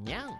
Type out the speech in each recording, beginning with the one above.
にゃん。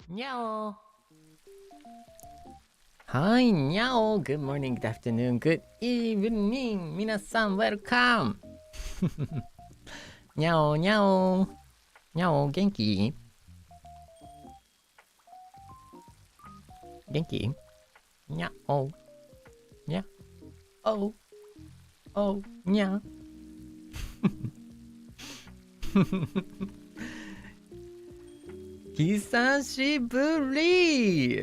にゃお。はい、にゃお。Good morning, good afternoon, good evening. 皆さん、welcome. にゃお、にゃお。にゃお、元気？元気？にゃお。にゃお。お、にゃ。久しぶり!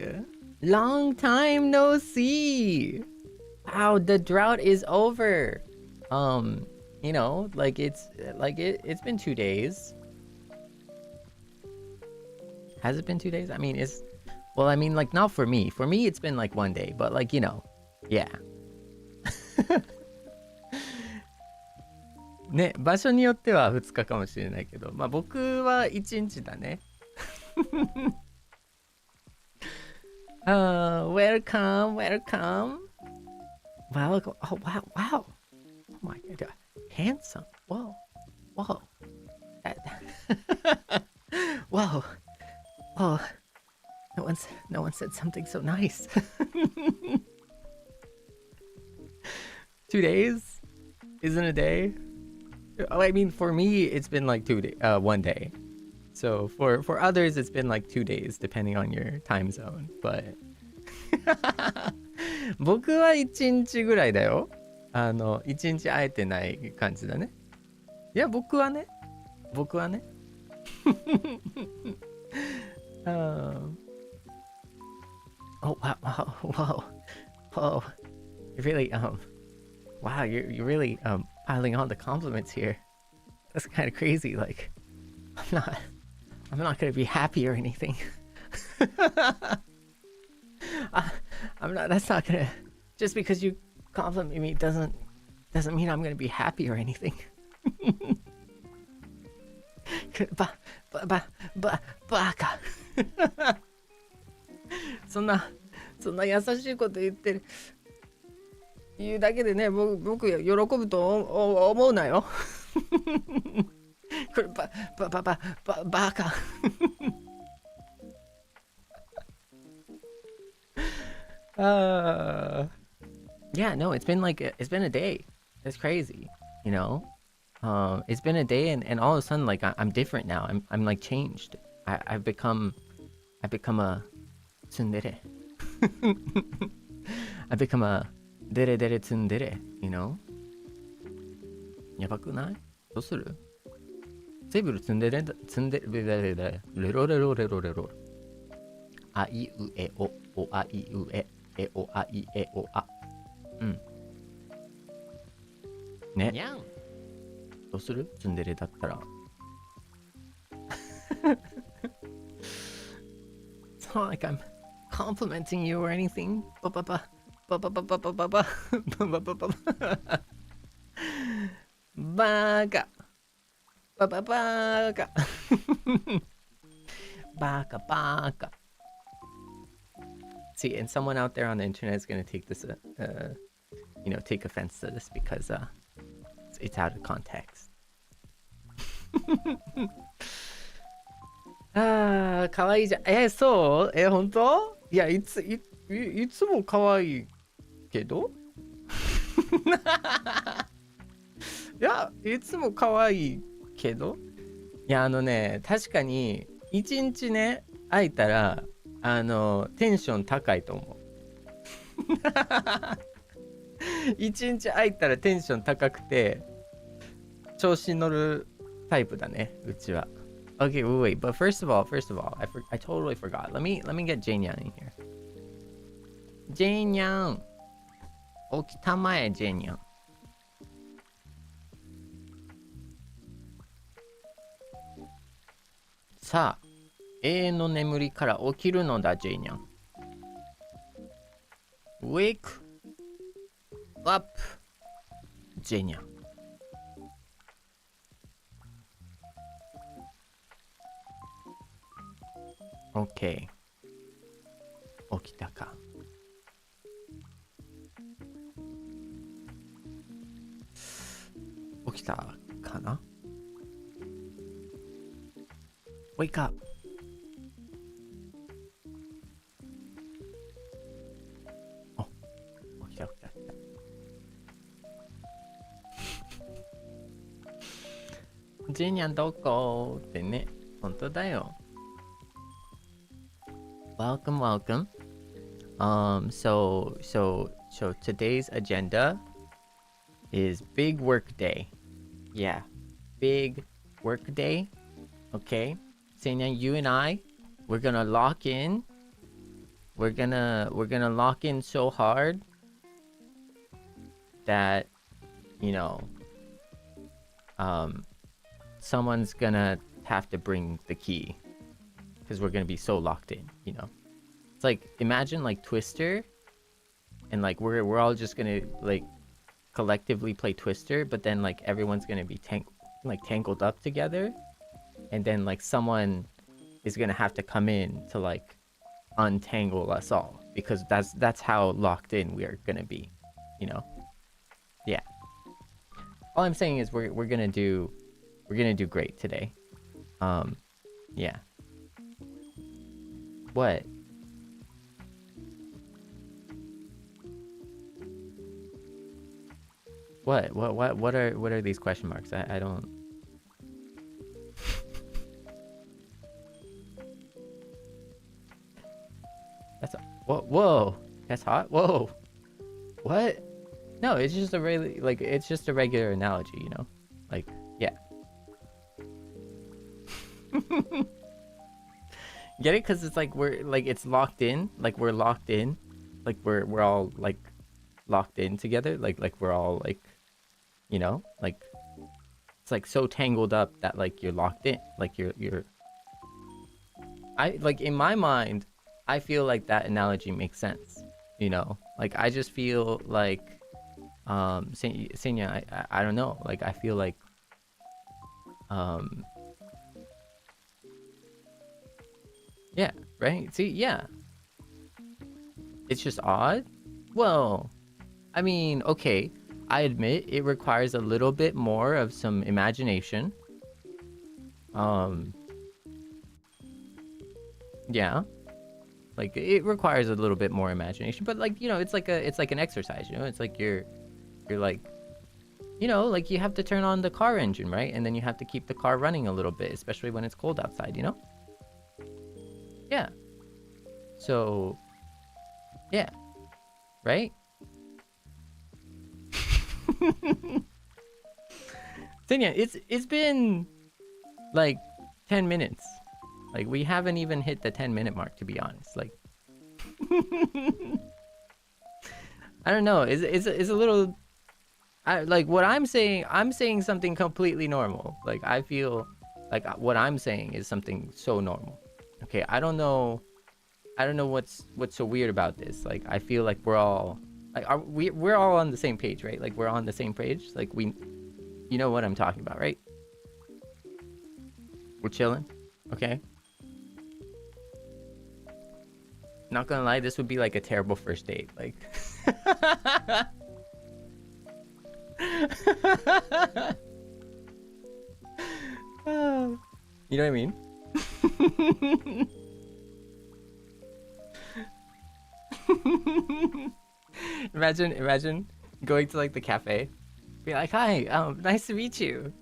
Long time no see! Wow, the drought is over! You know, like it's been 2 days. Has it been 2 days? I mean, well, I mean, like, not for me. For me, it's been like 1 day, but like, you know, yeah. ね、場所によっては2日かもしれないけど、まあ僕は1日だね。welcome, welcome. Wow, oh wow, wow. Oh my god, handsome. Whoa, whoa. Whoa, whoa. No one said something so nice. 2 days? Isn't a day? Oh, I mean, for me, it's been like 1 day. So for others, it's been like 2 days, depending on your time zone. But 僕は1日ぐらいだよ。1日会えてない感じだね。いや、僕はね。Oh, wow, wow, whoa. You really, wow, you're really, piling on the compliments here. That's kind of crazy. Like, I'm not gonna be happy or anything. That's not gonna, just because you compliment me doesn't mean I'm gonna be happy or anything. バカ。そんな優しいこと言ってる。言うだけでね、僕喜ぶと思うなよ。これバカ。Yeah, no, it's been a day. It's crazy, you know. It's been a day, and all of a sudden, like I'm different now. I'm like changed. I've become a tsundere. I've become a dere tsundere, you know. やばくない？どうする？セイブル積んでレロレロレロレロ。あいうえお、おあいうえ、えおあいえおあ。うん。ね。にゃん。どうする？積んでれだったら。It's not like I'm complimenting you or anything. Baga. Baga. Baga. See, and someone out there on the internet is going to take this, take offense to this because it's out of context. あー、かわいいじゃん。そう？本当？いや、いつもかわいいけどいや、いつもかわいいけどいや、確かに、一日ね、空いたら、テンション高いと思う。一日空いたらテンション高くて、調子に乗るタイプだね、うちは。Okay, wait, but first of all, I totally forgot. Let me get Jane-yan in here. Jane-yan! 起きたまえ、Jane-yan. さあ、永遠の眠りから起きるのだ、Jane-yan. Wake up, Jane-yan. OK。起きたか。起きたかな？ Wake up。起きた。ジェニャンどこってね。本当だよ。Welcome. So today's agenda is big work day. Yeah, big work day. Okay, Seinyan, you and I, we're gonna lock in. We're gonna lock in so hard that, someone's gonna have to bring the key. Because we're gonna be so locked in, It's like, imagine like Twister, and like we're all just gonna like collectively play Twister, but then like everyone's gonna be tangled up together, and then like someone is gonna have to come in to like untangle us all, because that's how locked in we are gonna be, Yeah. All I'm saying is we're gonna do great today. Yeah. What? What are these question marks? I don't. That's whoa. That's hot. Whoa. What? No, it's just a regular analogy, Like, yeah. Get it? Because it's like it's locked in. Like we're locked in. Like we're all like locked in together. Like we're all like, like it's like so tangled up that like you're locked in. Like you're. I like in my mind, I feel like that analogy makes sense. Like I just feel like, Seinya, I don't know. Like I feel like, yeah, right? See, yeah. It's just odd? Well, I mean, okay, I admit it requires a little bit more of some imagination. Yeah. Like it requires a little bit more imagination, but like, you know, it's like an exercise, you know? It's like you're like, you know, like you have to turn on the car engine, right? And then you have to keep the car running a little bit, especially when it's cold outside, you know? Yeah. So, yeah. Right? Seinya, it's been like 10 minutes. Like we haven't even hit the 10-minute mark, to be honest. Like I don't know. It's a little like what I'm saying something completely normal. Like I feel like what I'm saying is something so normal. Okay, I don't know what's so weird about this. Like I feel like we're all like we're all on the same page, right? Like we're on the same page. Like you know what I'm talking about, right? We're chilling. Okay. Not gonna lie, this would be like a terrible first date. Like you know what I mean? Imagine going to like the cafe, be like, "Hi, nice to meet you."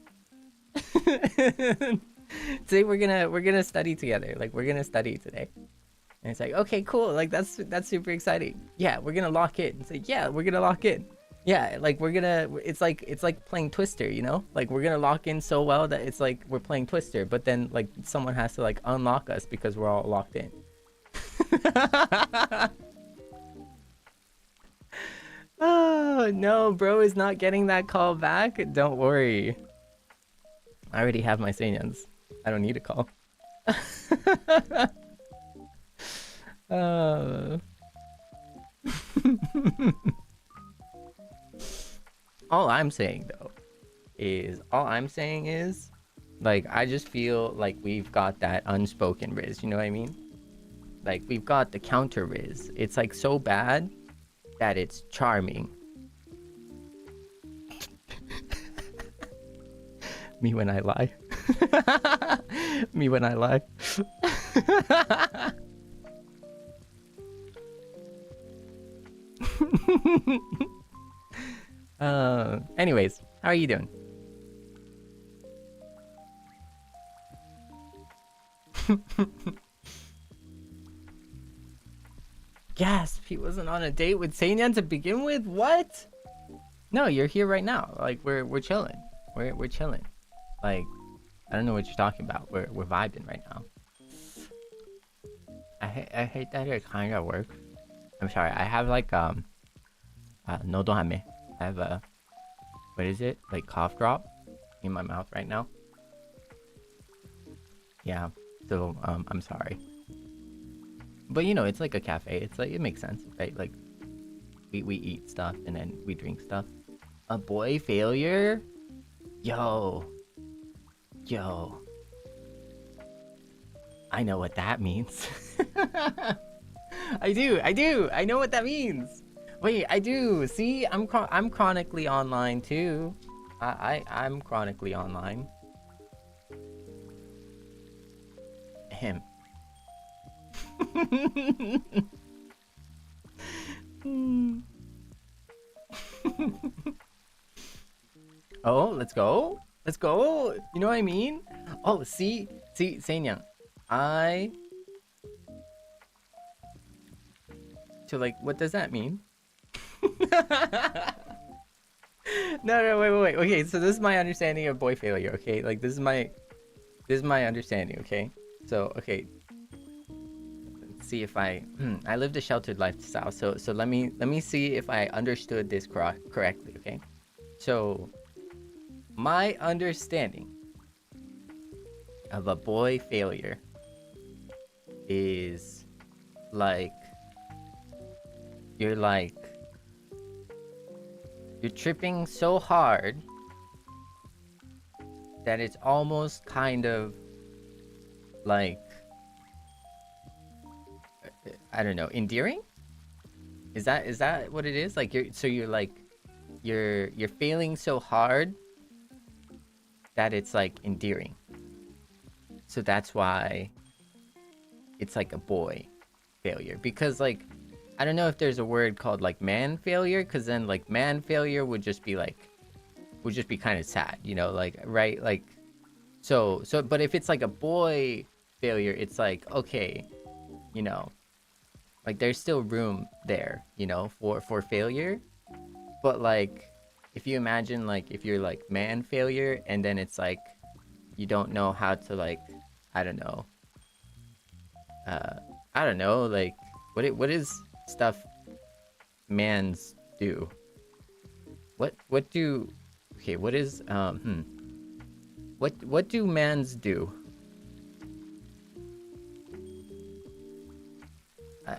Today we're gonna study together. Like we're gonna study today, and it's like, okay, cool. Like that's super exciting. Yeah, we're gonna lock in. It's like, yeah, we're gonna lock in. Yeah, like it's like playing Twister, you know? Like we're gonna lock in so well that it's like we're playing Twister, but then like someone has to like unlock us because we're all locked in. Oh no, bro is not getting that call back. Don't worry. I already have my Seinyans. I don't need a call. All I'm saying is like I just feel like we've got that unspoken riz, you know what I mean? Like we've got the counter riz. It's like so bad that it's charming. Me when I lie. Me when I lie. Anyways, how are you doing? Gasp, he wasn't on a date with Seinyan to begin with? What? No, you're here right now. Like we're chilling. We're chilling. Like I don't know what you're talking about. We're vibing right now. I hate that it kind of works. I'm sorry. I have like nodohame. I have a what is it? Like cough drop in my mouth right now. Yeah. So I'm sorry. But you know, it's like a cafe. It's like it makes sense, right? Like we eat stuff and then we drink stuff. A boy failure? Yo. I know what that means. I do. I know what that means. Wait, I do. See, I'm chronically online too. I'm chronically online. Him. Oh, let's go. You know what I mean? Oh, see, Seinyan. So like, what does that mean? No, wait. Okay, so this is my understanding of boy failure. Okay, like this is my understanding. Okay, so okay. Let's see if I lived a sheltered lifestyle. So let me see if I understood this correctly. Okay, so my understanding of a boy failure is like you're tripping so hard that it's almost kind of like I don't know, endearing? Is that what it is? Like you're like you're failing so hard that it's like endearing. So that's why it's like a boy failure, because like I don't know if there's a word called like man failure, because then like man failure would just be kind of sad, you know, like, right? Like so but if it's like a boy failure, it's like, okay, you know, like there's still room there, you know, for failure. But like if you imagine like if you're like man failure, and then it's like you don't know how to like, I don't know, like what is stuff mans do? What do, okay, what is what do mans do?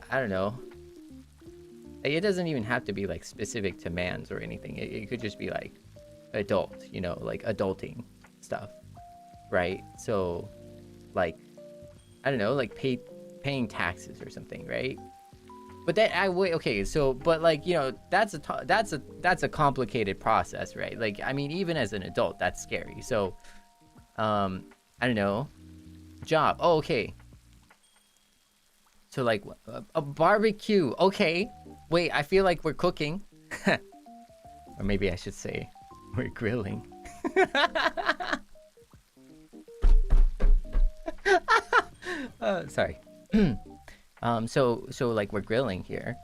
I don't know. It doesn't even have to be like specific to mans or anything. It could just be like adult, you know, like adulting stuff, right? So like, I don't know, like paying taxes or something, right? But that okay, so but like, you know, that's a complicated process, right? Like, I mean, even as an adult, that's scary. So I don't know, job. Oh, okay. So like a barbecue. Okay. Wait, I feel like we're cooking. Or maybe I should say we're grilling. Sorry. So like we're grilling here.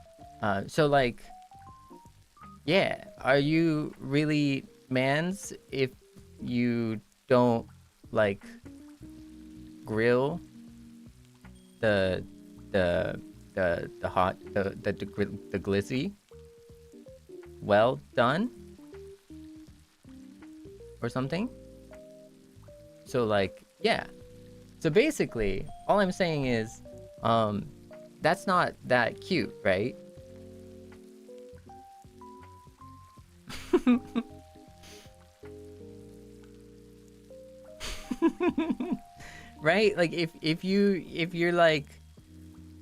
So like, yeah, are you really mans if you don't like grill the glizzy well done or something? So like, yeah, so basically all I'm saying is that's not that cute, right? Right? Like if you're like,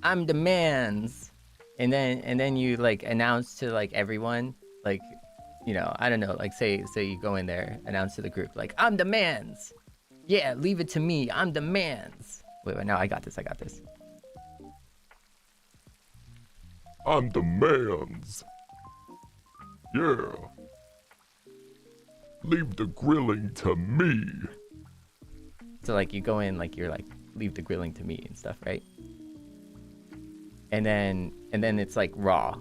I'm the mans, and then you like announce to like everyone, like, you know, I don't know, like say you go in there, announce to the group, like, I'm the mans. Yeah, leave it to me. I'm the mans. Wait, no, I got this. I'm the mans. Yeah. Leave the grilling to me. So like you go in, like you're like, leave the grilling to me and stuff, right? And then it's like raw.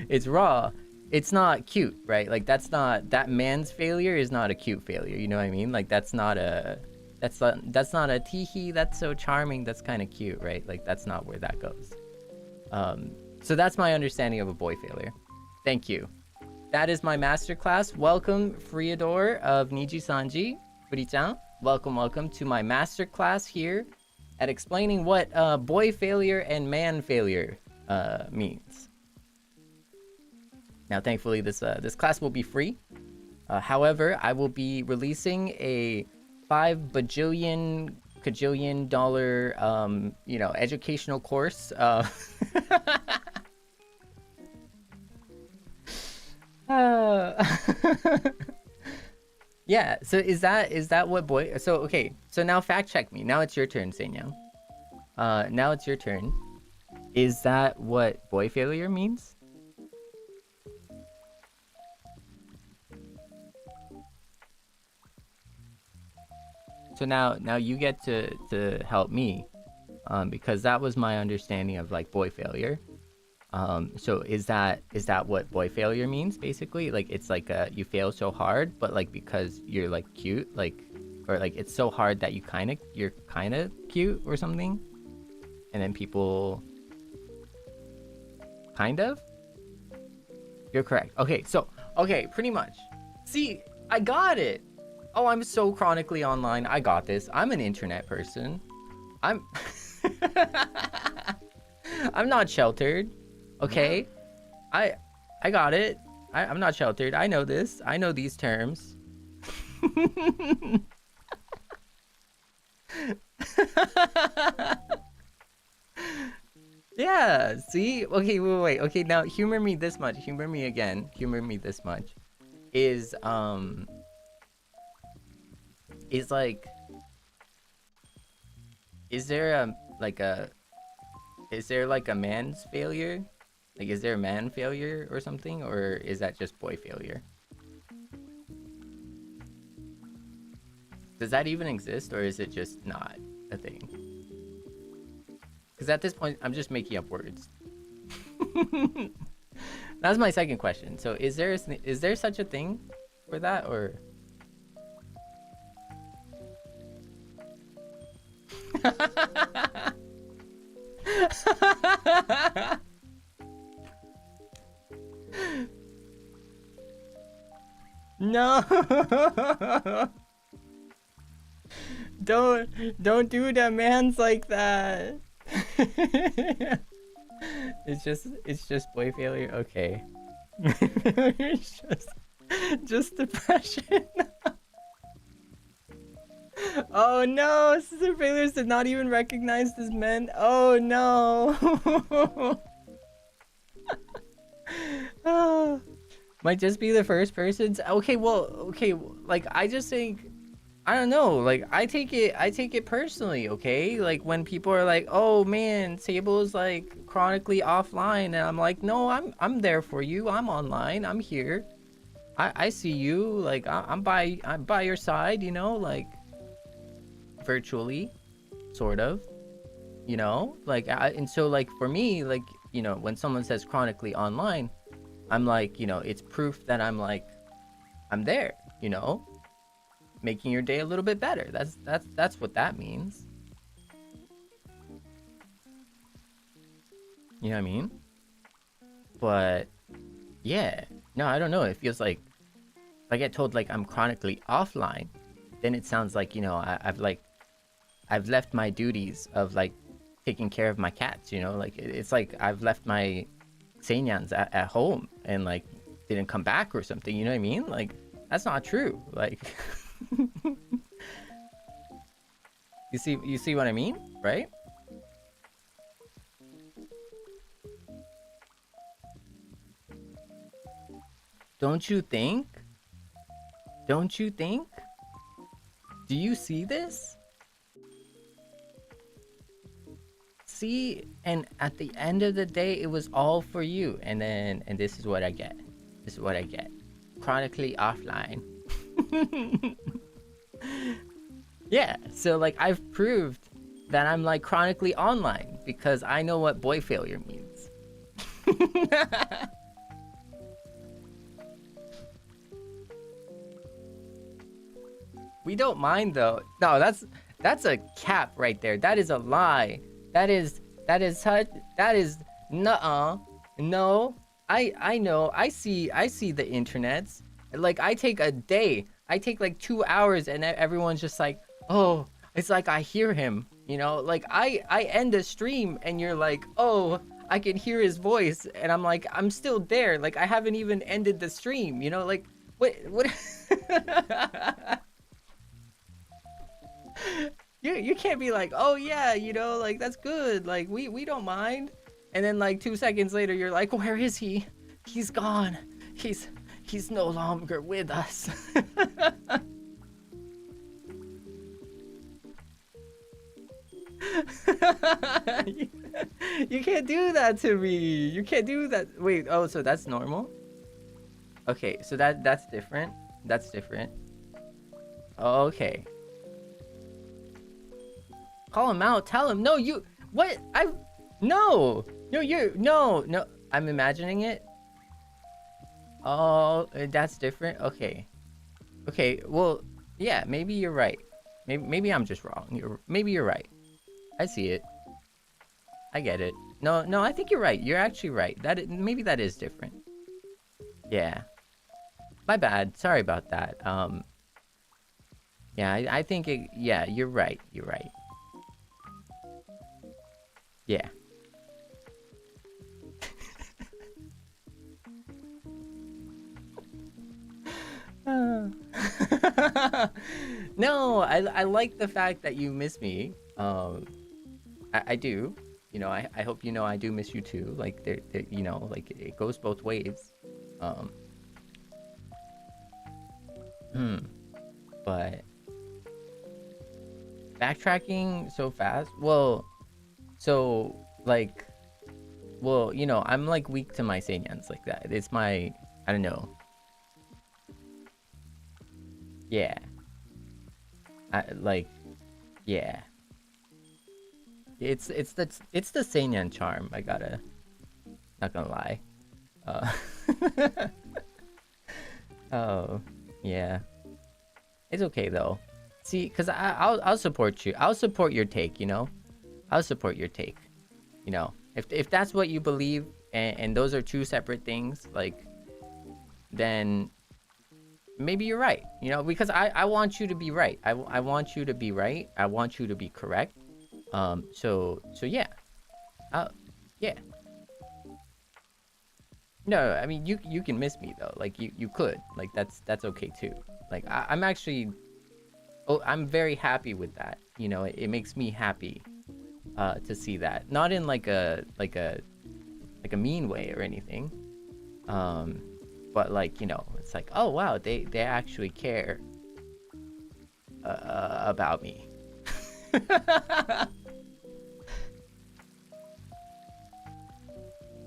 It's raw. It's not cute, right? Like that man's failure is not a cute failure. You know what I mean? Like that's not a teehee, that's so charming, that's kind of cute, right? Like that's not where that goes. So that's my understanding of a boy failure. Thank you. That is my masterclass. Welcome, Friador of Nijisanji. Furi-chan, welcome to my masterclass here at explaining what boy failure and man failure means. Now, thankfully, this class will be free. However, I will be releasing a $5 bajillion you know, educational course. Yeah, so is that what boy? So okay, so now fact check me. Now it's your turn, Seinyan. Now it's your turn. Is that what boy failure means? So now you get to help me, because that was my understanding of like boy failure. So is that what boy failure means, basically? Like it's like you fail so hard, but like because you're like cute, like, or like it's so hard that you're kind of cute or something, and then people kind of, you're correct. Okay, so pretty much. See, I got it. Oh, I'm so chronically online. I got this. I'm an internet person. I'm not sheltered. Okay, I got it. I'm not sheltered. I know this. I know these terms. Yeah, see? Okay, wait. Okay, now humor me this much. Humor me again. Humor me this much. Is like, is there like a man's failure? Like, is there a man failure or something? Or is that just boy failure? Does that even exist, or is it just not a thing? Because at this point, I'm just making up words. That's my second question. So is there such a thing for that, or? No. Don't do that, man's like that. It's just boy failure. Okay. It's just depression. Oh no, sister failures did not even recognize as men. Oh no. Oh, might just be the first person's. Okay, like I just think, I don't know, like I take it personally, okay? Like when people are like, "Oh man, Seible is like chronically offline," and I'm like, "No, I'm there for you. I'm online. I'm here. I see you. Like I'm by your side, you know, like virtually, sort of, you know, like and so like for me, like, you know, when someone says chronically online, I'm like, you know, it's proof that I'm there, you know, making your day a little bit better. That's what that means. You know what I mean? But yeah, no, I don't know. It feels like if I get told like I'm chronically offline, then it sounds like, you know, I've left my duties of like taking care of my cats, you know, like it's like I've left my Seinyans at home and like didn't come back or something, you know what I mean? Like that's not true. Like you see what I mean, right? Don't you think? Don't you think? Do you see this? See, and at the end of the day, it was all for you. And this is what I get. This is what I get. Chronically offline. Yeah, so like I've proved that I'm like chronically online because I know what boy failure means. We don't mind though. No, that's a cap right there. That is a lie. That is nuh-uh. No, I know. I see the internets. Like I take a day. I take like 2 hours and everyone's just like, "Oh, it's like I hear him." You know, like I end a stream and you're like, "Oh, I can hear his voice." And I'm like, "I'm still there. Like I haven't even ended the stream." You know, like what You can't be like, "Oh yeah, you know, like that's good, like we don't mind," and then like 2 seconds later you're like, "Where is he? He's gone. He's no longer with us." You can't do that to me. You can't do that. Wait, oh, so that's normal? Okay, so that's different. That's different. Okay. Call him out. Tell him. No, you. What? No. No, you're. No. I'm imagining it. Oh, that's different. Okay. Okay. Well, yeah. Maybe you're right. Maybe I'm just wrong. Maybe you're right. I see it. I get it. No. I think you're right. You're actually right. Maybe that is different. Yeah. My bad. Sorry about that. Yeah. I think it. Yeah. You're right. You're right. Yeah. No, I like the fact that you miss me. I do. You you know, I hope you know I do miss you too. Like they're you know, like it goes both ways. But backtracking so fast, well, so like, well, you know, I'm like weak to my Seinyans like that. It's my, I don't know. Yeah. Yeah. It's the Seinyan charm. I gotta, not gonna lie. Oh yeah, it's okay though. See, cause I'll support you. I'll support your take. You know, I'll support your take. You know, if that's what you believe, and those are two separate things, like, then maybe you're right. You know, because I want you to be right. I want you to be right. I want you to be correct. So yeah. Yeah. No, I mean you can miss me though. Like you could. Like that's okay too. Like I'm actually, I'm very happy with that. You know, it makes me happy to see that. Not in like a mean way or anything. But like, you know, it's like, oh wow, they actually care about me.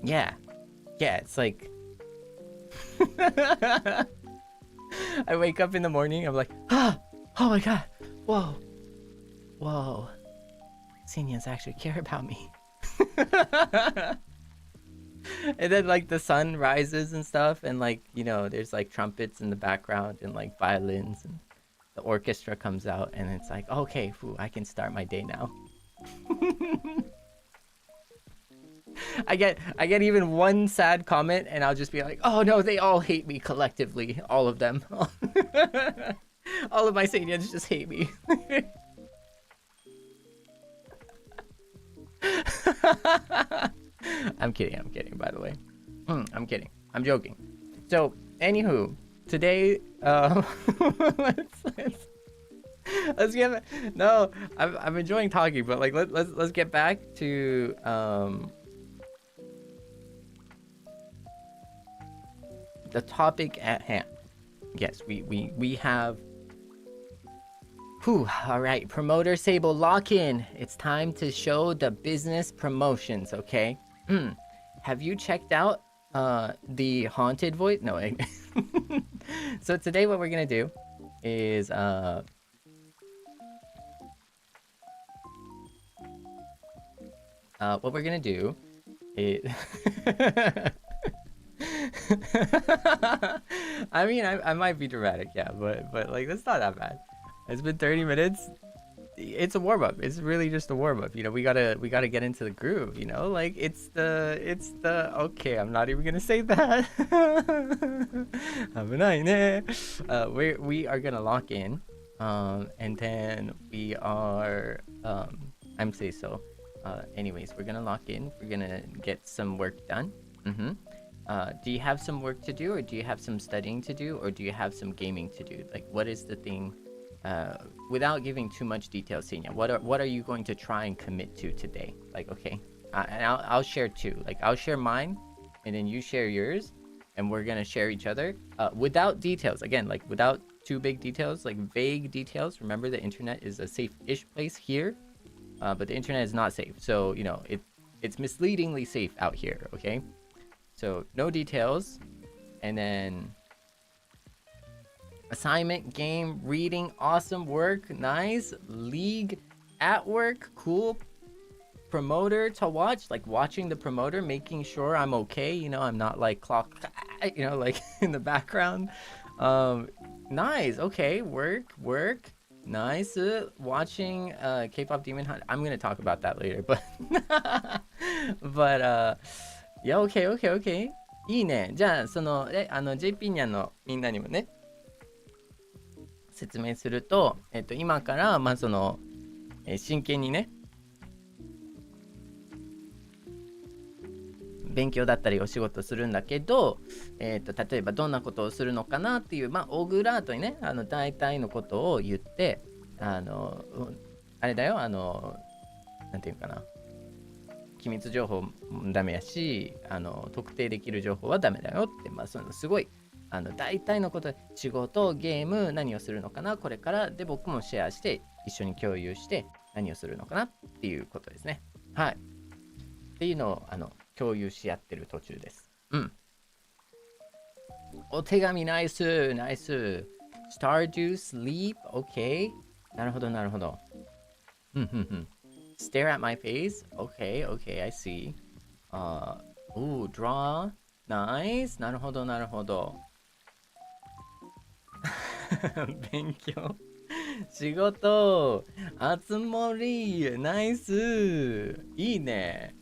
Yeah, it's like I wake up in the morning, I'm like, oh my god, whoa, Seinyans actually care about me. And then like the sun rises and stuff, and like, you know, there's like trumpets in the background and like violins, and the orchestra comes out, and it's like, okay, I can start my day now. I get even one sad comment, and I'll just be like, oh no, they all hate me collectively, all of them. All of my Seinyans just hate me. I'm kidding, by the way. I'm kidding. I'm joking. So, anywho, today, let's get, no, I'm enjoying talking, but like, let's get back to, the topic at hand. Yes, we have, all right, promoter Seible lock-in. It's time to show the business promotions, okay? Have you checked out the haunted voice? No. So today what we're gonna do is what we're gonna do is I mean, I might be dramatic, yeah, but like, that's not that bad. It's been 30 minutes. It's a warm-up. It's really just a warm-up. You know, we gotta get into the groove, you know? Like, it's the okay, I'm not even gonna say that. We are gonna lock in, and then we are I'm say so. Anyways, we're gonna lock in. We're gonna get some work done. Do you have some work to do, or do you have some studying to do, or do you have some gaming to do? Like, what is the thing? Without giving too much detail, Seinya, what are you going to try and commit to today? Like, okay, and I'll share too. Like, I'll share mine, and then you share yours, and we're gonna share each other without details. Again, like, without too big details, like vague details. Remember, the internet is a safe-ish place here, but the internet is not safe. So, you know, it's misleadingly safe out here. Okay, so no details, and then assignment, game, reading, awesome work, nice, league, at work, cool, promoter to watch, like watching the promoter, making sure I'm okay, you know, I'm not like clock, you know, like in the background. Nice, okay, work, nice, watching K-pop Demon Hunt. I'm gonna talk about that later, but yeah, okay. いいね。じゃあ、JP ニャンのみんなにもね、説明すると、今から、まあ、真剣にね、勉強だったりお仕事するんだけど、例えばどんなことをするのかなっていう、まあ、オグラートにね、大体のことを言って、あれだよ、なんていうかな、機密情報もダメやし、特定できる情報はダメだよって、そのすごい大体のこと、仕事、ゲーム、何をするのかな、これからで僕もシェアして一緒に共有して何をするのかなっていうことですね。はい。っていうのを共有し合ってる途中です。うん。お手紙ナイスナイス。Stardew Sleep OK。なるほどなるほど。Stare at my face OK OK I see。Draw Nice。なるほどなるほど。勉強仕事集まりナイスいいね。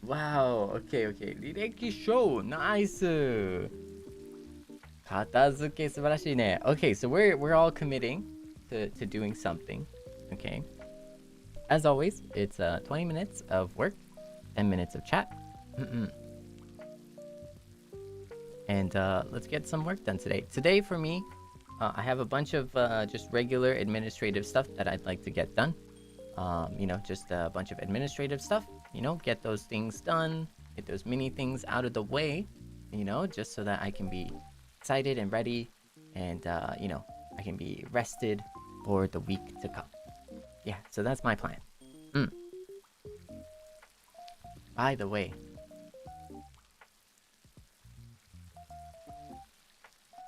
Wow OK OK 履歴書ナイス片付け素晴らしいね。Okay, so we're all committing to doing something. Okay. As always, it's 20 minutes of work, 10 minutes of chat. And let's get some work done today. Today for me, I have a bunch of just regular administrative stuff that I'd like to get done. Just a bunch of administrative stuff. Get those things done, get those mini things out of the way. Just so that I can be excited and ready, and I can be rested for the week to come. Yeah, so that's my plan. By the way,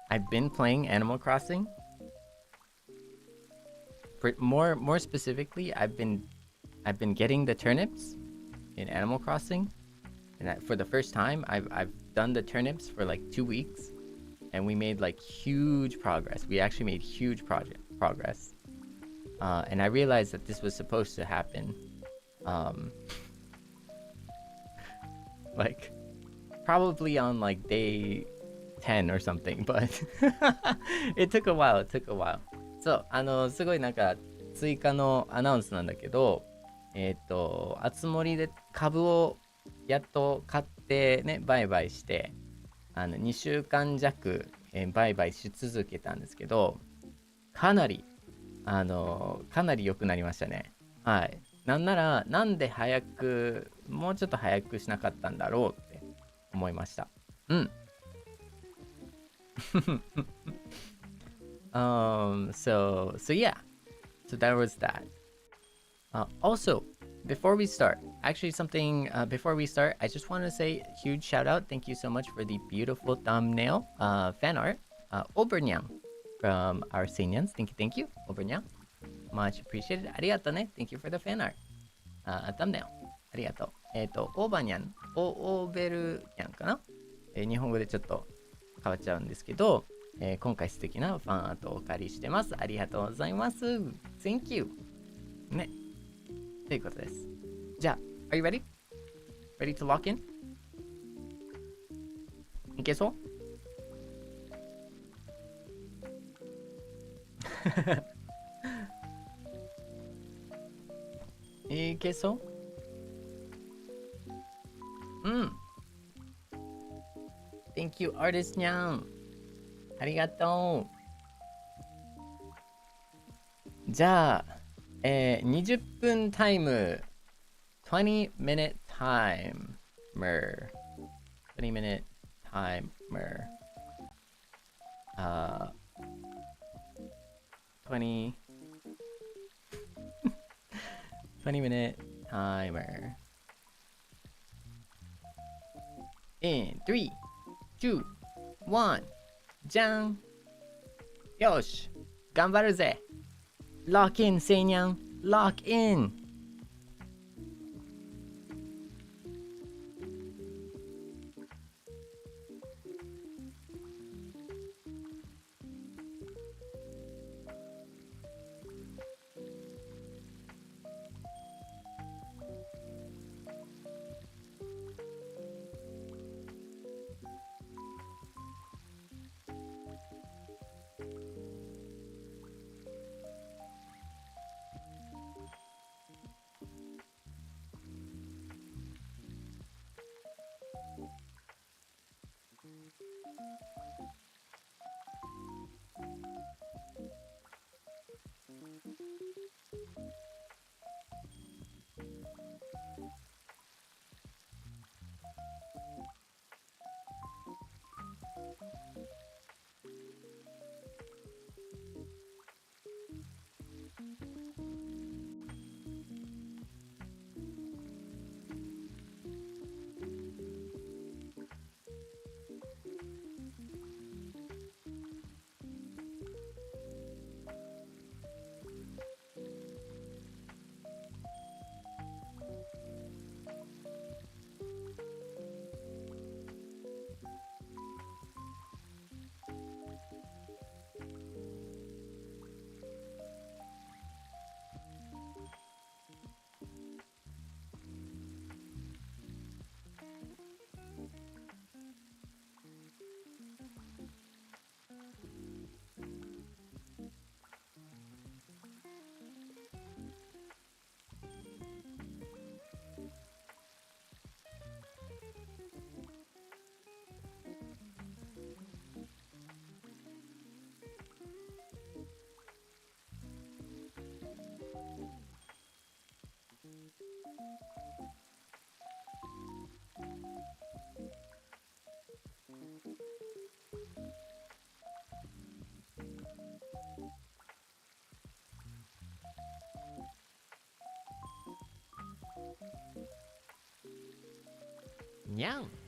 I've been playing Animal Crossing. For more specifically, I've been getting the turnips in Animal Crossing, and for the first time, I've done the turnips for like 2 weeks. And we made like huge progress. We actually made huge progress. And I realized that this was supposed to happen. Like probably on like day 10 or something, but it took a while. So, すごいなんか追加のアナウンスなんだけど、あつ森で株をやっと買ってね、売買して、2週間弱、売買し続けたんですけど、かなり良くなりましたね。はい。なんなら、なんでもうちょっと早くしなかったんだろうって思いました。So yeah. So that was that. Also, before we start, before we start, I just want to say a huge shout out. Thank you so much for the beautiful thumbnail, fan art, Obernyang from our Seinyans. Thank you, Obernyang. Much appreciated. Arigato ne. Thank you for the fan art. Thumbnail. Arigato. オーバニャン、オーベルニャンかな、日本語でちょっと変わっちゃうんですけど、今回素敵なファンアートをお借りしてます。ありがとうございます。Thank you. ね。ということです。じゃあ、Are you ready? Ready to lock in? いけそういけそうThank you, artist にゃん。ありがとう。じゃあ、20分タイム。20 minute timer. 20 minute timer. 20 minute timer. In 3, 2, 1. じゃん。よし。頑張るぜ。Lock in, Seinyan. Lock in. にゃん。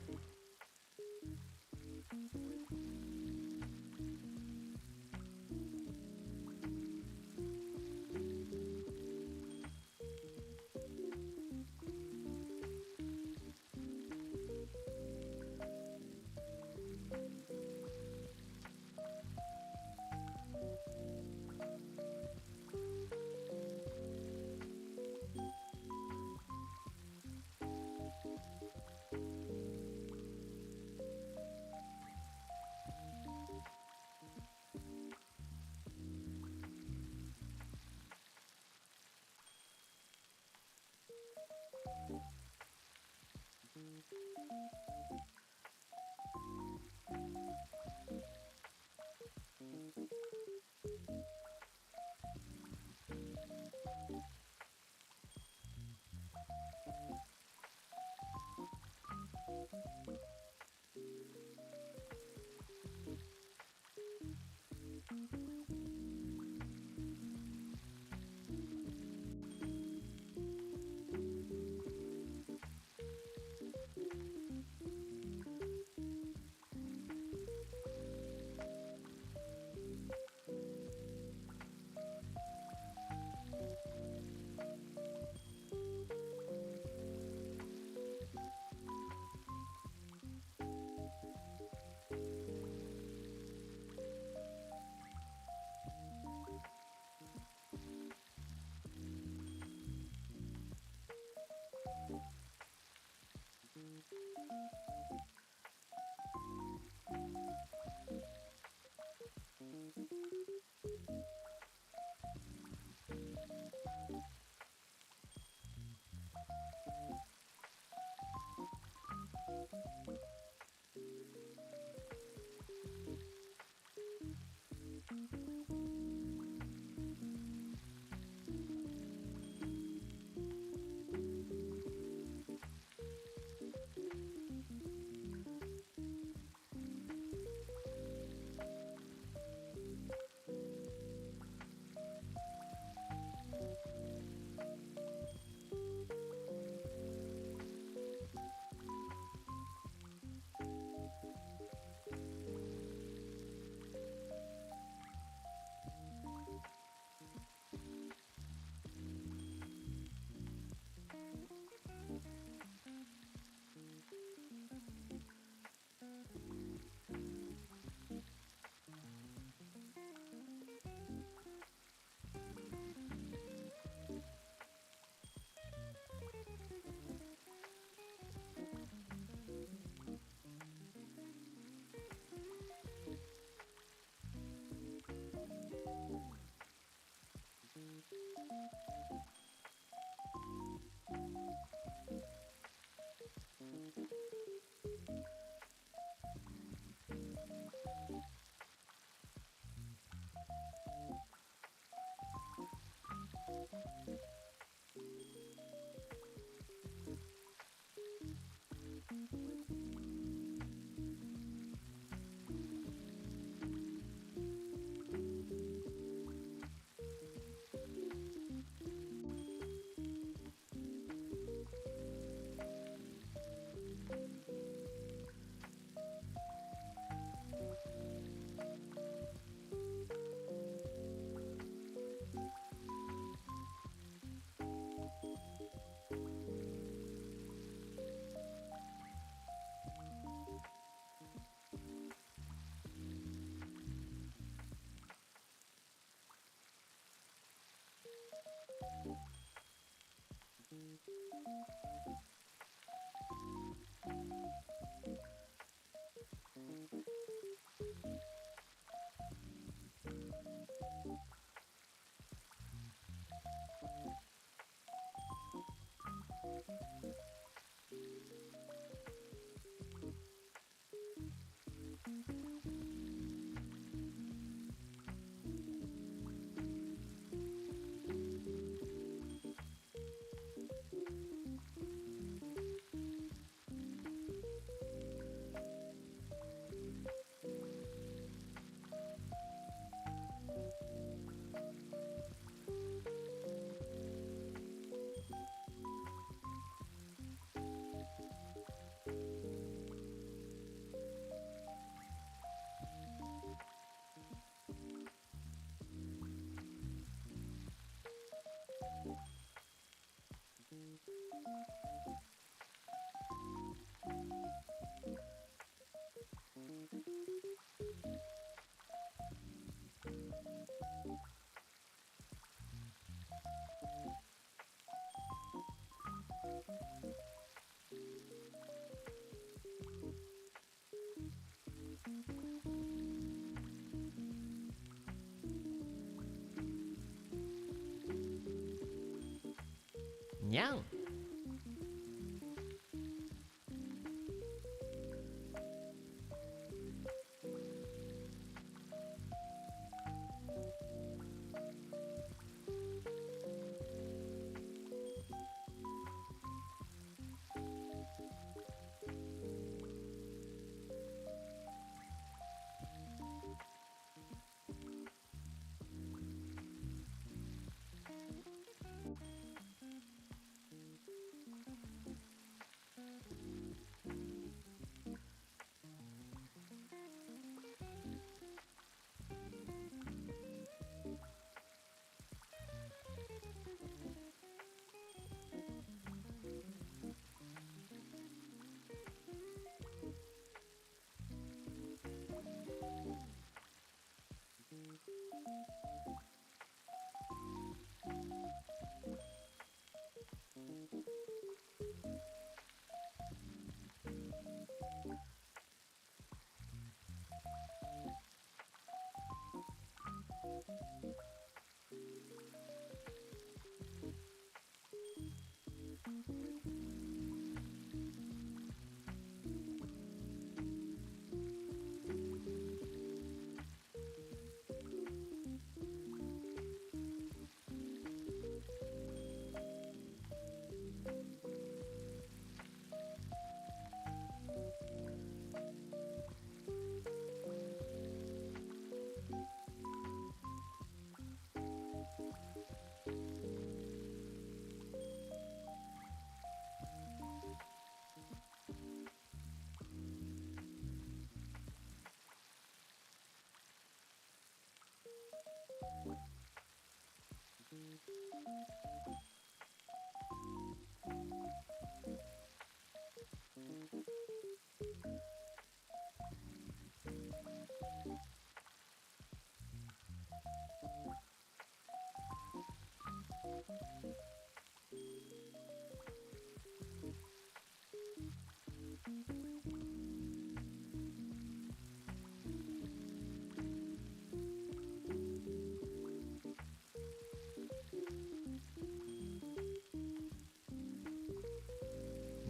にゃん。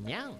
にゃん。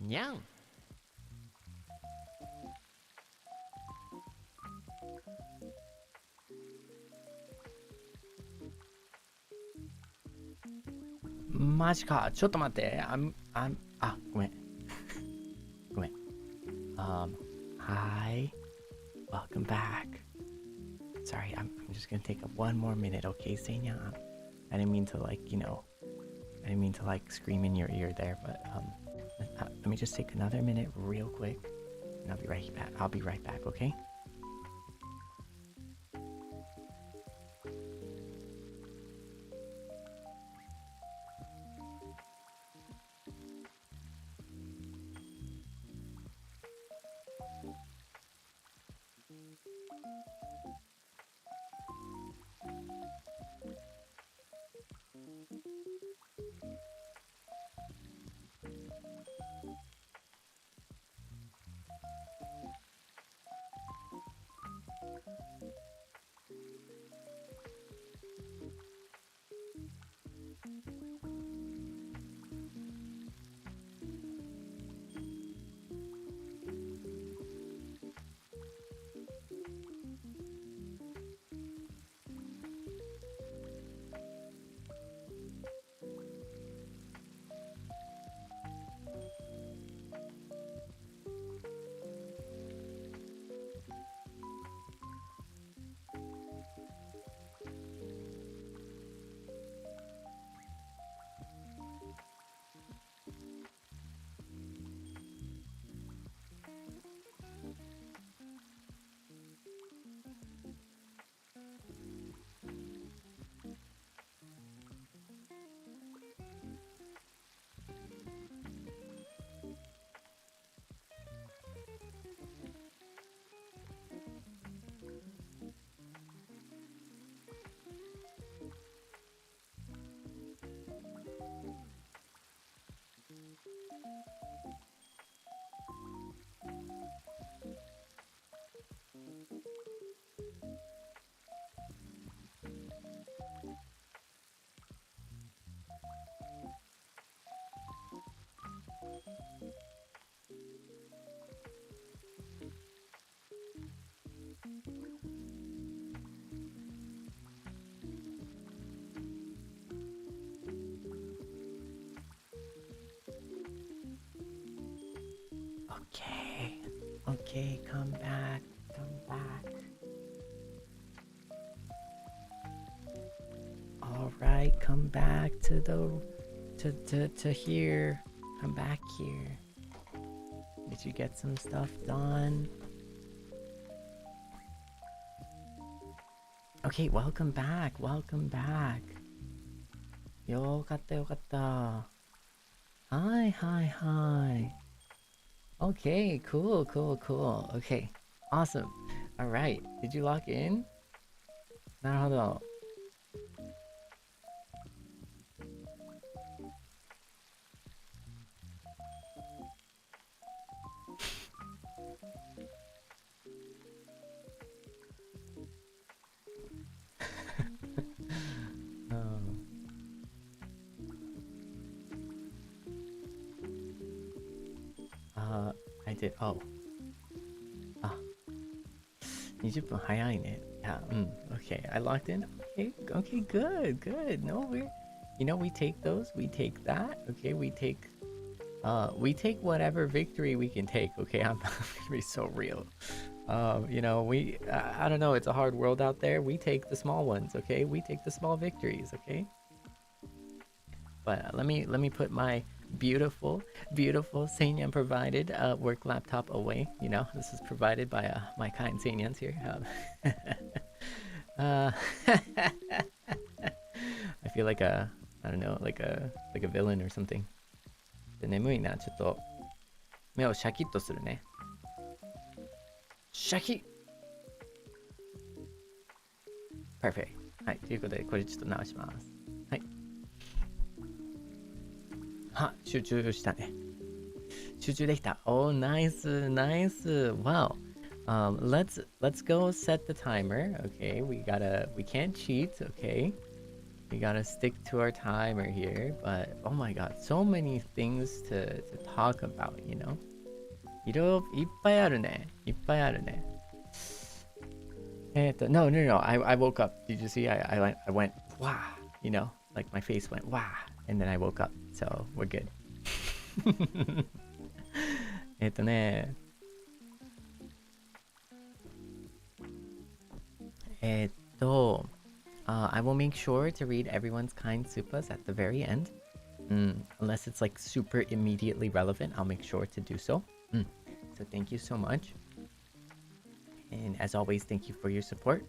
にゃん。マジか。ちょっと待って。あ、ごめん。ごめん。Hi. Welcome back. Sorry, I'm just gonna take one more minute, okay, Seinya? I didn't mean to I didn't mean to scream in your ear there, but let me just take another minute real quick, and I'll be right back. I'll be right back, okay? Okay, come back. All right, come back to here. Come back here. Did you get some stuff done? Okay, welcome back. よかった。はい。Okay, cool. Okay, awesome. All right, did you lock in? なるほど。I did. Oh. 20分早いね。Yeah. Okay. I locked in. Okay. Good. No, we take those. We take that. Okay. We take whatever victory we can take. Okay. I'm gonna be so real. I don't know. It's a hard world out there. We take the small ones. Okay. We take the small victories. Okay. But let me put my beautiful Seinyan provided work laptop away. This is provided by my kind Seinyans here. I feel like I don't know, like a villain or something. で、眠いな。ちょっと目をシャキッとするね。シャキッ Perfect。はい、ということでこれちょっと直します。はい。集中したね。集中できた。ナイス。Wow. Let's go set the timer. Okay, we can't cheat. Okay, we gotta stick to our timer here. But oh my god, so many things to talk about. You know, いっぱいあるね。いっぱいあるね。No. I woke up. Did you see? I went wow. You know, like my face went wow, and then I woke up. So we're good. ね。I will make sure to read everyone's kind supas at the very end. Unless it's like super immediately relevant, I'll make sure to do so. So thank you so much. And as always, thank you for your support.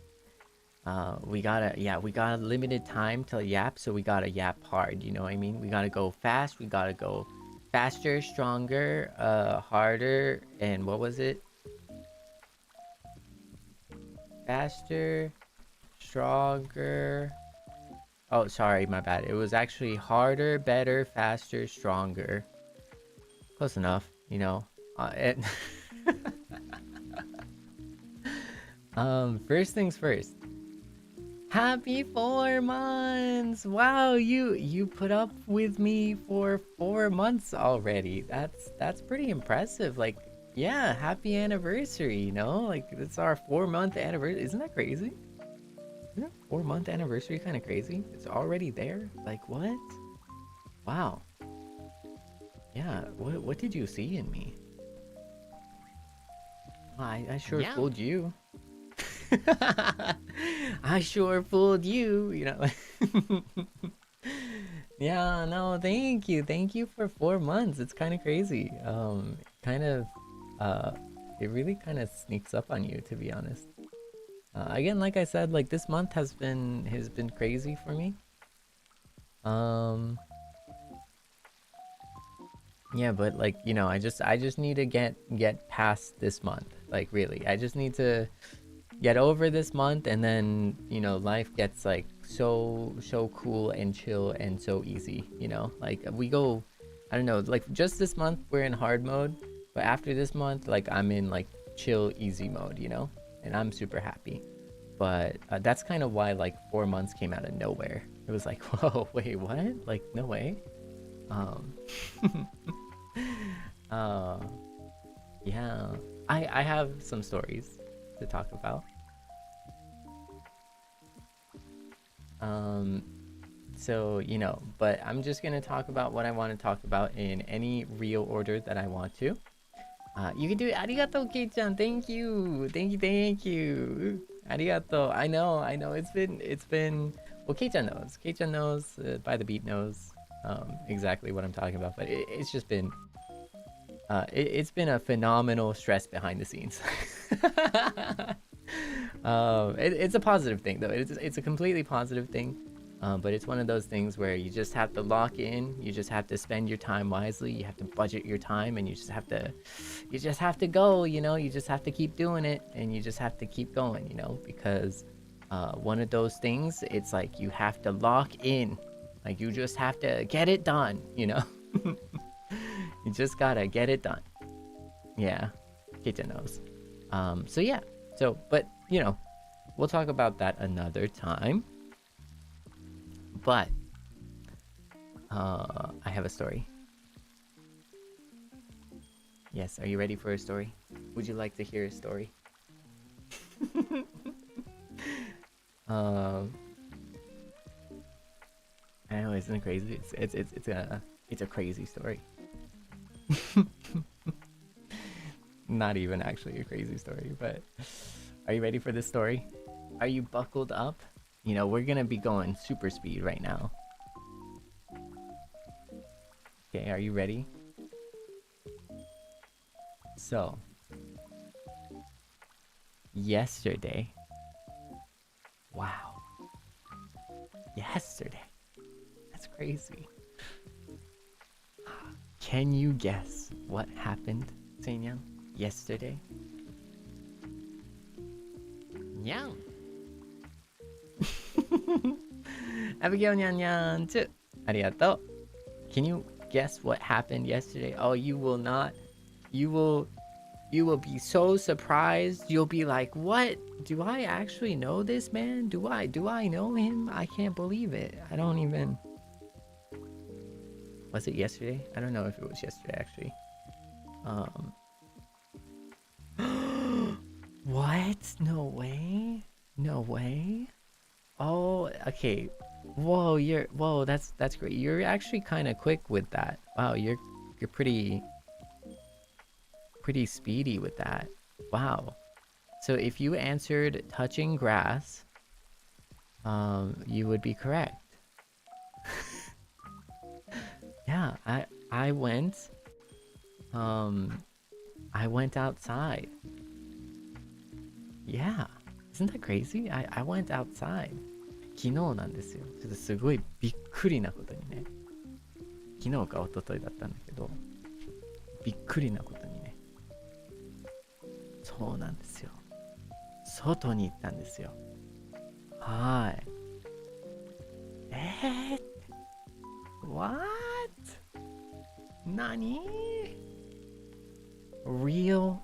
We got a limited time to yap, so we gotta yap hard, you know what I mean? We gotta go fast, we gotta go faster, stronger, harder, and what was it? Faster, stronger. Oh, sorry, my bad. It was actually harder, better, faster, stronger. Close enough, you know. First things first. Happy 4 months! Wow, you put up with me for 4 months already. That's pretty impressive. Like, yeah, happy anniversary, you know? Like, it's our 4-month anniversary. Isn't that crazy? Isn't that 4-month anniversary kind of crazy? It's already there? Like, what? Wow. Yeah, what did you see in me? I sure fooled you. I sure fooled you, you know. Yeah, no, thank you for 4 months. It's kind of crazy. It really kind of sneaks up on you, to be honest. Again, like I said, like this month has been crazy for me. Yeah, but like, you know, I just need to get past this month. Like really, I just need to get over this month, and then, you know, life gets like so cool and chill and so easy, you know? Like we go, I don't know, like just this month we're in hard mode, but after this month, like I'm in like chill easy mode, you know? And I'm super happy. But that's kind of why like 4 months came out of nowhere. It was like, whoa, wait, what? Like, no way. Yeah, I have some stories to talk about. So, you know, but I'm just gonna talk about what I want to talk about in any real order that I want to. You can do it. Arigato, Kei-chan. Thank you. Arigato. I know. It's been. Well, Kei-chan knows. Kei-chan knows. By the beat knows exactly what I'm talking about. But it's just been. It's been a phenomenal stress behind the scenes. It's a positive thing though. It's a completely positive thing. But it's one of those things where you just have to lock in. You just have to spend your time wisely. You have to budget your time, and you just have to go. You know, you just have to keep doing it, and you just have to keep going. You know, because one of those things, it's like you have to lock in. Like you just have to get it done. You know, you just gotta get it done. Yeah, Kita knows. So yeah. So, but you know, we'll talk about that another time. But I have a story. Yes, are you ready for a story? Would you like to hear a story? I know, isn't it crazy? It's a crazy story. Not even actually a crazy story, but are you ready for this story? Are you buckled up? You know, we're gonna be going super speed right now. Okay, are you ready? So, yesterday. Wow. Yesterday. That's crazy. Can you guess what happened, Seinyan, yesterday? Nyang. Abigail Nyan Nyan too. Arigato. Can you guess what happened yesterday? Oh, you will not. You You will be so surprised. You'll be like, what? Do I actually know this man? Do I know him? I can't believe it. I don't even... Was it yesterday? I don't know if it was yesterday, actually. What? No way? No way? Oh, okay. Whoa, that's great. You're actually kind of quick with that. Wow, you're pretty speedy with that. Wow. So if you answered touching grass, you would be correct. Yeah, I went outside. Yeah, isn't that crazy? I went outside. 昨日なんですよ。ちょっとすごいびっくりなことにね。昨日か一昨日だったんだけど、びっくりなことにね。そうなんですよ。外に行ったんですよ。はい。What? 何? Real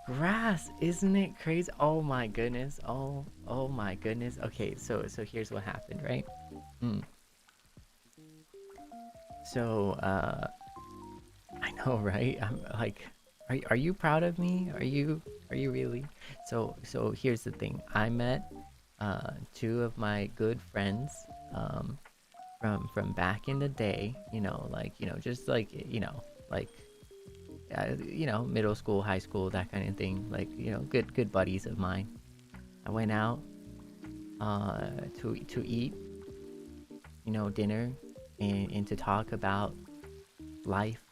grass, isn't it crazy? Oh my goodness. Oh my goodness. Okay, so here's what happened, right? So I know, right? I'm like, are you proud of me? Are you really? So here's the thing. I met two of my good friends from back in the day, just like, middle school, high school, that kind of thing. Like, good buddies of mine. I went out to eat, dinner and to talk about life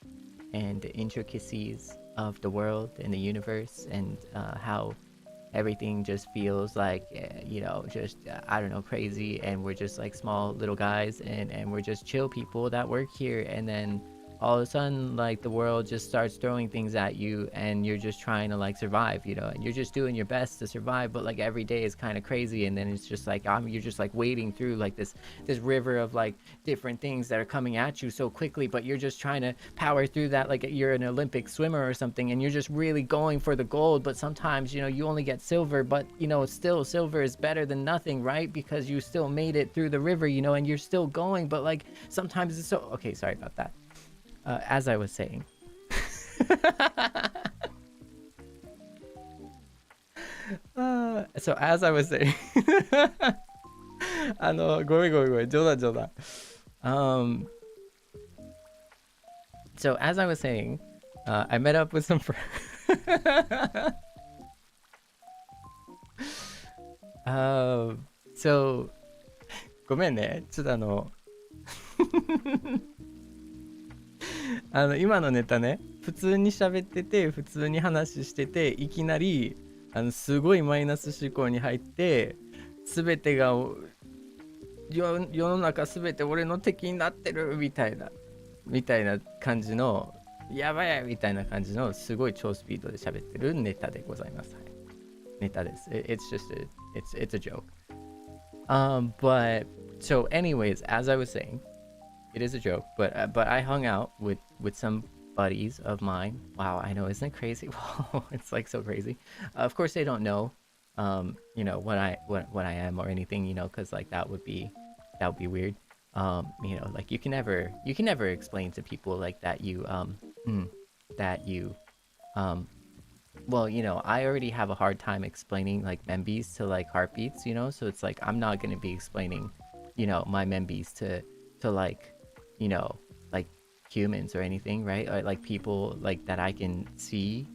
and the intricacies of the world and the universe, and how everything just feels like, I don't know, crazy, and we're just like small little guys, and we're just chill people that work here, and then all of a sudden, like, the world just starts throwing things at you, and you're just trying to like survive, and you're just doing your best to survive, but like every day is kind of crazy, and then it's just like you're just like wading through like this river of like different things that are coming at you so quickly, but you're just trying to power through that like you're an Olympic swimmer or something, and you're just really going for the gold, but sometimes you only get silver, but still silver is better than nothing, right? Because you still made it through the river, and you're still going, but like sometimes it's so... Okay, sorry about that. As I was saying. So as I was saying. ごめん。冗談。So as I was saying, I met up with some friends. So ごめんね。ちょっと今のネタね、普通に喋ってて、普通に話してて、いきなりすごいマイナス思考に入って、全てが世の中全て俺の敵になってるみたいな感じの、やばいみたいな感じのすごい超スピードで喋ってるネタでございます。はい、ネタです。It's a joke. But so anyways, as I was saying, it is a joke, but I hung out with some buddies of mine. Wow, I know, isn't it crazy? Wow, it's like so crazy. Of course, they don't know, what I am or anything, because like that would be weird. Like you can never explain to people like that well, I already have a hard time explaining like Membies to like heartbeats, so it's like I'm not gonna be explaining, my Membies to like, like humans or anything, right? Or like people like that I can see,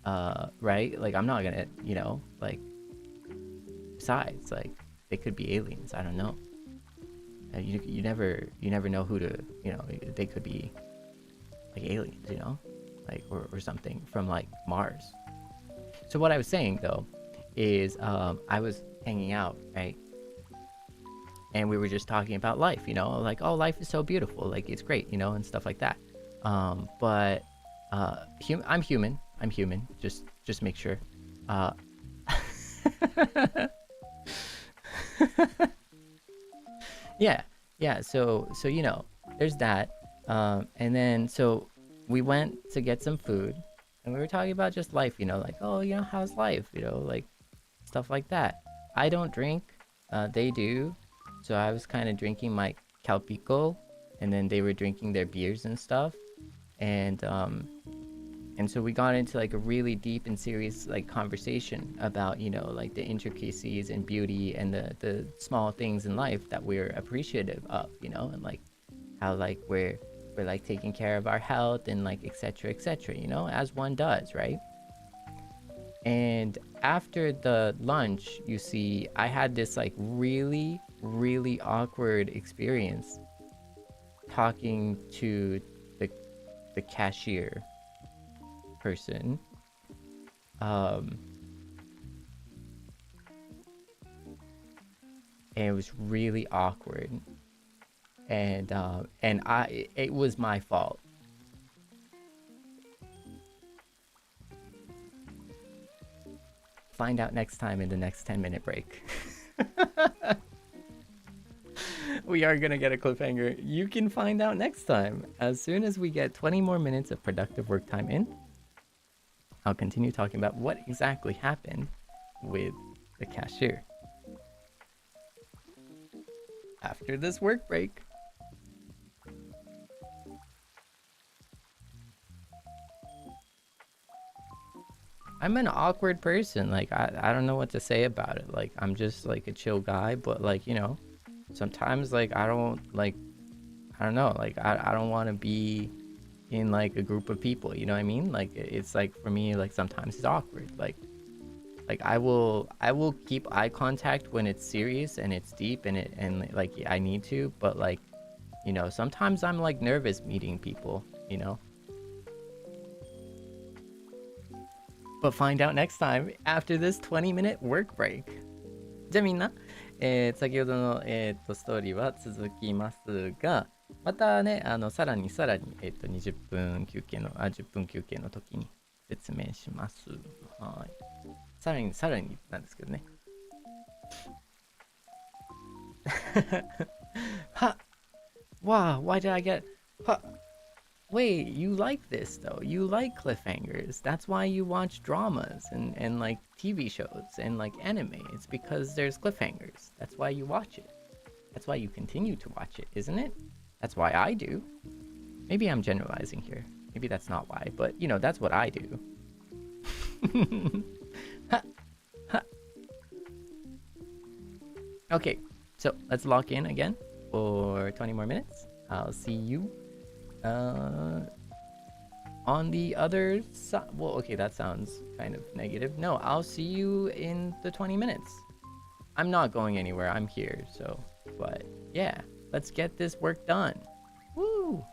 right? Like I'm not gonna, like, besides, like they could be aliens. I don't know. You never know who to, they could be like aliens, like or something from like Mars. So what I was saying though is I was hanging out, right? And we were just talking about life, like, oh, life is so beautiful, like it's great, and stuff like that. But I'm human. Just make sure. Yeah. So there's that. And then so we went to get some food, And we were talking about just life, like, oh, how's life, like stuff like that. I don't drink, they do. So I was kind of drinking my Calpico, and then they were drinking their beers and stuff. And so we got into like a really deep and serious like conversation about like the intricacies and beauty and the small things in life that we're appreciative of, and like how like we're like taking care of our health and like etc etc, as one does, right? And after the lunch, you see, I had this like really awkward experience talking to the cashier person. And it was really awkward, and it was my fault. Find out next time in the next 10-minute break. We are gonna get a cliffhanger. You can find out next time. As soon as we get 20 more minutes of productive work time in, I'll continue talking about what exactly happened with the cashier after this work break. I'm an awkward person. Like, I don't know what to say about it. Like, I'm just like a chill guy, but like, sometimes like I don't know, like I don't want to be in like a group of people, you know what I mean? Like it's like for me, like sometimes it's awkward. Like I will keep eye contact when it's serious and it's deep and like I need to, but like sometimes I'm like nervous meeting people, but find out next time after this 20-minute work break. じゃあみんな、先ほどの、ストーリーは続きますが、またね、さらに、20分休憩の、10分休憩の時に説明します。はい。さらになんですけどね。は Wow, why did I get... Wait, you like this though. You like cliffhangers. That's why you watch dramas and like TV shows and like anime. It's because there's cliffhangers. That's why you watch it. That's why you continue to watch it, isn't it? That's why I do. Maybe I'm generalizing here. Maybe that's not why, but that's what I do. Ha, ha. Okay, so let's lock in again for 20 more minutes. I'll see you on the other side. Well, okay, that sounds kind of negative. No, I'll see you in the 20 minutes. I'm not going anywhere. I'm here, so. But yeah, let's get this work done. Woo!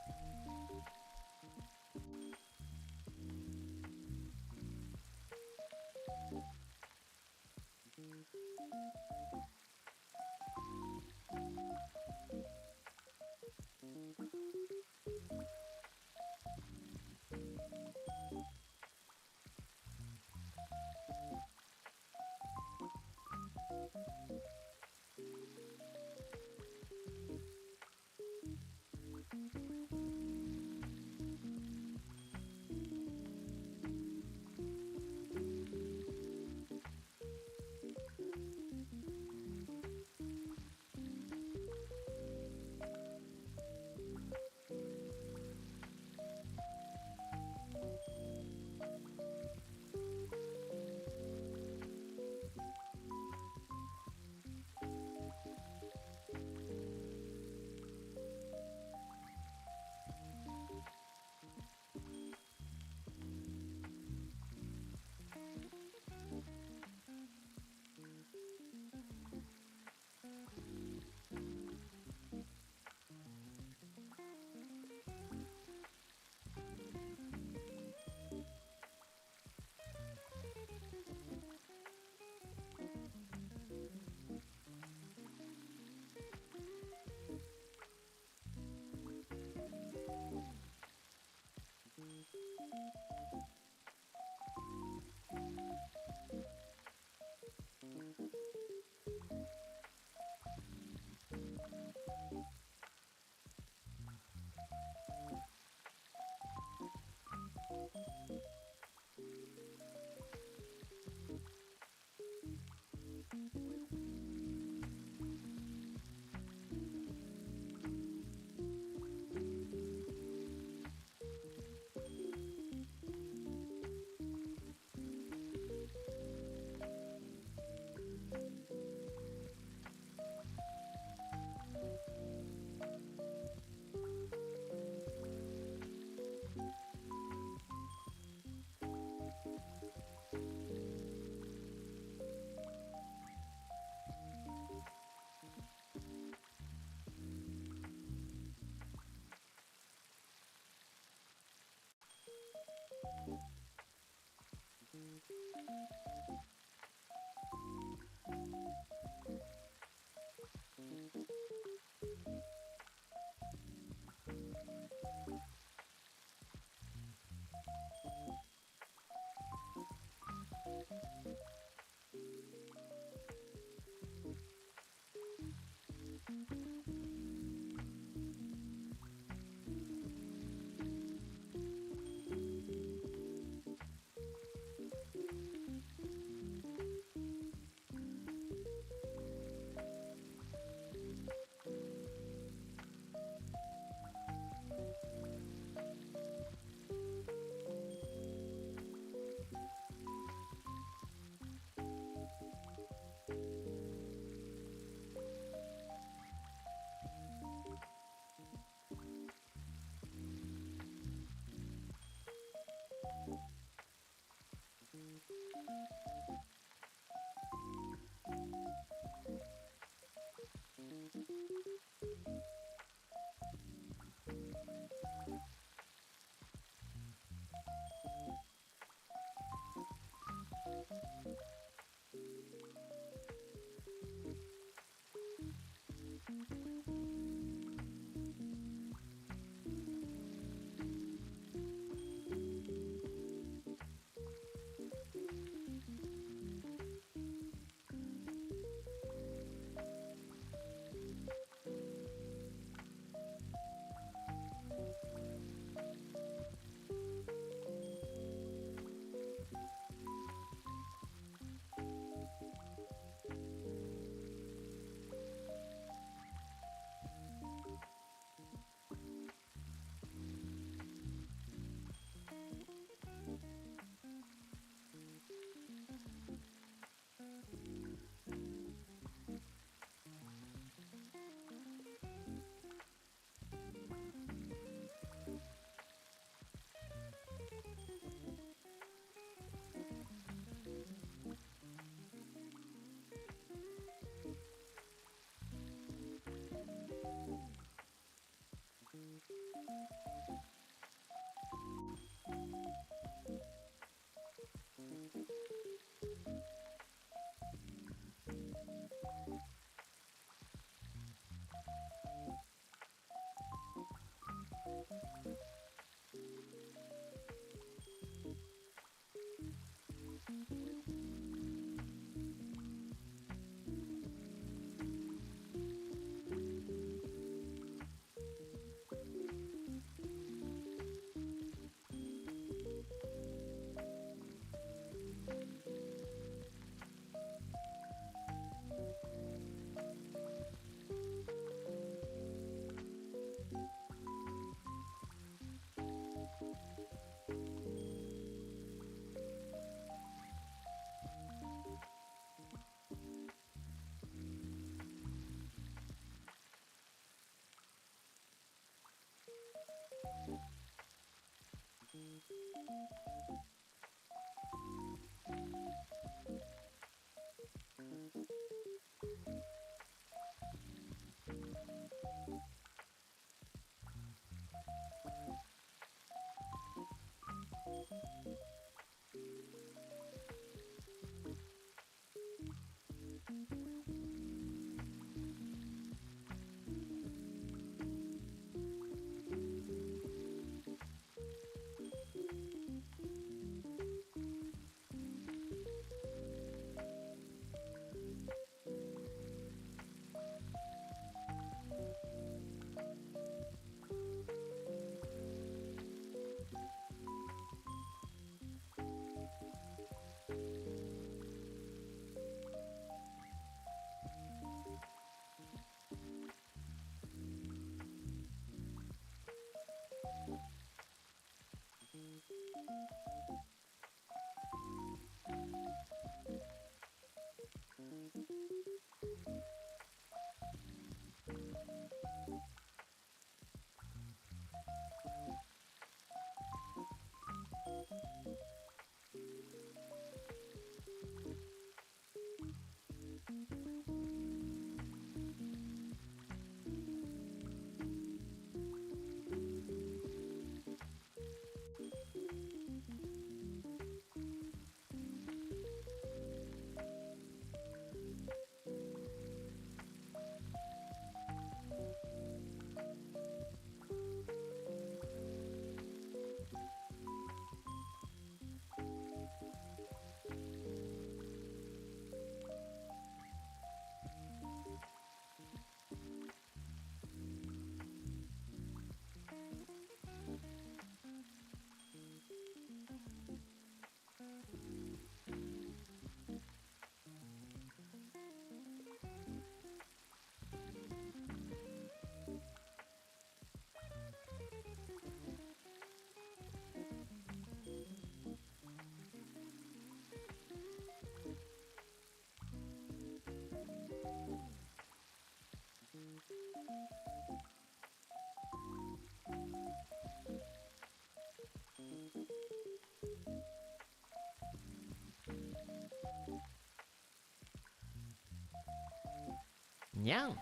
Nyang.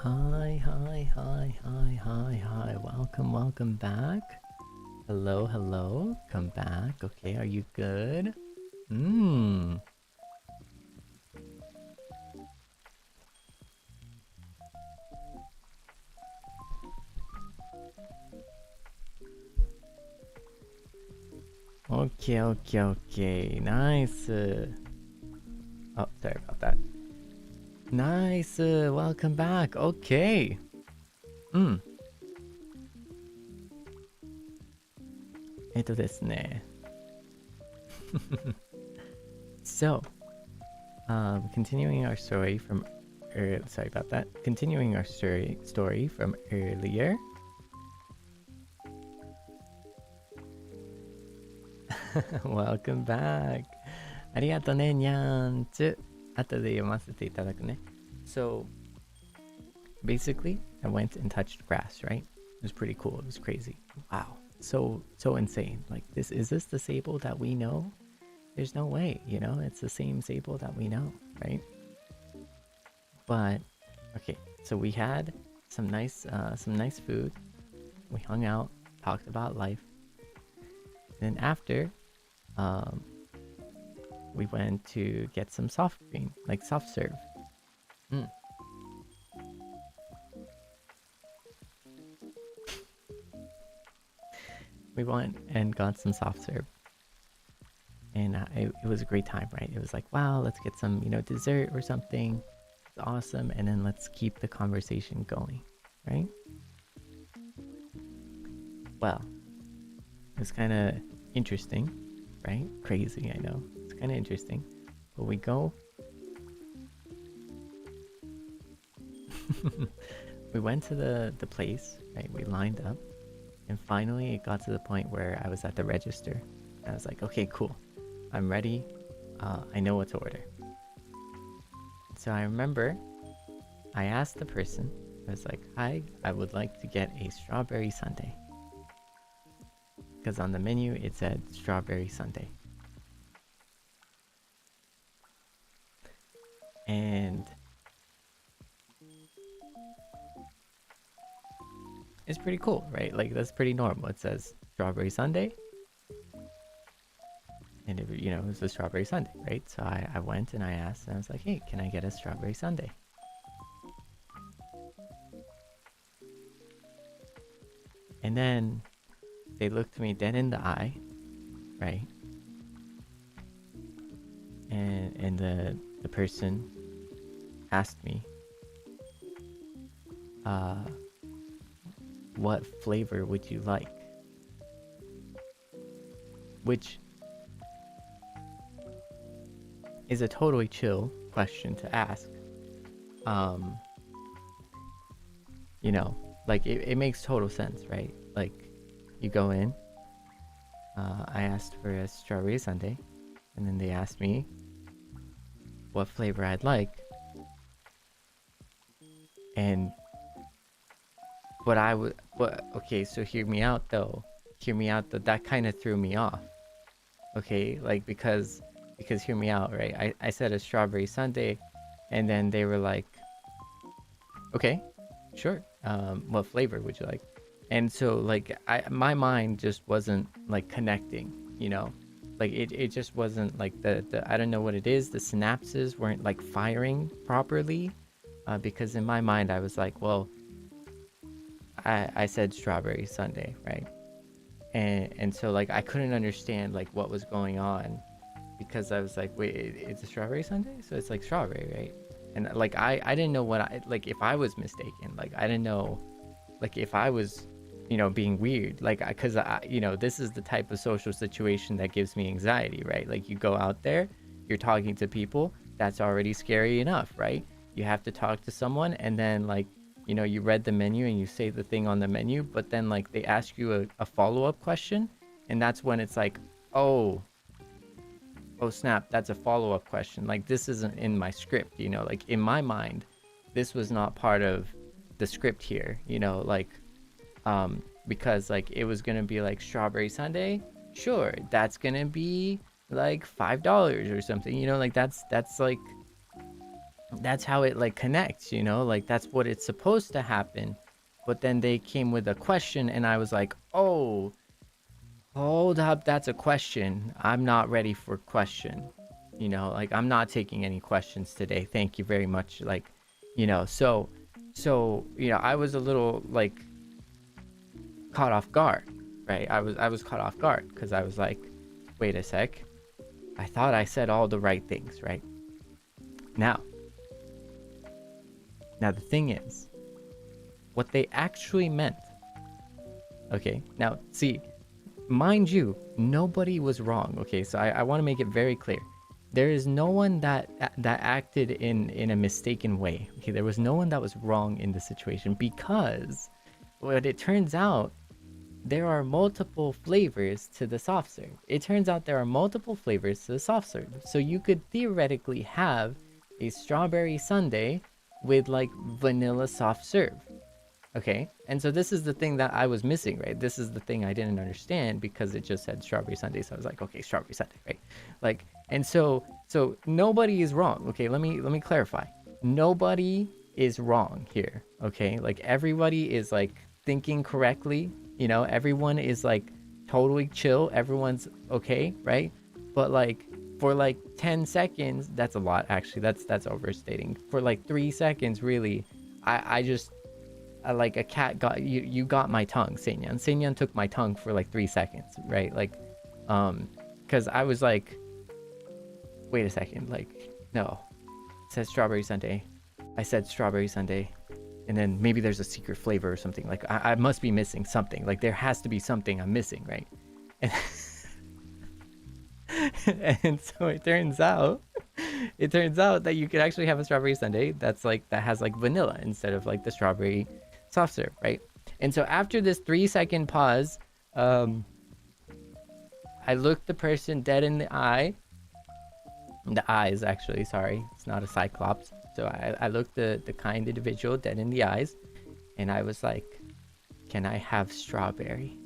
Hi. Welcome back. Hello. Come back. Okay, are you good? Okay. Nice. Oh, sorry about that. Nice. Welcome back. Okay. This ne. So, continuing our story from sorry about that. Continuing our story from earlier. Welcome back. ありがとね、にゃーんつ。後で読ませていただくね。So, basically, I went and touched grass, right? It was pretty cool. It was crazy. Wow. So insane. Like, is this the Seible that we know? There's no way, you know? It's the same Seible that we know, right? But, okay. So we had some nice food. We hung out, talked about life. Then after, we went to get some soft cream, like soft serve. We went and got some soft serve. And it was a great time, right? It was like, wow, let's get some, dessert or something. It's awesome. And then let's keep the conversation going, right? Well, it was kind of interesting, right? Crazy, I know. It's kind of interesting. But we go. We went to the place, right? We lined up. And finally, it got to the point where I was at the register. I was like, okay, cool. I'm ready. I know what to order. So I remember I asked the person, I was like, hi, I would like to get a strawberry sundae. Because on the menu, it said strawberry sundae. And it's pretty cool, right? Like, that's pretty normal. It says strawberry sundae. And it was a strawberry sundae, right? So I went and I asked, and I was like, hey, can I get a strawberry sundae? And then they looked me dead in the eye, right? And the person asked me, what flavor would you like? Which is a totally chill question to ask. Like it makes total sense, right? Like you go in, I asked for a strawberry sundae, and then they asked me what flavor I'd like. And okay, so hear me out though. That kind of threw me off. Okay, like because hear me out, right? I said a strawberry sundae, and then they were like, okay, sure. What flavor would you like? And so like my mind just wasn't like connecting, like it just wasn't like the I don't know what it is. The synapses weren't like firing properly, because in my mind I was like, well, I said strawberry sundae, right? And so like I couldn't understand like what was going on, because I was like, wait, it's a strawberry sundae, so it's like strawberry, right? And like I didn't know like if I was mistaken, like I didn't know like if I was being weird, like because this is the type of social situation that gives me anxiety, right? Like you go out there, you're talking to people, that's already scary enough, right? You have to talk to someone, and then like you read the menu and you say the thing on the menu, but then like they ask you a follow-up question, and that's when it's like, oh snap, that's a follow-up question. Like this isn't in my script, like in my mind this was not part of the script here, like because like it was gonna be like strawberry sundae, sure, that's gonna be like $5 or something, like that's like that's how it like connects, like that's what it's supposed to happen. But then they came with a question, and I was like, oh, hold up, that's a question. I'm not ready for question. Like I'm not taking any questions today. Thank you very much. Like, so I was a little like caught off guard, right? I was caught off guard because I was like, wait a sec. I thought I said all the right things, right? Now the thing is, what they actually meant. Okay, now see, mind you, nobody was wrong. Okay, so I want to make it very clear. There is no one that acted in a mistaken way. Okay, there was no one that was wrong in the situation, because what it turns out, there are multiple flavors to the soft serve. It turns out there are multiple flavors to the soft serve. So you could theoretically have a strawberry sundae with like vanilla soft serve. Okay, and so this is the thing that I was missing, right? This is the thing I didn't understand, because it just said strawberry sundae. So I was like, okay, strawberry sundae, right? Like, and so nobody is wrong. Okay, let me clarify. Nobody is wrong here. Okay, like everybody is like thinking correctly. Everyone is like totally chill. Everyone's okay, right? But like for like 10 seconds, that's a lot actually. That's overstating. For like 3 seconds, really, I just. Like a cat got you got my tongue, Seinyan took my tongue for like 3 seconds, right? Like because I was like wait a second, like, no, it says strawberry sundae. I said strawberry sundae, and then maybe there's a secret flavor or something. Like, I must be missing something. Like, there has to be something I'm missing, right? And, and so it turns out that you could actually have a strawberry sundae that has like vanilla instead of like the strawberry soft serve, right? And so after this 3-second pause, I looked the person dead in the eye. The eyes, actually, sorry, it's not a cyclops. So I looked the kind individual dead in the eyes, and I was like, can I have strawberry?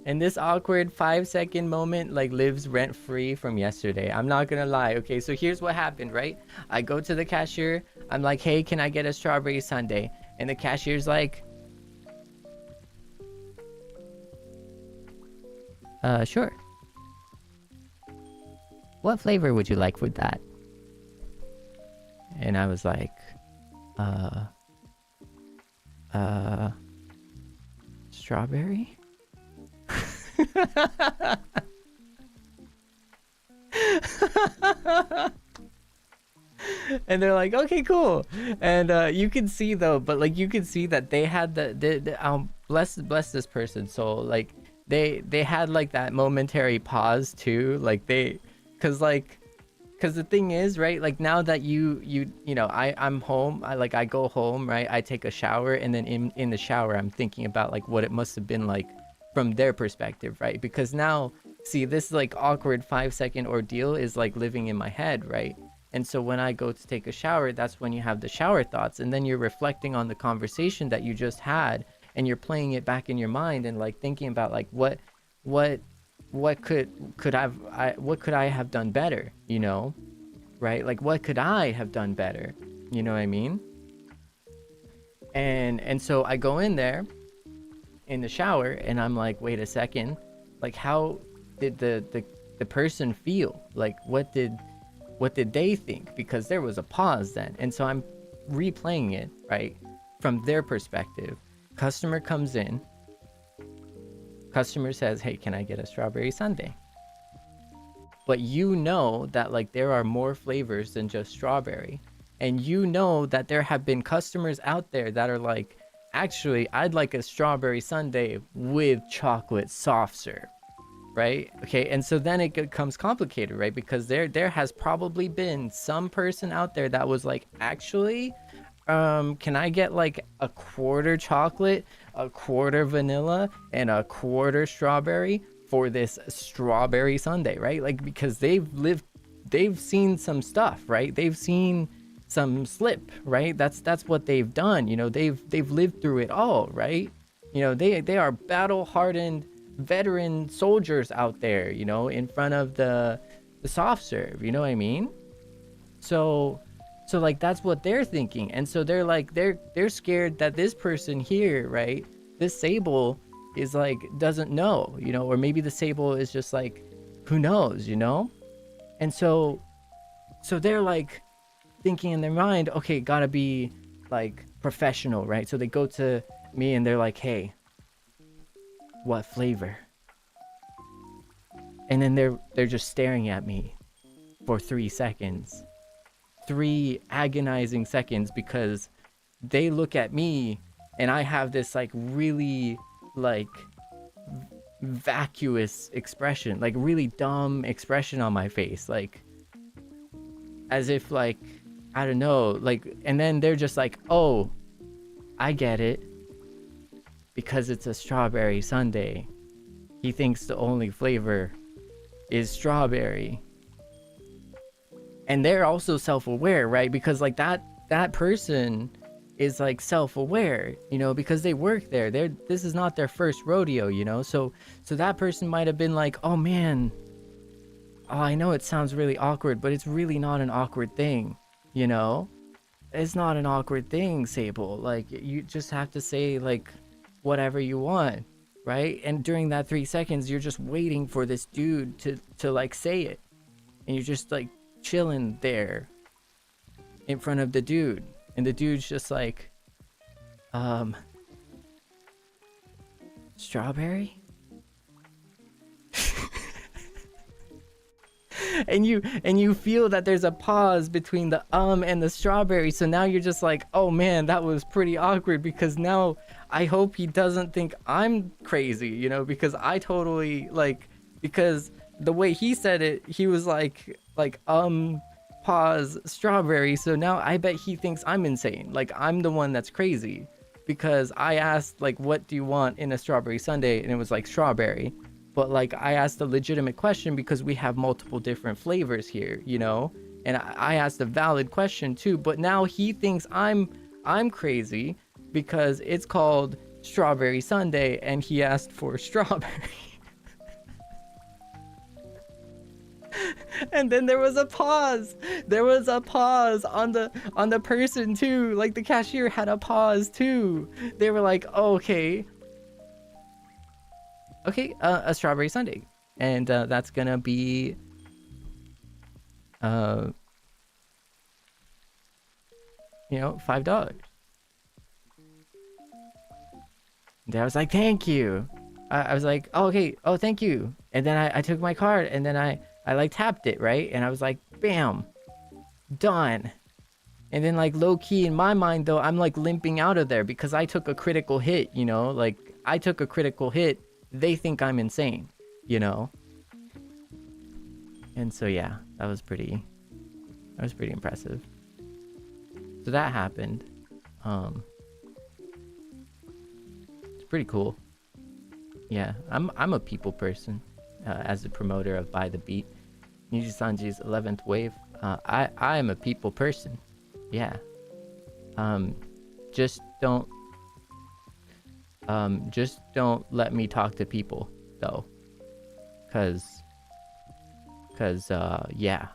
And this awkward 5-second moment like lives rent free from yesterday. I'm not gonna lie. Okay, so here's what happened, right? I go to the cashier. I'm like, hey, can I get a strawberry sundae? And the cashier's like, sure. What flavor would you like with that? And I was like, strawberry? And they're like, okay, cool. And you can see though, but like you can see that they had the bless this person's soul, like they had like that momentary pause too, like because the thing is, right, like now that you know, I'm home, I go home, right, I take a shower, and then in the shower I'm thinking about like what it must have been like from their perspective, right? Because now, see, this like awkward 5-second ordeal is like living in my head, right? And so when I go to take a shower, that's when you have the shower thoughts, and then you're reflecting on the conversation that you just had, and you're playing it back in your mind and like thinking about like what could I have done better, you know, right? Like what could I have done better, you know what I mean? And so I go in there in the shower, and I'm like, wait a second, like how did the person feel? Like what did they think? Because there was a pause then. And so I'm replaying it, right, from their perspective. Customer comes in, customer says, hey, can I get a strawberry sundae? But you know that like there are more flavors than just strawberry, and you know that there have been customers out there that are like, actually, I'd like a strawberry sundae with chocolate soft serve, right? Okay, and so then it becomes complicated, right? Because there has probably been some person out there that was like, actually, can I get like a quarter chocolate, a quarter vanilla, and a quarter strawberry for this strawberry sundae, right? Like, because they've seen some stuff, right? They've seen some slip, right? That's what they've done, you know. They've lived through it all, right? You know, they are battle hardened veteran soldiers out there, you know, in front of the soft serve, you know what I mean? So like that's what they're thinking. And so they're like they're scared that this person here, right, this Seible is like doesn't know, you know, or maybe the Seible is just like, who knows, you know? And so they're like thinking in their mind, okay, gotta be like professional, right? So they go to me and they're like, hey, what flavor? And then they're just staring at me for 3 seconds, 3 agonizing seconds, because they look at me and I have this like really like vacuous expression, like really dumb expression on my face, like as if like, I don't know, like, and then they're just like, oh, I get it, because it's a strawberry sundae. He thinks the only flavor is strawberry. And they're also self-aware, right? Because like that person is like self-aware, you know, because they work there. This is not their first rodeo, you know. So that person might have been like, oh man, oh, I know it sounds really awkward, but it's really not an awkward thing. You know, it's not an awkward thing, Seible. Like, you just have to say like whatever you want, right? And during that 3 seconds, you're just waiting for this dude to like say it, and you're just like chilling there in front of the dude, and the dude's just like, strawberry? and you feel that there's a pause between the and the strawberry, so now you're just like, oh man, that was pretty awkward, because now I hope he doesn't think I'm crazy, you know, because I totally like, because the way he said it, he was like pause strawberry, so now I bet he thinks I'm insane, like I'm the one that's crazy, because I asked like, what do you want in a strawberry sundae, and it was like strawberry. But like, I asked a legitimate question because we have multiple different flavors here, you know, and I asked a valid question too, but now he thinks I'm crazy because it's called strawberry sundae and he asked for strawberry. And then there was a pause on the person too, like the cashier had a pause too. They were like, oh, okay, a strawberry sundae, and that's gonna be $5. And I was like, thank you. I was like, oh, okay, oh, thank you. And then I took my card, and then I like tapped it, right, and I was like, bam, done. And then like low key in my mind though, I'm like limping out of there because I took a critical hit, you know, like I took a critical hit. They think I'm insane, you know? And so yeah, that was pretty impressive. So that happened. It's pretty cool. Yeah, I'm a people person. As the promoter of By the Beat, Nijisanji's 11th wave. I am a people person. Yeah. Just don't let me talk to people though, cause yeah,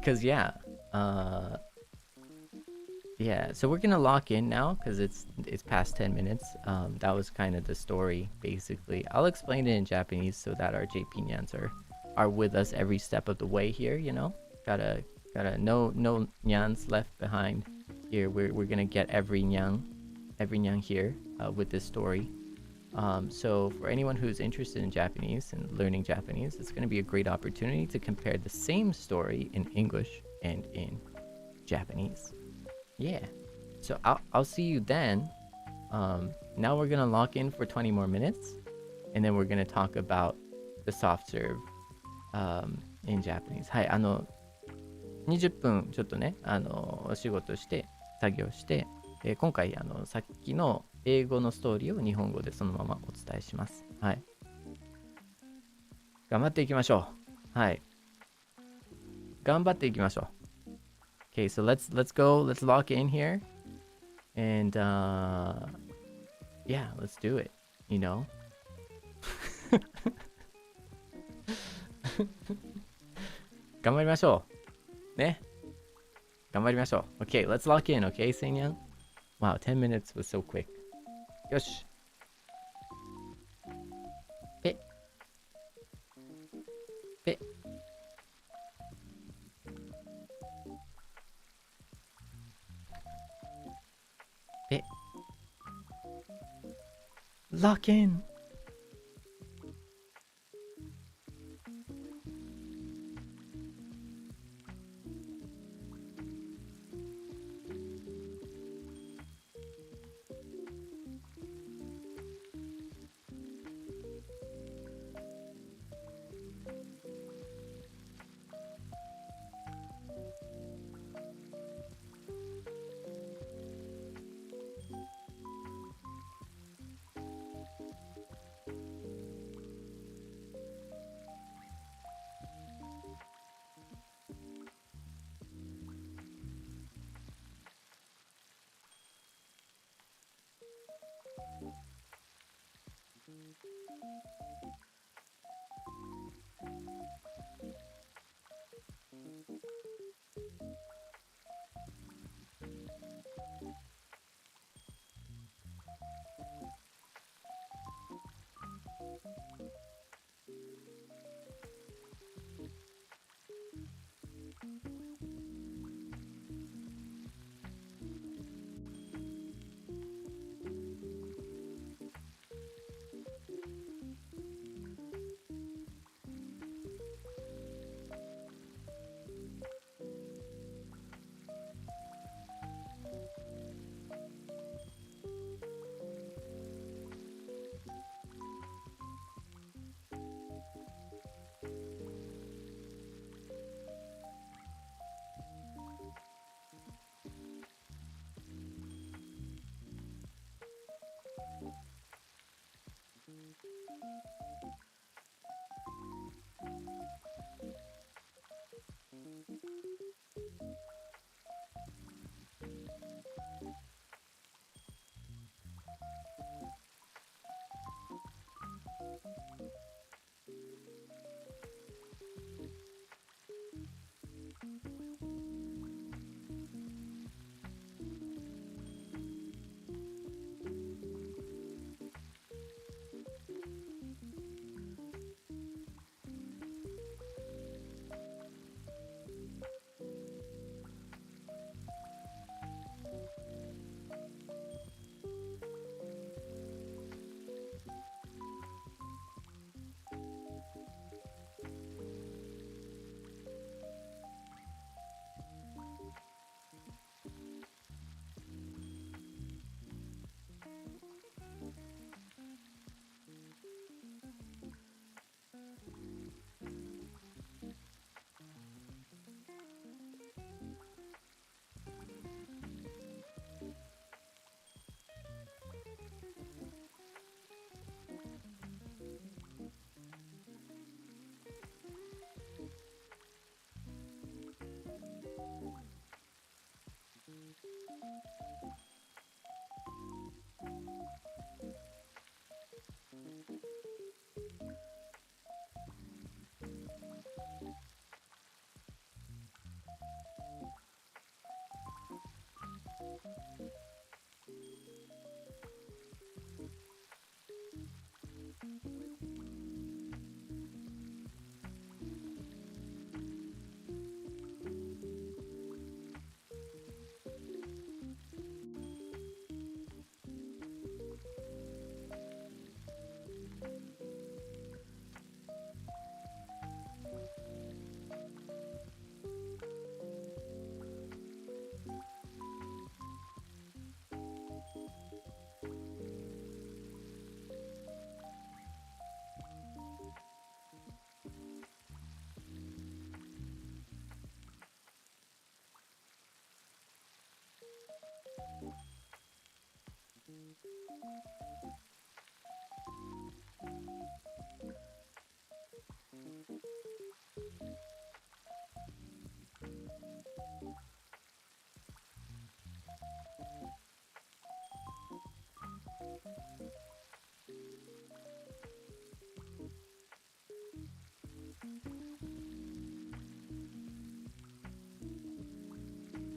cause yeah, yeah, so we're gonna lock in now because it's past 10 minutes. That was kind of the story basically. I'll explain it in Japanese so that our JP-nyans are with us every step of the way here, you know. Gotta no nyans left behind here. We're gonna get every nyang here with this story. So for anyone who's interested in Japanese and learning Japanese, it's gonna be a great opportunity to compare the same story in English and in Japanese. Yeah, so I'll see you then. Now we're gonna lock in for 20 more minutes, and then we're gonna talk about the soft serve in Japanese. はい、20分ちょっとね、お仕事して作業して、今回さっきの英語のストーリーを日本語でそのままお伝えします。はい。頑張っていきましょう。はい。頑張っていきましょう。Okay, so let's go. Let's lock in here, and yeah, let's do it. You know. 頑張りましょう。ね。頑張りましょう。Okay, let's lock in. Okay, Seinyan. Wow, 10 minutes was so quick. よし。ペ。ペ。Lock in.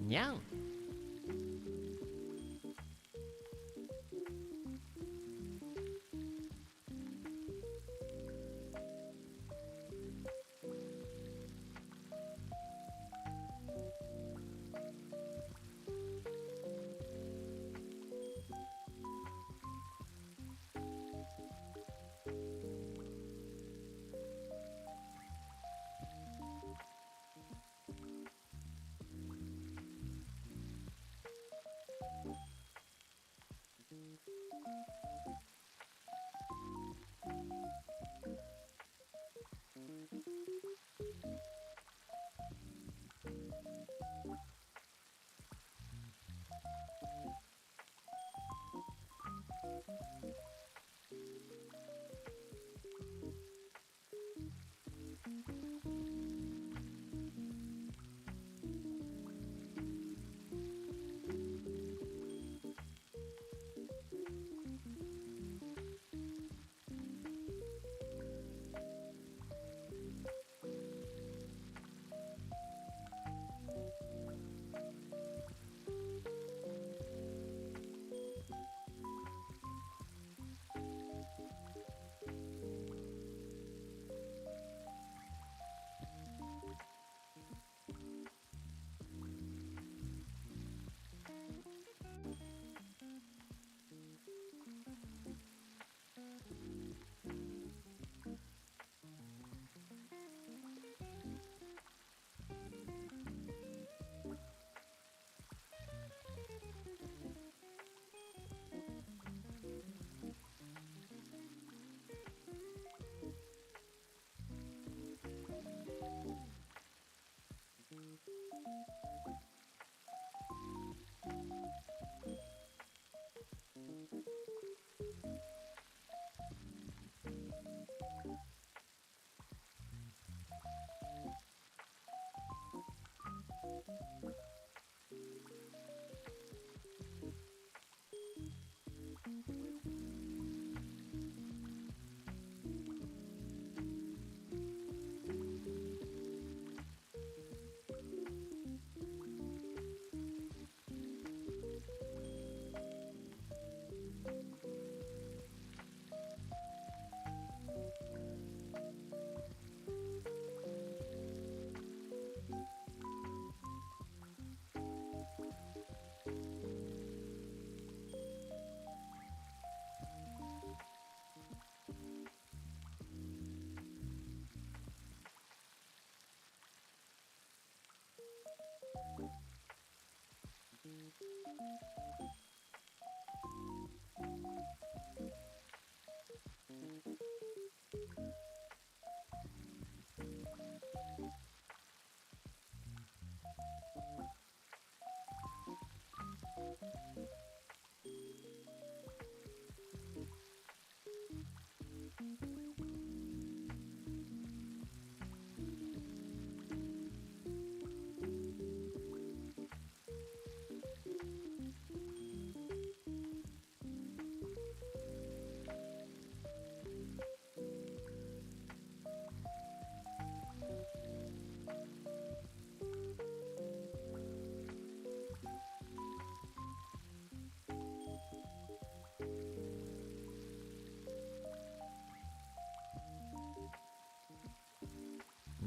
にゃん。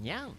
Yeah.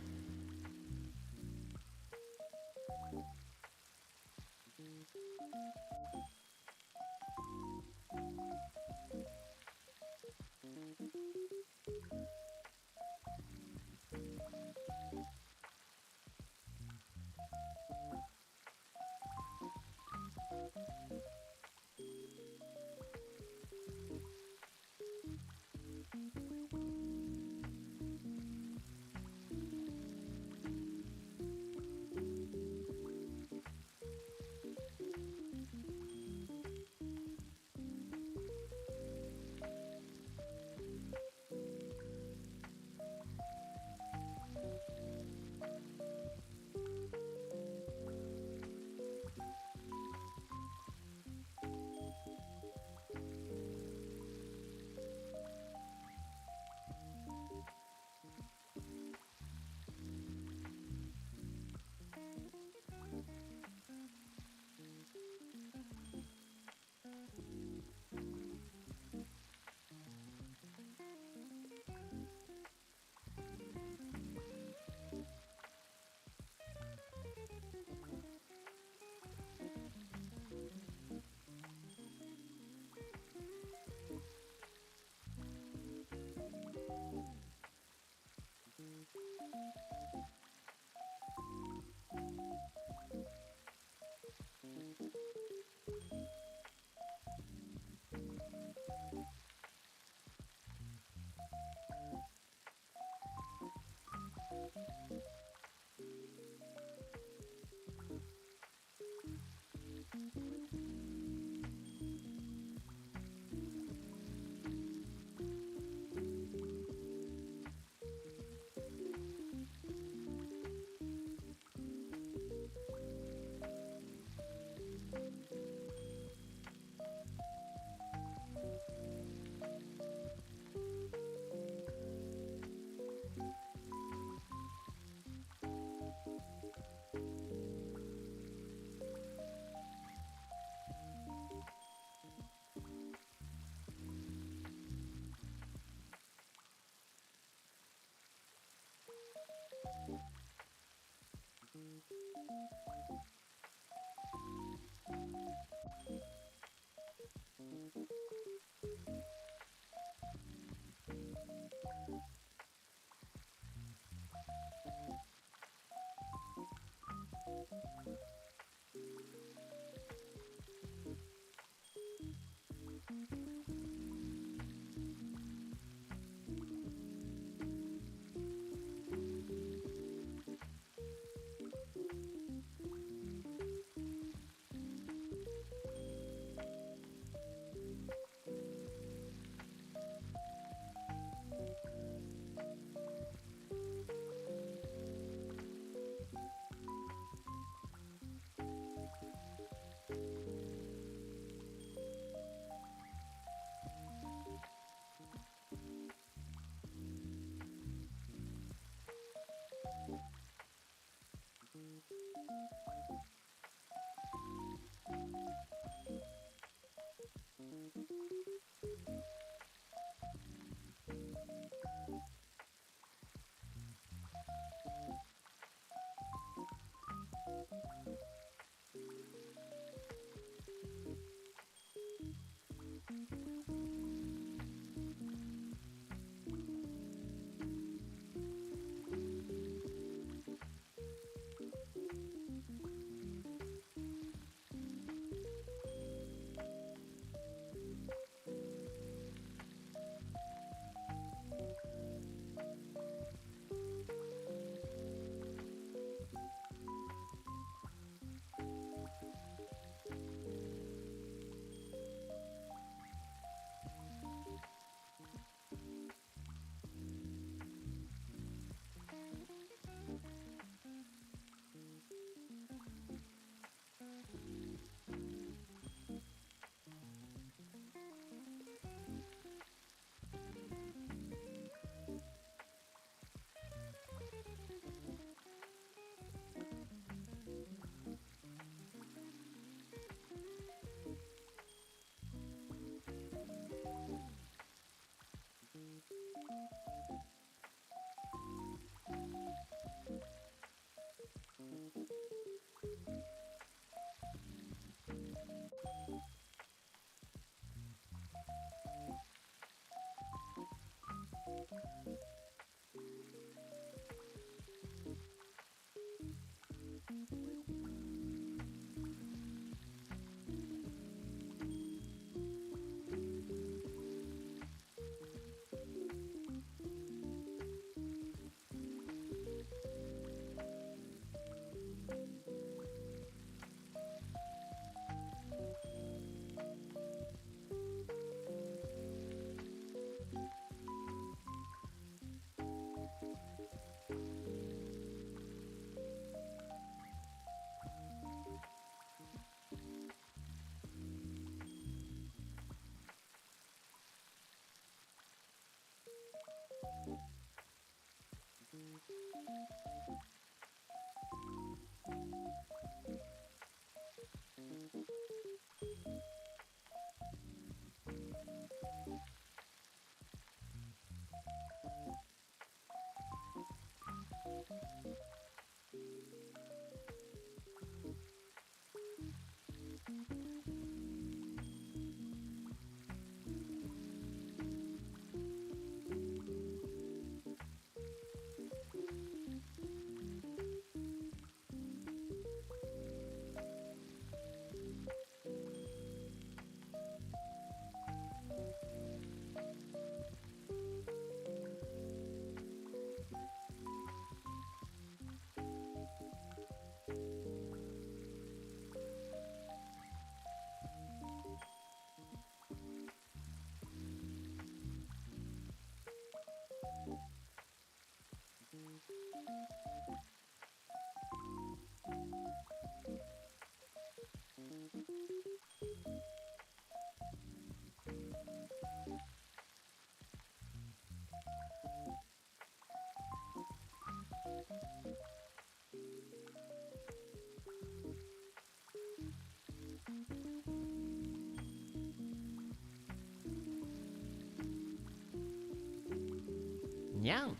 にゃん。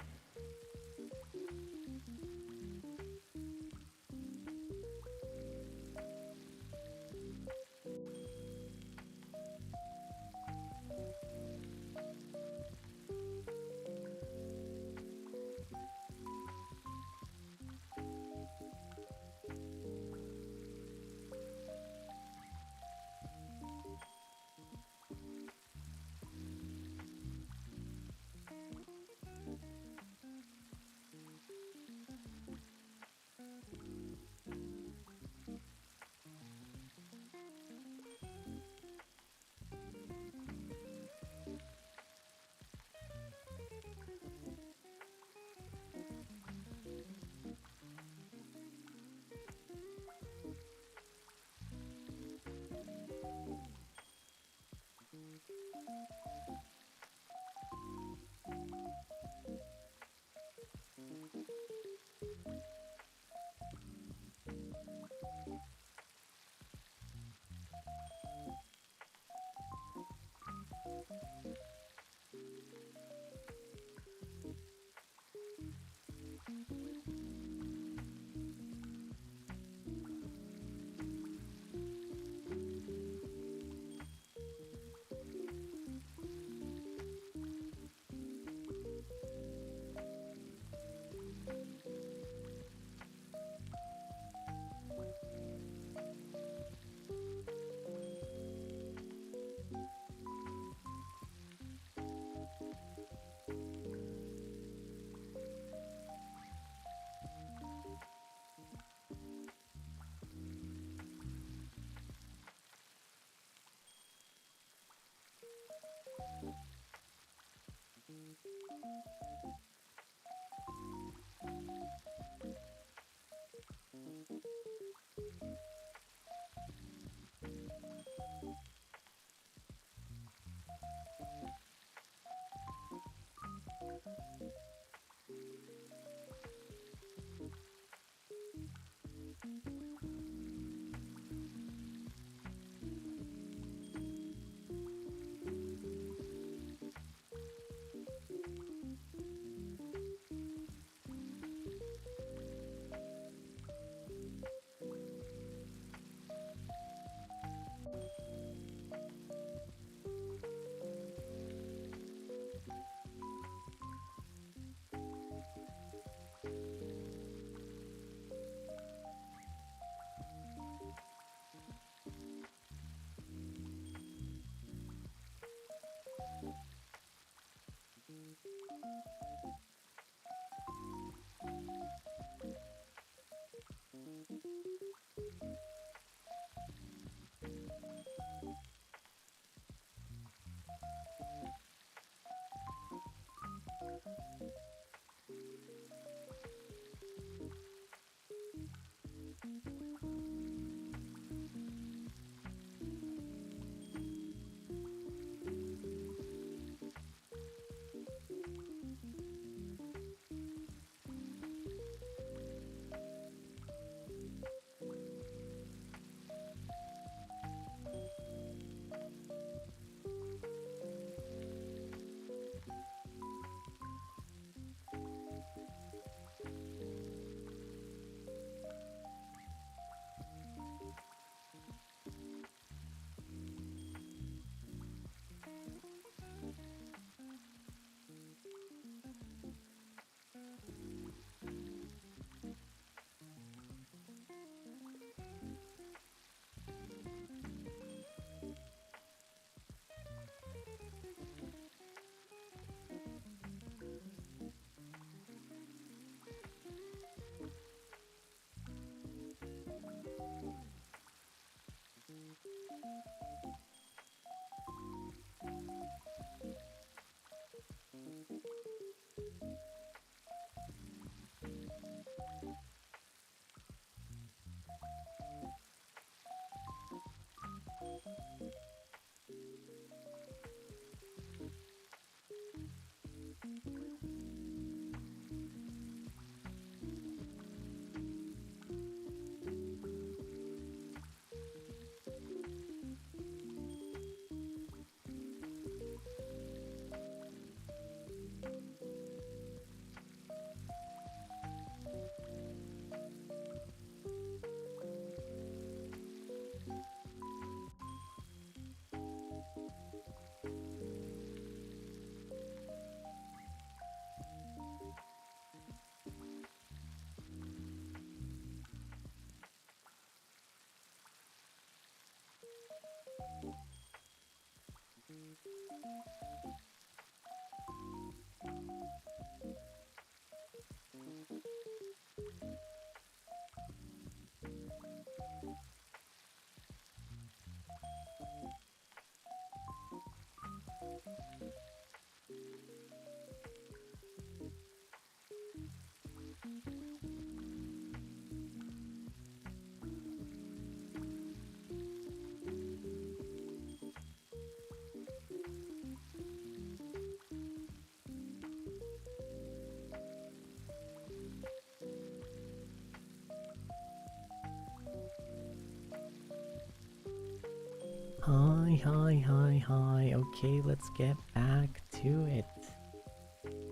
Hi. Okay, let's get back to it.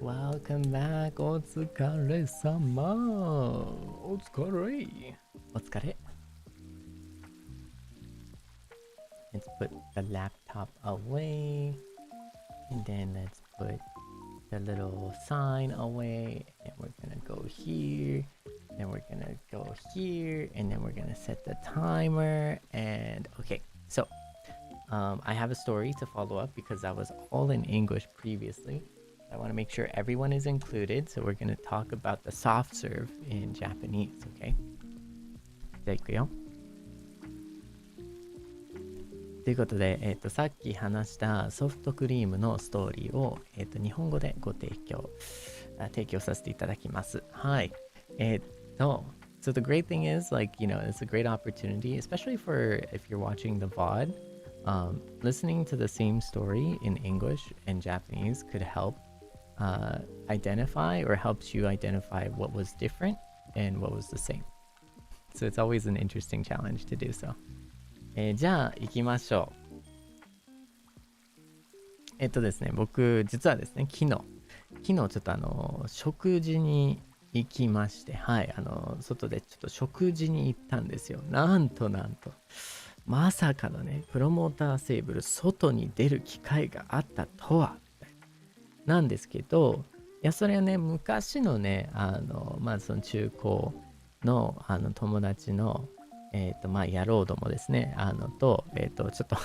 Welcome back. お疲れ様。お疲れ。お疲れ。Let's put the laptop away. And then let's put the little sign away. And we're gonna go here. Then we're gonna go here. And then we're gonna set the timer. And okay, so I have a story to follow up because that was all in English previously. I want to make sure everyone is included. So we're going to talk about the soft serve in Japanese, okay? じゃあいくよ。ということで、さっき話したソフトクリームのストーリーを、日本語でご提供させていただきます。はい。So the great thing is, like, you know, it's a great opportunity, especially for if you're watching the VOD. Listening to the same story in English and Japanese could help identify or helps you identify what was different and what was the same. So it's always an interesting challenge to do so. じゃあ行きましょう。ですね、僕実はですね、昨日ちょっと食事に行きまして、はい、外でちょっと食事に行ったんですよ。なんとまさかのね、プロモーターセーブル外に出る機会があったとはなんですけど、いやそれはね、昔のね、まあその中高の友達のまあ野郎どもですね、とちょっと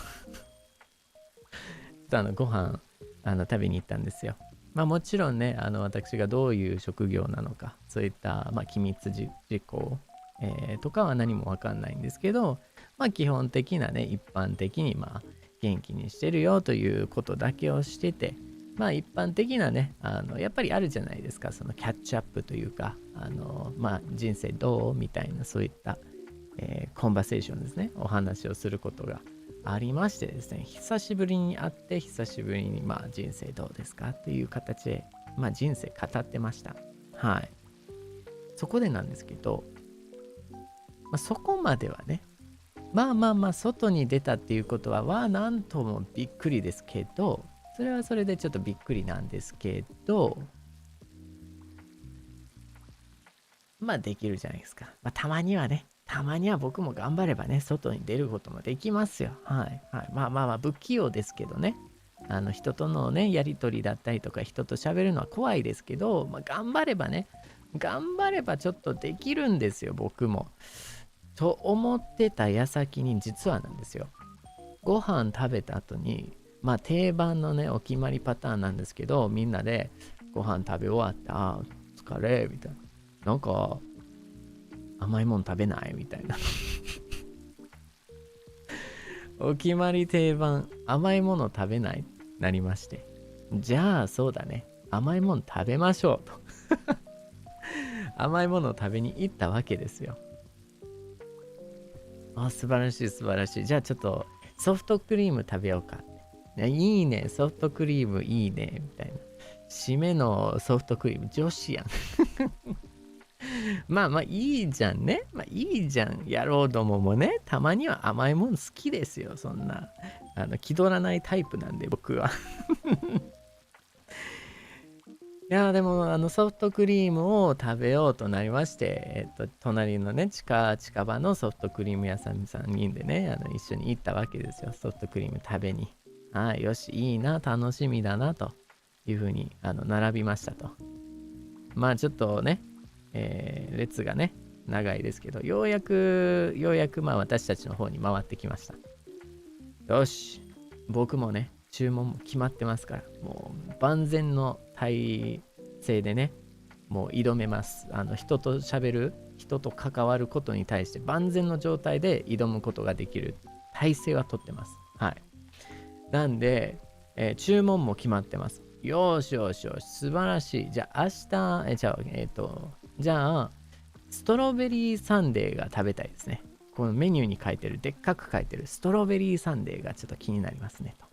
ご飯食べに行ったんですよ。まあもちろんね、私がどういう職業なのか、そういったまあ機密事項、とかは何もわかんないんですけど、まあ基本的なね、一般的にまあ元気にしてるよということだけをしてて、まあ一般的なね、やっぱりあるじゃないですか、そのキャッチアップというか、まあ人生どうみたいなそういった、コンバセーションですね、お話をすることがありましてですね、久しぶりに会って久しぶりにまあ人生どうですかという形で、まあ人生語ってました。はい。そこでなんですけど、まあ、そこまではね、まあ外に出たっていうことはなんともびっくりですけど、それはそれでちょっとびっくりなんですけど、まあできるじゃないですか。まあたまには僕も頑張ればね、外に出ることもできますよ。はい。まあ不器用ですけどね。人とのね、やりとりだったりとか、人と喋るのは怖いですけど、まあ頑張ればちょっとできるんですよ、僕も。と思ってた矢先に実はなんですよ。ご飯食べた後に、まあ定番のね、お決まりパターンなんですけど、みんなでご飯食べ終わった、疲れ、みたいな。なんか、甘いもん食べないみたいな。お決まり定番、甘いもの食べないなりまして。じゃあそうだね。甘いもの食べましょうと。甘いものを食べに行ったわけですよ。あ、素晴らしい素晴らしい。じゃあちょっとソフトクリーム食べようか。いいね、ソフトクリームいいね、みたいな。締めのソフトクリーム、女子やん。まあまあいいじゃんね。まあいいじゃん。野郎どももね、たまには甘いもん好きですよ。そんな。気取らないタイプなんで、僕は。いやでもソフトクリームを食べようとなりまして、隣のね近場のソフトクリーム屋さん3人でね一緒に行ったわけですよ。ソフトクリーム食べに。はい、よしいいな、楽しみだなというふうに並びましたと。まあちょっとね、列がね長いですけど、ようやくまあ私たちの方に回ってきました。よし、僕もね注文も決まってますから、もう万全の体制でね、もう挑めます。人と喋る、人と関わることに対して万全の状態で挑むことができる体制はとってます。はい。なんで、注文も決まってます。よしよしよし、素晴らしい。じゃあ明日、じゃあ、ストロベリーサンデーが食べたいですね。このメニューに書いてる、でっかく書いてるストロベリーサンデーがちょっと気になりますねと。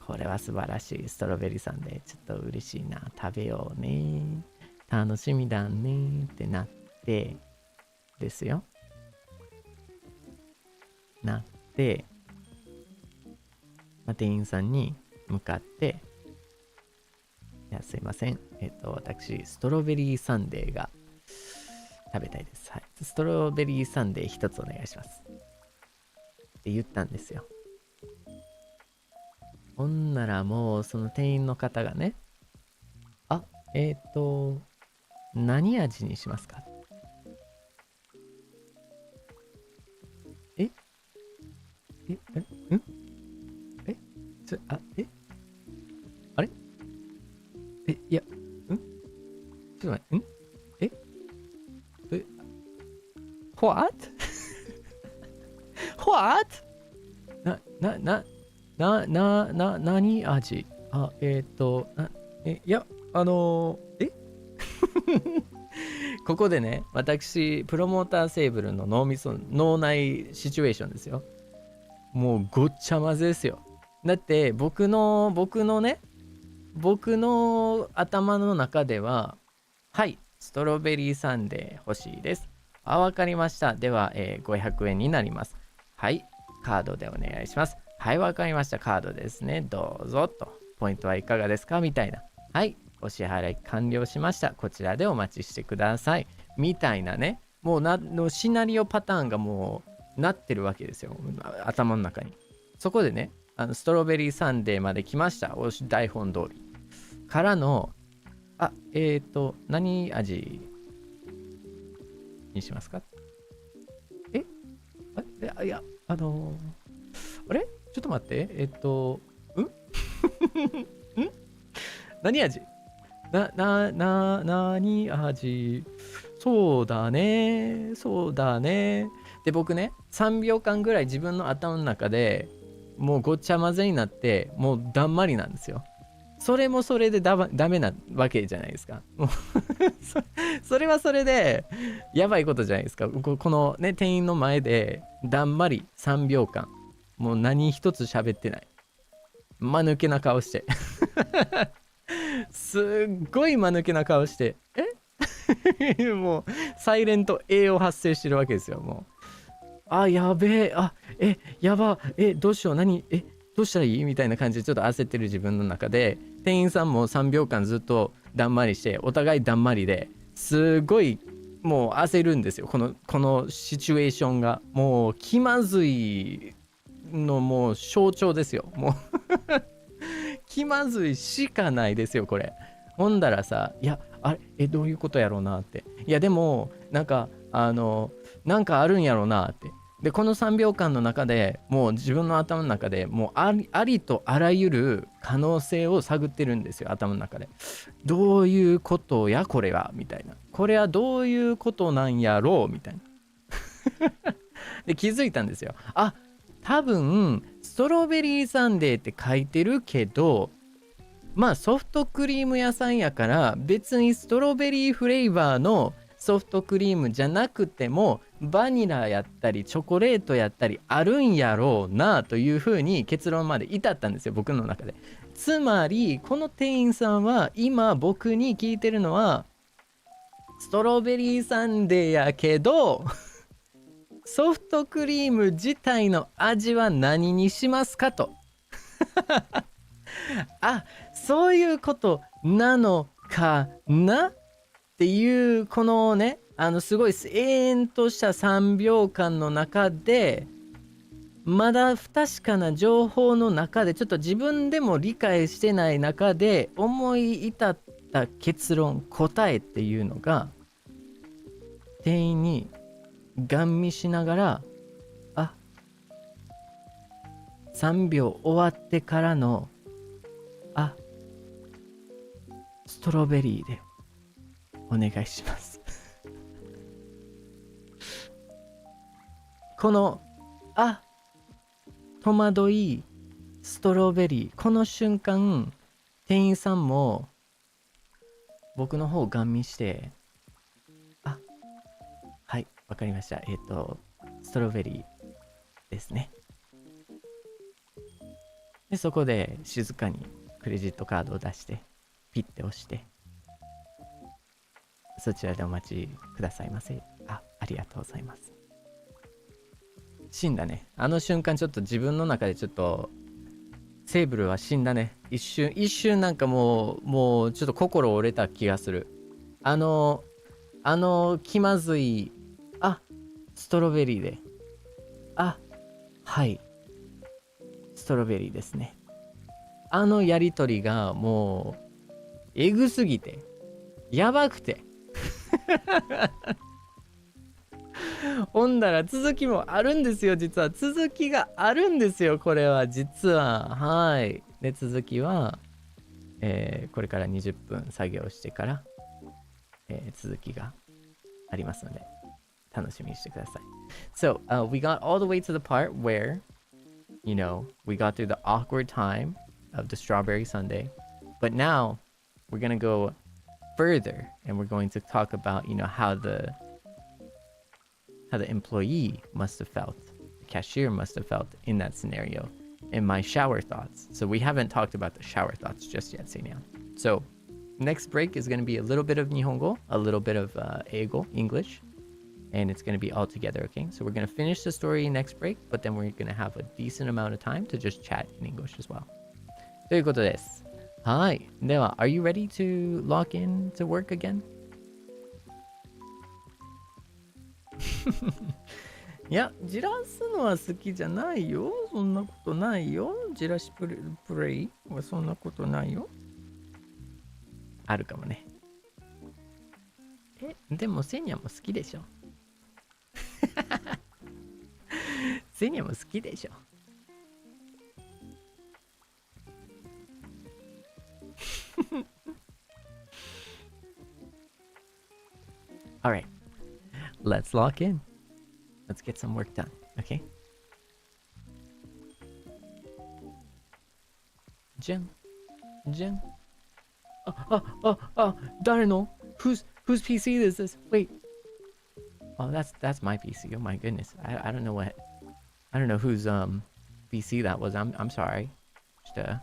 これは素晴らしい。ストロベリーサンデーちょっと嬉しいな、食べようね、楽しみだねってなってですよ。なって、店員さんに向かって、いやすいません、私ストロベリーサンデーが食べたいです。はい、ストロベリーサンデー一つお願いしますって言ったんですよ。ほんならもうその店員の方がね、あ、何味にしますか？えええんえあれいや、ちょっと待って、what? what? 何味？いや、ここでね、私、プロモーターセーブルの脳内シチュエーションですよ。もうごっちゃ混ぜですよ。だって僕の頭の中では、はい、ストロベリーサンデー欲しいです。あ、わかりました。では、500円になります。はい、カードでお願いします。はい、わかりました。カードですね。どうぞと。ポイントはいかがですかみたいな。はい、お支払い完了しました。こちらでお待ちしてください。みたいなね。もうのシナリオパターンがもうなってるわけですよ。頭の中に。そこでね、ストロベリーサンデーまで来ました。台本通り。からの、何味にしますか？いや、あれちょっと待って。何味？何味？そうだね。で、僕ね、3秒間ぐらい自分の頭の中でもうごっちゃ混ぜになって、もうだんまりなんですよ。それもそれでダメなわけじゃないですか。もうそれはそれでやばいことじゃないですか。このね、店員の前でだんまり3秒間、もう何一つ喋ってない。間抜けな顔して。すっごい間抜けな顔して。もうサイレント A を発生してるわけですよ。もう。やべえ。やば。どうしよう。どうしたらいいみたいな感じでちょっと焦ってる自分の中で、店員さんも3秒間ずっとだんまりして、お互いだんまりですごいもう焦るんですよ。このシチュエーションがもう気まずいのもう象徴ですよ。もう気まずいしかないですよこれ。ほんだらさ、いやどういうことやろうなって、いやでもなんかあるんやろうなって。でこの3秒間の中でもう自分の頭の中でもうありとあらゆる可能性を探ってるんですよ、頭の中で。どういうことやこれはみたいな、これはどういうことなんやろうみたいなで気づいたんですよ。多分ストロベリーサンデーって書いてるけど、まあソフトクリーム屋さんやから別にストロベリーフレーバーのソフトクリームじゃなくてもバニラやったりチョコレートやったりあるんやろうなというふうに結論まで至ったんですよ、僕の中で。つまりこの店員さんは今僕に聞いてるのは、ストロベリーサンデーやけどソフトクリーム自体の味は何にしますかと。あ、そういうことなのかなっていう、このね、すごい永遠とした3秒間の中で、まだ不確かな情報の中で、ちょっと自分でも理解してない中で思い至った結論、答えっていうのが、店員にガン見しながら、あ、3秒終わってからの、あ、ストロベリーでお願いします。この、あ、戸惑い、ストロベリー、この瞬間、店員さんも僕の方をガン見して、あ、はい、わかりました。ストロベリーですね。で、そこで静かにクレジットカードを出して、ピッて押して、そちらでお待ちくださいませ。ありがとうございます。死んだね。あの瞬間ちょっと自分の中でちょっと、セーブルは死んだね。一瞬なんかもうちょっと心折れた気がする。気まずい、あ、ストロベリーで。あ、はい。ストロベリーですね。やりとりがもう、えぐすぎて、やばくて。ほんだら続きもあるんですよ、実は。続きがあるんですよ、これは。実は。はい。で、続きは、これから20分作業してから、続きがありますので、楽しみにしてください。So, we got all the way to the part where, we got through the awkward time of the strawberry sundae. But now, we're going to go further and we're going to talk about, how the employee must have felt, the cashier must have felt in that scenario, and my shower thoughts. So we haven't talked about the shower thoughts just yet, Seinyan. So next break is going to be a little bit of Nihongo, a little bit of Eigo, English, and it's going to be all together, okay? So we're going to finish the story next break, but then we're going to have a decent amount of time to just chat in English as well. ということです。はい。では、are you ready to log in to work again? いや、じらすのは好きじゃないよ。そんなことないよ。じらしプレイはそんなことないよ。あるかもね。でもセニャも好きでしょ。セニャも好きでしょ。Alright, let's lock in. Let's get some work done, okay? じゃん、じゃん。誰の whose PC is this? Wait. Oh, that's my PC. Oh my goodness. I don't know whose PC that was. I'm sorry. Just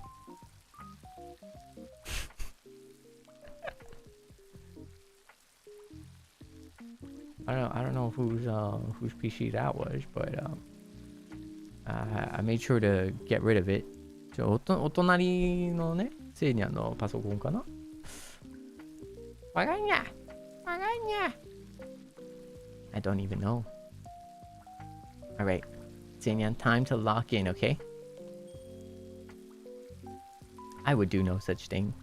I don't know whose PC that was, but I made sure to get rid of it. お隣のね、セイニャンのパソコンかな。わかんにゃ。I don't even know. Alright, Seinyan, time to lock in, okay? I would do no such thing.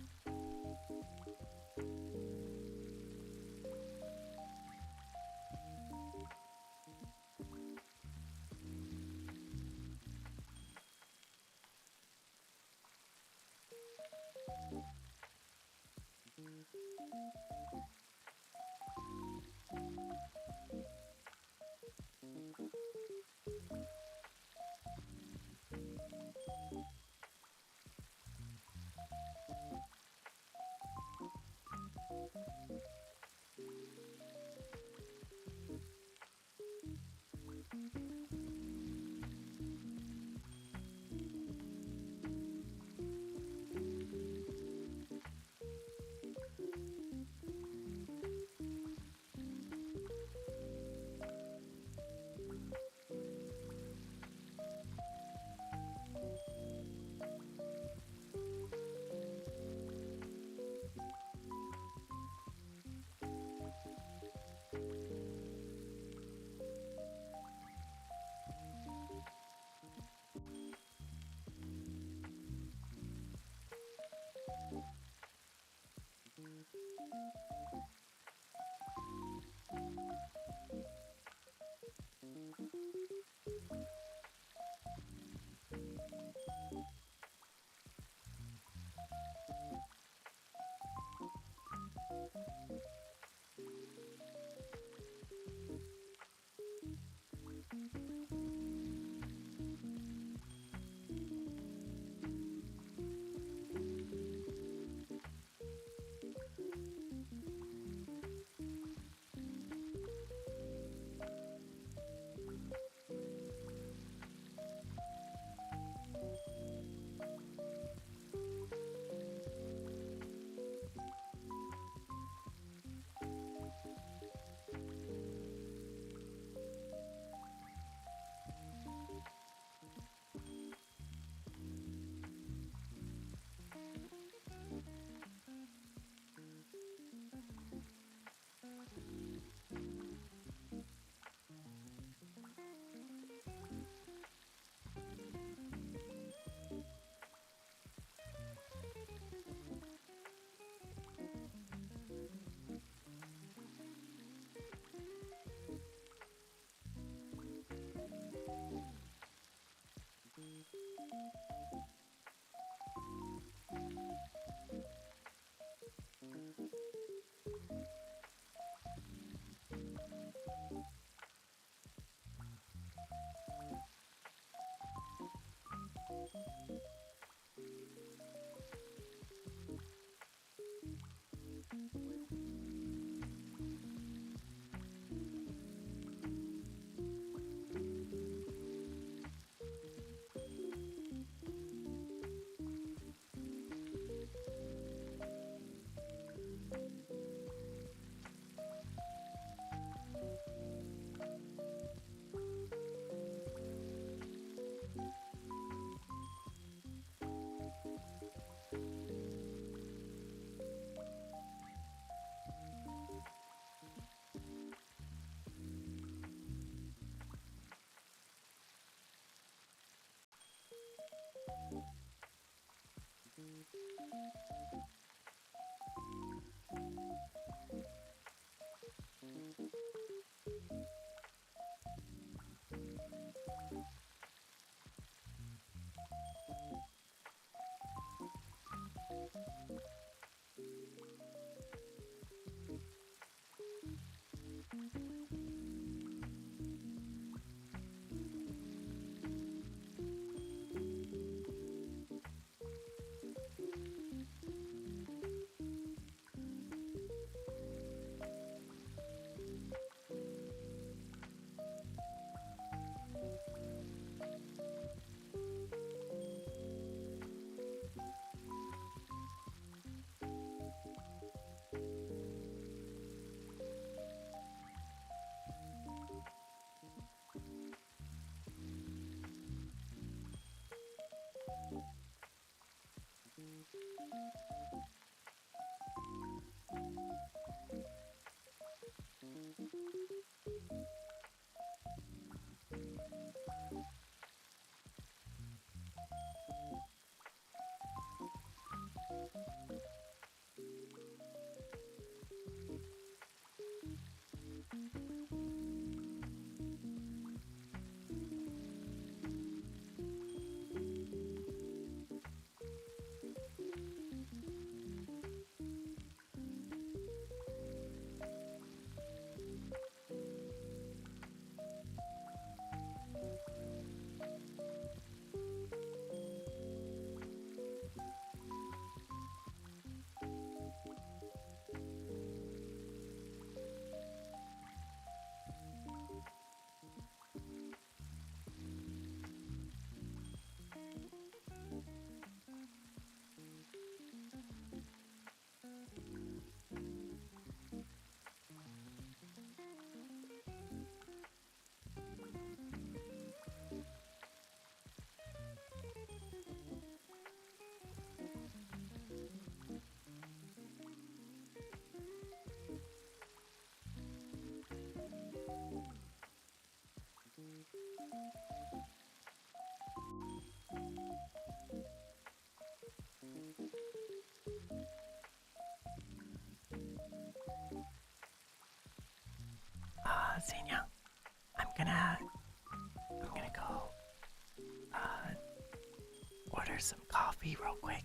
order some coffee real quick.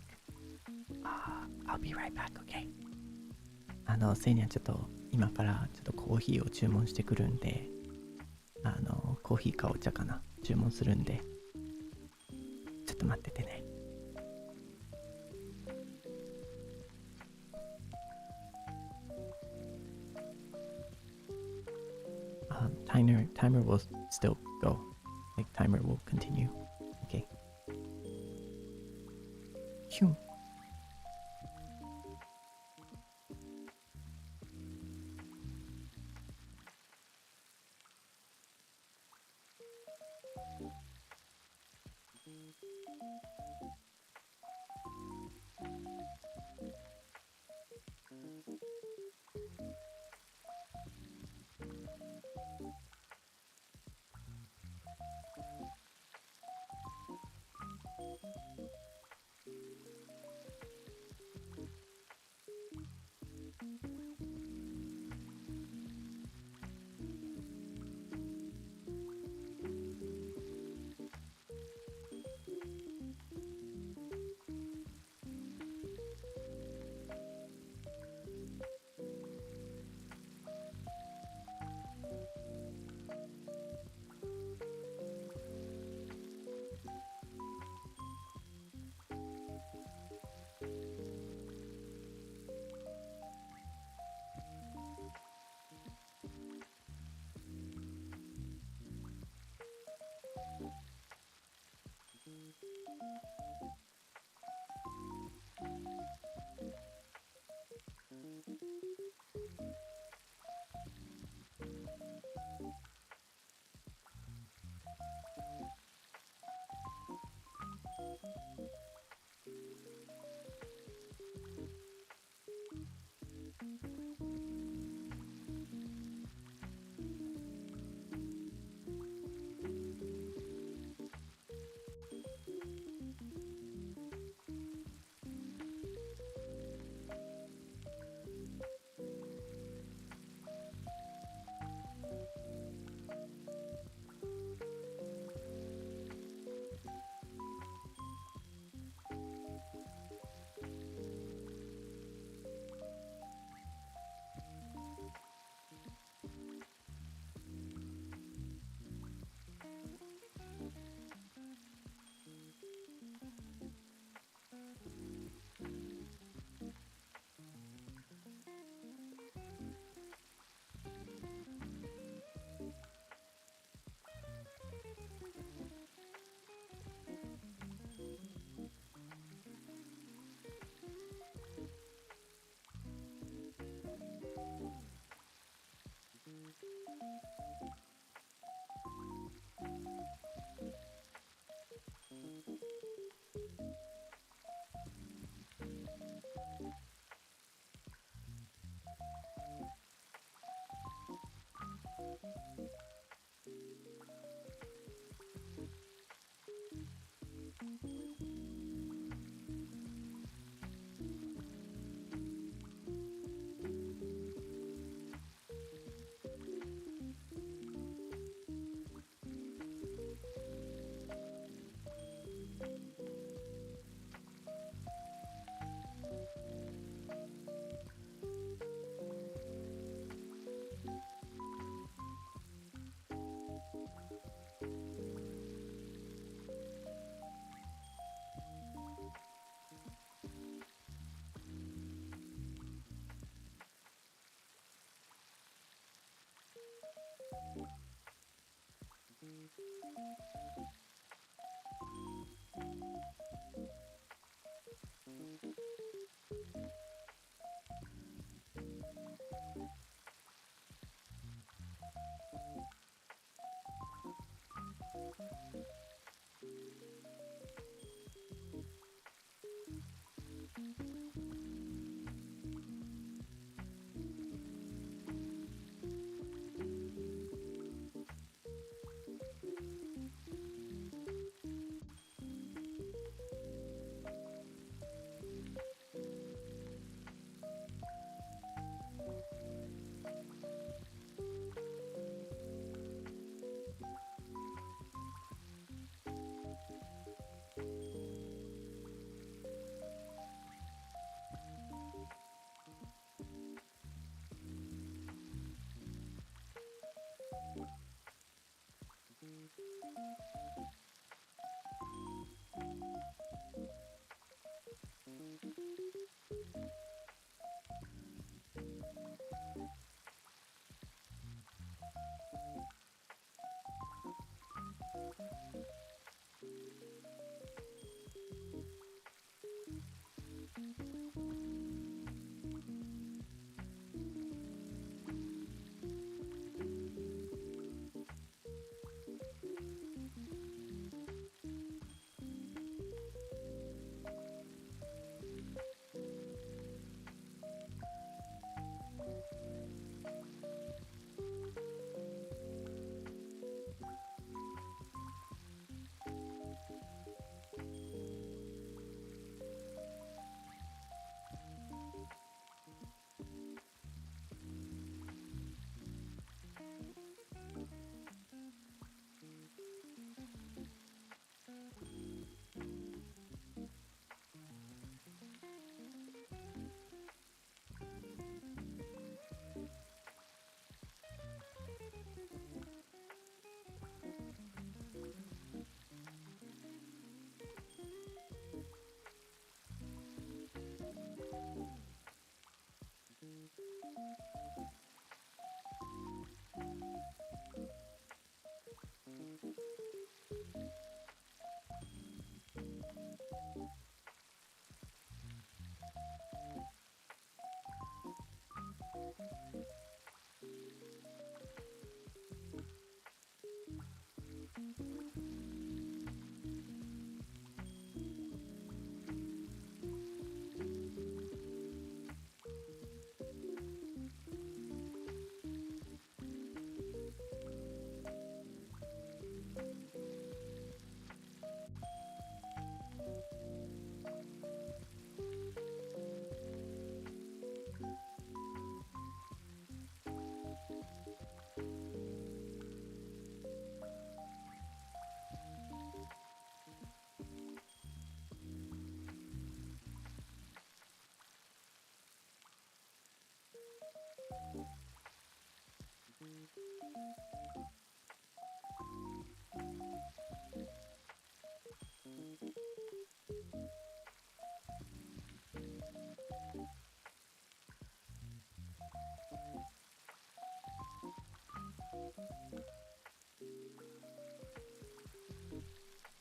I'll be right back, okay? セイニャンちょっと今からちょっとコーヒーを注文してくるんで、コーヒーかお茶かな注文するんで、ちょっと待っててね。Timer will still go. Like timer will continue. Okay. ヒュン。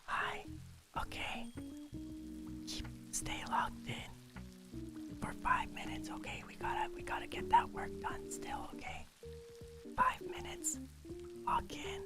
Hi. Okay. Stay logged in for 5 minutes. Okay, we gotta get that work done still. Okay. 5 minutes. Log in.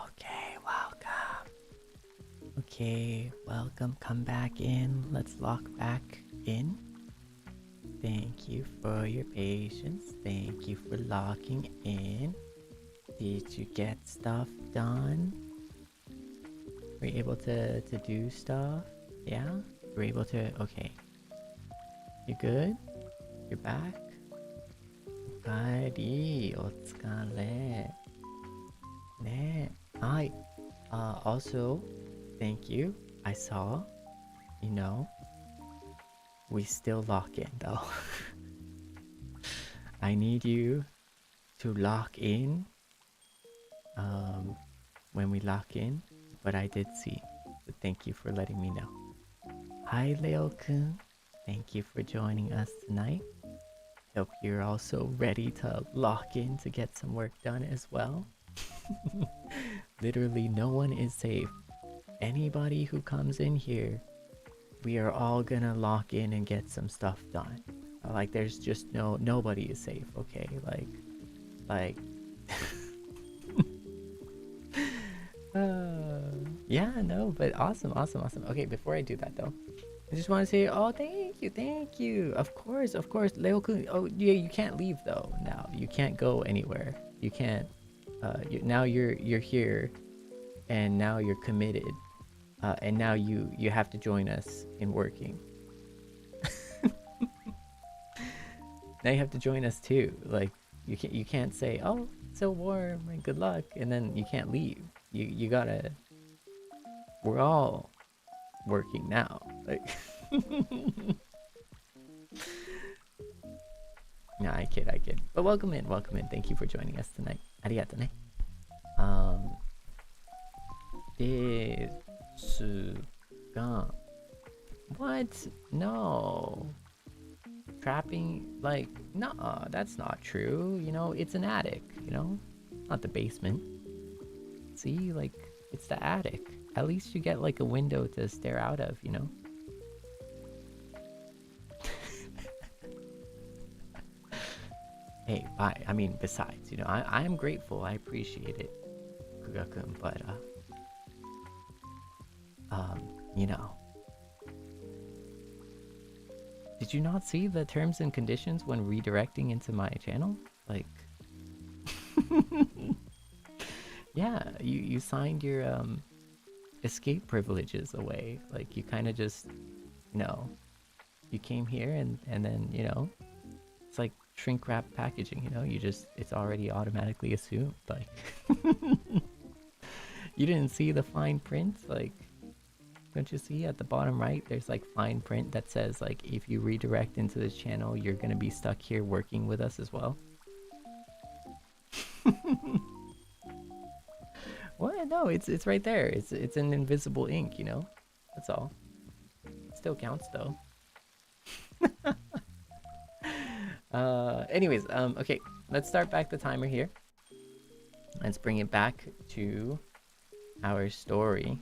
Okay, welcome. Okay, welcome. Come back in. Let's lock back in. Thank you for your patience. Thank you for locking in. Did you get stuff done? Were you able to do stuff? Yeah? Were you able to? Okay. You good? You're back? おかえり、お疲れ。ねえ。はい。Also, thank you. I saw, you know, we still lock in though. I need you to lock in when we lock in, but I did see. So thank you for letting me know. Hi, Leo-kun. Thank you for joining us tonight. Hope you're also ready to lock in to get some work done as well. Literally no one is safe. Anybody who comes in here, we are all gonna lock in and get some stuff done. Like there's just nobody is safe, okay? Like yeah, no, but awesome. Okay, before I do that though, I just want to say, oh, thank you. Of course, Leo-kun. Oh, yeah, you can't leave though. Now you can't go anywhere. You can't. Now you're here, and now you're committed, and now you have to join us in working. Now you have to join us too. Like you can't say, oh, it's so warm and good luck, and then you can't leave. You gotta. We're all working now. Like. No, I kid. But welcome in. Thank you for joining us tonight. ありがとね。ですが、what? No. Trapping, like, nah, that's not true. You know, it's an attic, you know? Not the basement. See, like, it's the attic. At least you get, like, a window to stare out of, you know? Hey, I mean, besides, you know, I'm grateful. I appreciate it, Kuga-kun, but, you know. Did you not see the terms and conditions when redirecting into my channel? Like, yeah, you signed your, escape privileges away. Like, you kind of just, you know, you came here and then, you know, it's like shrink wrap packaging, you know, it's already automatically assumed. Like, you didn't see the fine print? Like, don't you see at the bottom right, there's like fine print that says like, if you redirect into this channel, you're gonna be stuck here working with us as well. What? No, it's right there. It's an invisible ink, you know? That's all. Still counts though. Anyways, okay, let's start back the timer here. Let's bring it back to our story.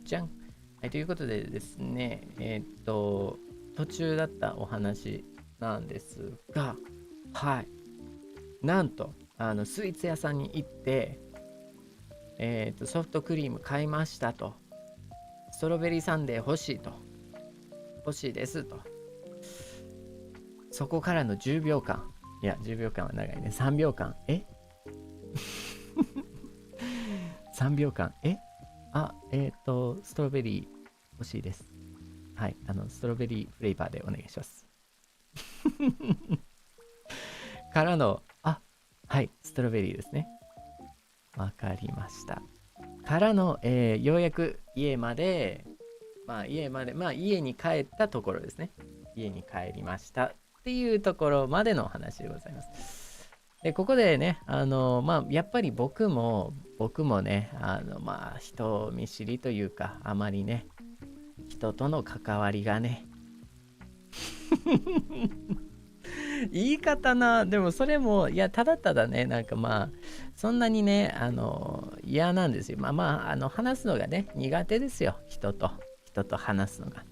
じゃん。はい、ということでですね、途中だったお話なんですが、はい。なんと、スイーツ屋さんに行って、ソフトクリーム買いましたと。ストロベリーサンデー欲しいと。欲しいですと。そこからの10秒間。いや、10秒間は長いね。3秒間。3秒間。ストロベリー欲しいです。はい。ストロベリーフレーバーでお願いします。からの、はい。ストロベリーですね。わかりました。からの、ようやく家に帰ったところですね。家に帰りましたっていうところまでの話でございます。で、ここでね、やっぱり僕もね、人見知りというか、あまりね、人との関わりがね、言い方な、でもそれも、いや、ただただね、なんかまあ、そんなにね、嫌なんですよ。話すのがね、苦手ですよ。人と話すのが。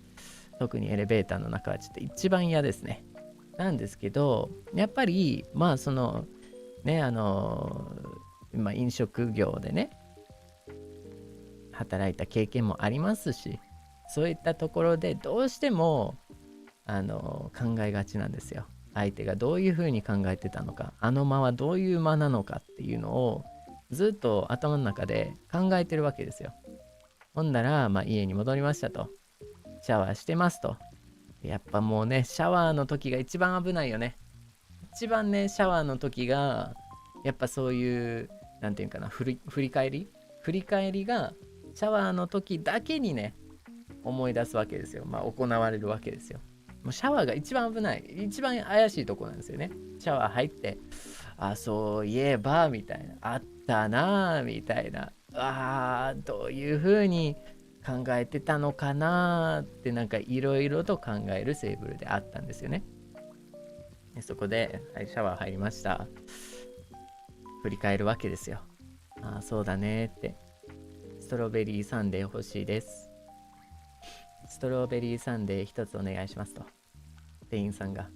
特にエレベーターの中はちょっと一番嫌ですね。なんですけど、やっぱり、まあ、その、ね、飲食業でね、働いた経験もありますし、そういったところでどうしても考えがちなんですよ。相手がどういうふうに考えてたのか、あの間はどういう間なのかっていうのをずっと頭の中で考えてるわけですよ。ほんなら、家に戻りましたと。シャワーしてますと。やっぱもうね、シャワーの時が一番危ないよね。一番ね、シャワーの時が、やっぱそういう、なんていうかな、振り返りが、シャワーの時だけにね、思い出すわけですよ。行われるわけですよ。もうシャワーが一番危ない、一番怪しいとこなんですよね。シャワー入って、そういえば、みたいな、あったなぁ、みたいな、どういう風に考えてたのかなって、なんかいろいろと考えるセーブルであったんですよね。でそこで、はい、シャワー入りました。振り返るわけですよ。そうだねって。ストロベリーサンデー欲しいです。ストロベリーサンデー一つお願いしますと。店員さんが。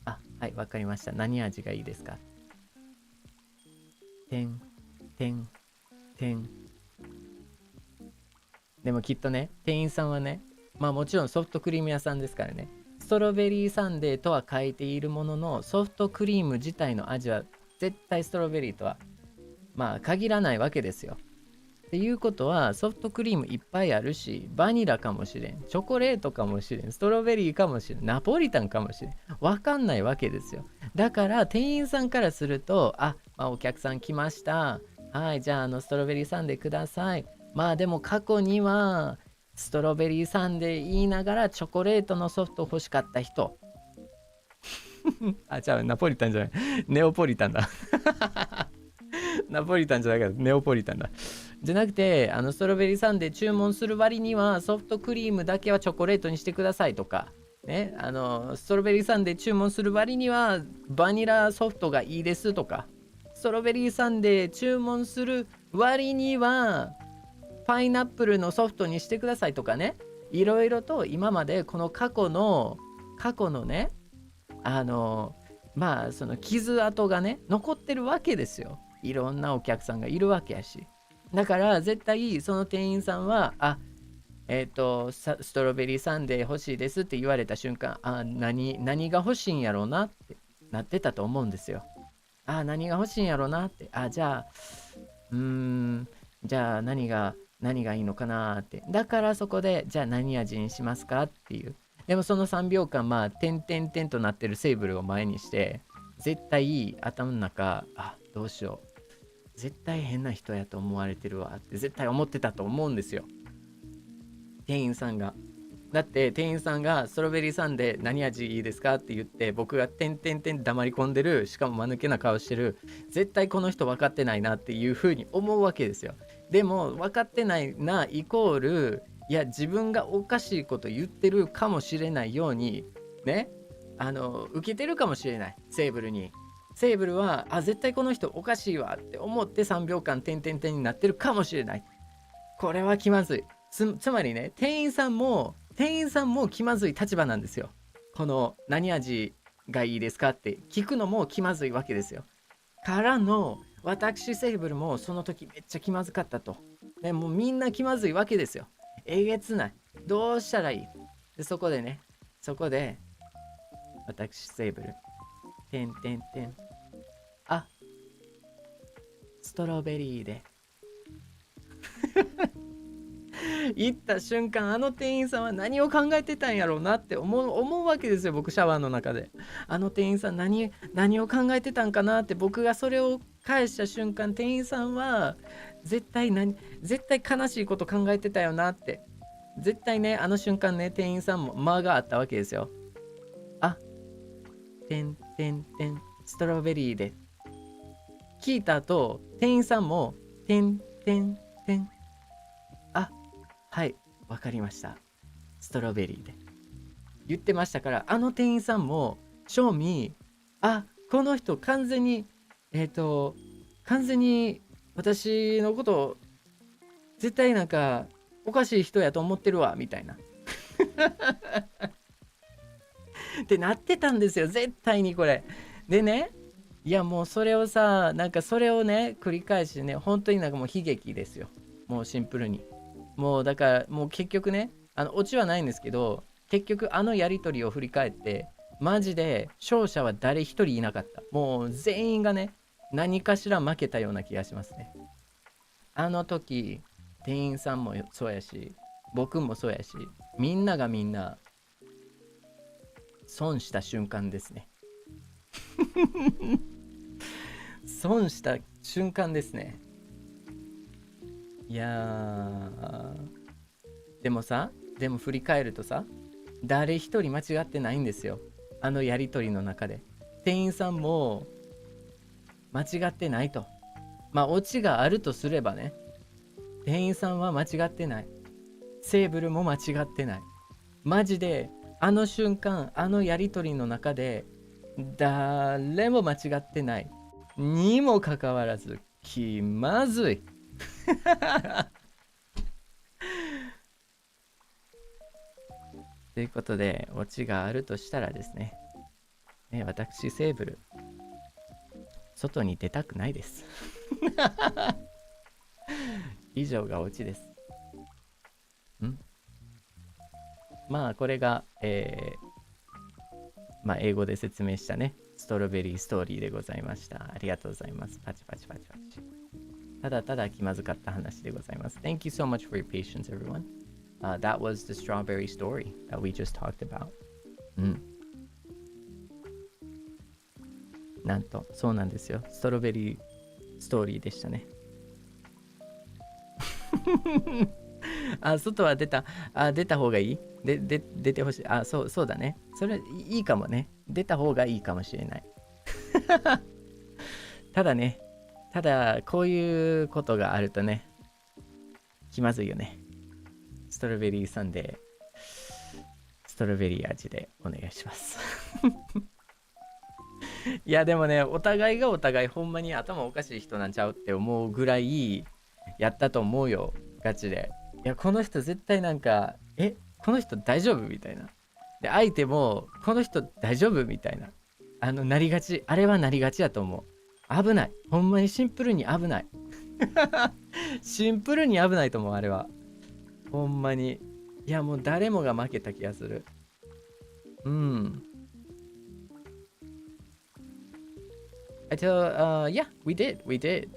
はい、わかりました。何味がいいですか？てん。でもきっとね、店員さんはね、もちろんソフトクリーム屋さんですからね、ストロベリーサンデーとは書いているものの、ソフトクリーム自体の味は絶対ストロベリーとは限らないわけですよ。っていうことは、ソフトクリームいっぱいあるし、バニラかもしれん、チョコレートかもしれん、ストロベリーかもしれん、ナポリタンかもしれん、わかんないわけですよ。だから店員さんからすると、お客さん来ました、はい、じゃあストロベリーサンデーください。でも過去にはストロベリーサンデー言いながらチョコレートのソフト欲しかった人じゃあナポリタンじゃない、ネオポリタンだナポリタンじゃないからネオポリタンだ。じゃなくて、ストロベリーサンデー注文する割にはソフトクリームだけはチョコレートにしてくださいとかね、ストロベリーサンデー注文する割にはバニラソフトがいいですとか、ストロベリーサンデー注文する割にはパイナップルのソフトにしてくださいとかね、いろいろと今までこの過去のね、その傷跡がね残ってるわけですよ。いろんなお客さんがいるわけやし、だから絶対その店員さんはストロベリーサンデー欲しいですって言われた瞬間、何が欲しいんやろうなってなってたと思うんですよ。何が欲しいんやろうなって、じゃあじゃあ何がいいのかなって、だからそこでじゃあ何味にしますかっていう。でもその3秒間点々となってるセーブルを前にして、絶対頭の中どうしよう、絶対変な人やと思われてるわって絶対思ってたと思うんですよ、店員さんが。だって店員さんがストロベリーサンデー何味いいですかって言って、僕が点々黙り込んでる、しかも間抜けな顔してる、絶対この人分かってないなっていう風に思うわけですよ。でも分かってないなイコール、いや自分がおかしいこと言ってるかもしれないようにね、受けてるかもしれない。セーブルに、セーブルは絶対この人おかしいわって思って3秒間点々になってるかもしれない。これは気まずい。つまりね、店員さんも気まずい立場なんですよ。この何味がいいですかって聞くのも気まずいわけですよ。からの私セーブルもその時めっちゃ気まずかったと。でもうみんな気まずいわけですよ。えげつない。どうしたらいい？でそこで私セーブルストロベリーで行った瞬間、店員さんは何を考えてたんやろうなって思うわけですよ。僕シャワーの中で店員さん何を考えてたんかなって、僕がそれを返した瞬間、店員さんは絶対悲しいこと考えてたよなって、絶対ね、瞬間ね、店員さんも間があったわけですよ。ストロベリーで聞いた後、店員さんもはい、わかりました。ストロベリーで。言ってましたから、店員さんも、正味、この人完全に完全に私のこと絶対なんかおかしい人やと思ってるわみたいなってなってたんですよ、絶対にこれでね。いやもうそれをさ、なんかそれをね繰り返しね、本当になんかもう悲劇ですよ、もうシンプルに。もうだからもう結局ね、オチはないんですけど、結局やり取りを振り返ってマジで勝者は誰一人いなかった。もう全員がね何かしら負けたような気がしますね。あの時店員さんもそうやし、僕もそうやし、みんながみんな損した瞬間ですね損した瞬間ですね。いやー、でもさ、でも振り返るとさ、誰一人間違ってないんですよ、やり取りの中で。店員さんも間違ってないと。まあオチがあるとすればね、店員さんは間違ってない、セーブルも間違ってない。マジで瞬間、やり取りの中で誰も間違ってないにもかかわらず気まずいということで、オチがあるとしたらですね、私セーブル外に出たくないです以上がオチです。まあこれが、まあ英語で説明したねストロベリーストーリーでございました。ありがとうございます。パチパチパチパチ。ただただ気まずかった話でございます。 Thank you so much for your patience, everyone. That was the strawberry story that we just talked about. なんとそうなんですよ、ストロベリーストーリーでしたね外は出た方がいい、出てほしい。そうだね、それいいかもね、出た方がいいかもしれないただね、こういうことがあるとね気まずいよね。ストロベリーサンデー、ストロベリー味でお願いしますいやでもね、お互いがお互いほんまに頭おかしい人なんちゃうって思うぐらいやったと思うよ、ガチで。いやこの人絶対なんかこの人大丈夫みたいな。で相手もこの人大丈夫みたいな、なりがち、あれはなりがちやと思う。危ない、ほんまにシンプルに危ないシンプルに危ないと思う、あれはほんまに。いやもう誰もが負けた気がする。Yeah, we did.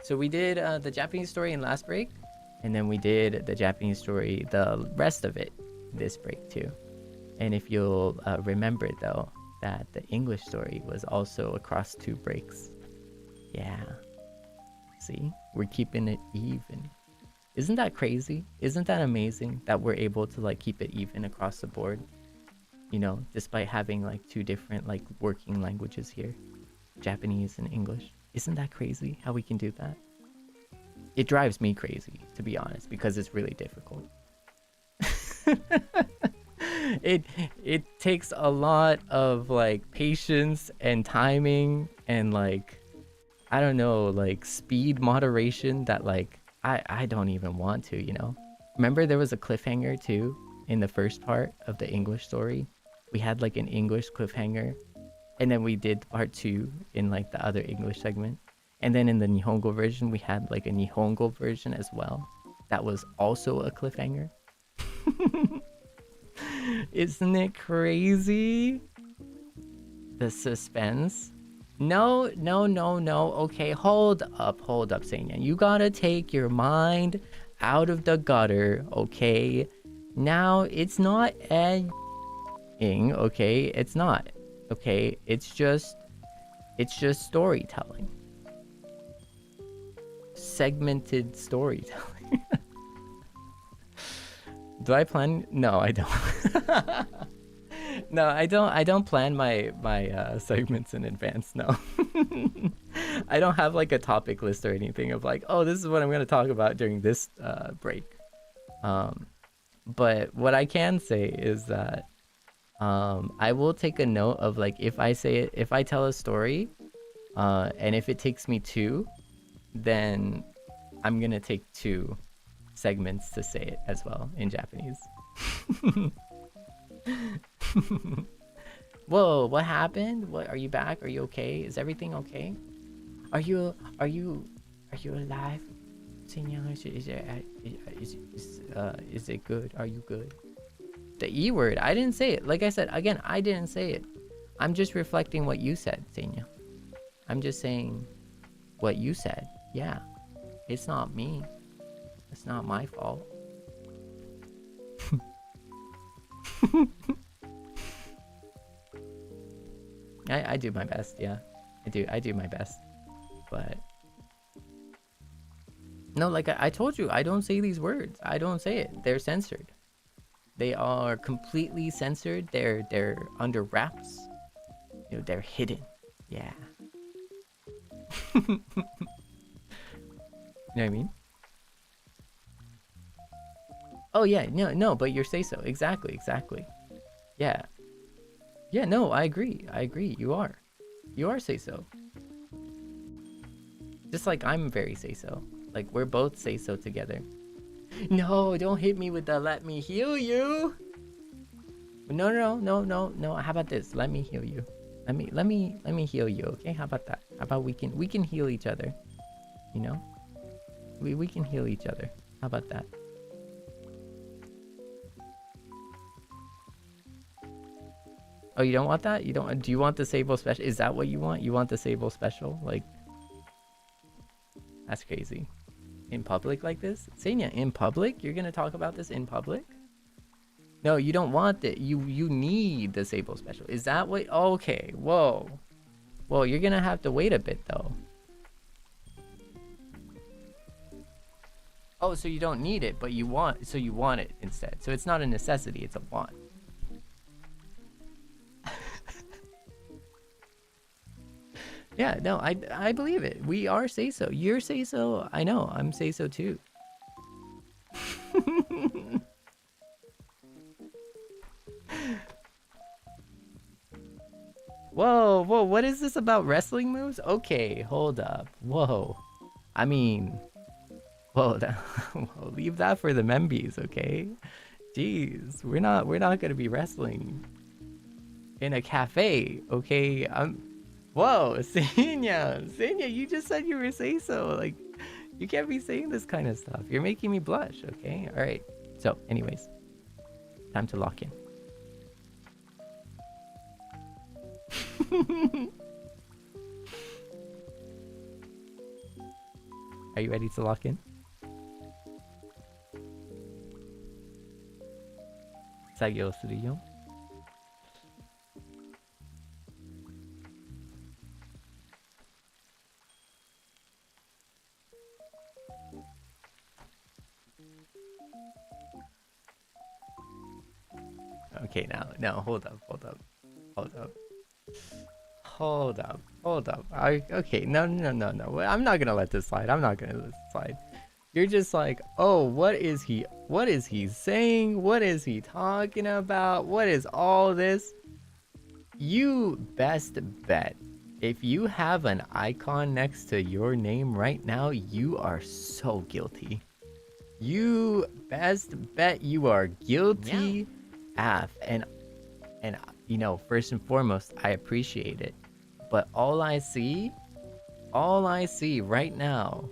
So we did the Japanese story in last break, and then we did the Japanese story, the rest of it, this break too. And if you'll remember though, that the English story was also across 2 breaks. Yeah. See, we're keeping it even. Isn't that crazy? Isn't that amazing that we're able to like keep it even across the board? You know, despite having like 2 different like working languages here. Japanese and English. Isn't that crazy how we can do that? It drives me crazy, to be honest, because it's really difficult. it takes a lot of like patience and timing and like I don't know, like speed moderation that like I don't even want to, you know. Remember there was a cliffhanger too in the first part of the English story. We had like an English cliffhanger. And then we did part 2 in like the other English segment. And then in the Nihongo version, we had like a Nihongo version as well. That was also a cliffhanger. Isn't it crazy? The suspense. No. Okay, hold up, Seinyan. You gotta take your mind out of the gutter, okay? Now, it's not editing, okay? It's not. Okay, it's just storytelling. Segmented storytelling. Do I plan? No, I don't. No, I don't plan my segments in advance. No. I don't have like a topic list or anything of like, oh, this is what I'm going to talk about during this break. But what I can say is that I will take a note of like if I say it, if I tell a story, and if it takes me 2, then I'm gonna take 2 segments to say it as well in Japanese. Whoa, what happened? What, are you back? Are you okay? Is everything okay? Are you alive? Seiyan, is it good? Are you good? The E word, I didn't say it. Like I said, again, I didn't say it. I'm just reflecting what you said, Seinya. I'm just saying what you said. Yeah, it's not me. It's not my fault. I do my best, yeah. I do my best. But no, like I told you, I don't say these words. I don't say it. They're censored. They are completely censored. They're under wraps. You know, they're hidden. Yeah. You know what I mean? Oh yeah, no, but your say so. Exactly. Yeah. Yeah, no, I agree. You are say so. Just like I'm very say so. Like we're both say so together. No, don't hit me with the let me heal you. No. How about this? Let me heal you. Let me heal you, okay? How about that? How about we can heal each other? You know? We can heal each other. How about that? Oh, you don't want that? You don't? Do you want the Seible special? Is that what you want? You want the Seible special? Like, that's crazy. In public like this? Seinya, in public? You're gonna talk about this in public? No, you don't want it. You need the Seible special. Is that what? Okay. Whoa. Well, you're gonna have to wait a bit though. Oh, so you don't need it, but you want. So you want it instead. So it's not a necessity. It's a want. Yeah, no, I believe it. We are say so. You're say so. I know. I'm say so too. Whoa, what is this about wrestling moves? Okay, hold up. Whoa. I mean, whoa, whoa, leave that for the Membies, okay? Jeez, we're not gonna be wrestling in a cafe, okay? Whoa, Seinya, you just said you were say so. Like, you can't be saying this kind of stuff. You're making me blush, okay? All right. So, anyways, time to lock in. Are you ready to lock in? Sagyo suru yo. Okay, now, hold up. Okay, no. I'm not gonna let this slide. You're just like, oh, what is he saying? What is he talking about? What is all this? You best bet, if you have an icon next to your name right now, you are so guilty. You best bet you are guilty. Yeah. And you know, first and foremost, I appreciate it. But all I see right now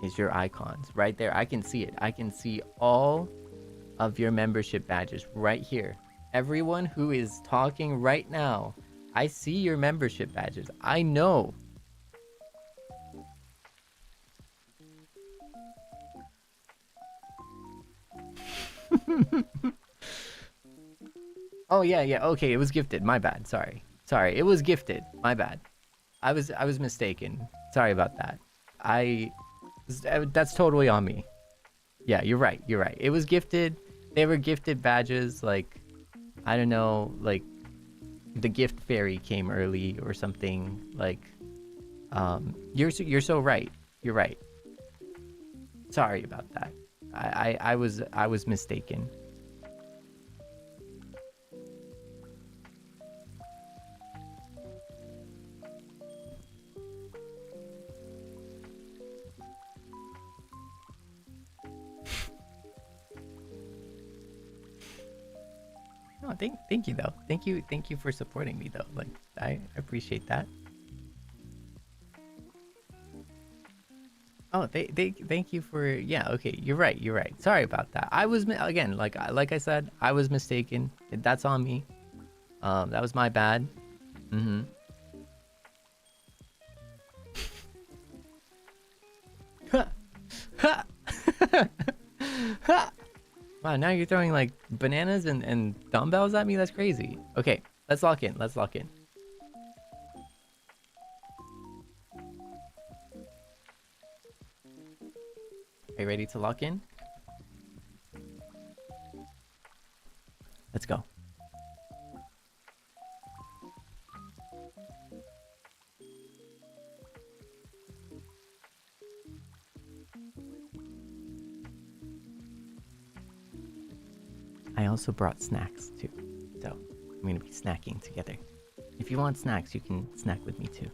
is your icons right there. I can see it. I can see all of your membership badges right here. Everyone who is talking right now, I see your membership badges. I know. Oh yeah, okay, it was gifted. My bad. Sorry. It was gifted. My bad. I was mistaken. Sorry about that. That's totally on me. Yeah, you're right. It was gifted. They were gifted badges, like, I don't know, like the gift fairy came early or something. Like, you're so right. You're right. Sorry about that. I was mistaken. Oh, thank you though. Thank you for supporting me though. Like I appreciate that. Oh, thank you for yeah. Okay, you're right. You're right. Sorry about that. I was again like I said, I was mistaken. That's on me. That was my bad. Mm-hmm. Ha! Ha! Ha! Wow, now you're throwing like bananas and dumbbells at me? That's crazy. Okay, let's lock in. Let's lock in. Are you ready to lock in? Let's go. I also brought snacks too, so I'm gonna be snacking together. If you want snacks, you can snack with me too.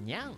Nyang.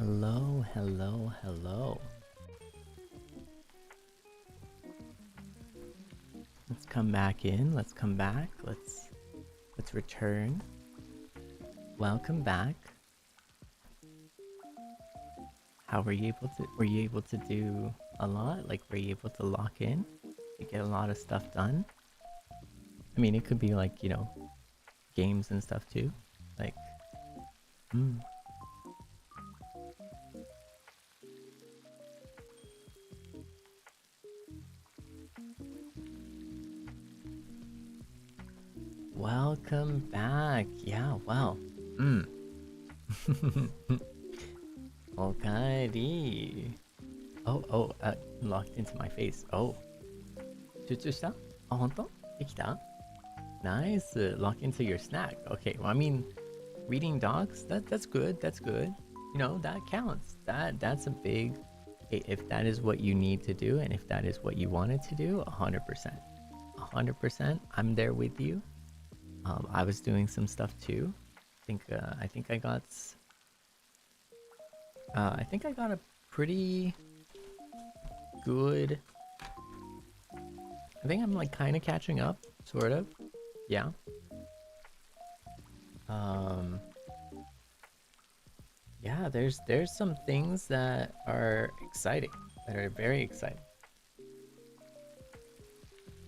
Hello, hello, hello. Let's come back in. Let's come back. Let's return. Welcome back. How were you able to do a lot? Like, were you able to lock in? You get a lot of stuff done? I mean, it could be like, you know, games and stuff too. Like, Welcome back. Yeah, well. Okaeri. Locked into my face. Oh. 集中した? Oh, 本当? できた? Nice. Lock into your snack. Okay, well, I mean, reading docs, that's good. That's good. You know, that counts. That's a big, if that is what you need to do and if that is what you wanted to do, 100%. 100%. I'm there with you. I was doing some stuff too. I think I got a pretty good. I think I'm like kind of catching up, sort of. Yeah. Yeah, there's some things that are exciting, that are very exciting.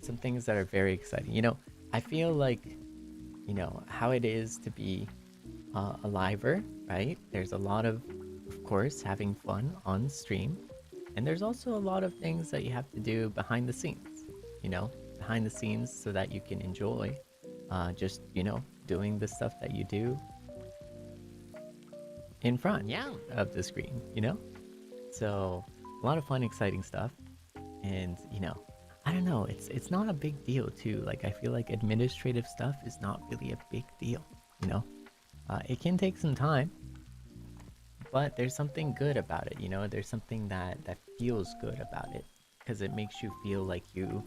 Some things that are very exciting. You know, I feel like, you know, how it is to be a liver, right? There's a lot of course, having fun on stream. And there's also a lot of things that you have to do behind the scenes, you know, behind the scenes so that you can enjoy just, you know, doing the stuff that you do in front of the screen, you know? So a lot of fun, exciting stuff. And, you know, I don't know, it's not a big deal too. Like, I feel like administrative stuff is not really a big deal, you know? It can take some time, but there's something good about it, you know? There's something that feels good about it, because it makes you feel like you're,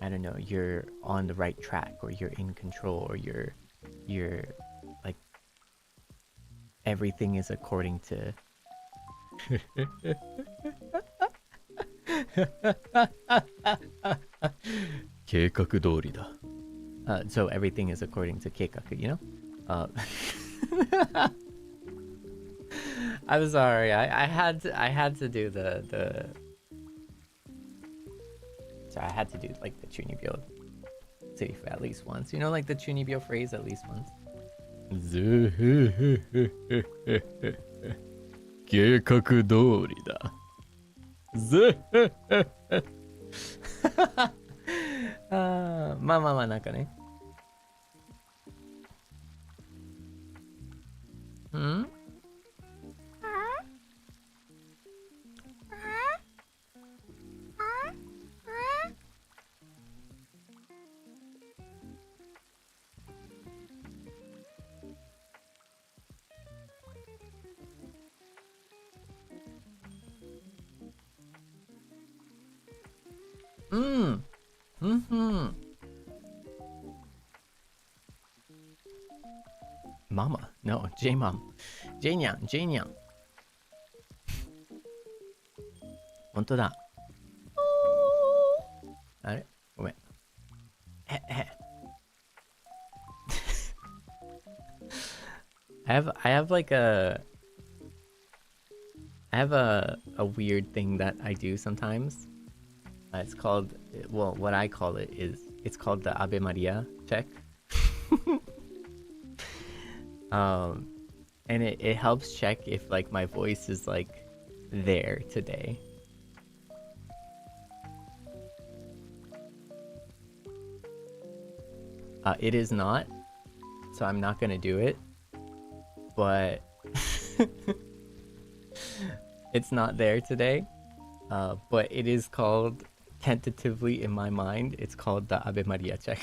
I don't know, you're on the right track, or you're in control, or you're like, everything is according to so everything is according to 計画, you know? I'm sorry, I had to do the so I had to do like the Chunibyo seif at least once, you know, like the Chunibyo phrase at least once. 計画通りだ。まあまあまあ、なんかね。んMama? No, J-Mom. J-Nyan, J-Nyan. 本当だ。あれごめん。I have like I have a weird thing that I do sometimes. It's called, well, what I call it is, it's called the Ave Maria check. And it helps check if like my voice is like there today. It is not, so I'm not gonna do it, but it's not there today. But it is called, tentatively in my mind, it's called the Ave Maria check.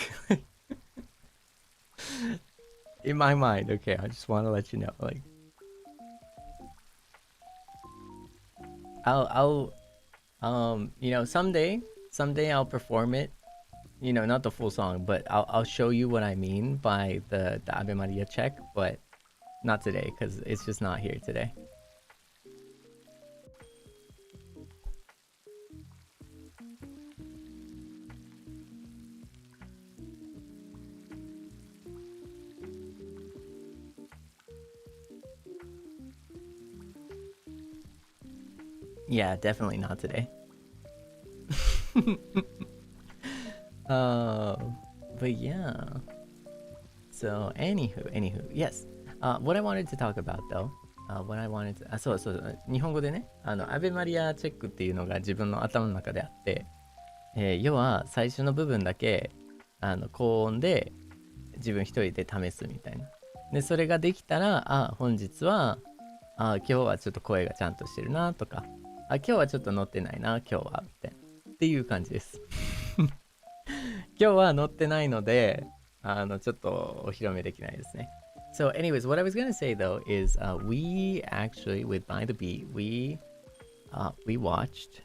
In my mind, okay, I just want to let you know, like, I'll you know, someday I'll perform it, you know, not the full song, but I'll show you what I mean by the Ave Maria check. But not today, because it's just not here today. Yeah, definitely not today. But yeah. So, anywho, yes. What I wanted to talk about though, what I wanted to,そうそう、日本語でね、アベマリアチェックっていうのが自分の頭の中であって、要は最初の部分だけ、高音で自分一人で試すみたいな。で、それができたら、本日は、今日はちょっと声がちゃんとしてるなとか、今日はちょっと乗ってないな、今日は、みたいな。っていう感じです。今日は乗ってないので、ちょっとお披露目できないですね。So anyways, what I was gonna say though is we actually, with By the Beat, we watched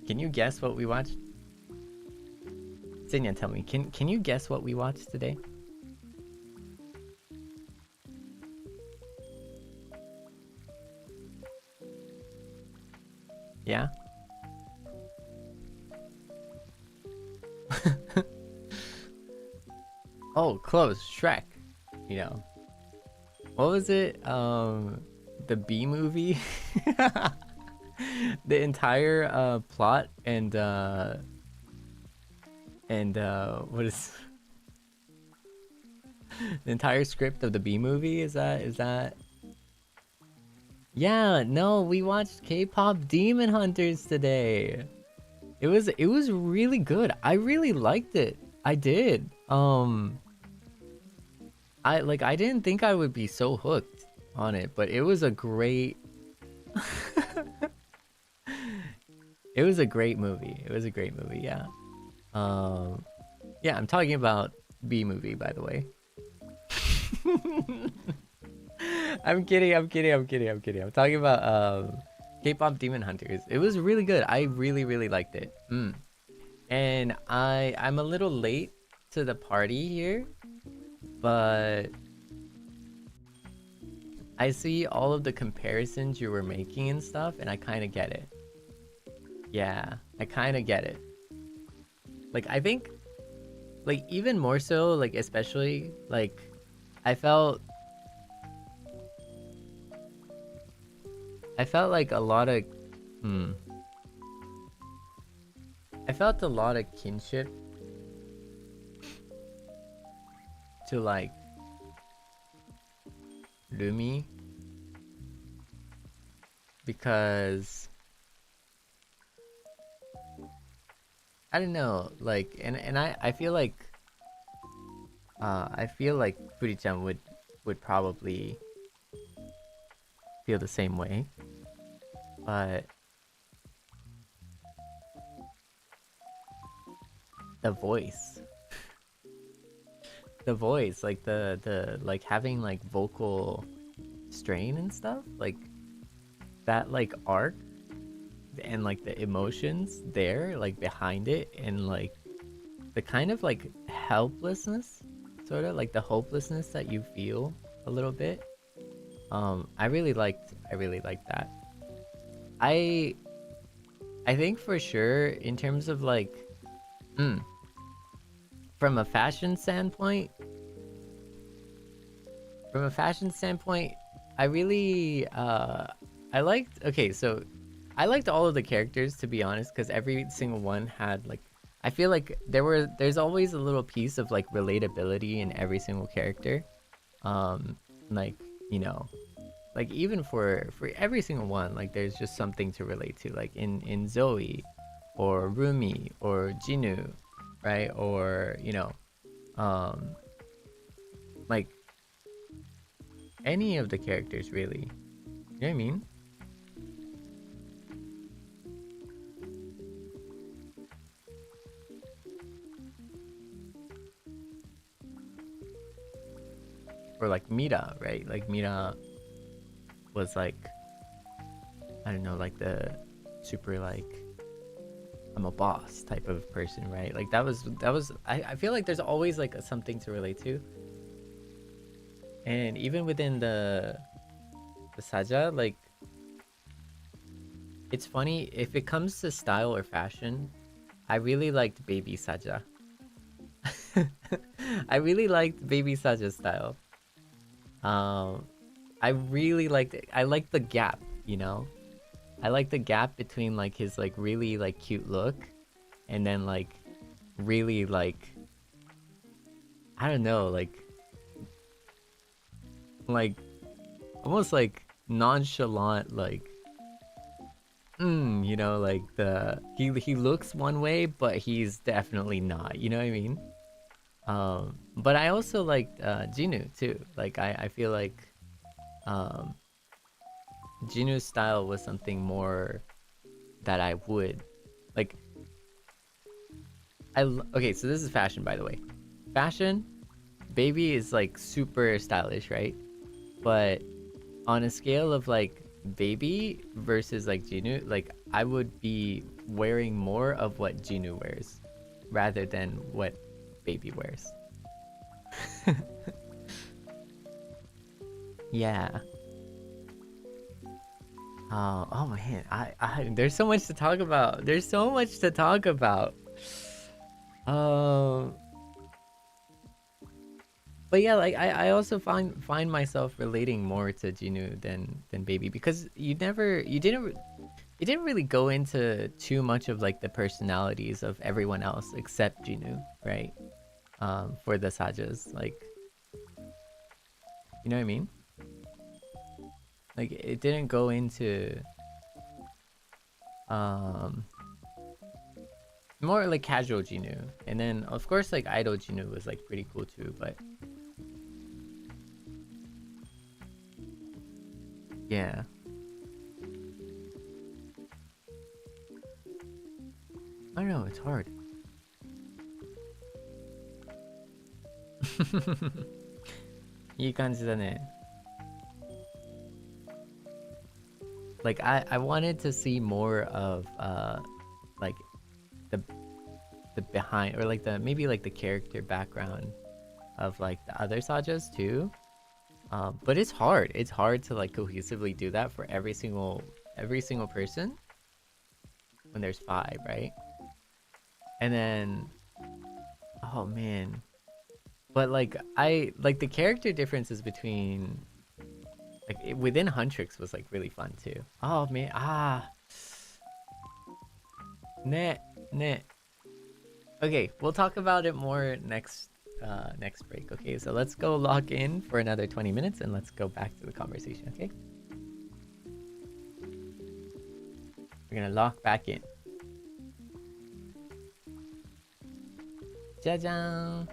Can you guess what we watched? Seinyan, tell me, can you guess what we watched today? Yeah? Oh, close. Shrek. You know. What was it? The B movie? The entire plot and what is the entire script of the B movie? Is that Yeah, no, we watched K-pop Demon Hunters today. It was really good. I really liked it. I did. I didn't think I would be so hooked on it, but it was a great It was a great movie. It was a great movie, yeah. Yeah, I'm talking about B movie, by the way. I'm kidding. I'm talking about K-pop Demon Hunters. It was really good. I really liked it. And I'm a little late to the party here, but I see all of the comparisons you were making and stuff, and I kind of get it. Yeah, I kind of get it. Like, I think, like, even more so, like, especially, like, I felt like a lot of, I felt a lot of kinship to, like, Rumi, because I don't know, like, and I feel like Furi-chan would probably feel the same way, but the voice, like the like having like vocal strain and stuff, like that, like arc and like the emotions there, like behind it, and like the kind of like helplessness, sort of like the hopelessness that you feel a little bit. I really liked that. I think for sure in terms of like from a fashion standpoint, I really I liked, okay, so I liked all of the characters, to be honest, because every single one had like, I feel like there's always a little piece of like relatability in every single character. Like, you know, like even for every single one, like there's just something to relate to, like in Zoe or Rumi or Jinu, right? Or, you know, like any of the characters really. You know what I mean? Or like Mira, right? Like Mira was like, I don't know, like the super like I'm a boss type of person, right? Like that was I feel like there's always like something to relate to. And even within the saja, like it's funny if it comes to style or fashion, I really liked baby saja. I really liked baby saja style. I really liked it. I liked the gap, you know? I like the gap between like his like really like cute look and then like really like I don't know, like almost like nonchalant like you know, like he looks one way but he's definitely not, you know what I mean? But I also liked Jinu too. Like I feel like um Jinu's style was something more that I would like. Okay, so this is fashion, by the way. Fashion, baby is like super stylish, right? But on a scale of like baby versus like Jinu, like I would be wearing more of what Jinu wears rather than what baby wears. Yeah. Oh man, I there's so much to talk about. There's so much to talk about. Um, but yeah, like I also find myself relating more to Jinu than Baby because you didn't really go into too much of like the personalities of everyone else except Jinu, right? For the sajas, like you know what I mean? Like it didn't go into um more like casual Jinu, and then of course like idol Jinu was like pretty cool too, but yeah. I don't know, it's hard.いい感じだね. Like I wanted to see more of like the behind or like the maybe like the character background of like the other sajas too. But it's hard. It's hard to like cohesively do that for every single person when there's 5, right? And then oh man. But like I like the character differences between like within Huntrix was like really fun too. Oh man, ne. Okay, we'll talk about it more next break. Okay, so let's go log in for another 20 minutes and let's go back to the conversation. Okay, we're gonna log back in. Jajang.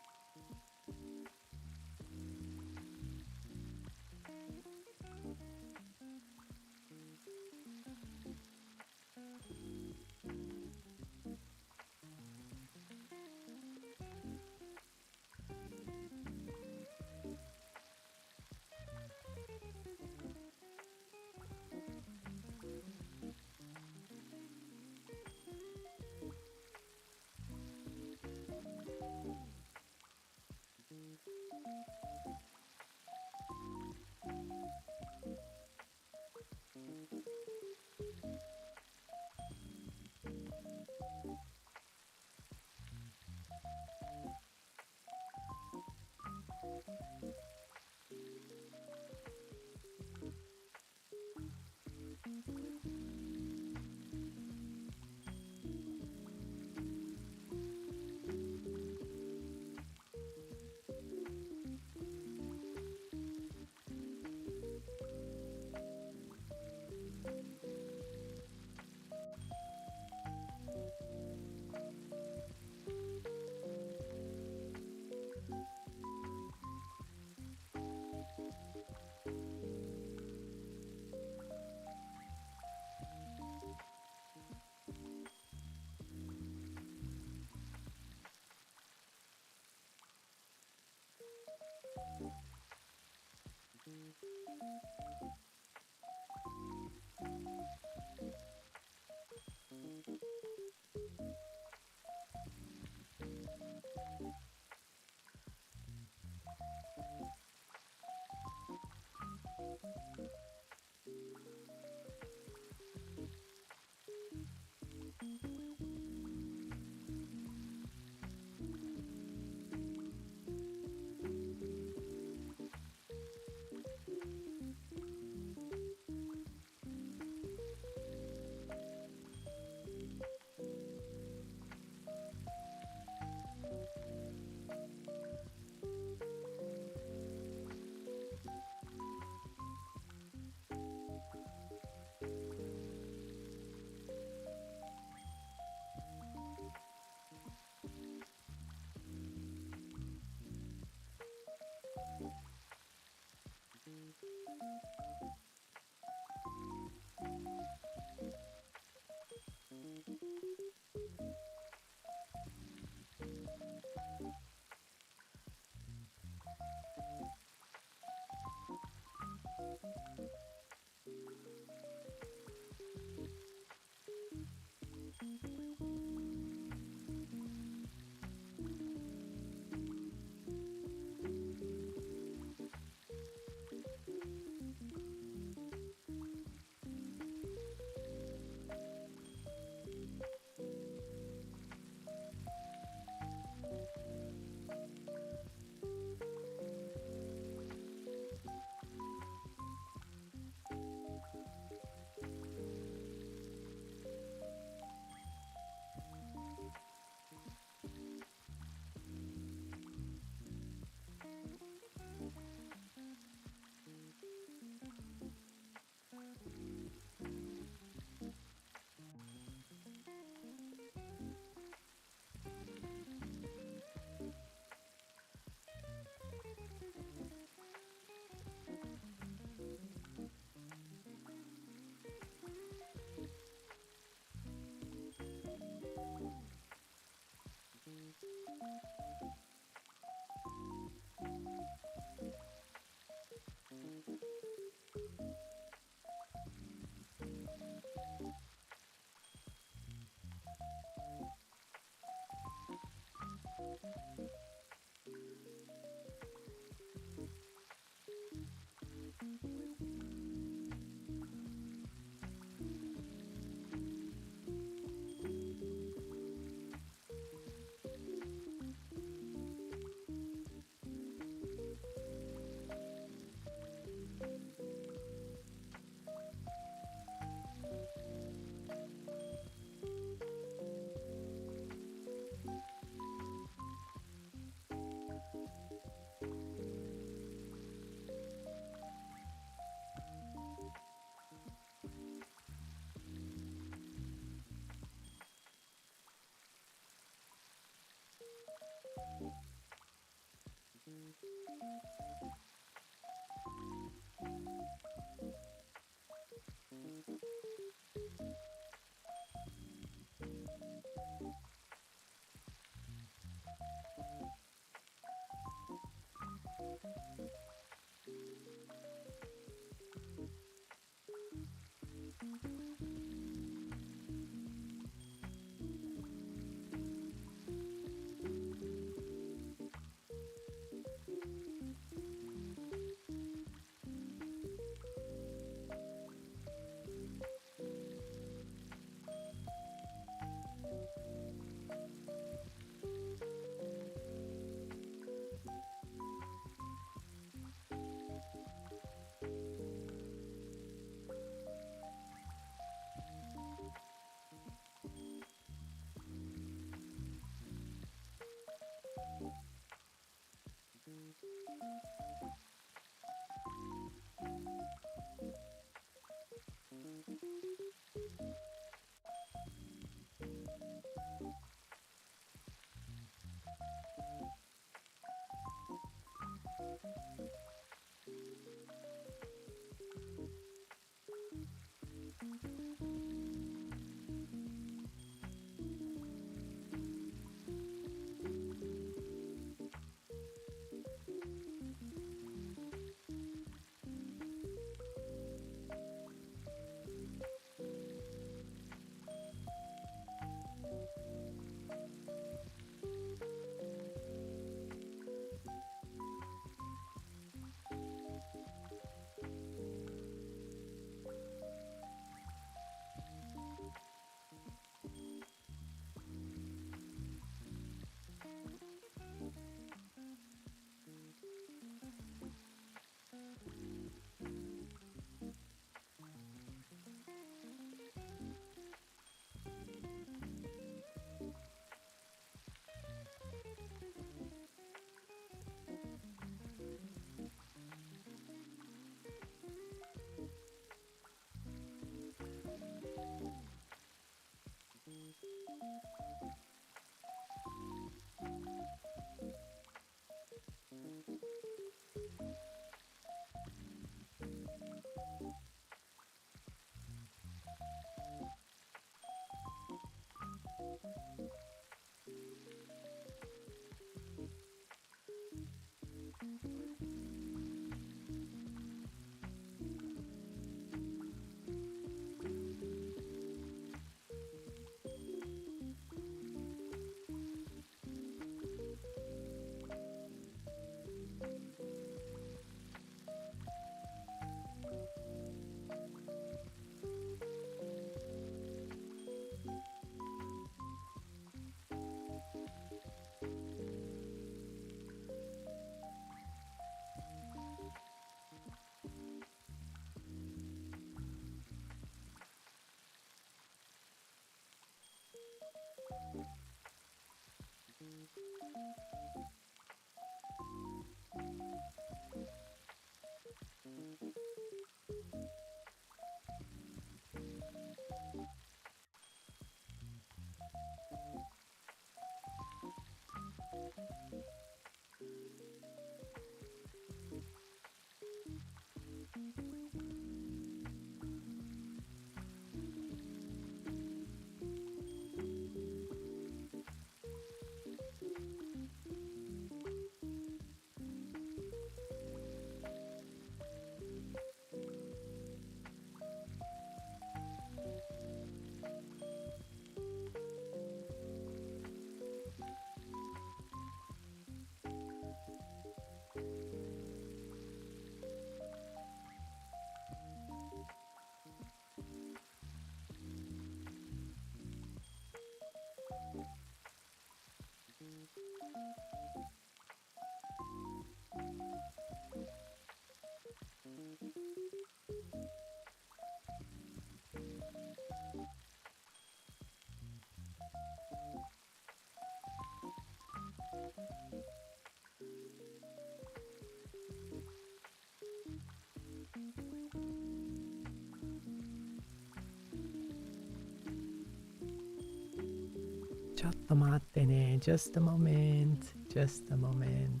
ちょっと待ってね。Just a moment. Just a moment.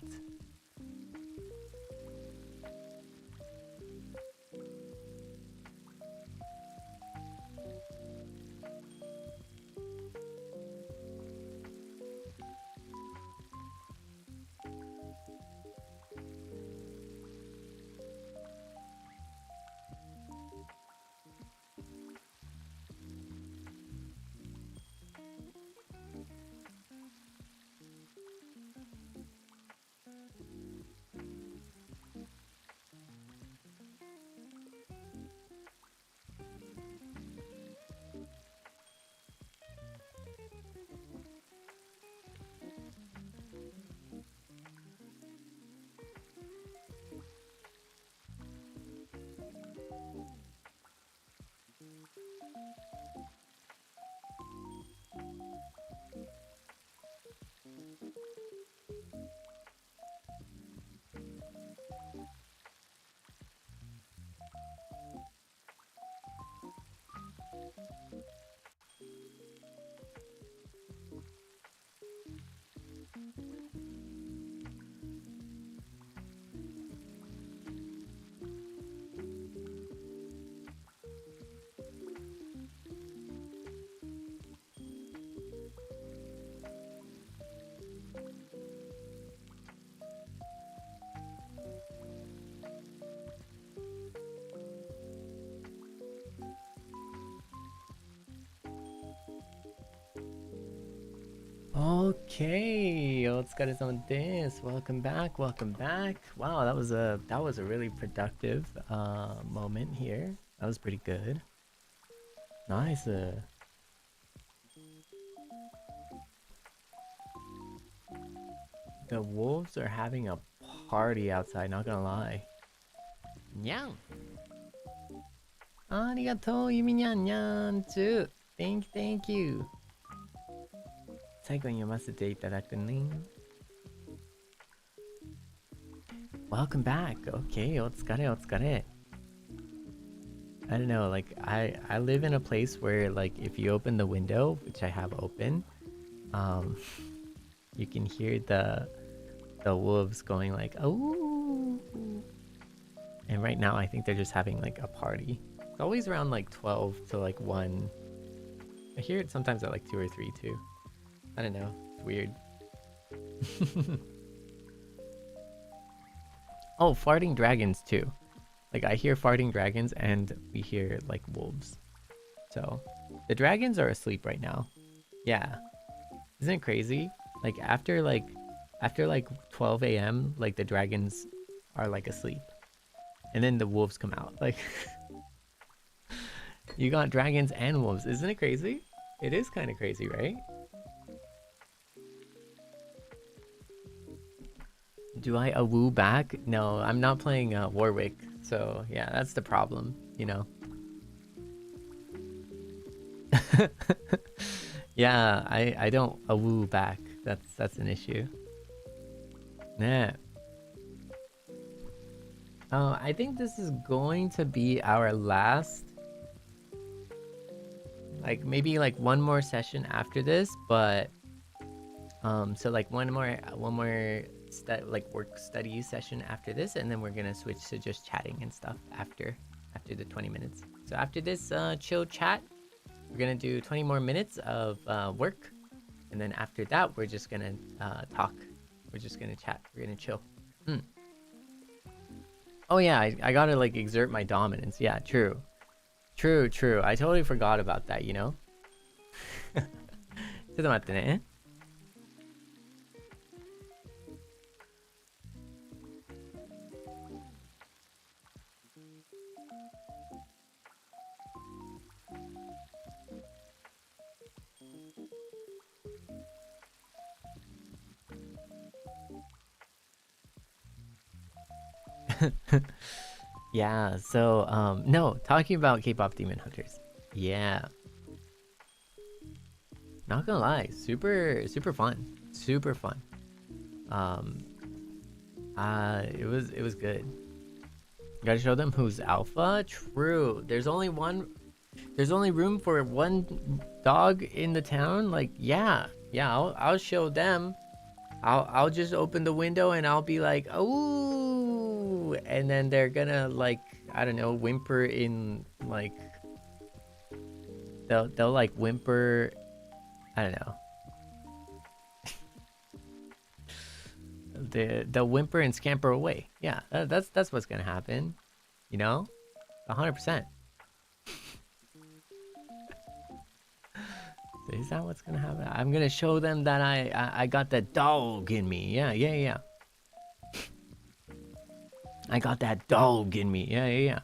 Okay, お疲れ様です。Welcome back, welcome back. Wow, that was a really productive moment here. That was pretty good. Nice. The wolves are having a party outside, not gonna lie. Nyang. ありがとう、ゆみにゃんにゃんちゅ。Thank you. 最後に読ませていただくね。Welcome back. Okay, お疲れお疲れ。I don't know, like I live in a place where like if you open the window, which I have open, you can hear the wolves going like, oh. And right now I think they're just having like a party. It's always around like 12 to like 1. I hear it sometimes at like 2 or 3 too. I don't know. It's weird. Oh, farting dragons too. Like I hear farting dragons and we hear like wolves. So the dragons are asleep right now. Yeah. Isn't it crazy? Like after 12 a.m. like the dragons are like asleep. And then the wolves come out. Like you got dragons and wolves. Isn't it crazy? It is kind of crazy, right? Do I woo back? No, I'm not playing Warwick. So yeah, that's the problem, you know. Yeah, I don't woo back. That's an issue. ねえ。I think this is going to be our last, like maybe like one more session after this, but so like one more like work study session after this, and then we're gonna switch to just chatting and stuff after the 20 minutes. So after this chill chat, we're gonna do 20 more minutes of work, and then after that we're just gonna talk. We're just gonna chat. We're gonna chill. Oh yeah, I gotta like exert my dominance. Yeah, true. I totally forgot about that, you know? ちょっと待ってね。Yeah, so no, talking about K-pop Demon Hunters. Yeah. Not gonna lie, super fun. Super fun. It was good. Gotta show them who's alpha. True. There's only room for one dog in the town. Like, yeah. I'll show them. I'll just open the window and I'll be like, oh, and then they're gonna like, I don't know, whimper in like, they'll like whimper, I don't know. They'll whimper and scamper away. Yeah, that's what's gonna happen. You know, 100%. Is that what's gonna happen? I'm gonna show them that I got that dog in me. Yeah. I got that dog in me. Yeah.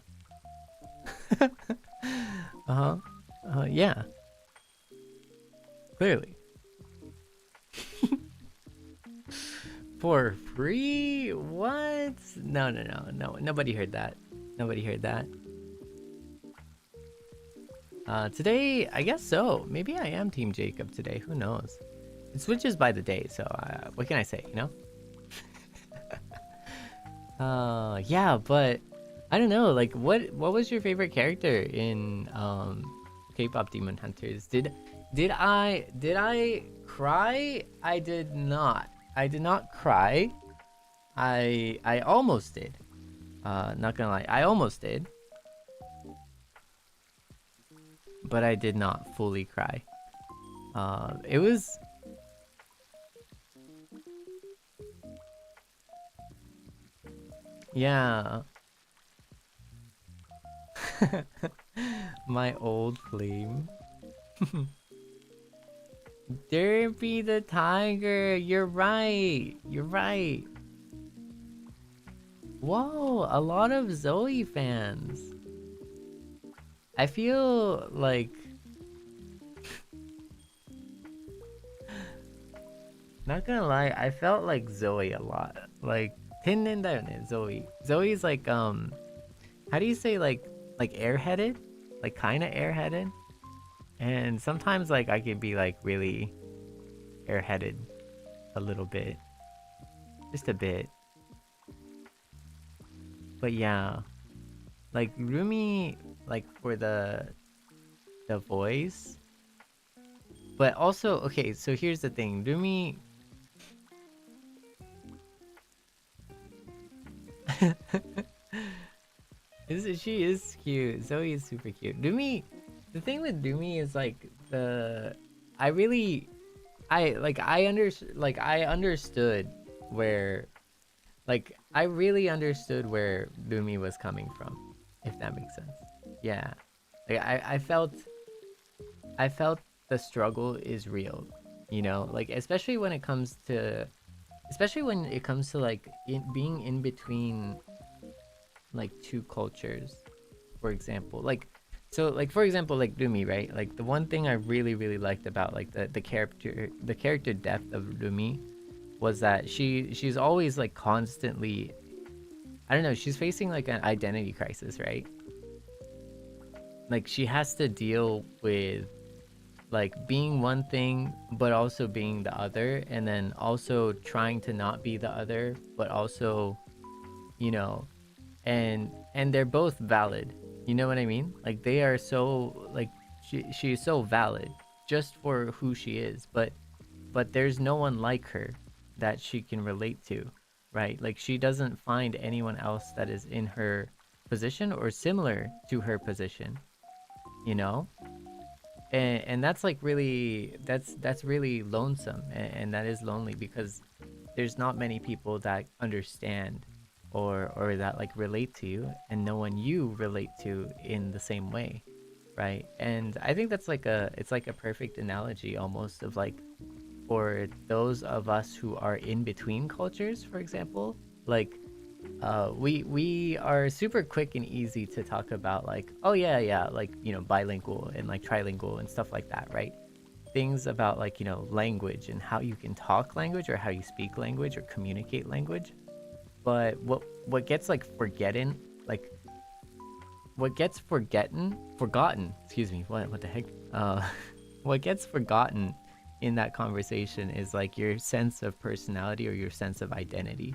Yeah. Clearly. For free? What? No. Nobody heard that. Today, I guess so. Maybe I am Team Jacob today. Who knows? It switches by the day, so what can I say, you know? Yeah, but I don't know. Like, what was your favorite character in K-pop Demon Hunters? Did I cry? I did not. I did not cry. I almost did. Not gonna lie, I almost did. But I did not fully cry. It was... Yeah. My old flame. Derpy the tiger, you're right. Whoa, a lot of Zoe fans. I feel like... Not gonna lie, I felt like Zoe a lot. Like, 天然だよね, Zoe. Zoe's like, how do you say like airheaded? Like kinda airheaded? And sometimes like I can be like really airheaded a little bit. Just a bit. But yeah. Like Rumi, like for the voice. But also, okay, so here's the thing. Rumi... She is cute. Zoe is super cute. Rumi, the thing with Rumi is like I understood where, like I really understood where Rumi was coming from, if that makes sense. Yeah, like I felt the struggle is real, you know, like especially when it comes to like being in between like two cultures, for example. Like, so like for example, like Rumi, right? Like the one thing I really liked about like the character depth of Rumi was that she's always like constantly, I don't know, she's facing like an identity crisis, right? Like she has to deal with like being one thing but also being the other, and then also trying to not be the other but also, you know, and they're both valid. You know what I mean? Like they are so like she is so valid just for who she is, but there's no one like her that she can relate to, right? Like she doesn't find anyone else that is in her position or similar to her position, you know? And that's like really that's really lonesome, and that is lonely because there's not many people that understand or that like relate to you, and no one you relate to in the same way, right? And I think that's like it's like a perfect analogy almost of like for those of us who are in between cultures, for example, like we are super quick and easy to talk about like, oh yeah, like, you know, bilingual and like trilingual and stuff like that, right? Things about like, you know, language and how you can talk language or how you speak language or communicate language. But what gets like forgotten, excuse me, what the heck? What gets forgotten in that conversation is like your sense of personality or your sense of identity.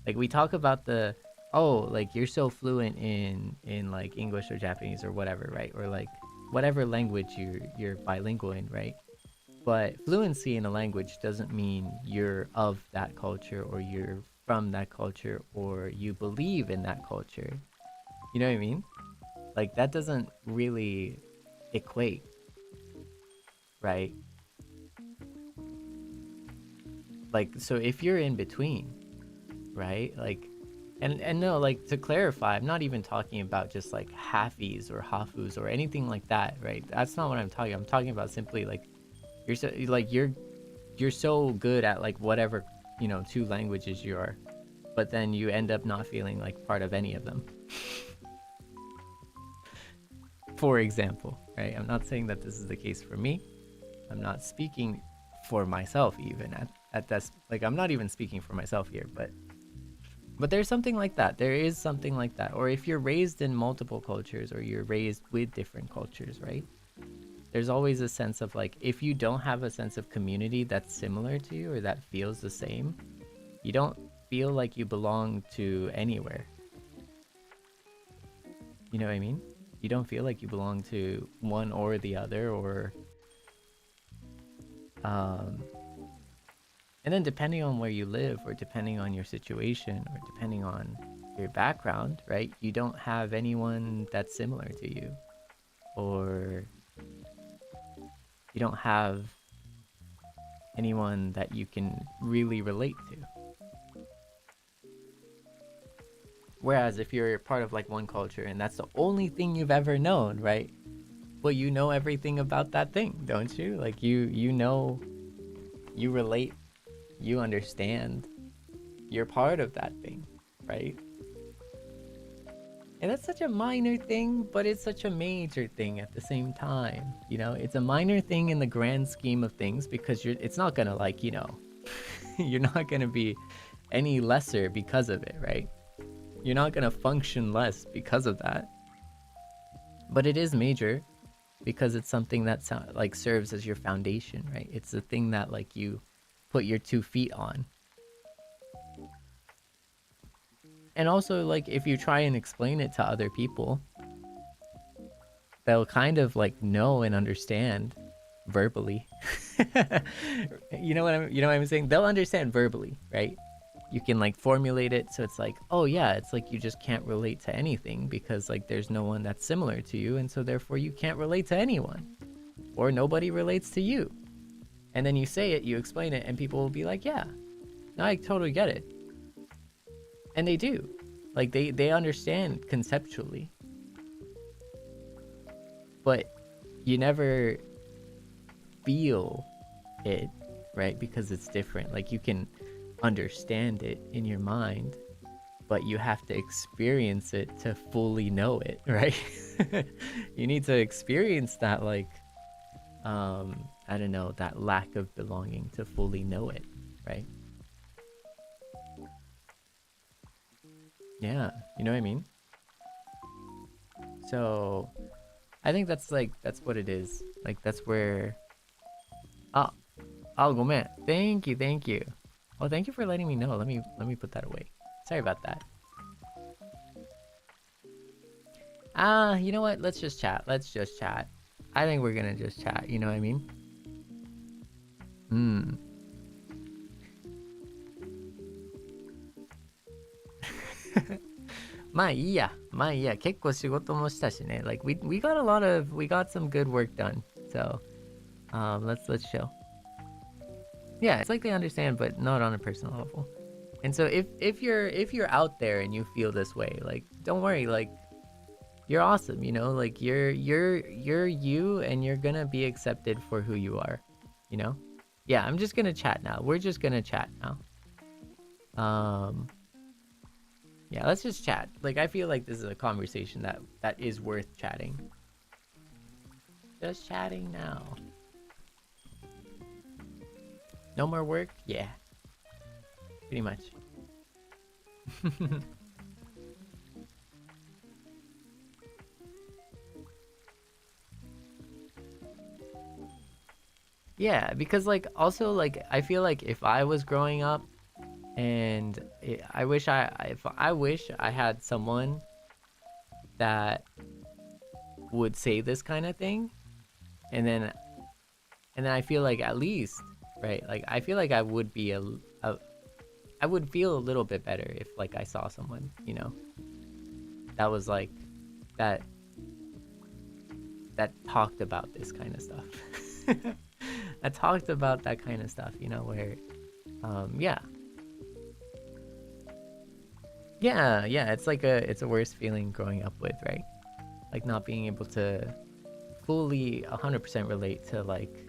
Like we talk about the, oh, like you're so fluent in like English or Japanese or whatever, right? Or like whatever language you're bilingual in, right? But fluency in a language doesn't mean you're of that culture or you're from that culture or you believe in that culture. You know what I mean? Like that doesn't really equate, right? Like so if you're in between, right? Like and no, like to clarify, I'm not even talking about just like halfies or hafus or anything like that, right? That's not what I'm talking. I'm talking about simply like you're so good at like whatever, you know, two languages you are, but then you end up not feeling like part of any of them. For example, right? I'm not saying that this is the case for me. I'm not speaking for myself even at this, like I'm not even speaking for myself here, but there's something like that. There is something like that. Or if you're raised in multiple cultures or you're raised with different cultures, right? There's always a sense of like, if you don't have a sense of community that's similar to you or that feels the same, you don't feel like you belong to anywhere. You know what I mean? You don't feel like you belong to one or the other, or and then depending on where you live or depending on your situation or depending on your background, right? You don't have anyone that's similar to you, or you don't have anyone that you can really relate to. Whereas if you're part of like one culture and that's the only thing you've ever known, right? Well, you know everything about that thing, don't you? Like you know, you relate, you understand, you're part of that thing, right? And that's such a minor thing, but it's such a major thing at the same time. You know, it's a minor thing in the grand scheme of things because it's not gonna like, you know, you're not gonna be any lesser because of it, right? You're not gonna function less because of that. But it is major because it's something that like serves as your foundation, right? It's the thing that like you put your 2 feet on. And also, like, if you try and explain it to other people, they'll kind of like know and understand verbally. You know what I'm saying? They'll understand verbally, right? You can like formulate it so it's like, oh yeah, it's like you just can't relate to anything because like there's no one that's similar to you, and so therefore you can't relate to anyone, or nobody relates to you. And then you say it, you explain it, and people will be like, yeah, no, I totally get it. And they do. Like they understand conceptually. But you never feel it, right? Because it's different. Like you can understand it in your mind, but you have to experience it to fully know it, right? You need to experience that, like, I don't know, that lack of belonging to fully know it, right? Yeah, you know what I mean? So I think that's what it is. Like that's where oh go man. Thank you. Oh, thank you for letting me know. Let me put that away. Sorry about that. You know what? Let's just chat. Let's just chat. I think we're gonna just chat. You know what I mean? まあいいや。まあいいや。結構仕事もしたしね。Like we got some good work done. So, let's chill. Yeah, it's like they understand, but not on a personal level. And so if you're out there and you feel this way, like don't worry, like you're awesome, you know, like you're you and you're gonna be accepted for who you are, you know? Yeah, I'm just gonna chat now. We're just gonna chat now. Yeah, let's just chat. Like I feel like this is a conversation that is worth chatting. Just chatting now. No more work? Yeah. Pretty much. Yeah, because like also like I feel like if I was growing up and I wish I had someone that would say this kind of thing, and then I feel like at least, right, like I feel like I would be I would feel a little bit better if like I saw someone, you know, that was like that talked about this kind of stuff. I talked about that kind of stuff, you know, where yeah, it's like it's a worse feeling growing up with, right? Like not being able to fully 100% relate to like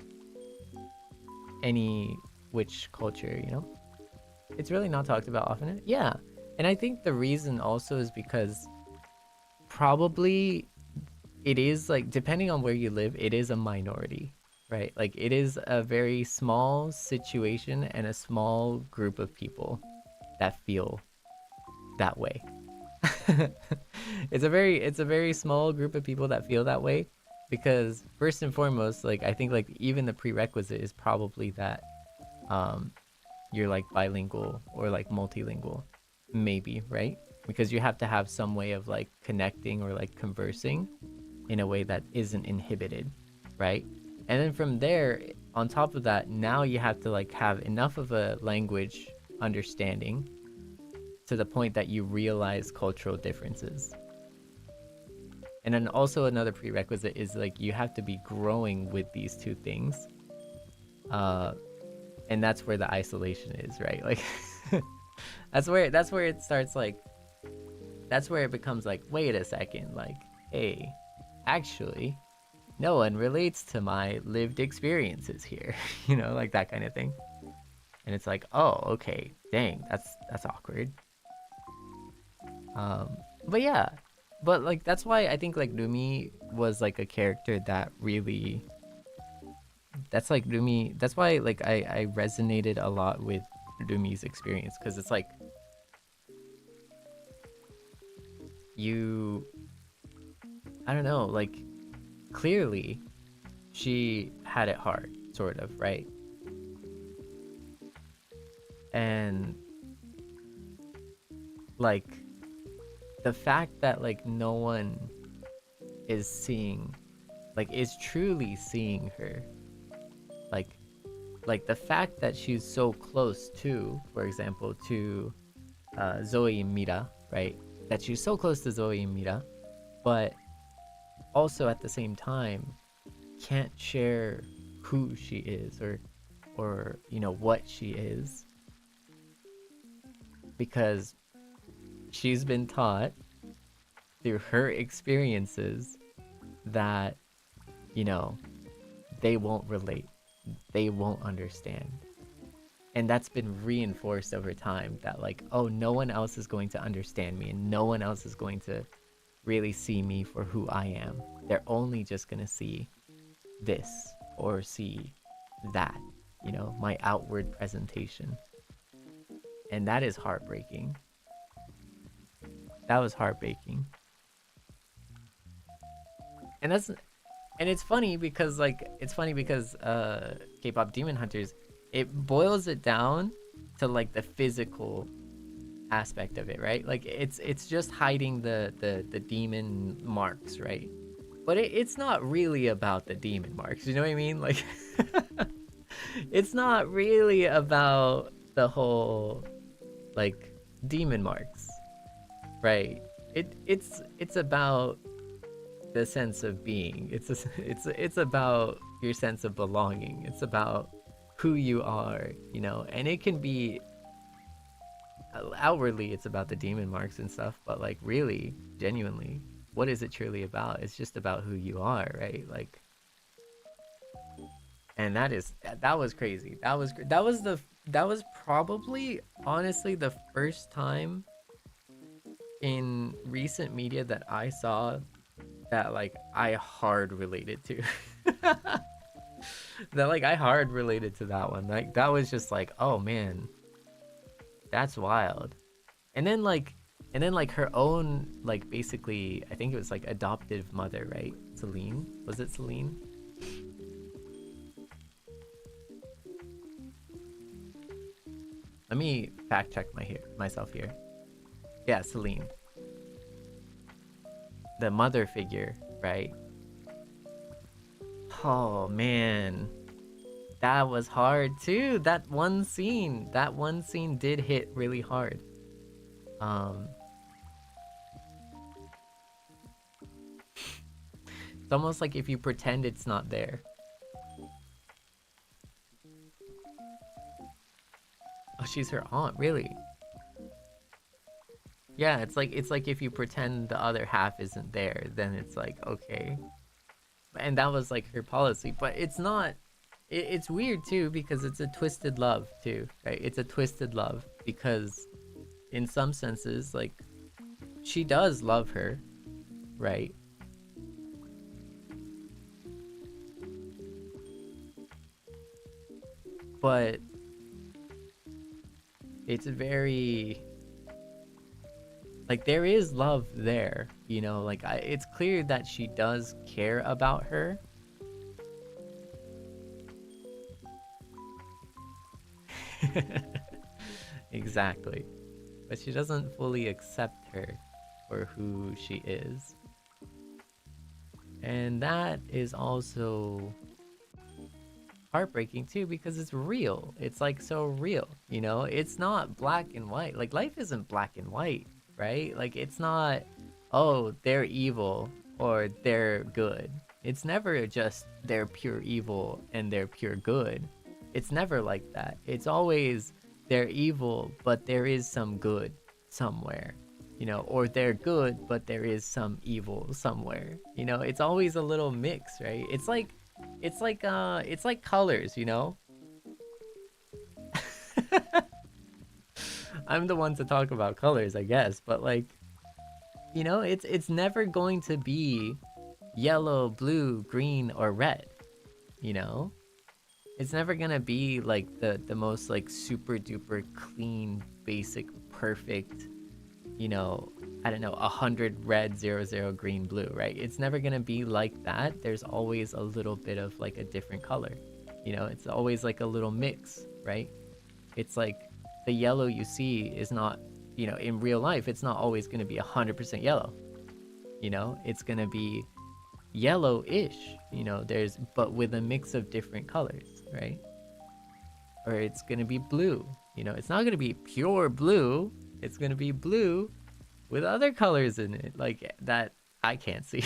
any which culture, you know? It's really not talked about often. Yeah. And I think the reason also is because probably it is like, depending on where you live, it is a minority, right? Like it is a very small situation and a small group of people that feel that way. It's a very small group of people that feel that way because first and foremost, like I think like even the prerequisite is probably that you're like bilingual or like multilingual, maybe, right? Because you have to have some way of like connecting or like conversing in a way that isn't inhibited, right? And then from there, on top of that, now you have to like have enough of a language understanding to the point that you realize cultural differences. And then also another prerequisite is like you have to be growing with these two things. And that's where the isolation is, right? Like that's where it starts, like that's where it becomes like, wait a second, like, hey, actually no one relates to my lived experiences here. You know, like that kind of thing. And it's like, oh, okay, dang, that's awkward. But yeah, but like that's why I think like Rumi was like a character that really, that's like Rumi, that's why like I resonated a lot with Rumi's experience, because it's like I don't know, like clearly she had it hard, sort of, right? And like the fact that like no one is seeing, like is truly seeing her, like the fact that she's so close to, for example, to Zoe and Mira, right? That she's so close to Zoe and Mira, but also at the same time can't share who she is or you know what she is, because she's been taught through her experiences that, you know, they won't relate, they won't understand. And that's been reinforced over time that like, oh, no one else is going to understand me and no one else is going to really see me for who I am. They're only just gonna see this or see that, you know, my outward presentation. And that is heartbreaking. That was heartbreaking. And it's funny because K-pop Demon Hunters, it boils it down to like the physical aspect of it, right? Like it's just hiding the demon marks, right? But it's not really about the demon marks, you know what I mean? Like it's not really about the whole like demon marks, right? It's about the sense of being. It's about your sense of belonging. It's about who you are, you know. And it can be outwardly it's about the demon marks and stuff, but like really genuinely, what is it truly about? It's just about who you are, right? Like, and that was crazy. That was probably honestly the first time in recent media that I saw that like I hard related to. That like I hard related to that one. Like that was just like, oh man, that's wild. And then like her own like basically I think it was like adoptive mother, right? Celine? Was it Celine? Let me fact check myself here. Yeah, Celine. The mother figure, right? Oh man. That was hard too. That one scene did hit really hard. It's almost like if you pretend it's not there. Oh, she's her aunt, really? Yeah, it's like if you pretend the other half isn't there, then it's like okay. And that was like her policy, but it's not. It's weird too because it's a twisted love too, right? It's a twisted love because in some senses, like she does love her, right? But it's very like there is love there, you know, like it's clear that she does care about her. Exactly. But she doesn't fully accept her for who she is. And that is also heartbreaking too because it's real. It's like so real, you know? It's not black and white. Like life isn't black and white, right? Like it's not, oh, they're evil or they're good. It's never just they're pure evil and they're pure good. It's never like that. It's always they're evil, but there is some good somewhere, you know, or they're good, but there is some evil somewhere. You know, it's always a little mix, right? It's like colors, you know? I'm the one to talk about colors, I guess, but like, you know, it's never going to be yellow, blue, green, or red, you know? It's never gonna be like the most like super duper clean, basic, perfect, you know, I don't know, 100 red, 00 green, blue, right? It's never gonna be like that. There's always a little bit of like a different color, you know? It's always like a little mix, right? It's like the yellow you see is not, you know, in real life, it's not always gonna be 100% yellow, you know? It's gonna be yellow-ish, you know, but with a mix of different colors, right? Or it's gonna be blue, you know, it's not gonna be pure blue, it's gonna be blue with other colors in it, like that I can't see.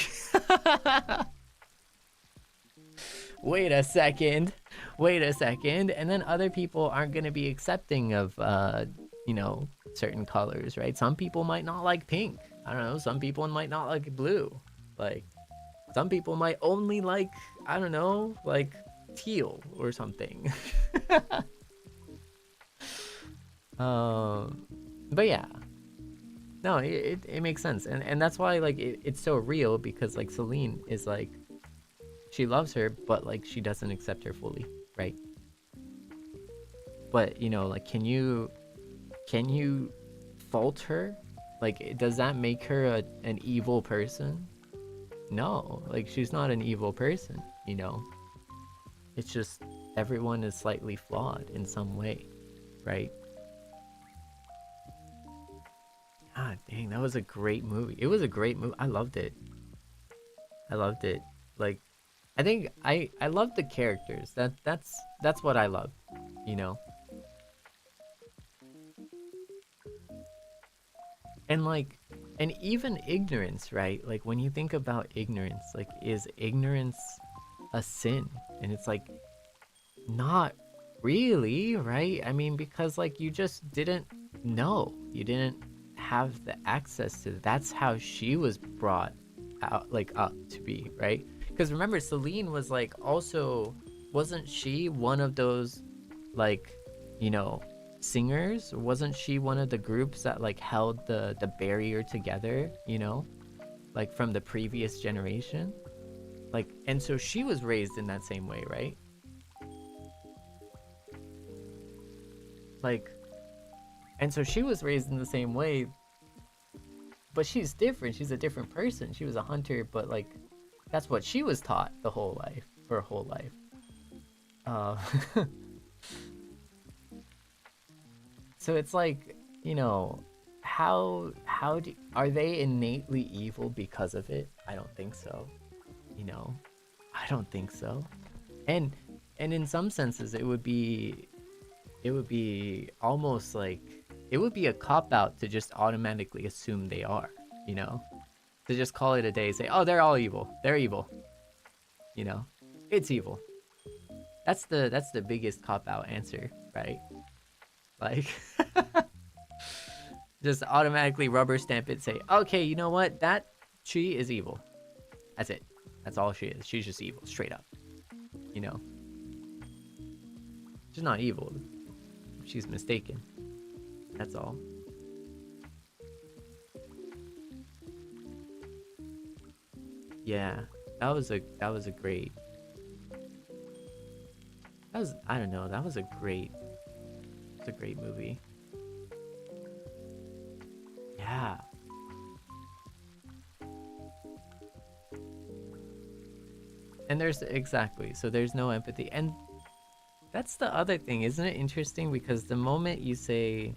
Wait a second, and then other people aren't gonna be accepting of you know, certain colors, right? Some people might not like pink, I don't know, some people might not like blue, like some people might only like, I don't know, like teal or something. But yeah, no, it makes sense, and that's why like it's so real because like Celine is like she loves her, but like she doesn't accept her fully, right? But you know, like can you fault her? Like does that make her an evil person? No, like she's not an evil person, you know? It's just everyone is slightly flawed in some way, right? God dang, that was a great movie. It was a great movie. I loved it. I loved it. Like, I think I love the characters. That's what I love, you know. And like, and even ignorance, right? Like when you think about ignorance, like is ignorance a sin? And it's like not really, right? I mean, because like you just didn't know. You didn't have the access to. That's how she was brought out, like up to be, right? Because remember, Celine was like also, wasn't she one of those, like, you know, singers? Wasn't she one of the groups that like held the barrier together, you know, like from the previous generation? Like, and so she was raised in that same way, right? Like, and so she was raised in the same way, but she's different. She's a different person. She was a hunter, but like that's what she was taught the whole life, for her whole life. So it's like, you know, are they innately evil because of it? I don't think so. You know, I don't think so. And in some senses, it would be almost like, it would be a cop-out to just automatically assume they are, you know? To just call it a day, say, oh, they're all evil. They're evil. You know? It's evil. That's the biggest cop-out answer, right? Like, just automatically rubber stamp it, say, okay, you know what? That she is evil. That's it. That's all she is. She's just evil, straight up. You know? She's not evil. She's mistaken. That's all. Yeah, that was a great. I don't know. That was a great. It's a great movie. Yeah. And there's so there's no empathy, and that's the other thing, isn't it interesting? Because the moment you say,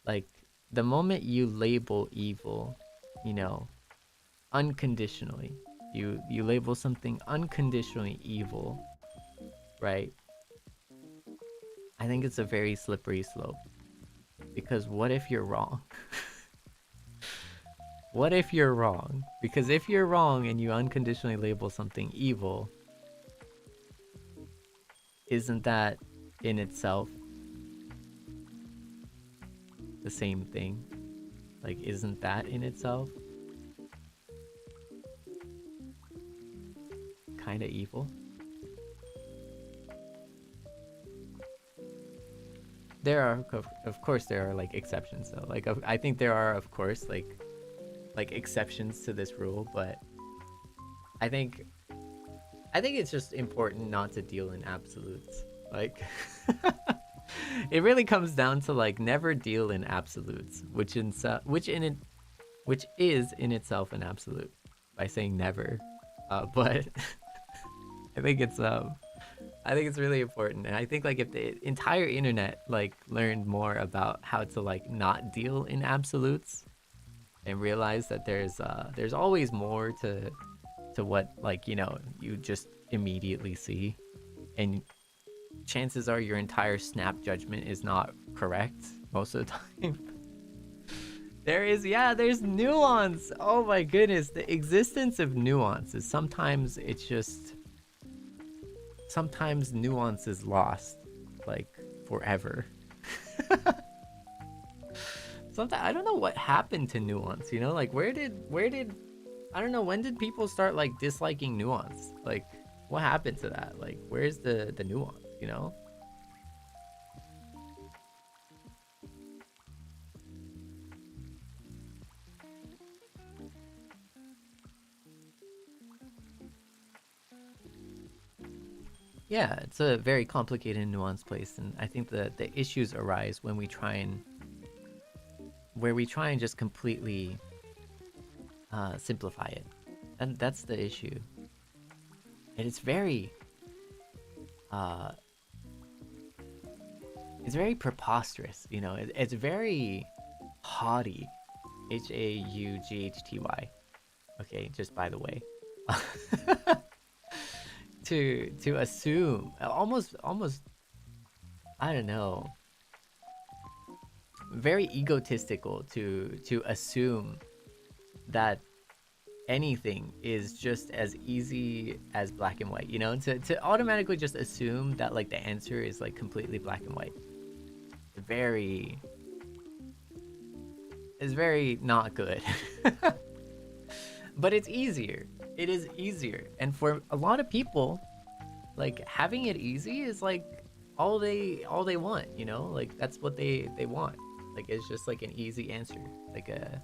like, the moment you label evil, you know, unconditionally, you label something unconditionally evil, right? I think it's a very slippery slope, because what if you're wrong? What if you're wrong? Because if you're wrong and you unconditionally label something evil, isn't that in itself the same thing? Like, isn't that in itself kind of evil? There are, of course, there are like exceptions though. Like, I think there are, of course, like exceptions to this rule, but I think it's just important not to deal in absolutes. Like, it really comes down to like never deal in absolutes, which is in itself an absolute by saying never. But I think it's really important, and I think like if the entire internet like learned more about how to like not deal in absolutes and realize that there's always more to what, like, you know, you just immediately see, and chances are your entire snap judgment is not correct most of the time. There's nuance. Oh my goodness, the existence of nuance is sometimes nuance is lost, like, forever. Sometimes I don't know what happened to nuance, you know, like where did I don't know, when did people start like disliking nuance? Like, what happened to that? Like, where's the nuance, you know? Yeah, it's a very complicated and nuanced place, and I think the issues arise when we try and just completely simplify it, and that's the issue. And it's very preposterous, you know. It's very haughty Haughty. Okay, just by the way. To assume, almost, I don't know, very egotistical to assume that anything is just as easy as black and white, you know, to automatically just assume that like the answer is like completely black and white. It's very not good. But it's easier. It is easier. And for a lot of people, like having it easy is like all they want, you know? Like that's what they want. Like it's just like an easy answer. Like a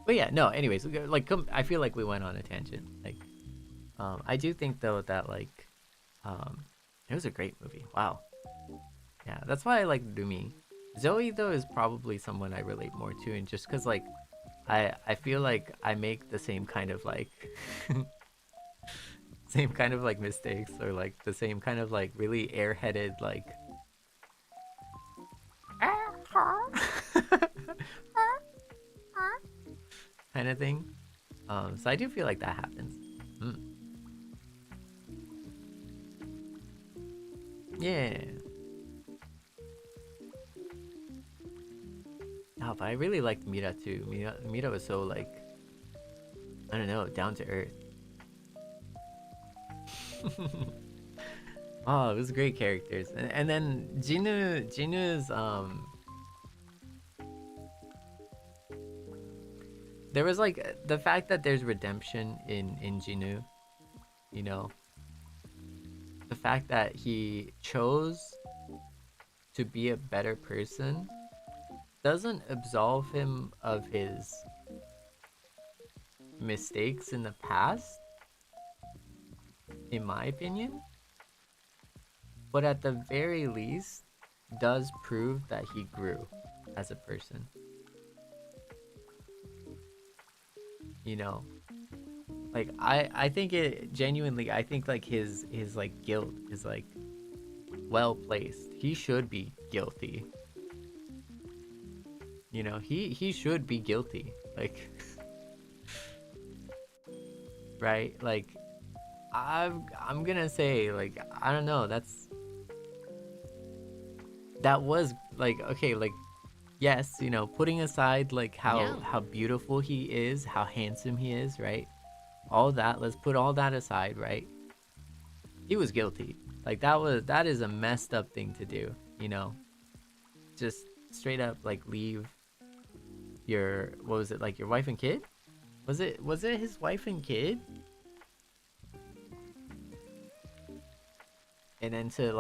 but yeah, no, anyways, like I feel like we went on a tangent. Like I do think though that like it was a great movie. Wow. Yeah, that's why I like Rumi. Zoe though is probably someone I relate more to, and just because like I feel like I make the same kind of like same kind of like mistakes, or like the same kind of like really airheaded like kind of thing. So I do feel like that happens. Yeah. Oh, but I really liked Mira too. Mira was so like, I don't know, down to earth. Oh, it was great characters. And then Jinu's there was like the fact that there's redemption in Jinu, you know. The fact that he chose to be a better person doesn't absolve him of his mistakes in the past, in my opinion, but at the very least does prove that he grew as a person, you know. Like I think it genuinely, I think like his like guilt is like well placed. He should be guilty, you know. He should be guilty, like right? Like I'm gonna say, like, I don't know, that was like, okay, like, yes, you know, putting aside like how beautiful he is, how handsome he is, right? All that, let's put all that aside, right? He was guilty. Like that is a messed up thing to do, you know. Just straight up like leave your, what was it, like your wife and kid? Was it his wife and kid? And then to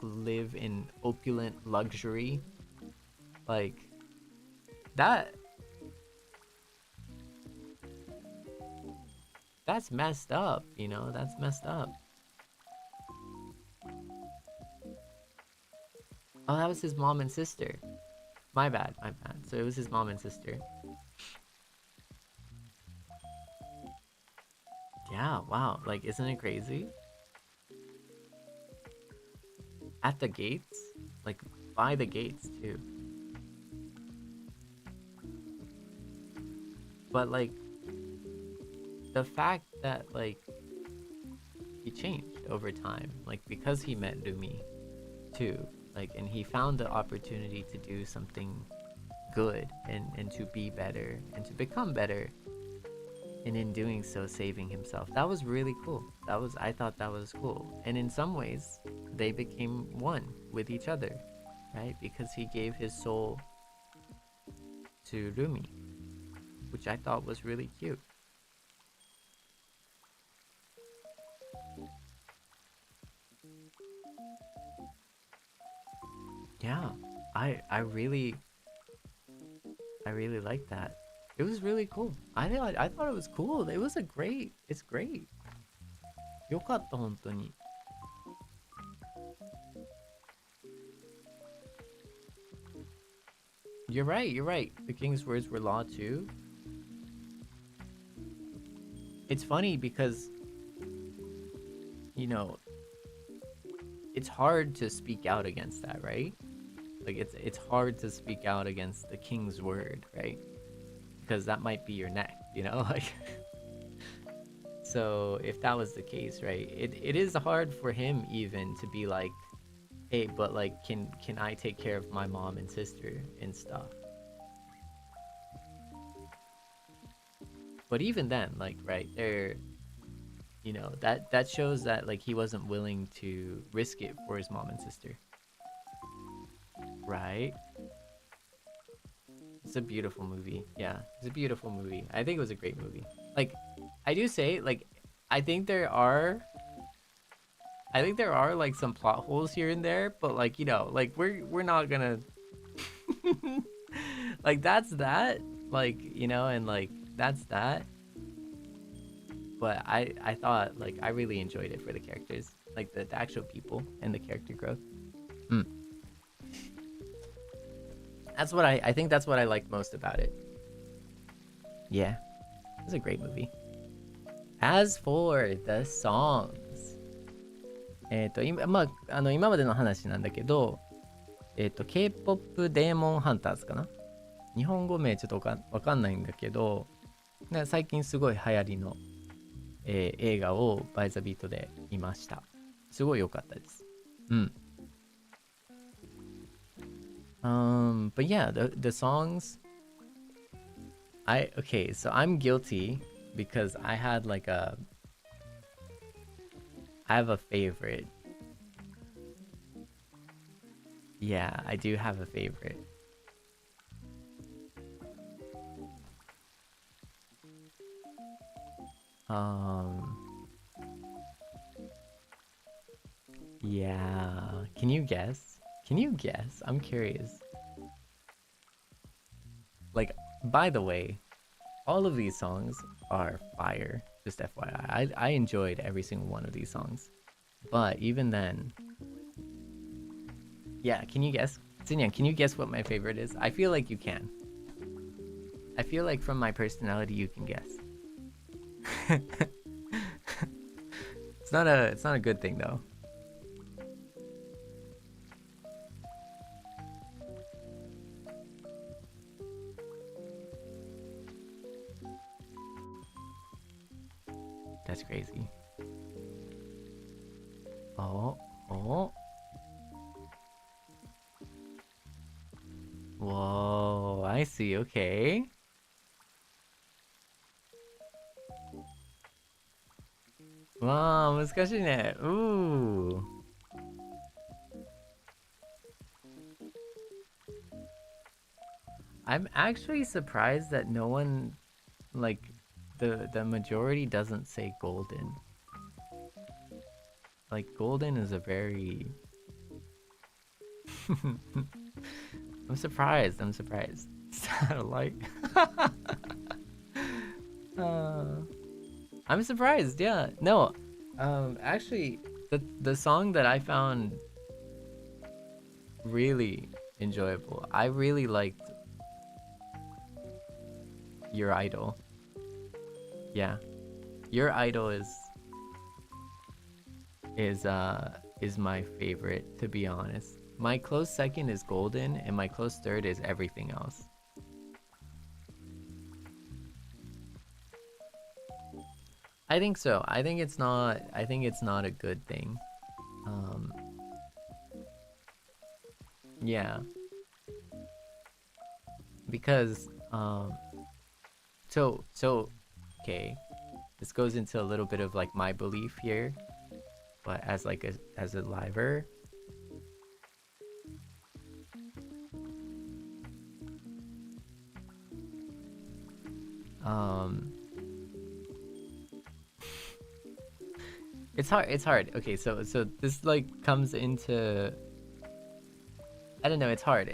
live in opulent luxury, like that's messed up, you know. That's messed up. Oh, that was his mom and sister. My bad. So it was his mom and sister. Yeah, wow. Like, isn't it crazy? At the gates? Like, by the gates, too. But, like, the fact that, like, he changed over time. Like, because he met Rumi, too. Like, and he found the opportunity to do something good and to be better and to become better. And in doing so, saving himself. That was really cool. I thought that was cool. And in some ways, they became one with each other, right? Because he gave his soul to Rumi, which I thought was really cute. Yeah, I really liked that. It was really cool. I thought it was cool. It's great. よかった本当に. You're right. The king's words were law too. It's funny because, you know, it's hard to speak out against that, right? Like it's hard to speak out against the king's word, right? Because that might be your neck, you know? Like so if that was the case, right? It is hard for him even to be like, hey, but like can I take care of my mom and sister and stuff? But even then, like, right there, you know, that shows that like he wasn't willing to risk it for his mom and sister, right? It's a beautiful movie. Yeah, it's a beautiful movie. I think it was a great movie. Like, I do say, like, I think there are like some plot holes here and there, but like, you know, like we're not gonna like that's that, like, you know, and like that's that. But I thought like I really enjoyed it for the characters, like the actual people and the character growth. That's what I think that's what I liked most about it. Yeah, it's a great movie. As for the songs, 今までの話なんだけど、K-POP デーモンハンターズかな。日本語名ちょっとわかんないんだけど、最近すごい流行りの、映画をバイザビートで見ました。すごい良かったです。But yeah, the songs, okay, so I'm guilty because I have a favorite. Yeah, I do have a favorite. Yeah, can you guess? I'm curious. Like, by the way, all of these songs are fire. Just FYI. I enjoyed every single one of these songs. But even then... Yeah, can you guess? Seinyan, can you guess what my favorite is? I feel like you can. I feel like from my personality you can guess. It's not a good thing though. That's crazy. Oh. Whoa, I see, okay. Wow, 難しいね. Ooh. I'm actually surprised that no one, like, the majority doesn't say golden. Like, golden is a very... I'm surprised. Satellite. I'm surprised, yeah. No, actually, the song that I found really enjoyable, I really liked Your Idol. Yeah, Your Idol is my favorite, to be honest. My close second is Golden, and my close third is Everything Else. I think so. I think it's not a good thing. Yeah. Because so okay. This goes into a little bit of like my belief here, but as a liver. It's hard. Okay, so this like comes into, I don't know, it's hard.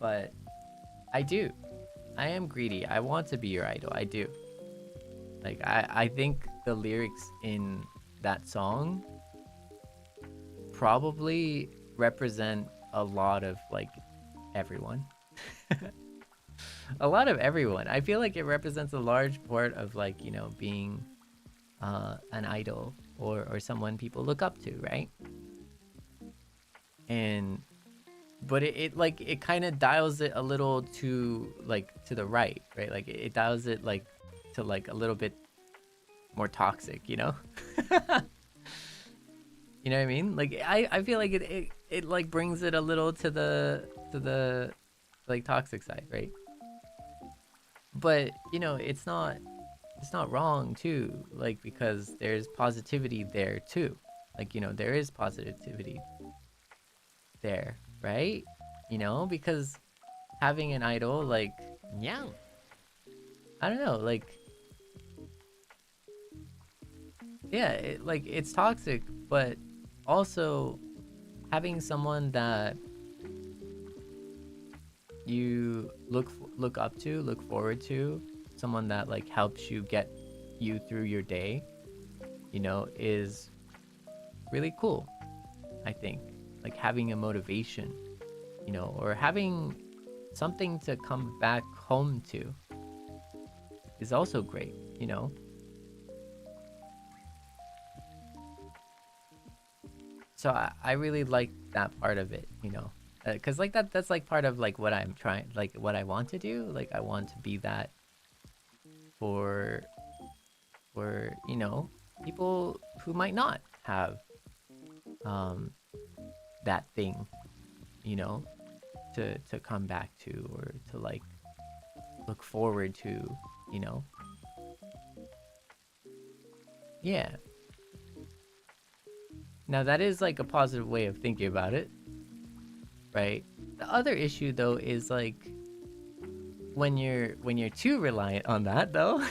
But I am greedy. I want to be your idol. I do. Like I think the lyrics in that song probably represent a lot of like everyone. A lot of everyone. I feel like it represents a large part of like, being an idol or someone people look up to, right? and but it kind of dials it a little to the right, right? Like it dials it like to like a little bit more toxic, you know? You know what I mean? Like I feel like it like brings it a little to the like toxic side, right? But you know, it's not wrong too, like because there's positivity there too. Like, you know, there is positivity there, right? You know, because having an idol, like, yeah, I don't know, like, yeah, like it's toxic, but also having someone that you look up to, look forward to, someone that like helps you get you through your day, you know, is really cool. I think like having a motivation, you know, or having something to come back home to is also great, you know. So I really like that part of it, you know, because like that's like part of like what I'm trying, like what I want to do. Like I want to be that for you know, people who might not have that thing, you know, to come back to, or to like look forward to, you know. Yeah. Now that is like a positive way of thinking about it, right? The other issue though is like when you're too reliant on that though.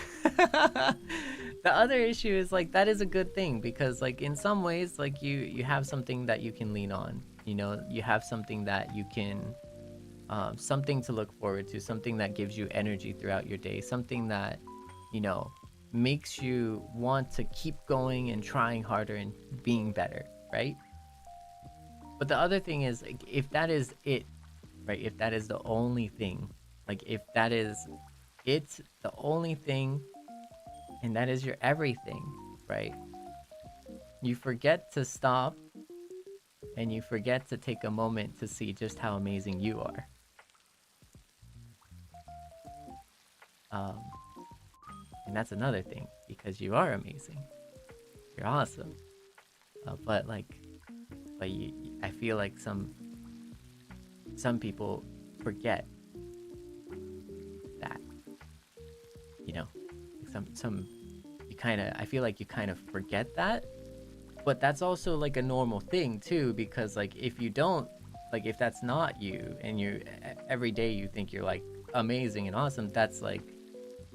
The other issue is like that is a good thing, because like in some ways like you have something that you can lean on, you know, you have something that you can something to look forward to, something that gives you energy throughout your day, something that, you know, makes you want to keep going and trying harder and being better, right? But the other thing is, like, if that is it, right, if that is the only thing, like if that is it's the only thing and that is your everything, right, you forget to stop and you forget to take a moment to see just how amazing you are. And that's another thing, because you are amazing, you're awesome, but I feel like some people forget that, you know, some you kind of, I feel like you kind of forget that, but that's also like a normal thing too, because like if you don't, like if that's not you and you every day you think you're like amazing and awesome, that's like,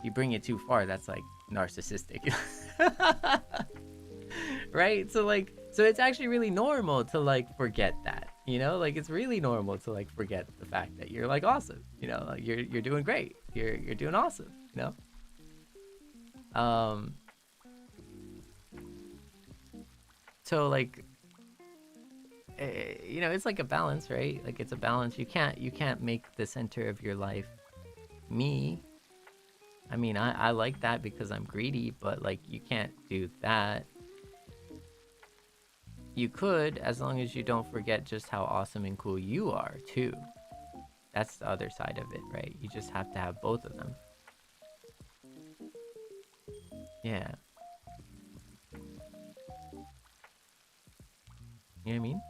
you bring it too far, that's like narcissistic. Right? So like, so it's actually really normal to like forget that, you know, like it's really normal to like forget the fact that you're like awesome, you know, like you're doing great, you're doing awesome, you know. So like, you know, it's like a balance, right? Like it's a balance. You can't make the center of your life me. I mean, I like that because I'm greedy, but like you can't do that. You could, as long as you don't forget just how awesome and cool you are too. That's the other side of it, right? You just have to have both of them. Yeah. You know what I mean?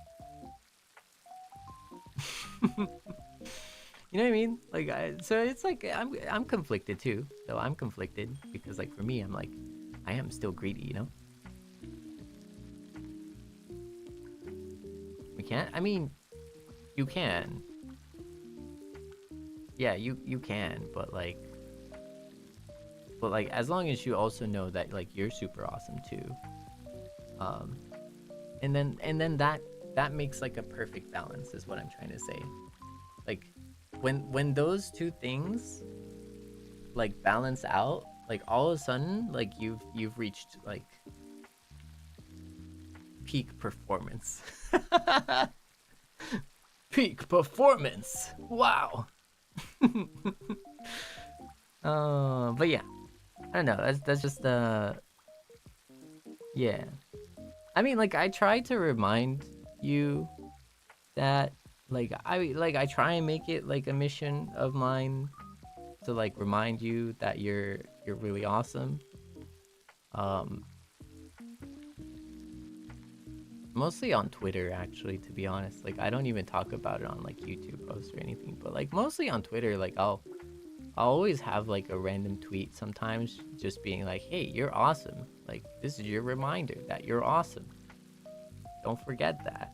You know what I mean? Like, so it's like I'm conflicted too. So I'm conflicted because, like, for me, I'm like, I am still greedy, you know. We can't. I mean, you can. Yeah, you can, but like, as long as you also know that like you're super awesome too. And then that makes like a perfect balance, is what I'm trying to say. Like, when those two things like balance out, like all of a sudden like you've reached like peak performance. Peak performance, wow. But yeah, I don't know, that's just yeah, I mean, like, I try to remind you that I try and make it like a mission of mine to like remind you that you're really awesome. Mostly on Twitter, actually, to be honest. Like, I don't even talk about it on like YouTube posts or anything, but like mostly on Twitter. Like, I'll always have like a random tweet sometimes, just being like, "Hey, you're awesome. Like, this is your reminder that you're awesome. Don't forget that."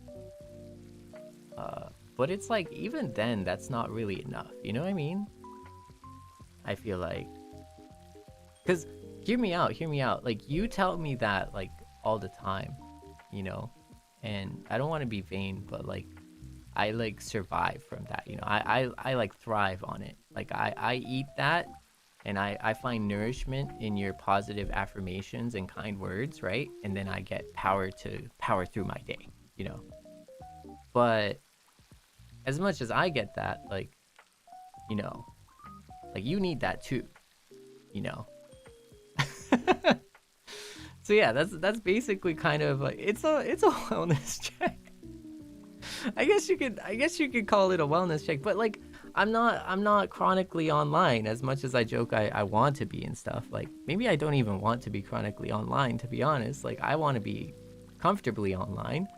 But it's like, even then, that's not really enough. You know what I mean? I feel like, because hear me out. Like, you tell me that like all the time, you know. And I don't want to be vain, but like I like survive from that, you know. I like thrive on it. Like I eat that, and I find nourishment in your positive affirmations and kind words, right? And then I get power to power through my day, you know. But as much as I get that, like, you know, like you need that too, you know. So yeah, that's basically kind of like it's a wellness check. I guess you could call it a wellness check, but like I'm not chronically online as much as I joke I want to be and stuff. Like maybe I don't even want to be chronically online, to be honest. Like I want to be comfortably online.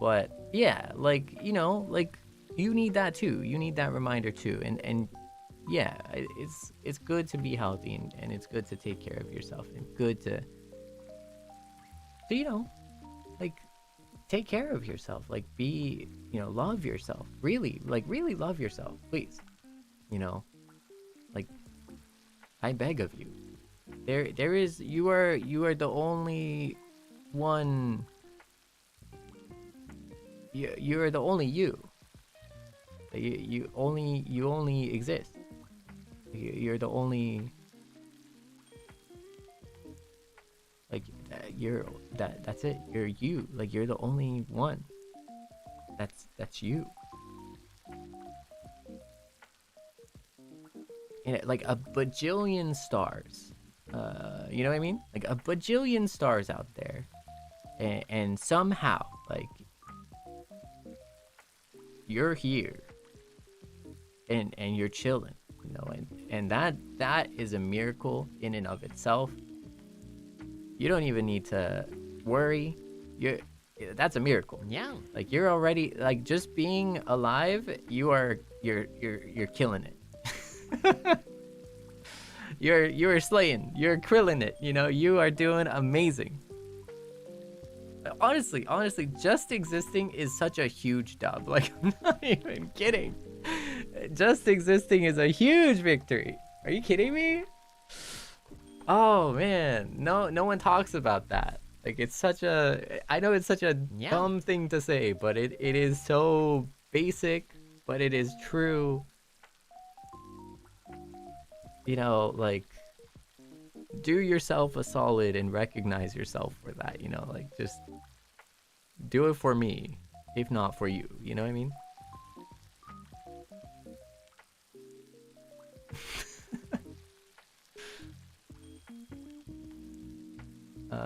But yeah, like, you know, like you need that too. You need that reminder too. And yeah, it's good to be healthy, and it's good to take care of yourself, and good to you know, like take care of yourself, like be, you know, love yourself, really love yourself, please, you know, like I beg of you. There is, you are the only one. You are the only you. You only exist. You're the only, like that's it. You're you. Like you're the only one. That's you. And like a bajillion stars. You know what I mean? Like a bajillion stars out there, and somehow like you're here, and you're chilling, you know, and that is a miracle in and of itself. You don't even need to worry. That's a miracle. Yeah. Like you're already, like, just being alive, you're killing it. You're slaying. You're krilling it. You know, you are doing amazing. Honestly, just existing is such a huge dub. Like, I'm not even kidding. Just existing is a huge victory. Are you kidding me? Oh man, no one talks about that. Like, it's such a, I know it's such a dumb thing to say, but it is so basic, but it is true. You know, like, do yourself a solid and recognize yourself for that, you know, like, just do it for me, if not for you, you know what I mean?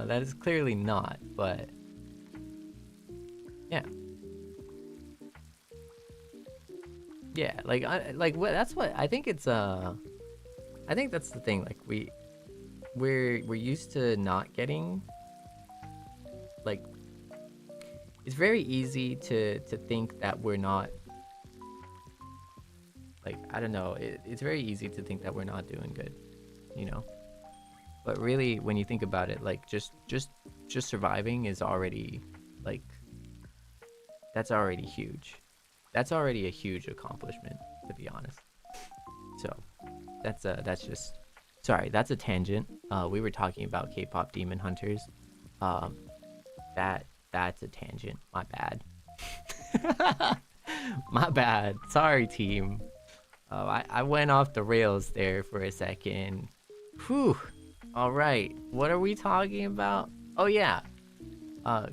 That is clearly not, but yeah. Yeah, like, that's what, I think it's, I think that's the thing, like, we're used to not getting, like, it's very easy to think that we're not, like, I don't know, it's very easy to think that we're not doing good, you know? But really, when you think about it, like, just surviving is already, like, that's already huge. That's already a huge accomplishment, to be honest. So, that's just, sorry, that's a tangent. We were talking about K-pop Demon Hunters. That's a tangent. My bad. My bad. Sorry, team. I went off the rails there for a second. Whew. All right. What are we talking about? Oh yeah.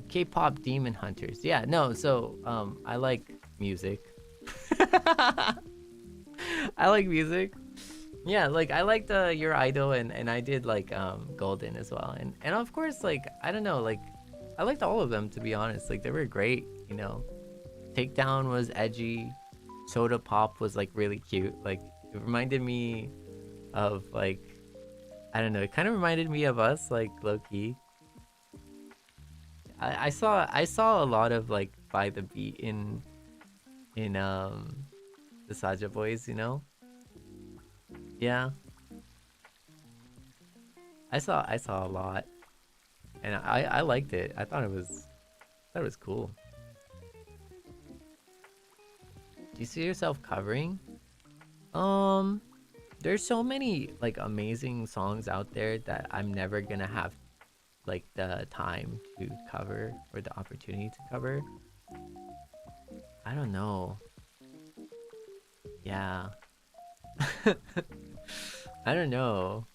K-pop Demon Hunters. Yeah. No. So I like music. I like music. Yeah. Like I liked Your Idol, and I did like Golden as well, and of course, like, I don't know, like, I liked all of them, to be honest. Like, they were great, you know. Takedown was edgy. Soda Pop was like really cute. Like it reminded me of like, I don't know, it kind of reminded me of us, like low key. I saw a lot of like By the Beat in the Saja Boys, you know? Yeah. I saw a lot. And I liked it. I thought it was cool. Do you see yourself covering? There's so many like amazing songs out there that I'm never gonna have like the time to cover or the opportunity to cover. I don't know. Yeah. I don't know.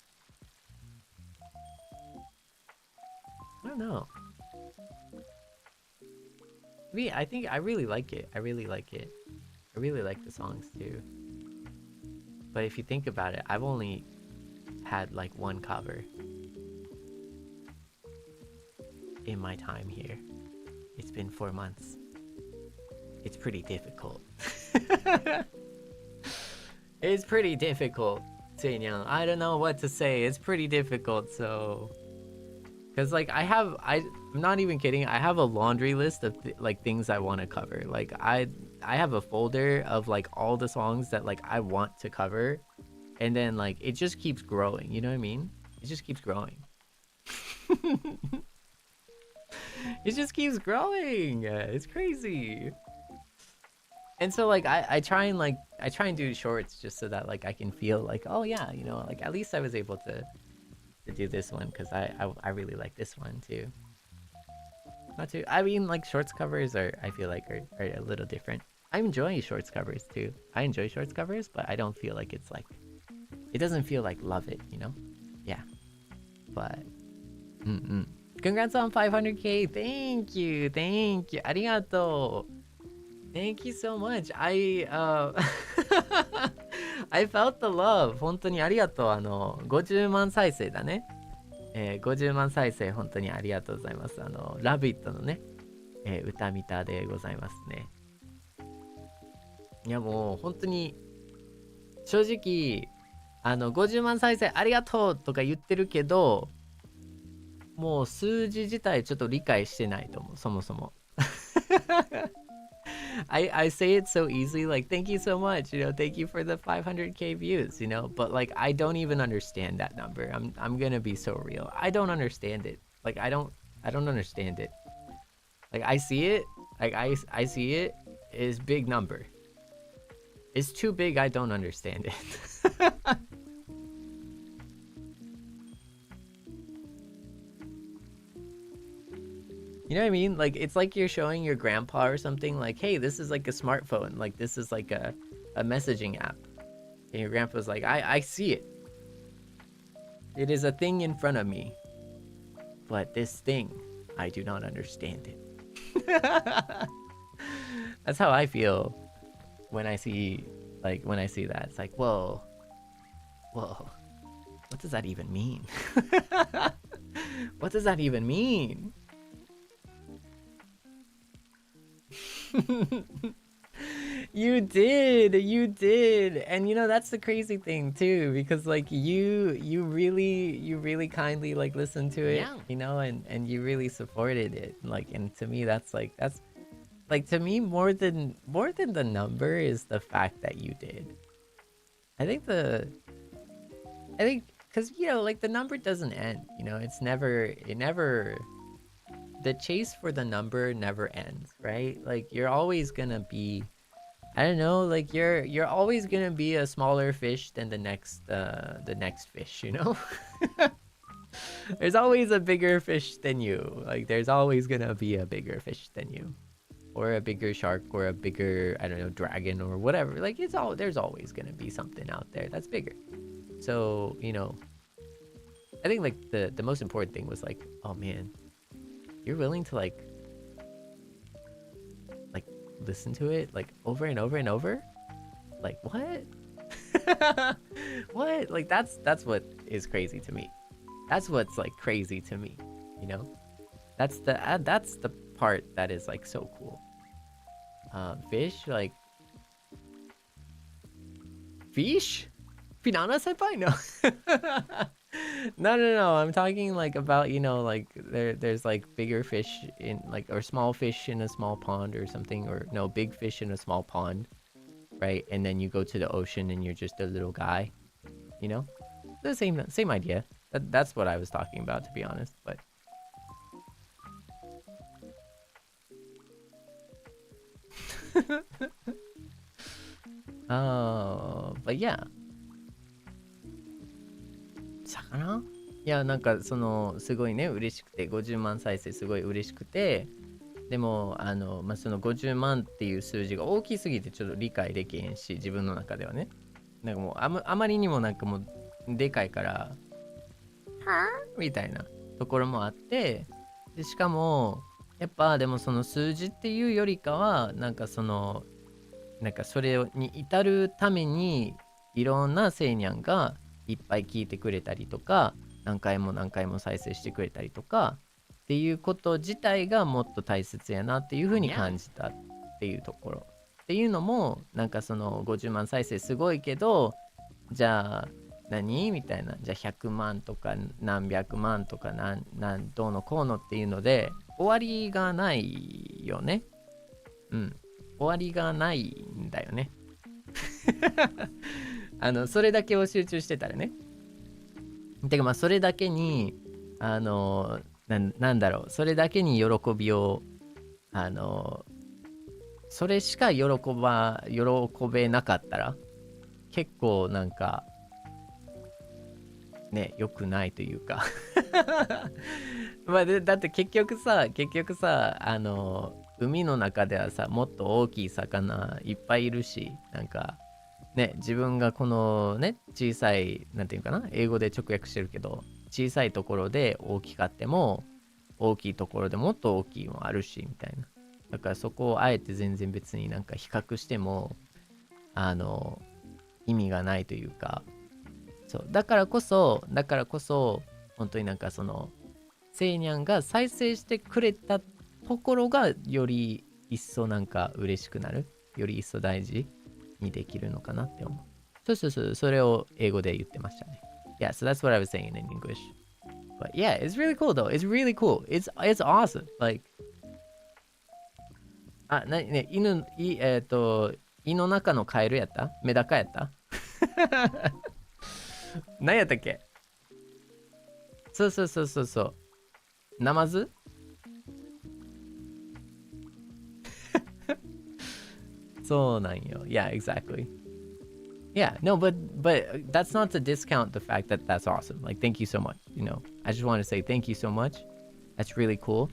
I don't know. I think I really like it. I really like it. I really like the songs too. But if you think about it, I've only had like one cover in my time here. It's been 4 months. It's pretty difficult. It's pretty difficult, Seinyan. I don't know what to say. It's pretty difficult, so... Because, like, I'm not even kidding. I have a laundry list of, like, things I want to cover. Like, I have a folder of, like, all the songs that, like, I want to cover. And then, like, it just keeps growing. You know what I mean? It just keeps growing. It just keeps growing. It's crazy. And so like I try and do shorts just so that like I can feel like, oh yeah, you know, like at least I was able to do this one because I really like this one too. Not too. I mean, like shorts covers I feel like are a little different. I enjoy shorts covers too. I enjoy shorts covers, but I don't feel like it's like, it doesn't feel like love it, you know? Yeah. But congrats on 500k. Thank you. ありがとう。Thank you so much. I felt the love. 本当にありがとう。50万再生だね。50万再生本当にありがとうございます。ラビットのね、歌見たでございますね。いやもう本当に正直50万再生ありがとうとか言ってるけど、もう数字自体ちょっと理解してないと思う、そもそも。I say it so easily, like, thank you so much, you know, thank you for the 500k views, you know, but like, I don't even understand that number. I'm gonna be so real. I don't understand it. Like, I don't understand it. Like, I see it, like, I see it is big number. It's too big, I don't understand it. You know what I mean? Like, it's like you're showing your grandpa or something, like, hey, this is like a smartphone. Like, this is like a messaging app. And your grandpa's like, I see it. It is a thing in front of me. But this thing, I do not understand it. That's how I feel when I see that. It's like, whoa. What does that even mean? What does that even mean? You did, and you know that's the crazy thing too, because like you really kindly like listened to it, yeah. You know, and you really supported it, like, and to me that's like to me more than the number is the fact that you did. I think because you know, like the number doesn't end, you know, it never. The chase for the number never ends, right? Like you're always gonna be, I don't know, like you're always gonna be a smaller fish than the next fish, you know? There's always a bigger fish than you. Like there's always gonna be a bigger fish than you, or a bigger shark, or a bigger, I don't know, dragon or whatever. Like there's always gonna be something out there that's bigger. So, you know, I think like the most important thing was like, oh man, you're willing to like listen to it like over and over and over, like what? What? Like that's what is crazy to me. That's what's like crazy to me, you know? That's the part that is like so cool. Fish, like fish? Pinana senpai? No. No. I'm talking like about, like there's like bigger fish in like, or small fish in a small pond or something, or no, big fish in a small pond, right? And then you go to the ocean and you're just a little guy, you know? The same idea. That's what I was talking about, to be honest, but but yeah. 魚いや、なんかすごいね、嬉しくて、50万再生すごい嬉しくて、でも、その50万っていう数字が大きすぎてちょっと理解できへんし、自分の中ではね。なんかもう、あまりにもなんかもう、でかいから、はぁみたいなところもあって、で、しかも、やっぱでもその数字っていうよりかは、なんかそれに至るために、いろんなセイニャンがいっぱい聞いてくれたりとか、何回も何回も再生してくれたりとかっていうこと自体がもっと大切やなっていうふうに感じたっていうところっていうのも、なんかその50万再生すごいけど、じゃあ何みたいな、じゃあ100万とか何百万とかどうのこうのっていうので終わりがないよね。終わりがないんだよね。それだけを集中してたらね。てかまあそれだけになんだろう、それだけに喜びをそれしか喜べなかったら結構なんかね、良くないというかまあだって結局さ海の中ではさ、もっと大きい魚いっぱいいるし、なんかね、自分がこのね、小さい、なんていうかな、英語で直訳してるけど、小さいところで大きかっても、大きいところでもっと大きいもあるし、みたいな。だからそこをあえて全然別になんか比較しても、意味がないというか、そう、だからこそ、本当になんかセイニャンが再生してくれたところが、より一層なんか嬉しくなる。より一層大事にできるのかなって思う。そう、それを英語で言ってましたね。Yeah, so that's what I was saying in English. But yeah, it's really cool though. It's really cool. It's awesome. Like, 胃の中のカエルやった？メダカやった？何やったっけ？そう。ナマズ？そうなんよ。Yeah, exactly. Yeah, no, but that's not to discount the fact that that's awesome. Like, thank you so much. I just want to say thank you so much. That's really cool.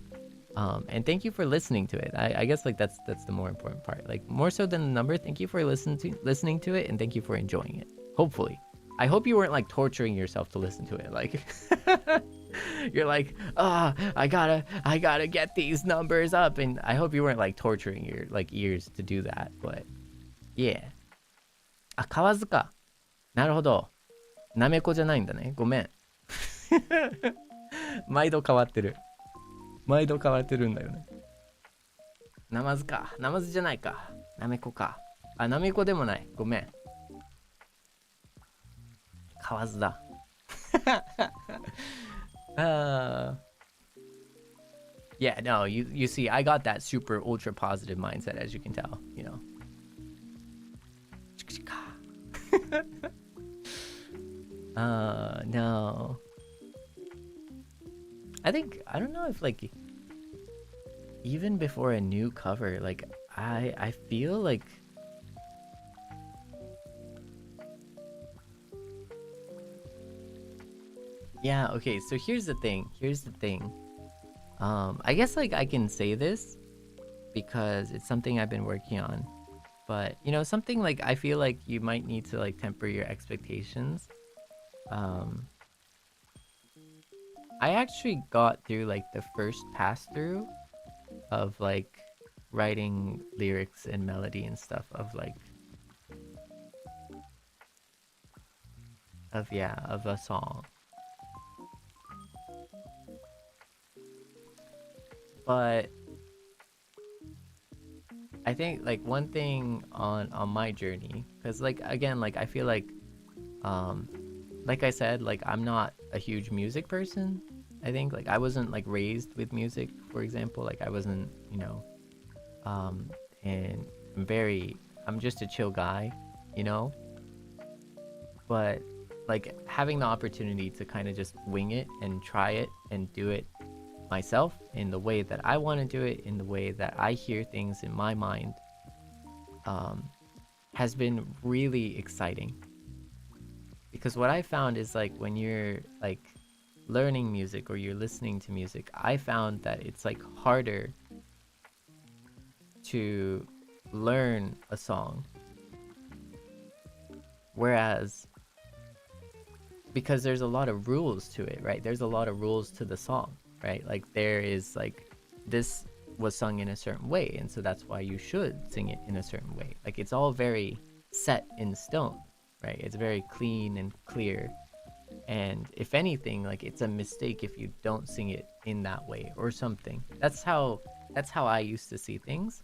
And thank you for listening to it. I guess like that's the more important part. Like more so than the number. Thank you for listening to it, and thank you for enjoying it. Hopefully, I hope you weren't like torturing yourself to listen to it. Like you're like, I gotta get these numbers up, and I hope you weren't like torturing your like ears to do that. But yeah. あ、河津か。なるほど。なめこじゃないんだね。ごめん。毎度変わってるんだよね。ナマズか。ナマズじゃないか。なめこか。あ、なめこでもない。ごめん。河津だ。Yeah, no, you see, I got that super ultra positive mindset, as you can tell, No. I don't know if like even before a new cover, like I feel like yeah, okay, so here's the thing. I guess like I can say this because it's something I've been working on. But something like I feel like you might need to like temper your expectations. I actually got through like the first pass through of like writing lyrics and melody and stuff of like of a song. But I think like one thing on my journey, because like again, like I feel like I said, like I'm not a huge music person. I think like I wasn't like raised with music, for example. Like I wasn't, you know, and I'm just a chill guy, you know. But like having the opportunity to kind of just wing it and try it and do it myself in the way that I want to do it, in the way that I hear things in my mind, has been really exciting. Because what I found is like when you're like learning music or you're listening to music, I found that it's like harder to learn a song. Whereas, because there's a lot of rules to it, right? There's a lot of rules to the song, right? Like there is like, this was sung in a certain way, and so that's why you should sing it in a certain way. Like it's all very set in stone, right? It's very clean and clear. And if anything, like it's a mistake if you don't sing it in that way or something. That's how I used to see things.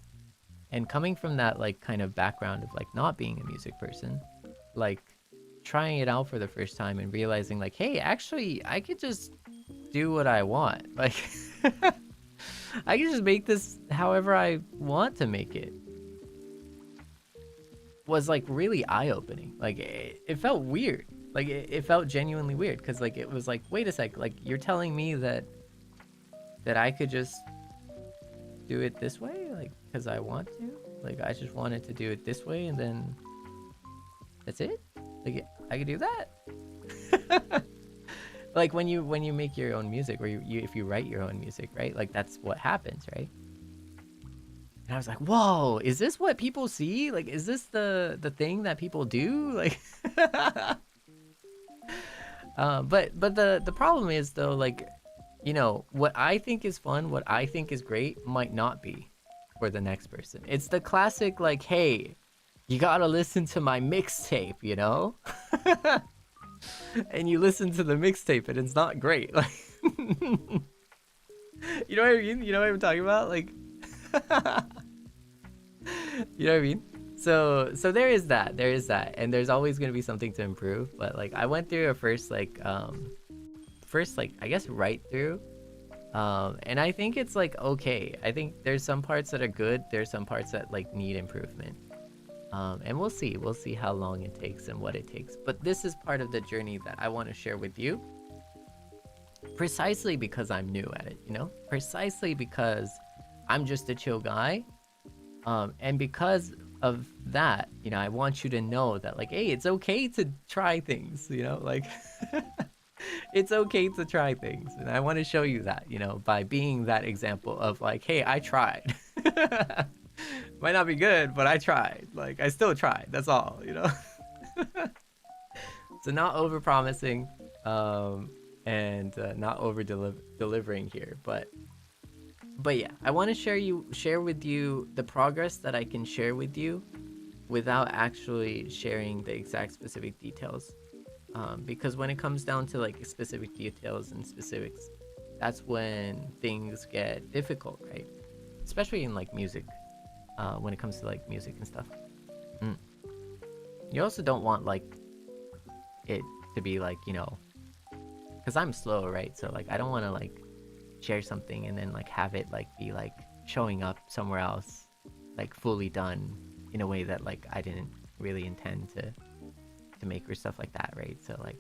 And coming from that like kind of background of like not being a music person, like trying it out for the first time and realizing like, hey, actually I could just do what I want. Like I can just make this however I want to make it. Was like really eye-opening. Like it felt weird. Like it felt genuinely weird, because like it was like, wait a sec, like you're telling me that I could just do it this way, like because I want to, like I just wanted to do it this way and then that's it. Like I could do that. Like when you make your own music, or you if you write your own music, right? Like that's what happens, right? And I was like, whoa, is this what people see? Like, is this the thing that people do? Like, but the problem is though, like, you know, what I think is fun, what I think is great might not be for the next person. It's the classic, like, hey, you gotta listen to my mixtape, you know? And you listen to the mixtape and it's not great. Like, you know what I mean? You know what I'm talking about? Like, you know what I mean? So there is that, and there's always going to be something to improve. But like I went through a first I guess right through, and I think it's like okay. I think there's some parts that are good, there's some parts that like need improvement, and we'll see how long it takes and what it takes. But this is part of the journey that I want to share with you, precisely because I'm new at it, you know, precisely because I'm just a chill guy, and because of that, you know, I want you to know that like, hey, it's okay to try things, you know, like it's okay to try things. And I want to show you that, you know, by being that example of like, hey, I tried. Might not be good, but I tried. Like I still tried, that's all, you know. So not over promising, and not over delivering here, but yeah, I want to share with you the progress that I can share with you without actually sharing the exact specific details, because when it comes down to like specific details and specifics, that's when things get difficult, right? Especially in like music, when it comes to like music and stuff. You also don't want like it to be like, you know, because I'm slow, right? So like I don't want to like share something and then like have it like be like showing up somewhere else like fully done in a way that like I didn't really intend to make or stuff like that, right? So like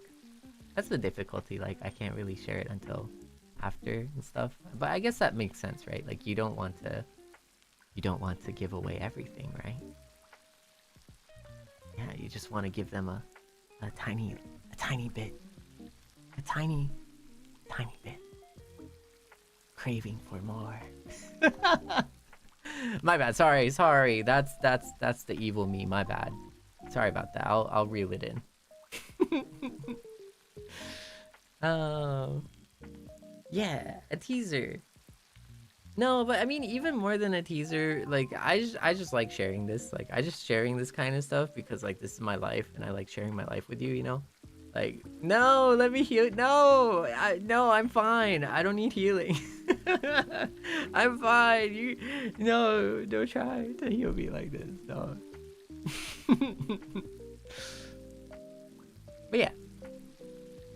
that's the difficulty. Like I can't really share it until after and stuff, but I guess that makes sense, right? Like you don't want to give away everything, right? Yeah, you just want to give them a tiny bit, a tiny bit, craving for more. My bad. Sorry. That's the evil me. My bad. Sorry about that. I'll reel it in. Yeah, a teaser. No, but I mean, even more than a teaser, like I just like sharing this. Like I just sharing this kind of stuff because like this is my life and I like sharing my life with you, you know? Like, no, let me heal. No, I'm fine. I don't need healing. I'm fine. You no, don't try to heal me like this. No. But yeah.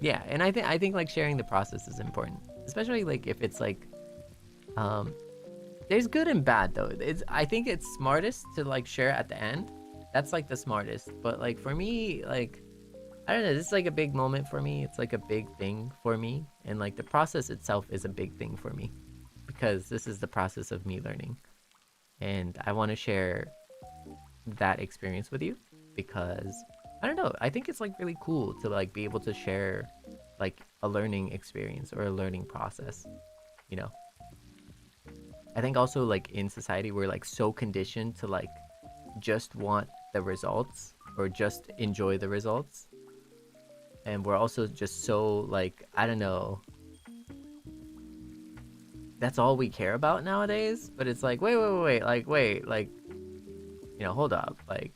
Yeah, and I think like sharing the process is important. Especially like if it's like there's good and bad though. I think it's smartest to like share at the end. That's like the smartest. But like for me, like I don't know, this is like a big moment for me. It's like a big thing for me. And like the process itself is a big thing for me. Because this is the process of me learning. And I want to share that experience with you. Because I don't know, I think it's like really cool to like be able to share like a learning experience or a learning process. You know? I think also like in society we're like so conditioned to like just want the results or just enjoy the results. And we're also just so like, I don't know, that's all we care about nowadays. But it's like, wait, like, you know, hold up, like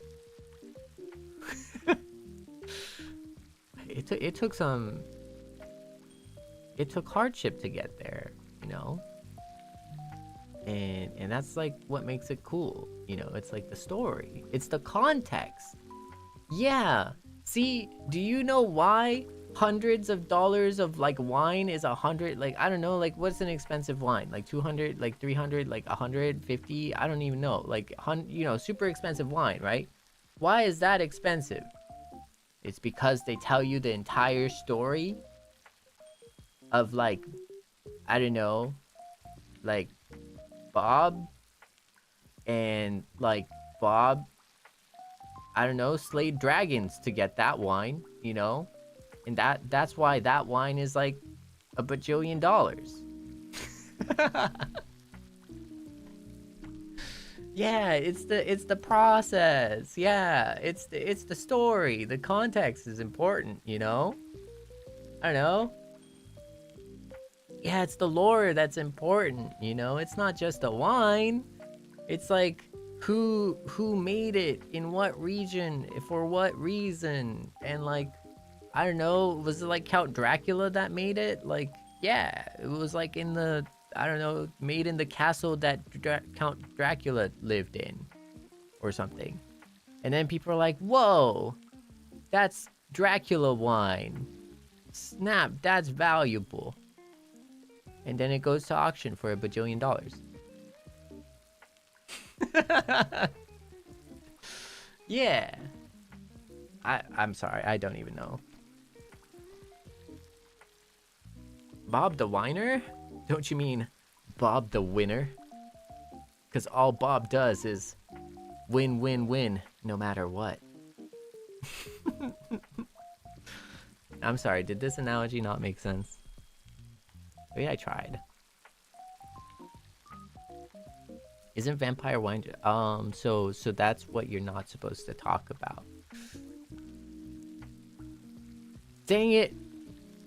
it took hardship to get there, you know. And that's like what makes it cool, you know. It's like the story, it's the context. Yeah, see, do you know why hundreds of dollars of like wine is 100, like I don't know, like what's an expensive wine, like 200, like 300, like 150, I don't even know, like you know, super expensive wine, right? Why is that expensive? It's because they tell you the entire story of like, I don't know, like Bob, and like Bob, I don't know, slayed dragons to get that wine, you know. And that's why that wine is like $1 bajillion. Yeah, it's the process. Yeah, it's the story. The context is important, you know. I don't know. Yeah, it's the lore that's important, you know. It's not just the wine. It's like who made it, in what region, for what reason, and like I don't know, was it like Count Dracula that made it? Like, yeah, it was like in the, I don't know, made in the castle that Count Dracula lived in or something. And then people are like, whoa, that's Dracula wine. Snap, that's valuable. And then it goes to auction for $1 bajillion. Yeah. I'm sorry, I don't even know. Bob the Whiner? Don't you mean Bob the Winner? Because all Bob does is win, win, win, no matter what. I'm sorry, did this analogy not make sense? Maybe I tried. Isn't vampire wine... So that's what you're not supposed to talk about. Dang it!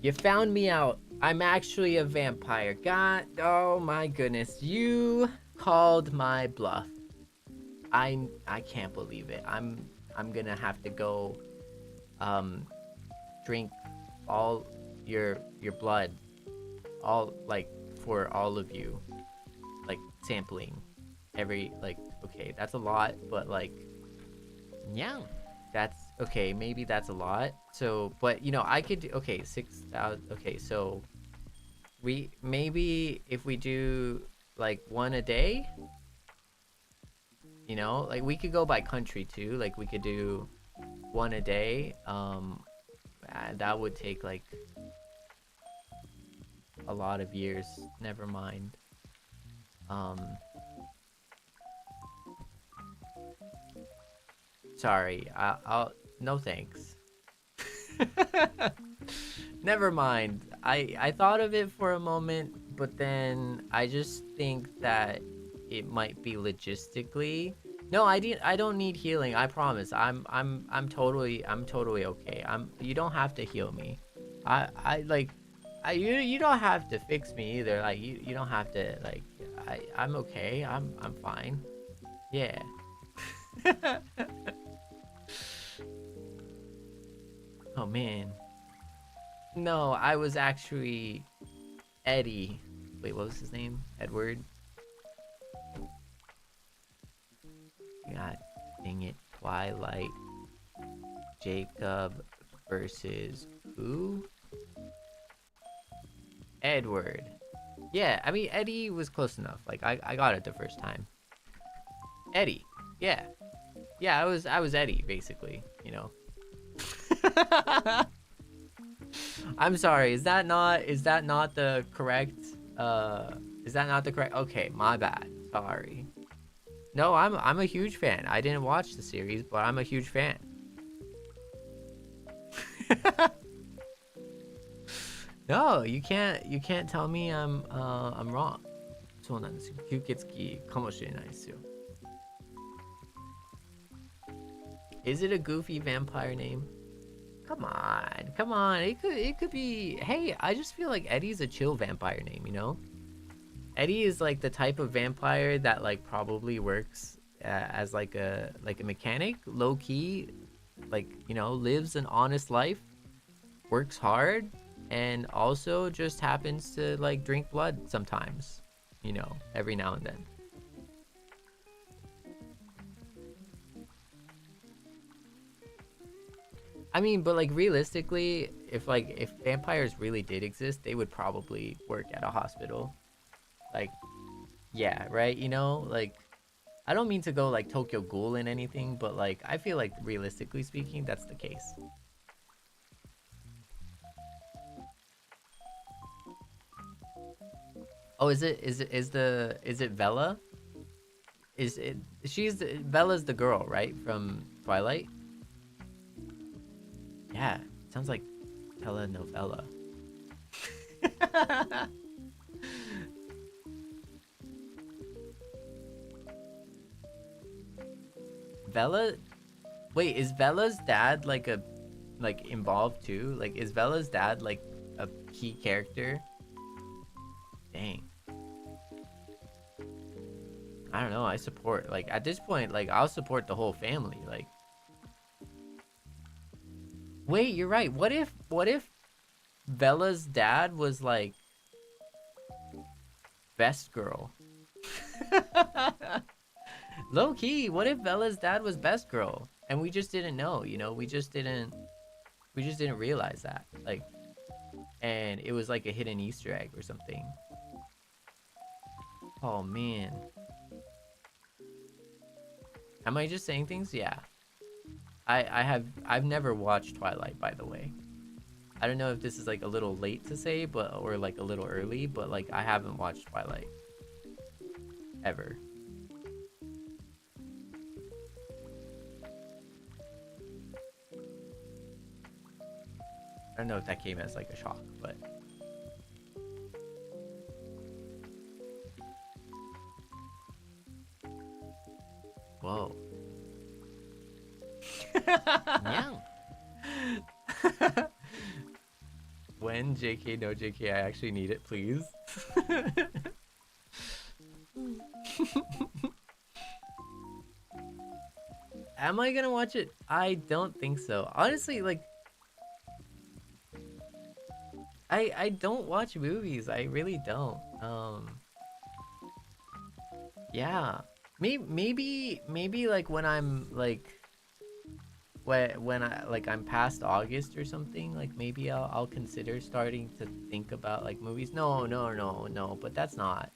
You found me out. I'm actually a vampire. God, oh my goodness. You called my bluff. I can't believe it. I'm gonna have to go drink all your blood. All, like, for all of you. Like, sampling. Every, like, okay, that's a lot, but like, yeah. That's, okay, maybe that's a lot. So, but, you know, I could do, okay, 6,000, okay, so, maybe if we do, like, one a day, you know, like, we could go by country, too, like, we could do one a day, that would take, like, a lot of years, never mind. Sorry, I'll no thanks. Never mind. I thought of it for a moment, but then I just think that it might be logistically. No, I don't need healing. I promise. I'm totally okay. You don't have to heal me. You don't have to fix me either. Like you don't have to, like, I'm okay. I'm fine. Yeah. Oh man. No, I was actually Eddie Wait, what was his name? Edward? God dang it. Twilight. Jacob versus who? Edward. Yeah, I mean, Eddie was close enough. Like, I got it the first time. Eddie. Yeah. Yeah, I was Eddie, basically, you know. I'm sorry, is that not the correct, okay, my bad, sorry. No, I'm a huge fan. I didn't watch the series, but I'm a huge fan. No, you can't tell me I'm wrong. そうなんですよ。吸血鬼かもしれないですよ。Is it a goofy vampire name? Come on. It could be. Hey, I just feel like Eddie's a chill vampire name, you know? Eddie is like the type of vampire that like probably works as like a mechanic, low key, like, you know, lives an honest life, works hard, and also just happens to like drink blood sometimes, you know, every now and then. I mean, but like realistically, if vampires really did exist, they would probably work at a hospital. Like, yeah, right? You know, like, I don't mean to go like Tokyo Ghoul in anything, but like, I feel like realistically speaking, that's the case. Oh, is it Vela? Bella's the girl, right? From Twilight? Yeah, sounds like telenovela. Vela? Wait, is Vela's dad like involved too? Like, is Vela's dad like a key character? Dang. I don't know, I support, like, at this point, like, I'll support the whole family, like. Wait, you're right. What if Bella's dad was like best girl? Low key, what if Bella's dad was best girl and we just didn't know, you know? We just didn't realize that. Like, and it was like a hidden Easter egg or something. Oh man. Am I just saying things? Yeah. I've never watched Twilight, by the way. I don't know if this is like a little late to say, or like a little early, but like I haven't watched Twilight ever. I don't know if that came as like a shock, but whoa. When JK, no JK, I actually need it, please. Am I gonna watch it? I don't think so. Honestly, like, I don't watch movies. I really don't. Yeah. Maybe like when I'm like when I'm past August or something, like maybe I'll consider starting to think about like movies. No, but that's not.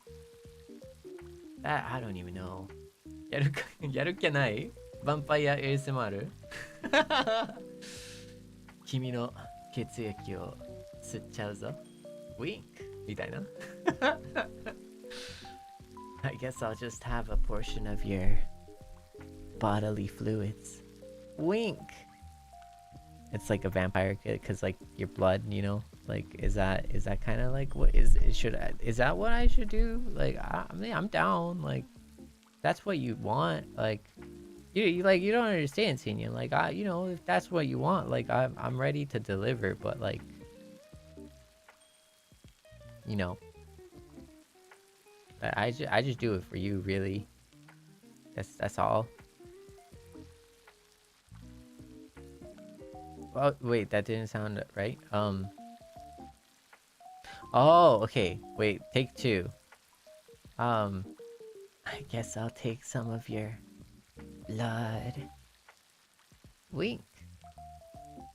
That I don't even know. やるっきゃない Vampire ASMR 君の血液を吸っちゃうぞ Wink みたいな I guess I'll just have a portion of your bodily fluids. Wink. It's like a vampire because like your blood, you know, like is that kind of like what is that what I should do? Like I mean I'm down. Like that's what you want. Like you don't understand, Seinyan. Like you know, if that's what you want, like I'm ready to deliver. But like, you know, I just do it for you, really. That's all. Oh wait, that didn't sound right. Oh, Oh, okay. Wait, take 2. I guess I'll take some of your blood. Wink.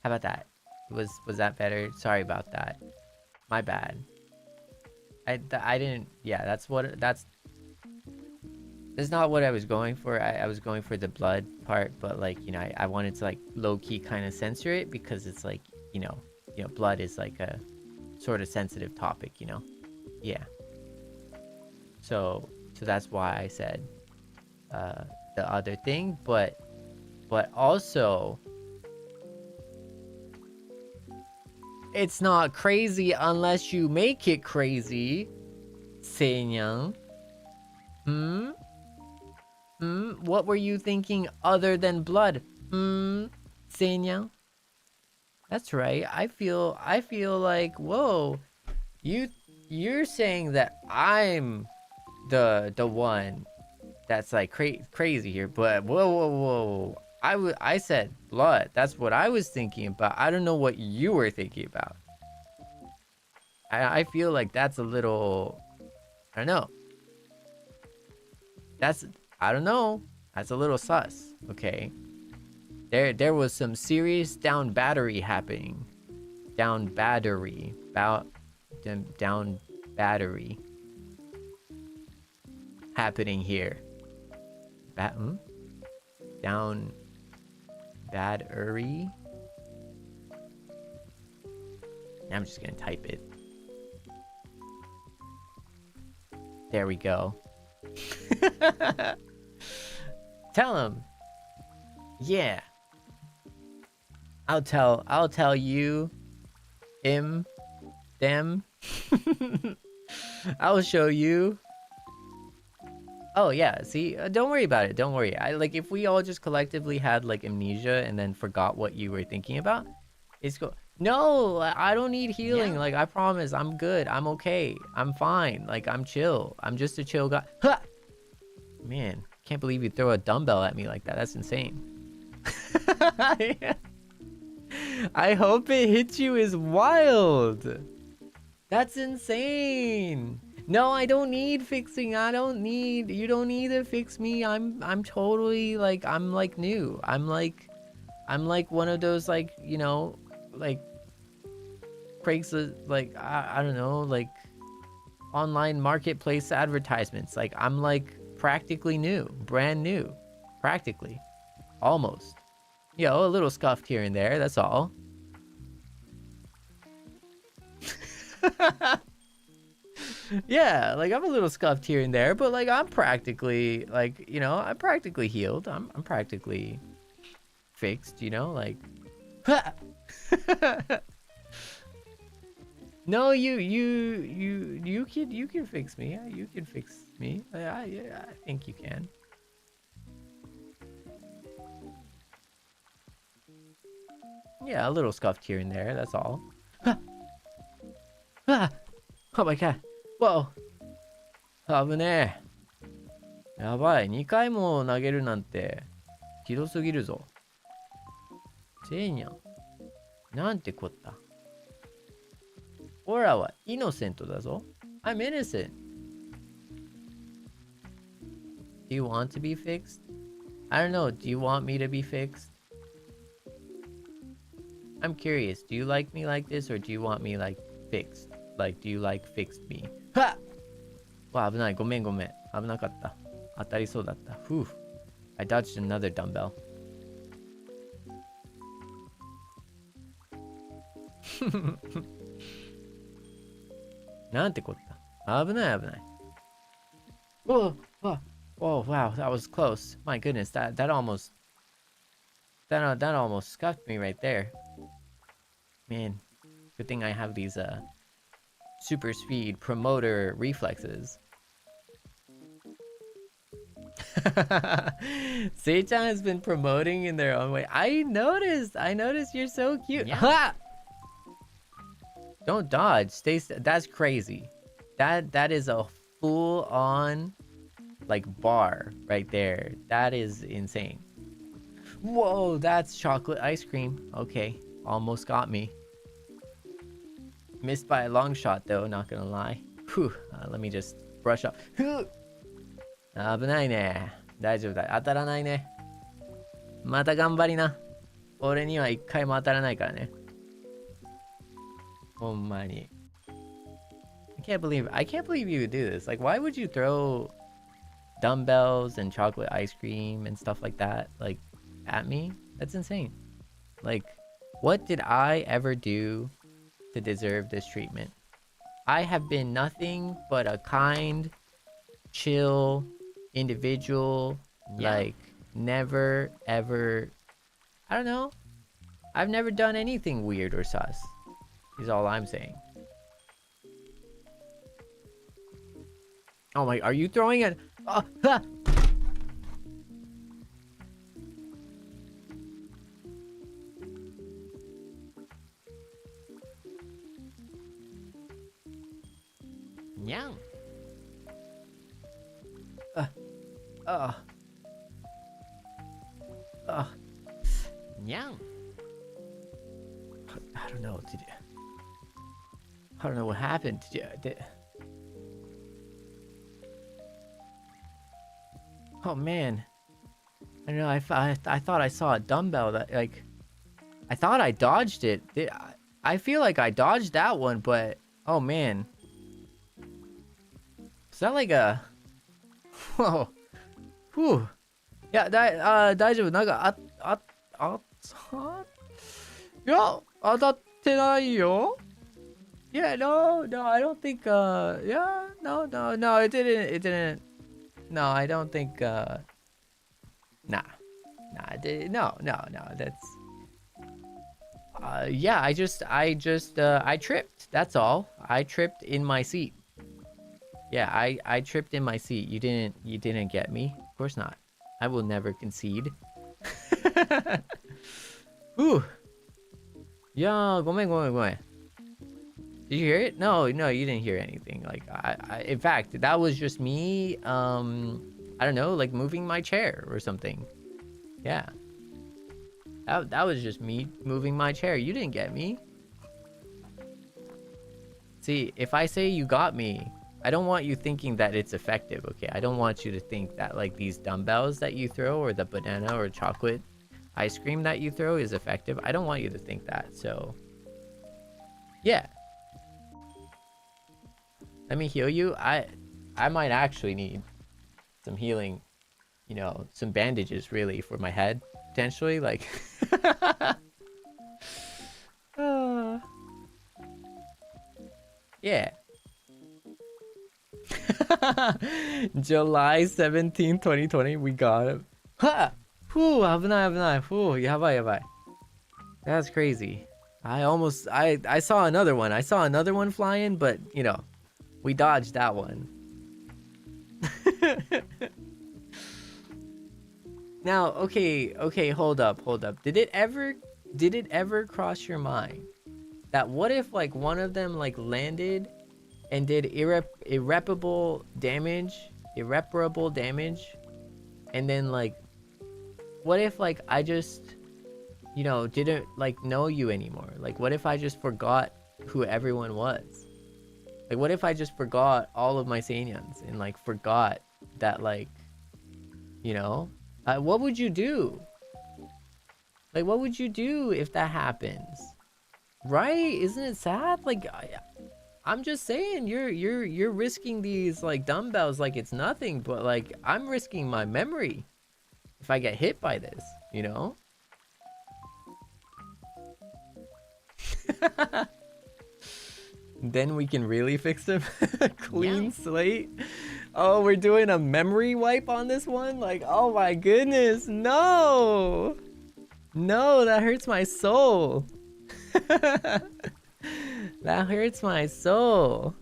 How about that? Was that better? Sorry about that. My bad. I didn't. Yeah, that's not what I was going for. I was going for the blood part, but like, you know, I wanted to like low key kind of censor it because it's like, you know, blood is like a sort of sensitive topic, you know. Yeah. So that's why I said the other thing, but also it's not crazy unless you make it crazy. Seinyan. What were you thinking other than blood? Seinyan. That's right. I feel like, whoa. You're saying that I'm the one that's like crazy here, but whoa. I said blood. That's what I was thinking about. I don't know what you were thinking about. I feel like that's a little, I don't know. I don't know. That's a little sus. Okay. There was some serious down battery happening. Down battery happening here. Down battery. I'm just gonna type it. There we go. Tell him. Yeah. I'll tell you, him, them. I'll show you. Oh yeah, see, don't worry about it. Don't worry. Like if we all just collectively had like amnesia and then forgot what you were thinking about, it's cool. No, I don't need healing. Yeah. Like I promise, I'm good. I'm okay. I'm fine. Like I'm chill. I'm just a chill guy. Ha! Man, can't believe you throw a dumbbell at me like that. That's insane. I hope it hits you is wild. That's insane. No, I don't need fixing. You don't need to fix me. I'm totally like, I'm like new. I'm like one of those like, you know, like Craigslist, like I don't know, like online marketplace advertisements. Like I'm like practically new, brand new, practically, almost. Yo, a little scuffed here and there, that's all. Yeah, like I'm a little scuffed here and there, but like I'm practically, like, you know, I'm practically healed. I'm practically fixed, you know, like. No, you can fix me. Yeah, you can fix me. I think you can. Yeah, a little scuffed here and there, that's all. Oh my god. Whoa. 危ねえ。やばい。2回も投げるなんて、ひどすぎるぞ。せいにゃん。なんてこった。オラはイノセントだぞ。I'm innocent. Do you want to be fixed? I don't know. Do you want me to be fixed? I'm curious. Do you like me like this or do you want me like fixed? Like, do you like fixed me? Ha! わ、危ない。ごめん。危なかった。当たりそうだった。Whew. I dodged another dumbbell. なんてこった。危ない。Whoa, wow, that was close. My goodness, that almost scuffed me right there. Man, good thing I have these super speed promoter reflexes. Sei-chan has been promoting in their own way. I noticed you're so cute. Yeah. Ha! Don't dodge. That's crazy. That is a full on like bar right there. That is insane. Whoa, that's chocolate ice cream. Okay, almost got me. Missed by a long shot though, not gonna lie. Whew, let me just brush up. 危ないね。大丈夫だ。当たらないね。また頑張りな。俺には一回も当たらないからね。ほんまに。I can't believe you would do this. Like, why would you throw dumbbells and chocolate ice cream and stuff like that, like, at me? That's insane. Like, what did I ever do to deserve this treatment? I have been nothing but a kind, chill individual. Yeah. Like, never, ever... I don't know. I've never done anything weird or sus. Is all I'm saying. Oh my, are you throwing it? Ah! Nyang. Nyang. I don't know. I don't know what happened. Oh man. I don't know. I thought I saw a dumbbell that, like, I thought I dodged it. I feel like I dodged that one, but oh man. Is that like a... Whoa. Whew. Yeah, 大丈夫。なんか、いや、当たってないよ。Yeah, no, I don't think, yeah, no, it didn't, no, I don't think, nah, it did, no, that's, yeah, I tripped, that's all. I tripped in my seat. Yeah, I tripped in my seat. You didn't get me. Of course not. I will never concede. Ooh. Yeah, ごめん。Did you hear it? No, you didn't hear anything. Like, I in fact, that was just me, I don't know, like moving my chair or something. Yeah. That was just me moving my chair. You didn't get me. See, if I say you got me, I don't want you thinking that it's effective, okay? I don't want you to think that, like, these dumbbells that you throw or the banana or chocolate ice cream that you throw is effective. I don't want you to think that, so... Yeah. Let me heal you. I might actually need some healing, you know, some bandages, really, for my head, potentially, like... Yeah. July 17th, 2020, we got him. Ha! Whew, 危ない。Whew, やばい。That's crazy. I saw another one. I saw another one flying, but, you know, we dodged that one. Now, okay, hold up. Did it ever cross your mind that what if, like, one of them, like, landed and did irreparable damage, and then, like, what if, like, I just, you know, didn't, like, know you anymore? Like, what if I just forgot who everyone was? Like, what if I just forgot all of my Seinyans and, like, forgot that, like, you know, what would you do? Like, what would you do if that happens? Right? Isn't it sad? Like, I'm just saying, you're risking these, like, dumbbells like it's nothing, but, like, I'm risking my memory if I get hit by this, you know? Then we can really fix them. Clean slate. Oh, we're doing a memory wipe on this one? Like, oh my goodness, no! No, that hurts my soul. That hurts my soul.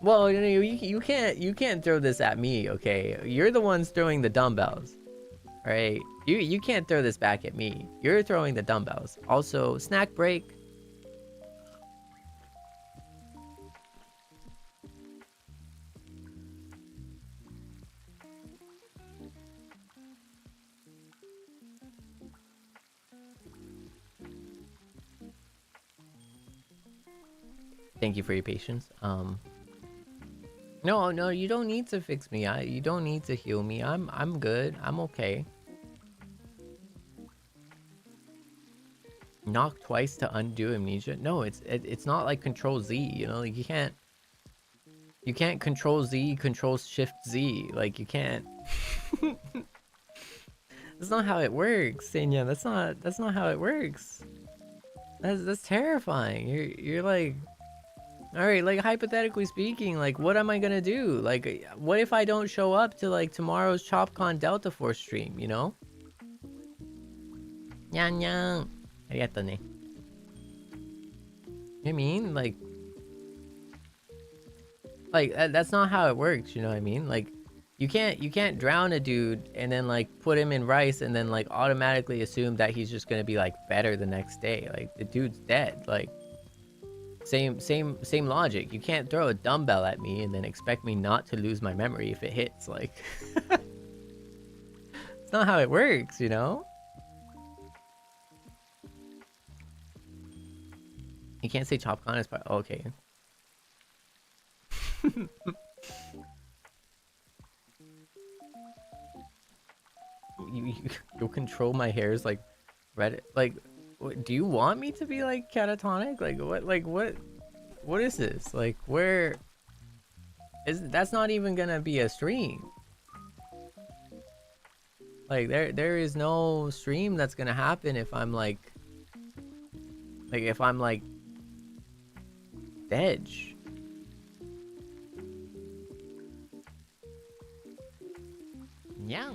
Well, you can't throw this at me, okay? You're the ones throwing the dumbbells. Alright? You can't throw this back at me. You're throwing the dumbbells. Also, snack break. thank you for your patience. No, you don't need to fix me. You don't need to heal me. I'm good. I'm okay. Knock twice to undo amnesia. No, it's not like Control Z. You know, like you can't Control Z, Control Shift Z. Like you can't. That's not how it works, Seinya. That's not how it works. That's terrifying. You're like, all right, like hypothetically speaking, like what am I gonna do? Like, what if I don't show up to like tomorrow's ChopCon Delta Force stream? You know? Yang yang. Arigato ne. You know what I mean? Like that's not how it works. You know what I mean? Like, you can't drown a dude and then like put him in rice and then like automatically assume that he's just gonna be like better the next day. Like the dude's dead. Like same logic. You can't throw a dumbbell at me and then expect me not to lose my memory if it hits. Like it's not how it works, you know? You can't say ChopCon is part. Okay. You'll control my hairs like Reddit. Like, do you want me to be like catatonic? Like what is this? Like, where is that's not even gonna be a stream. Like there is no stream that's gonna happen if I'm like if I'm like dead. Yeah.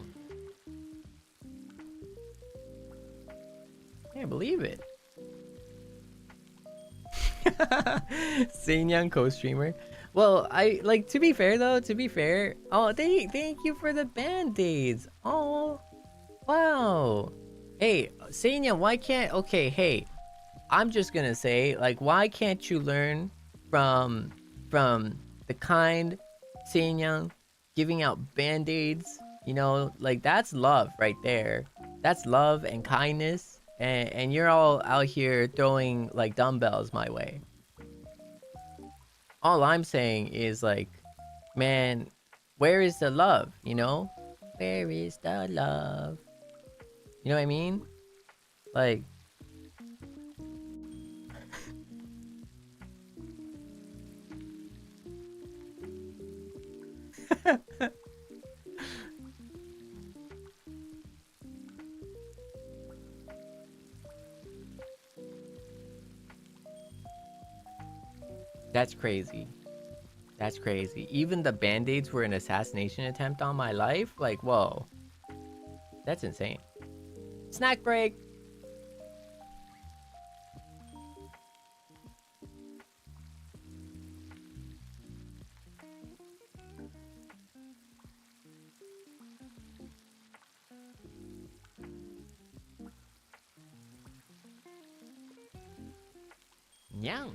Can't believe it. Seinyan co-streamer. Well, I like to be fair though. To be fair, oh, thank you for the band-aids. Oh, wow. Hey, Seinyan, why can't? Okay, hey, I'm just gonna say, like, why can't you learn from the kind Seinyan giving out band-aids? You know, like that's love right there. That's love and kindness. And you're all out here throwing like dumbbells my way. All I'm saying is like, man, where is the love, you know? Where is the love? You know what I mean? Like that's crazy. That's crazy. Even the band-aids were an assassination attempt on my life? Like, whoa. That's insane. Snack break! Nyang!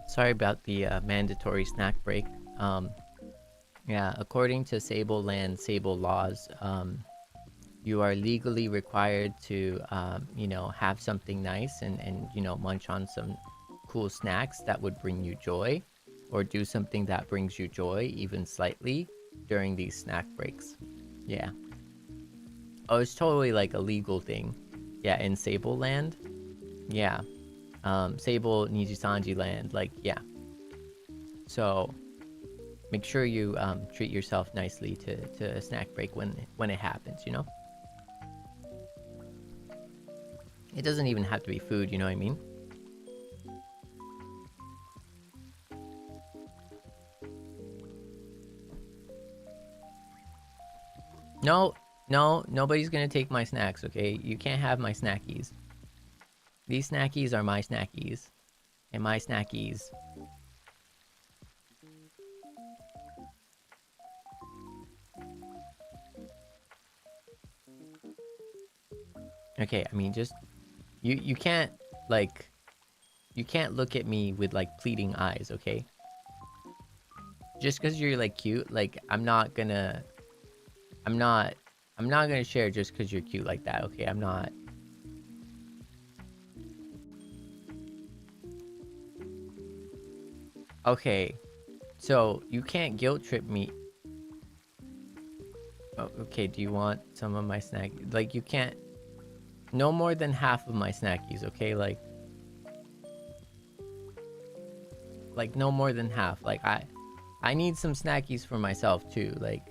Sorry about the mandatory snack break. Yeah, according to Seible land, Seible laws, you are legally required to, you know, have something nice and, you know, munch on some cool snacks that would bring you joy, or do something that brings you joy, even slightly, during these snack breaks. Yeah. Oh, it's totally like a legal thing. Yeah, in Seible land. Yeah. Seible Nijisanji land, like, yeah. So make sure you treat yourself nicely to a snack break when it happens, you know? It doesn't even have to be food, you know what I mean? No, nobody's gonna take my snacks, okay? You can't have my snackies. These snackies are my snackies. And my snackies. Okay, I mean, just... You can't, like... you can't look at me with like pleading eyes, okay? Just because you're like cute, like I'm not gonna share just because you're cute like that, okay? I'm not. Okay, so you can't guilt trip me. Oh, okay, do you want some of my snack? Like you can't. No more than half of my snackies, okay? Like no more than half. Like I need some snackies for myself too. Like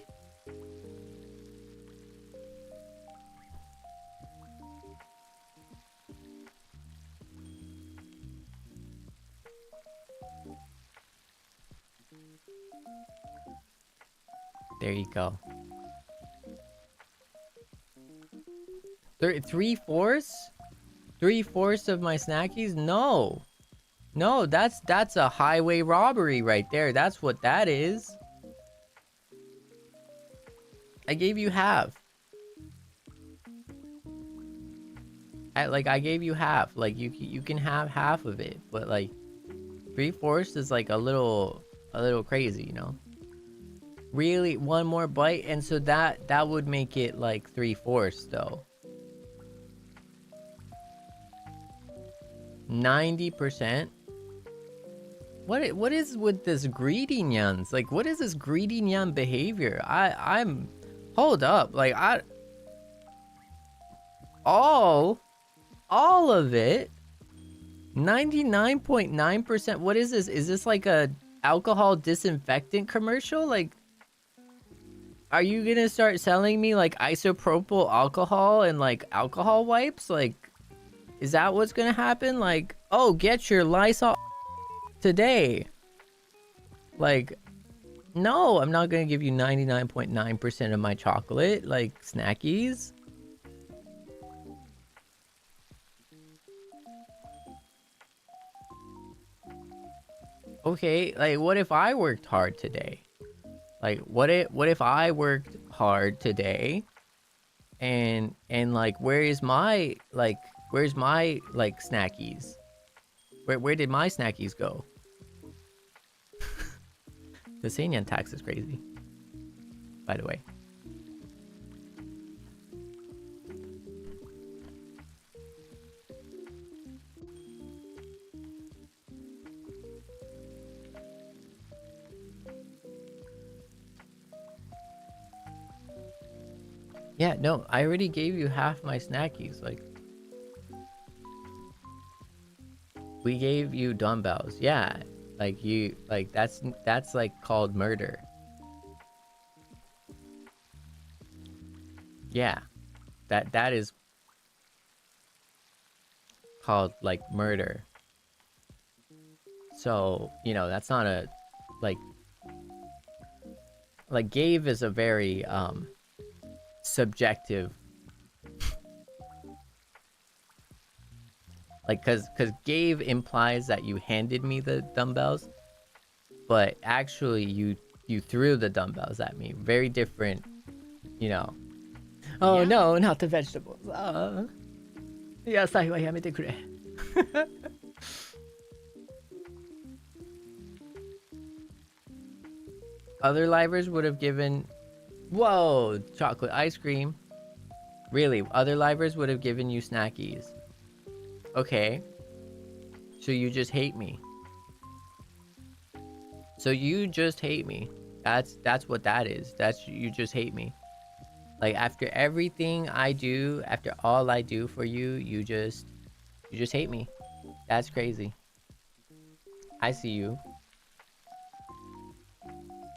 there you go. Three-fourths? Three-fourths of my snackies? No. No, that's a highway robbery right there. That's what that is. I gave you half. I gave you half. Like you can have half of it, but like three-fourths is like a little crazy, you know? Really, one more bite, and so that would make it like three-fourths though. 90%? What is with this greedy nyans? Like what is this greedy nyan behavior? I'm hold up. Like all of it? 99.9%? What is this? Is this like a alcohol disinfectant commercial? Like are you gonna start selling me like isopropyl alcohol and like alcohol wipes? Like is that what's gonna happen? Like, oh, get your Lysol today. Like, no, I'm not gonna give you 99.9% of my chocolate, like snackies. Okay, like what if I worked hard today? Like what if I worked hard today and like where's my snackies? Where did my snackies go? The Seinyan tax is crazy, by the way. Yeah, no, I already gave you half my snackies. Like, we gave you dumbbells. Yeah, like you, like that's like called murder. Yeah, that is called like murder. So, you know, that's not a like gave is a very subjective, like cuz gave implies that you handed me the dumbbells, but actually you threw the dumbbells at me. Very different, you know. Oh yeah. No, not the vegetables. Yasai wa yamete kure. Other livers would have given... Whoa! Chocolate ice cream. Really? Other livers would have given you snackies. Okay. So you just hate me. So you just hate me. That's what that is. That's... You just hate me. Like, after everything I do, after all I do for you, you just hate me. That's crazy. I see you.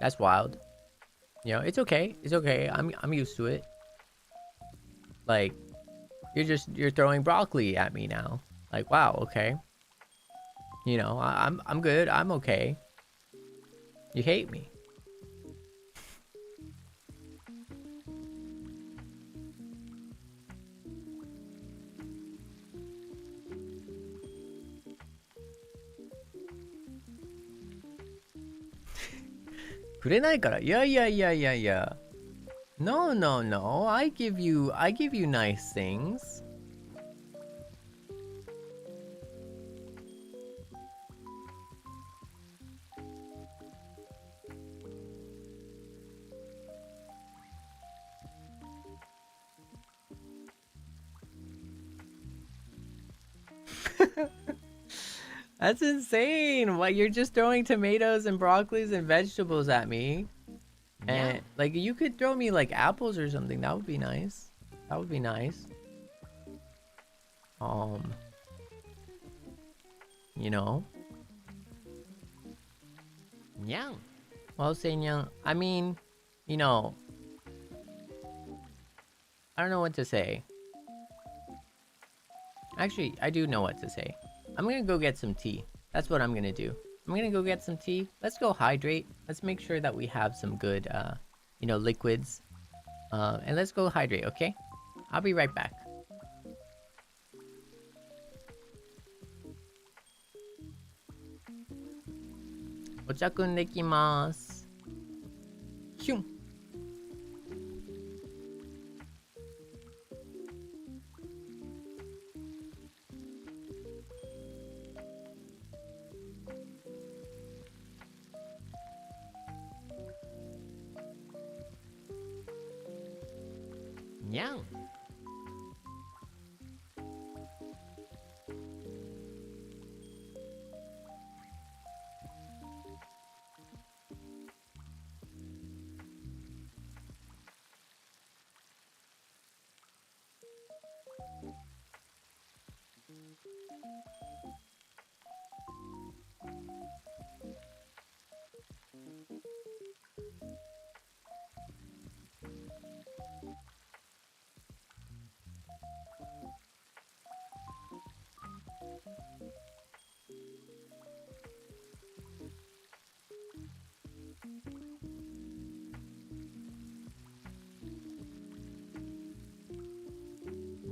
That's wild. You know, it's okay. It's okay. I'm used to it. Like, you're throwing broccoli at me now. Like, wow, okay. You know, I'm good. I'm okay. You hate me. Yeah. No. I give you nice things. That's insane. What, you're just throwing tomatoes and broccolis and vegetables at me? And like you could throw me like apples or something. That would be nice. That would be nice. You know. Yeah. Well, Seinyan, I mean, you know, I don't know what to say. Actually, I do know what to say. I'm gonna go get some tea. That's what I'm gonna do. I'm gonna go get some tea. Let's go hydrate. Let's make sure that we have some good, you know, liquids. And let's go hydrate, okay? I'll be right back. お茶くんできます。ヒュン。にゃん。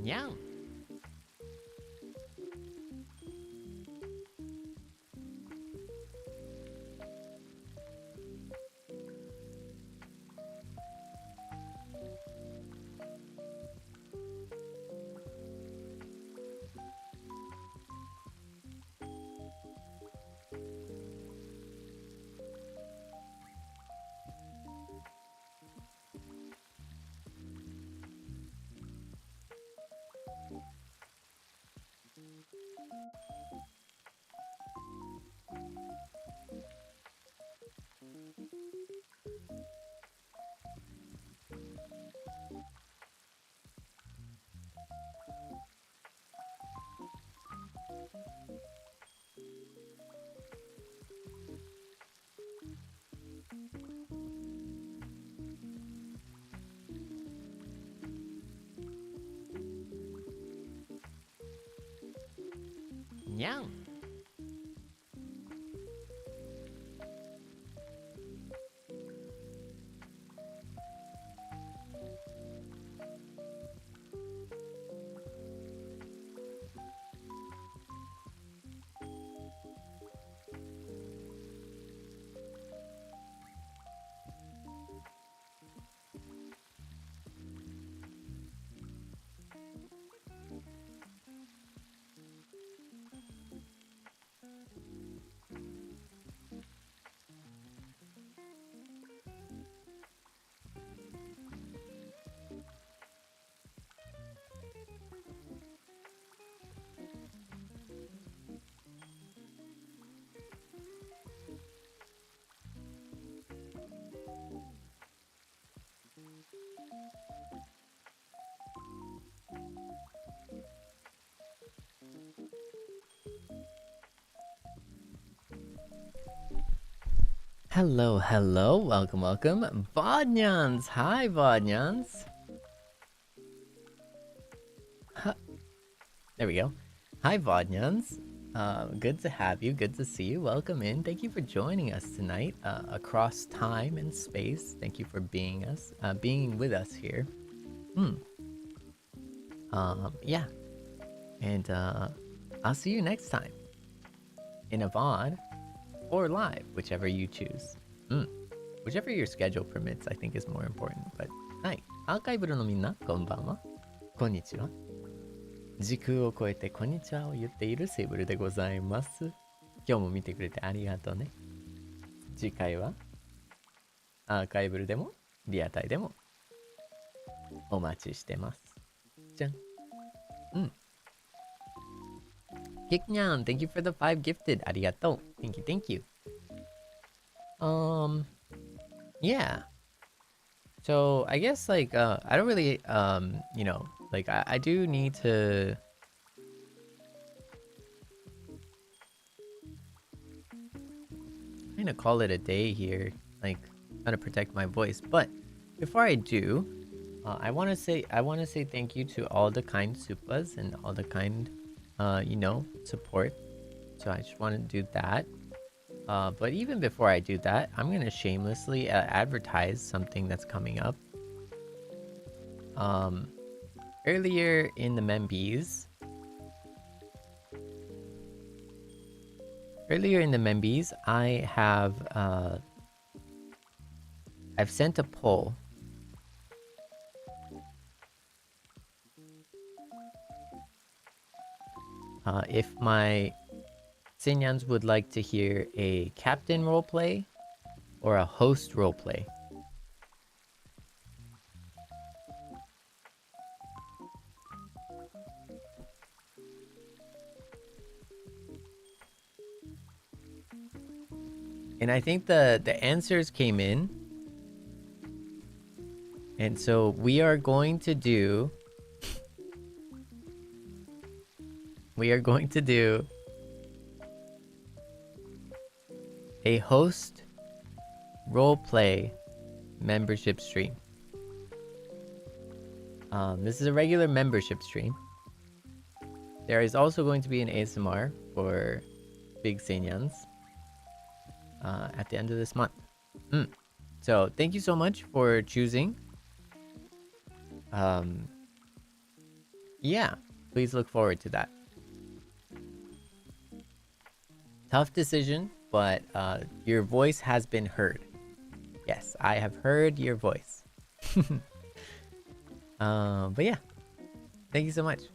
にゃん。にゃん。Hello, hello, welcome, welcome. Vodnyans! Hi, Vodnyans! There we go. Hi, Vodnyans. Good to have you, good to see you. Welcome in. Thank you for joining us tonight across time and space. Thank you for being with us here. Yeah. And I'll see you next time in a VOD or live, whichever you choose. Whichever your schedule permits, I think is more important. But, はい。アーカイブルのみんな、こんばんは。こんにちは。時空を超えてこんにちはを言っているセイブルでございます。今日も見てくれてありがとうね。次回はアーカイブルでもリアタイでもお待ちしてます。じゃん。Kiknyan, thank you for the 5 gifted. Arigato. Thank you, thank you. Yeah. So I guess like I don't really you know, like I do need to kind of call it a day here, like trying to protect my voice. But before I do, I want to say thank you to all the kind suppas and all the kind you know, support. So I just want to do that. But even before I do that, I'm gonna shamelessly advertise something that's coming up. Earlier in the Membies, I have I've sent a poll. If my Seinyans would like to hear a captain roleplay or a host roleplay. And I think the answers came in. And so we are going to do a host roleplay membership stream. This is a regular membership stream. There is also going to be an ASMR for Big Seinyans at the end of this month. So thank you so much for choosing. Yeah, please look forward to that. Tough decision, but your voice has been heard. Yes, I have heard your voice. But yeah, thank you so much.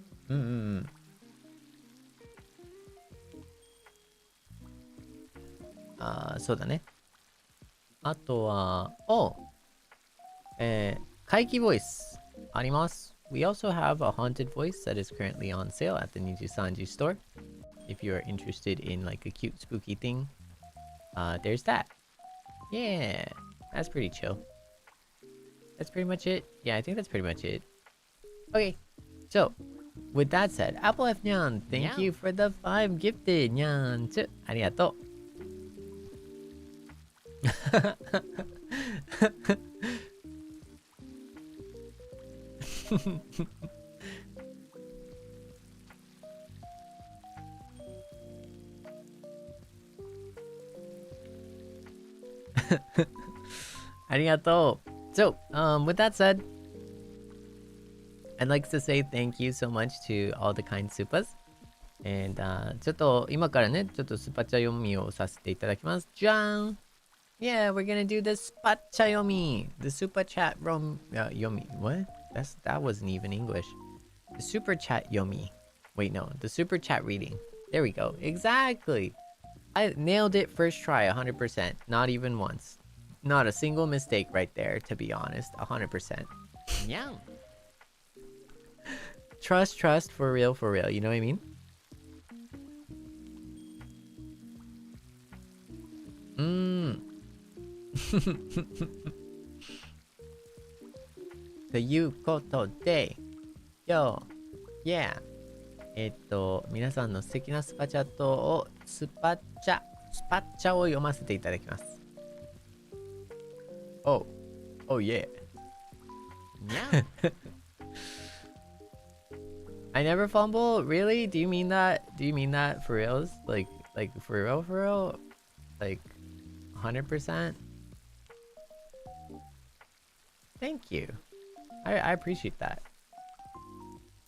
そうだね。あとは、怪奇ボイスあります。We also have a haunted voice that is currently on sale at the Nijisanji store. If you are interested in like a cute spooky thing, there's that. Yeah, that's pretty chill. That's pretty much it. Yeah, I think that's pretty much it. Okay, so with that said, Apple F Nyan, thank you for the 5 gifted. Nyan, arigato. ありがとう。So, with that said, I'd like to say thank you so much to all the kind suppas. And ちょっと今からね、ちょっとスパチャ読みをさせていただきます。じゃーん Yeah, we're gonna do the Spacha Yomi, the super chat Yomi. What? That wasn't even English. The super chat Yomi. Wait, no, the super chat reading. There we go. Exactly. I nailed it first try, 100%. Not even once. Not a single mistake right there, to be honest. 100%. Yeah. Trust, for real. You know what I mean? Mmm. ということで、Yeah. 皆さんの素敵なスパチャットをスパッチャを読ませていただきます。Oh yeah. Yeah. I never fumble? Really? Do you mean that? Do you mean that for reals? Like for real? Like 100%? Thank you. I appreciate that.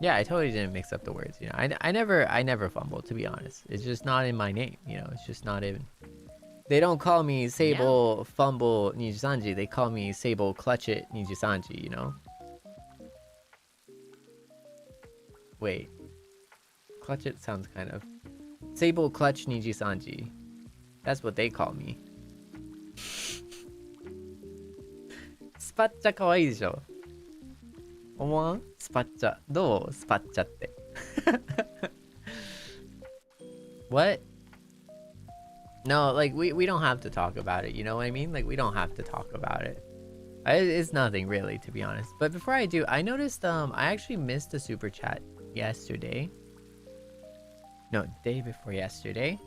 Yeah, I totally didn't mix up the words, you know. I never fumble, to be honest. It's just not in my name, you know. It's just not in. They don't call me Seible Fumble Nijisanji. They call me Seible Clutch It Nijisanji, you know. Wait. Clutch It sounds kind of... Seible Clutch Nijisanji. That's what they call me. スパッチャかわいいでしょ。思わん？スパッチャ。どう？スパッチャって。What? No, like we don't have to talk about it. You know what I mean? Like we don't have to talk about it. It's nothing really, to be honest. But before I do, I noticed I actually missed a super chat yesterday. No, day before yesterday.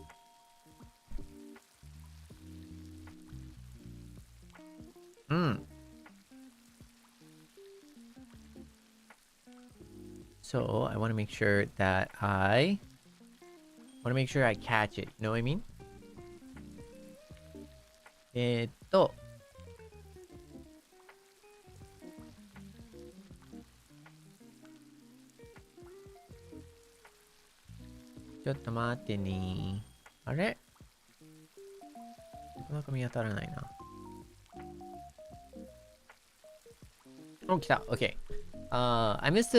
So I want to make sure that I catch it. You know what I mean? ちょっと待ってね。あれ？なかなか見当たらないな。Oh, 来た。Okay. I missed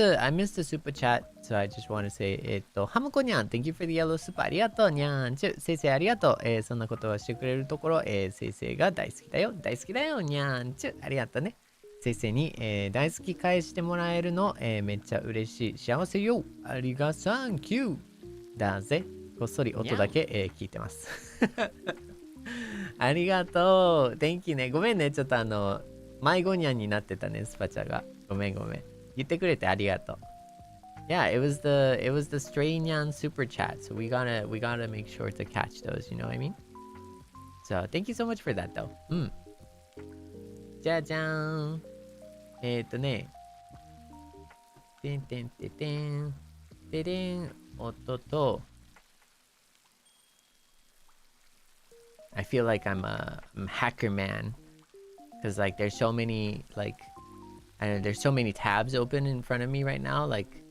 the super chat, so I just want to say, ハムコニャン、Thank you for the yellow super. ありがとう、にゃんちゅ。先生ありがとう。そんなことをしてくれるところ、先生が大好きだよ。大好きだよ、にゃんちゅ。ありがとうね。先生に、大好き返してもらえるの、めっちゃ嬉しい。幸せよ。ありがサンキュー。だぜ。こっそり音だけ、聞いてます。ありがとう。Thank you ね。ごめんね。ちょっと迷子にゃんになってたね、スパチャが。ごめんごめん。言ってくれてありがとう。Yeah, it was the Seinyan super chat, so we gotta make sure to catch those, you know what I mean? So thank you so much for that though. じゃじゃーん。ね。てんてんててん。てれん。音と。I feel like I'm hacker man. Because like there's so many like there's so many tabs open in front of me right now. Like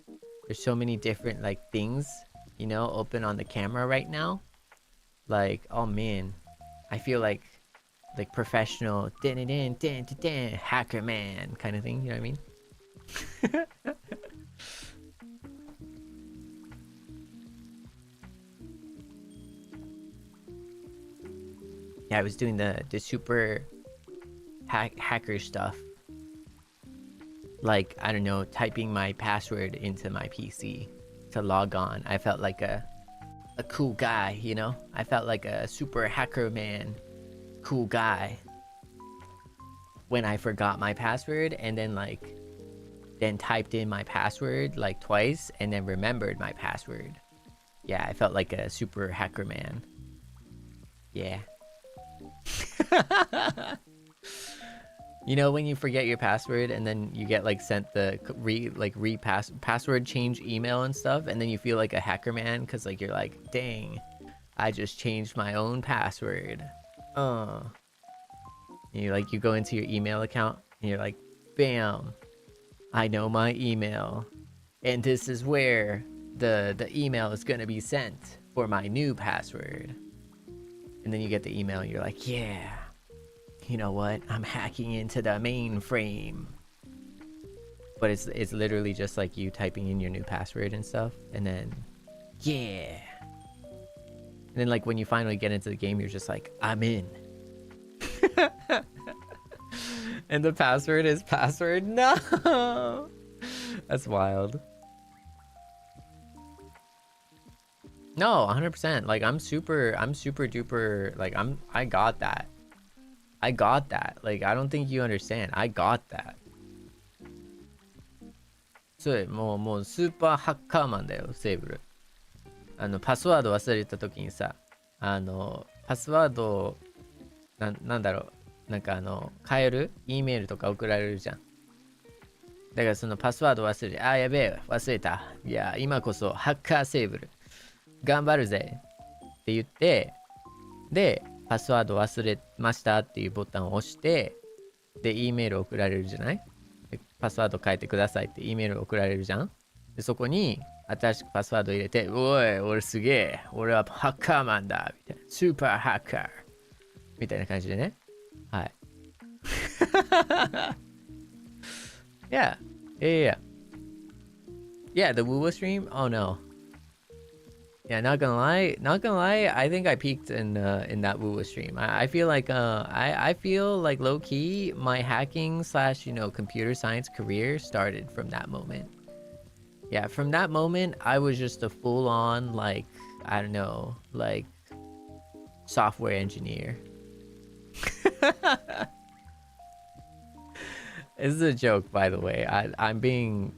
there's so many different like things, you know, open on the camera right now. Like, oh man, I feel like professional hacker man kind of thing, you know what I mean? Yeah, I was doing the super hacker stuff. Like, I don't know, typing my password into my PC to log on. I felt like a cool guy, you know? I felt like a super hacker man, cool guy. When I forgot my password and then typed in my password like twice and then remembered my password. Yeah, I felt like a super hacker man. Yeah. You know when you forget your password and then you get like sent the password change email and stuff, and then you feel like a hacker man because like you're like, dang, I just changed my own password. And you go into your email account and you're like, bam, I know my email, and this is where the email is gonna be sent for my new password. And then you get the email and you're like, yeah, you know what? I'm hacking into the mainframe. But it's literally just like you typing in your new password and stuff. And then, yeah. And then like when you finally get into the game, you're just like, I'm in. And the password is password. No. That's wild. No, 100%. Like I'm super duper, like I got that. Like I don't think you understand. I got that. そう、もうスーパーハッカーマンだよ、セーブル。パスワード忘れた時にさ、パスワードをなんだろう、なんか変える E メールとか送られるじゃん。だからそのパスワード忘れて、やべえ、忘れた。いや、今こそハッカーセーブル。頑張るぜって言って、で、パスワード忘れましたっていうボタンを押して、で、E メール送られるじゃない？でパスワード変えてくださいって E メール送られるじゃん？で、そこに新しくパスワード入れて、おい、俺すげえ、俺はハッカーマンだみたいな、スーパーハッカーみたいな感じでね。はい。Yeah. Yeah, the woo stream? Oh no. Yeah, not gonna lie, I think I peaked in that woo stream. I feel like I feel like low key my hacking / computer science career started from that moment. Yeah, from that moment I was just a full on like I don't know, like software engineer. This is a joke, by the way. I'm being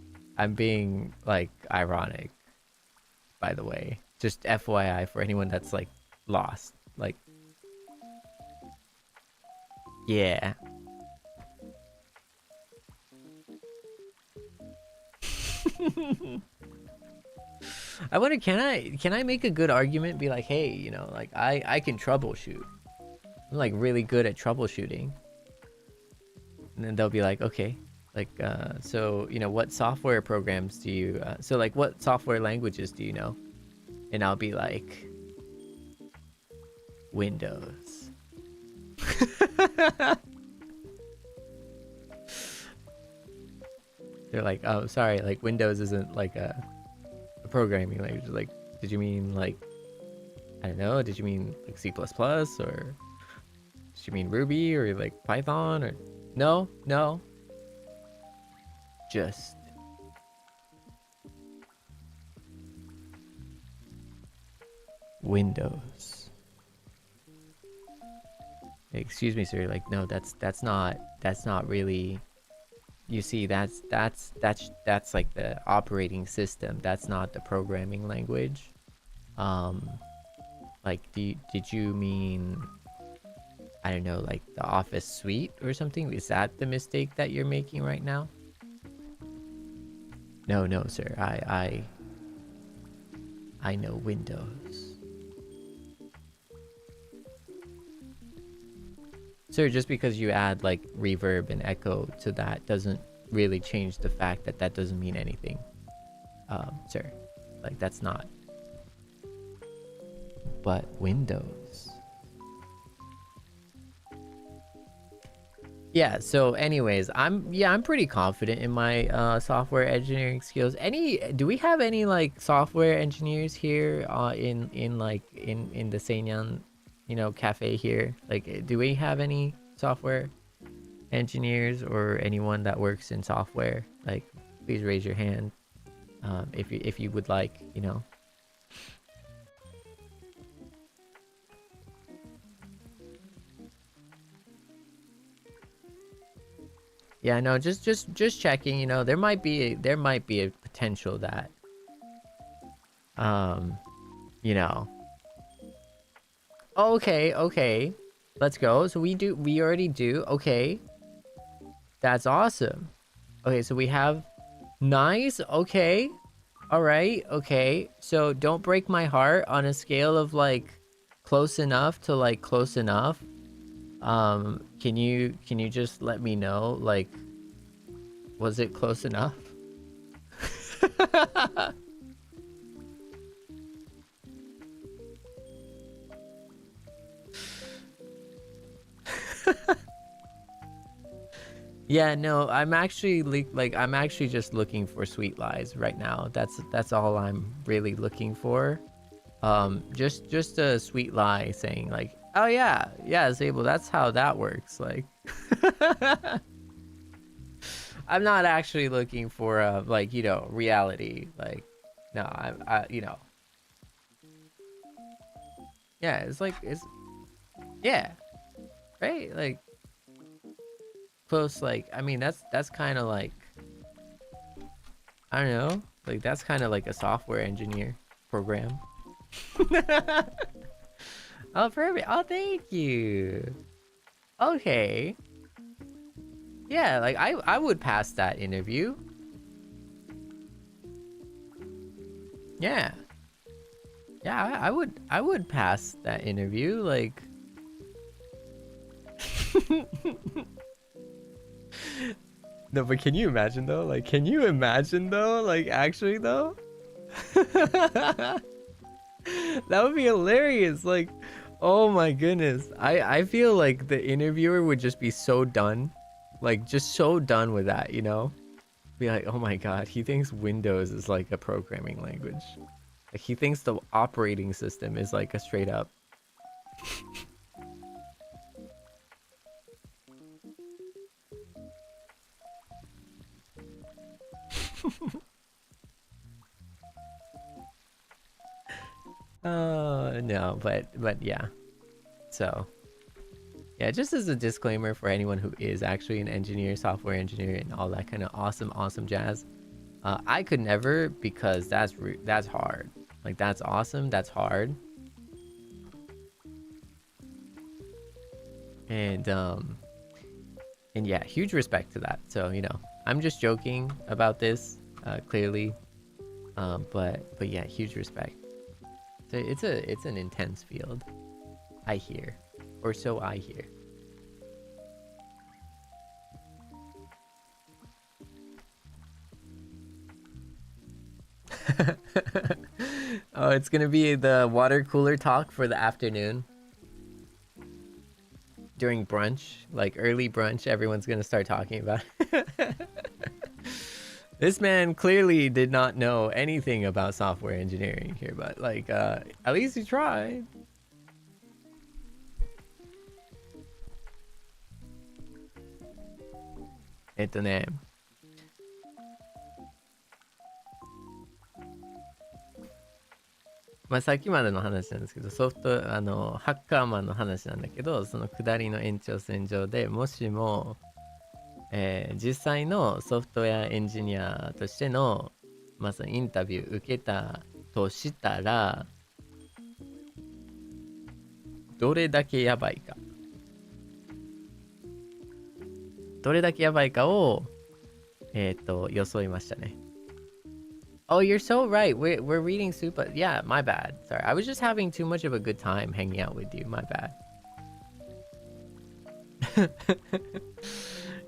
like ironic, by the way. Just FYI for anyone that's like lost. Like, yeah. I wonder, can I make a good argument? Be like, hey, you know, like I can troubleshoot. I'm like really good at troubleshooting. And then they'll be like, okay, like so you know, what software programs do you? So like, what software languages do you know? And I'll be like, Windows. They're like, oh, sorry, like Windows isn't like a programming language. Like, did you mean like, I don't know, did you mean like C++ or did you mean Ruby or like Python or no, just Windows. Excuse me, sir. Like, no, that's not really. You see, that's like the operating system. That's not the programming language. Like, did you mean, I don't know, like the Office suite or something? Is that the mistake that you're making right now? No, sir. I know Windows. Sir, just because you add like reverb and echo to that doesn't really change the fact that that doesn't mean anything. Sir, like that's not. But Windows. Yeah, so anyways, I'm pretty confident in my software engineering skills. Do we have any like software engineers here in the Seinyan, you know, cafe here? Like, do we have any software engineers or anyone that works in software? Like, please raise your hand if you would like, you know. Yeah, no, just checking, you know, there might be a potential that you know. Okay. Let's go. So we already do. Okay. That's awesome. Okay, so we have nice. Okay. All right. Okay. So don't break my heart on a scale of like close enough to like close enough. Can you just let me know, like, was it close enough? Yeah, no, I'm actually I'm actually just looking for sweet lies right now. That's all I'm really looking for. Just a sweet lie saying like, oh yeah, Seible, that's how that works. Like, I'm not actually looking for like, you know, reality. Like, no, I you know, yeah, it's like yeah, right, like close. Like, I mean, that's kind of like, I don't know, like that's kind of like a software engineer program. Oh, perfect. Oh, thank you. Okay. Yeah, like I would pass that interview. Yeah. Yeah, I would pass that interview, like. No, but can you imagine though? Like, can you imagine though? Like, actually though? That would be hilarious. Like, oh my goodness. I feel like the interviewer would just be so done. Like, just so done with that, you know? Be like, oh my god, he thinks Windows is like a programming language. Like, he thinks the operating system is like a straight up. Oh no, but yeah. So yeah, just as a disclaimer for anyone who is actually an engineer, software engineer, and all that kind of awesome jazz, I could never because that's hard. Like that's awesome, that's hard, and yeah, huge respect to that. So I'm just joking about this, clearly, but yeah, huge respect. So it's an intense field, I hear, or so I hear. Oh, it's gonna be the water cooler talk for the afternoon. During brunch, like early brunch, everyone's gonna start talking about it. This man clearly did not know anything about software engineering here, but like, at least he tried. Name. まあさっきまでの話なんですけど、ハッカーマンの話なんだけど、その下りの延長線上でもしも、実際のソフトウェアエンジニアとしての、まあ、そのインタビュー受けたとしたら、どれだけやばいか。どれだけやばいかを、装いましたね。Oh, you're so right. We're reading super. Yeah, my bad. Sorry, I was just having too much of a good time hanging out with you. My bad.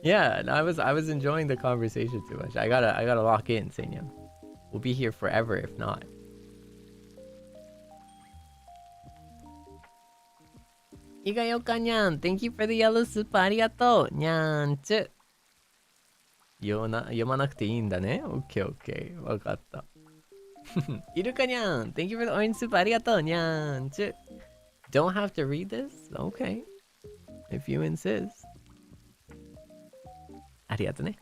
Yeah, I was enjoying the conversation too much. I gotta lock in, Seinyan. We'll be here forever if not. Igayoka nyan, thank you for the yellow super. Arigato, nyan chu. 読まなくていいんだね。オッケーオッケー。わかった。イルカニャン Thank you for the orange soup. ありがとうにゃんちゅ。Don't have to read this? Okay. If you insist. ありがとね。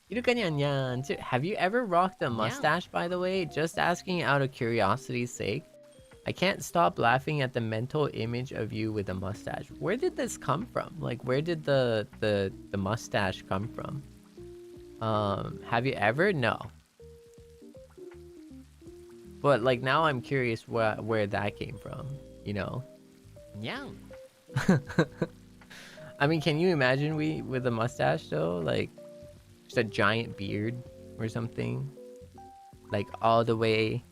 イルカニャンにゃんちゅ。Have you ever rocked a mustache, by the way? Just asking out of curiosity's sake. I can't stop laughing at the mental image of you with a mustache. Where did this come from? Like, where did the mustache come from? Have you ever? No. But like now I'm curious where that came from, Yeah. I mean, can you imagine with a mustache though? Like just a giant beard or something? Like all the way,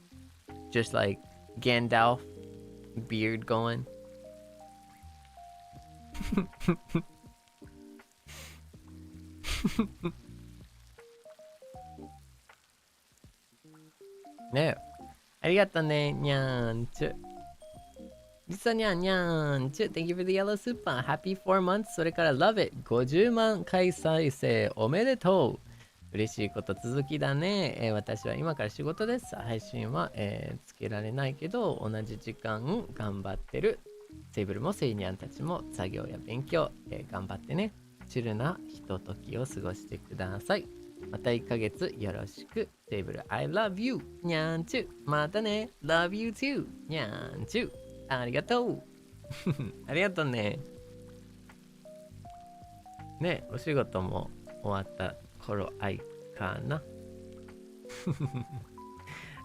just like Gandalf beard going. No. ありがとね、にゃーんちゅ。りさにゃんにゃーんちゅ。Thank you for the yellow super. Happy 4 months. それから Love it. 50万回再生おめでとう。嬉しいこと続きだね。私は今から仕事です。配信は、つけられないけど、同じ時間頑張ってる。セイブルもセイニャンたちも作業や勉強、頑張ってね。チルなひとときを過ごしてください。また1ヶ月よろしく。セイブル I love you にゃんちゅ。またね Love you too にゃんちゅ。ありがとうありがとうね。ね、お仕事も終わった頃合いかな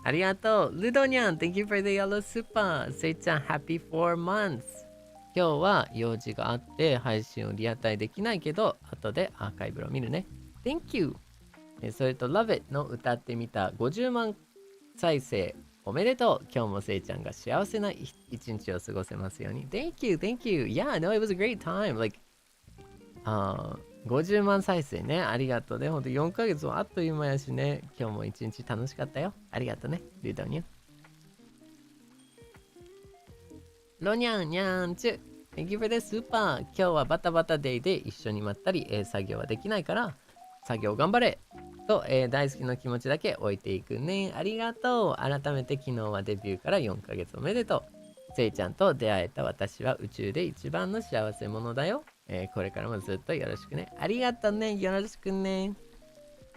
ありがとうルドニャン Thank you for the yellow super せいちゃん Happy 4 months 今日は用事があって配信をリアタイできないけど後でアーカイブを見るね Thank you それと Love It の歌ってみた50万再生おめでとう今日もせいちゃんが幸せな一日を過ごせますように Thank you, thank you Yeah, no, it was a great time Like, 50万再生ねありがとうねほんと4ヶ月もあっという間やしね今日も一日楽しかったよありがとうねルドニャンロニャンニャンチュ Thank you for the super 今日はバタバタデイで一緒にまったり、作業はできないから作業頑張れと、大好きの気持ちだけ置いていくねありがとう改めて昨日はデビューから4ヶ月おめでとうせいちゃんと出会えた私は宇宙で一番の幸せ者だよ、これからもずっとよろしくねありがとうねよろしくね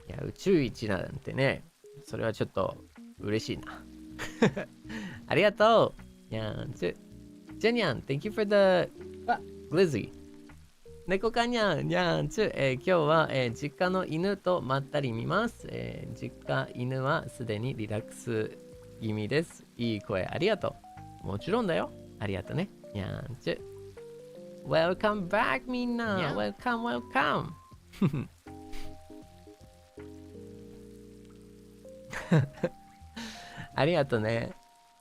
いや宇宙一なんてねそれはちょっと嬉しいなありがとう。にゃんちゅ。ジェニャン、Thank you for the glizzy。猫かにゃん、にゃんちゅ。今日は、実家の犬とまったり見ます。実家犬はすでにリラックス気味です。いい声ありがとう。もちろんだよ。ありがとうね。にゃんちゅ。Welcome back みんな。Welcome, welcome. ありがとうね。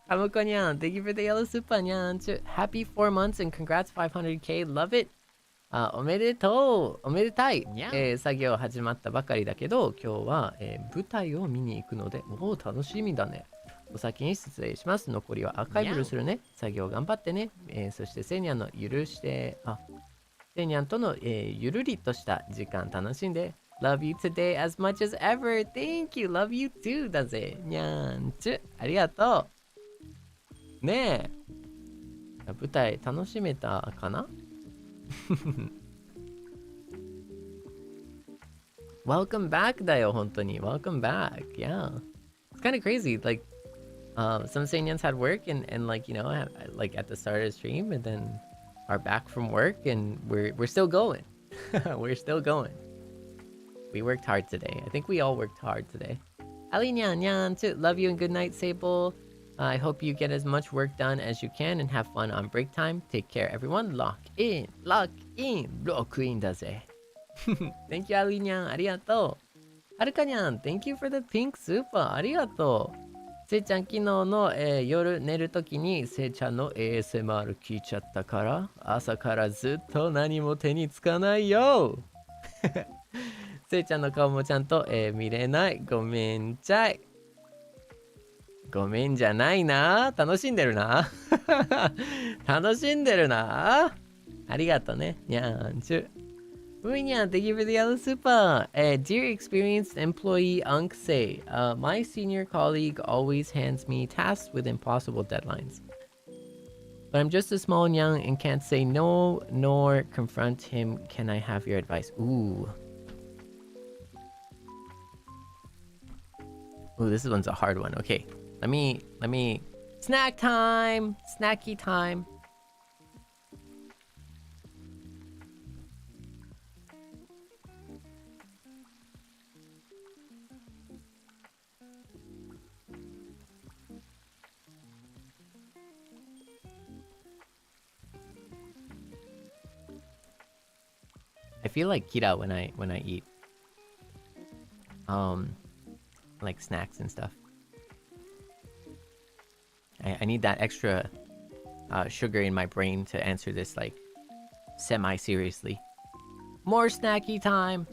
カムコにゃん、Thank you for the yellow super にゃんちゅ。Happy 4 months and congrats 500k. Love it. おめでとう。おめでたい。作業始まったばかりだけど、今日は、舞台を見に行くので、もう楽しみだね。お先に失礼します。残りはアーカイブルするね。作業頑張ってね。そしてセイニャンのセイニャンとの、ゆるりとした時間楽しんで。Love you today as much as ever. Thank you. Love you too だぜ。にゃーんちゅ。ありがとう。ねえ。舞台楽しめたかなWelcome back だよ、本当に。Welcome back. Yeah. It's kind of crazy. Like, some Seinyans had work and like, you know, like at the start of the stream and then are back from work and we're still going. We're still going. We worked hard today. I think we all worked hard today. Ali Nyan Nyan, too. Love you and good night, Seible. I hope you get as much work done as you can and have fun on break time. Take care, everyone. Lock in. Lock in だぜ。Thank you, Ali Nyan. ありがとう。はるかにゃん、Thank you for the pink super. ありがとう。せいちゃん、昨日の、夜寝るときにせいちゃんの ASMR 聞いちゃったから、朝からずっと何も手につかないよ。せいちゃんの顔もちゃんと、見れない。ごめんちゃい。ごめんじゃないな。楽しんでるな。楽しんでるな。ありがとね。にゃーんちゅ。Nyan, thank you for the yellow super. Dear experienced employee Unk say, my senior colleague always hands me tasks with impossible deadlines. But I'm just a small and young and can't say no nor confront him. Can I have your advice? Ooh, this one's a hard one. Okay, let me. Snack time, snacky time. I feel like Kira when I eat like snacks and stuff. I need that extra sugar in my brain to answer this like semi-seriously. More snacky time.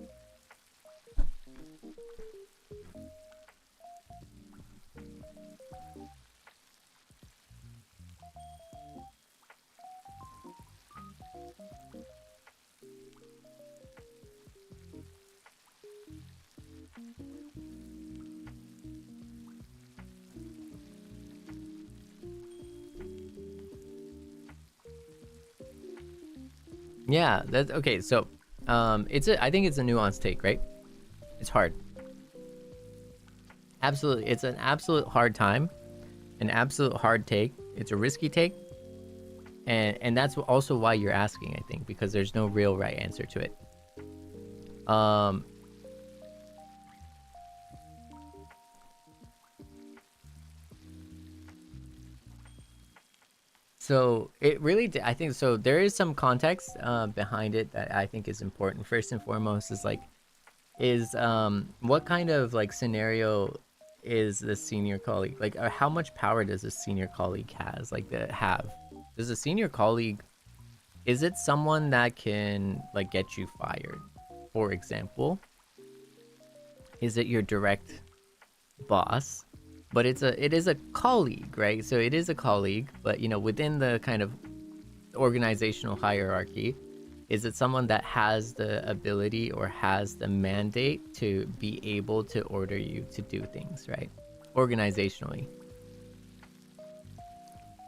Yeah, that's okay. So, I think it's a nuanced take, right? It's hard. Absolutely, it's an absolute hard time, an absolute hard take. It's a risky take, and that's also why you're asking, I think, because there's no real right answer to it. So it really, I think so. There is some context behind it that I think is important. First and foremost is like, what kind of like scenario is the senior colleague like? Or how much power does a senior colleague have? Does a senior colleague, is it someone that can like get you fired? For example, is it your direct boss? But it is a colleague, right? So it is a colleague, but you know, within the kind of organizational hierarchy, is it someone that has the ability or has the mandate to be able to order you to do things, right? Organizationally.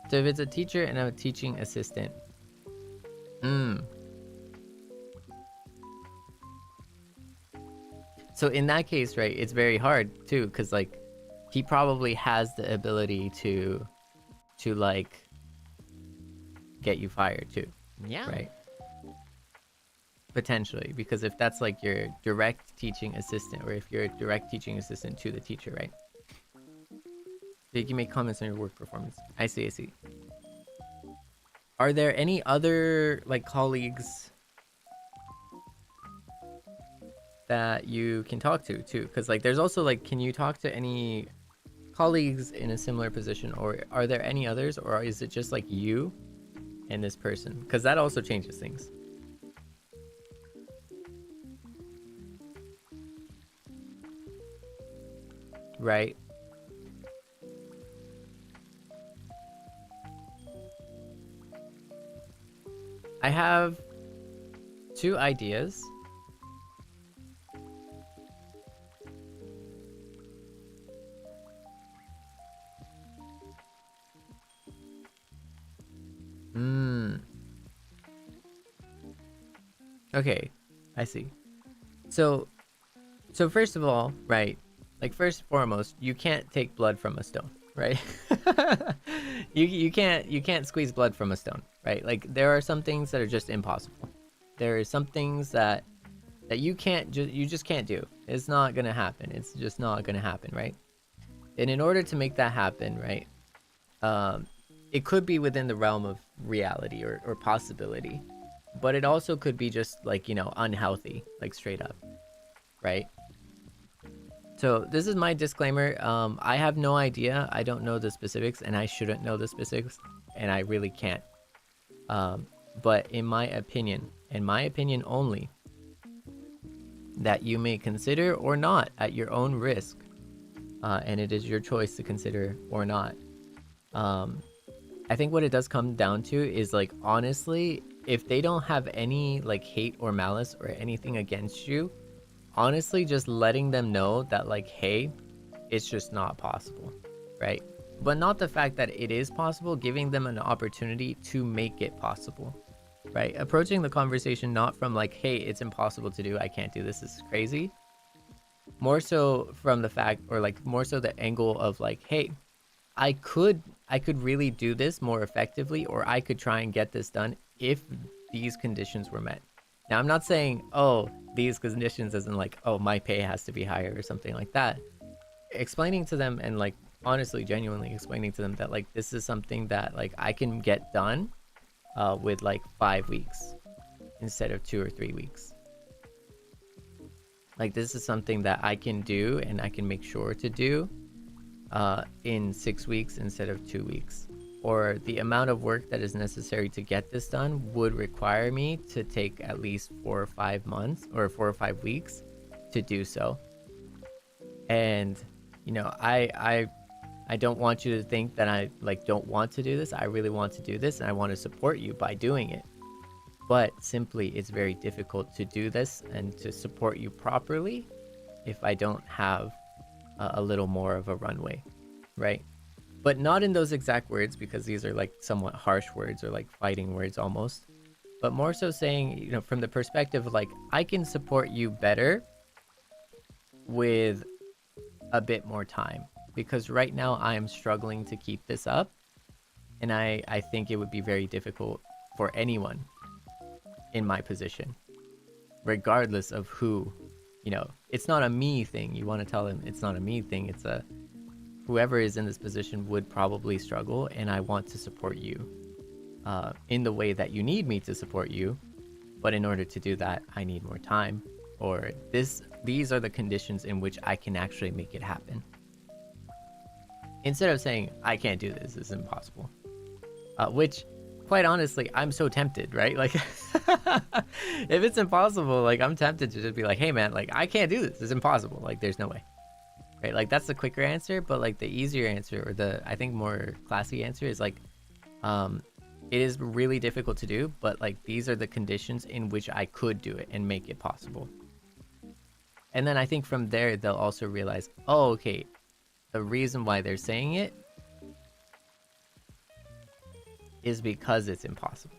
So if it's a teacher and a teaching assistant, so in that case, right, it's very hard too, because like, he probably has the ability to like get you fired too. Yeah. Right. Potentially, because if that's like your direct teaching assistant, or if you're a direct teaching assistant to the teacher, right? You can make comments on your work performance. I see, I see. Are there any other like colleagues that you can talk to too? Because like there's also like, can you talk to any colleagues in a similar position, or are there any others, or is it just like you and this person? Because that also changes things. Right. I have 2 ideas. Okay, I see. So first of all, right, like first and foremost, you can't take blood from a stone, right? you can't squeeze blood from a stone, right? Like there are some things that are just impossible. There are some things that you just can't do. It's not gonna happen. It's just not gonna happen, right? And in order to make that happen, right, it could be within the realm of reality or possibility, but it also could be just like, you know, unhealthy, like straight up, right? So this is my disclaimer. I have no idea. I don't know the specifics, and I shouldn't know the specifics, and I really can't. But in my opinion, and my opinion only, that you may consider or not at your own risk, and it is your choice to consider or not. I think what it does come down to is like, honestly, if they don't have any like hate or malice or anything against you, honestly, just letting them know that like, hey, it's just not possible, right? But not the fact that it is possible, giving them an opportunity to make it possible, right? Approaching the conversation not from like, hey, it's impossible to do, I can't do this is crazy. More so from the fact, or like more so the angle of like, hey, I could really do this more effectively, or I could try and get this done if these conditions were met. Now, I'm not saying, oh, these conditions isn't like, oh, my pay has to be higher or something like that. Explaining to them, and like honestly, genuinely explaining to them that like this is something that like I can get done with like 5 weeks instead of 2 or 3 weeks. Like this is something that I can do and I can make sure to do in 6 weeks instead of 2 weeks. Or the amount of work that is necessary to get this done would require me to take at least 4 or 5 months or 4 or 5 weeks to do so. And you know, I don't want you to think that I like don't want to do this. I really want to do this, and I want to support you by doing it. But simply, it's very difficult to do this and to support you properly if I don't have a little more of a runway, right? But not in those exact words, because these are like somewhat harsh words or like fighting words almost. But more so saying, you know, from the perspective of like, I can support you better with a bit more time, because right now I am struggling to keep this up, and I think it would be very difficult for anyone in my position, regardless of who, you know, it's not a me thing. You want to tell them it's not a me thing. It's a whoever is in this position would probably struggle, and I want to support you in the way that you need me to support you. But in order to do that, I need more time, or these are the conditions in which I can actually make it happen. Instead of saying, I can't do this, this is impossible. Which, quite honestly, I'm so tempted, right? Like, if it's impossible, like, I'm tempted to just be like, hey man, like, I can't do this, it's impossible. Like, there's no way. Right? Like, that's the quicker answer, but like the easier answer, or the, I think, more classy answer is like, it is really difficult to do, but like, these are the conditions in which I could do it and make it possible. And then I think from there, they'll also realize, oh, okay, the reason why they're saying it is because it's impossible.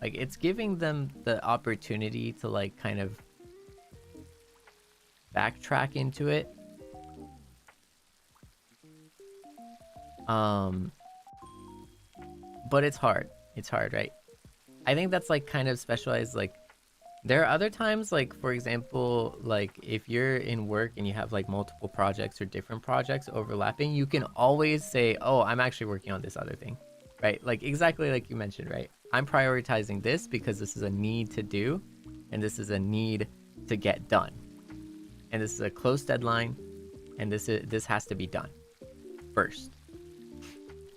Like, it's giving them the opportunity to like kind of backtrack into it But it's hard. It's hard, right? I think that's like kind of specialized. Like, there are other times, like, for example, like if you're in work and you have like multiple projects or different projects overlapping, you can always say, oh, I'm actually working on this other thing, right? Like exactly like you mentioned, right? I'm prioritizing this because this is a need to do, and this is a need to get done, and this is a close deadline, and this has to be done first.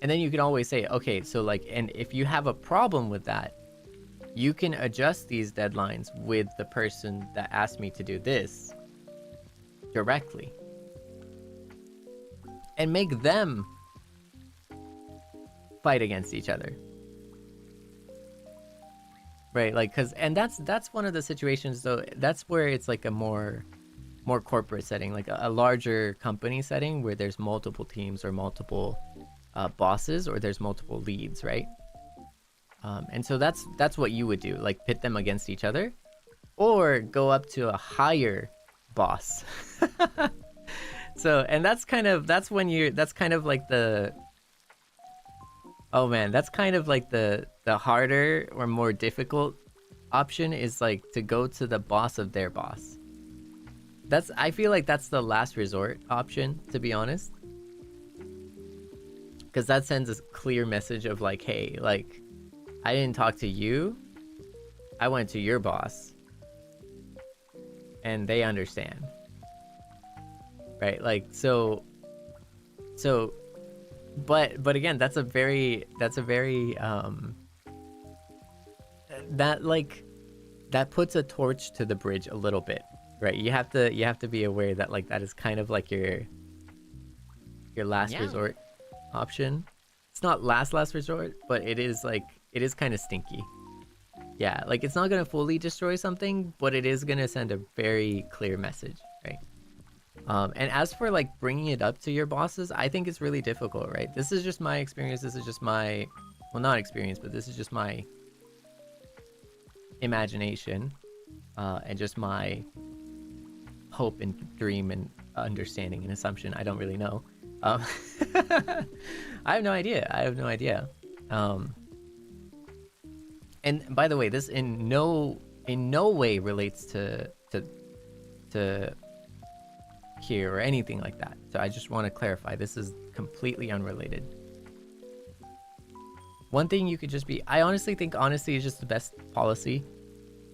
And then you can always say, okay, so like, and if you have a problem with that, you can adjust these deadlines with the person that asked me to do this directly and make them fight against each other, right? Like, because, and that's one of the situations, though, that's where it's like a more corporate setting, like a larger company setting where there's multiple teams or multiple bosses, or there's multiple leads, right? And so that's what you would do, like pit them against each other, or go up to a higher boss. So, and that's kind of like the, oh man, that's kind of like the harder or more difficult option, is like to go to the boss of their boss. I feel like that's the last resort option, to be honest, because that sends a clear message of like, hey, like, I didn't talk to you, I went to your boss, and they understand, right? Like, so but again, that's a very that puts a torch to the bridge a little bit, right? You have to be aware that like that is kind of like your last resort option. It's not last resort, but it is kind of stinky. Yeah, like it's not gonna fully destroy something, but it is gonna send a very clear message, right? And as for like bringing it up to your bosses, I think it's really difficult, right? This is just my experience. This is just my, well, not experience, but this is just my imagination, and just my hope and dream and understanding and assumption. I don't really know. I have no idea. And by the way, this in no way relates to here or anything like that. So I just want to clarify, this is completely unrelated. One thing you could just be, I honestly think honesty is just the best policy.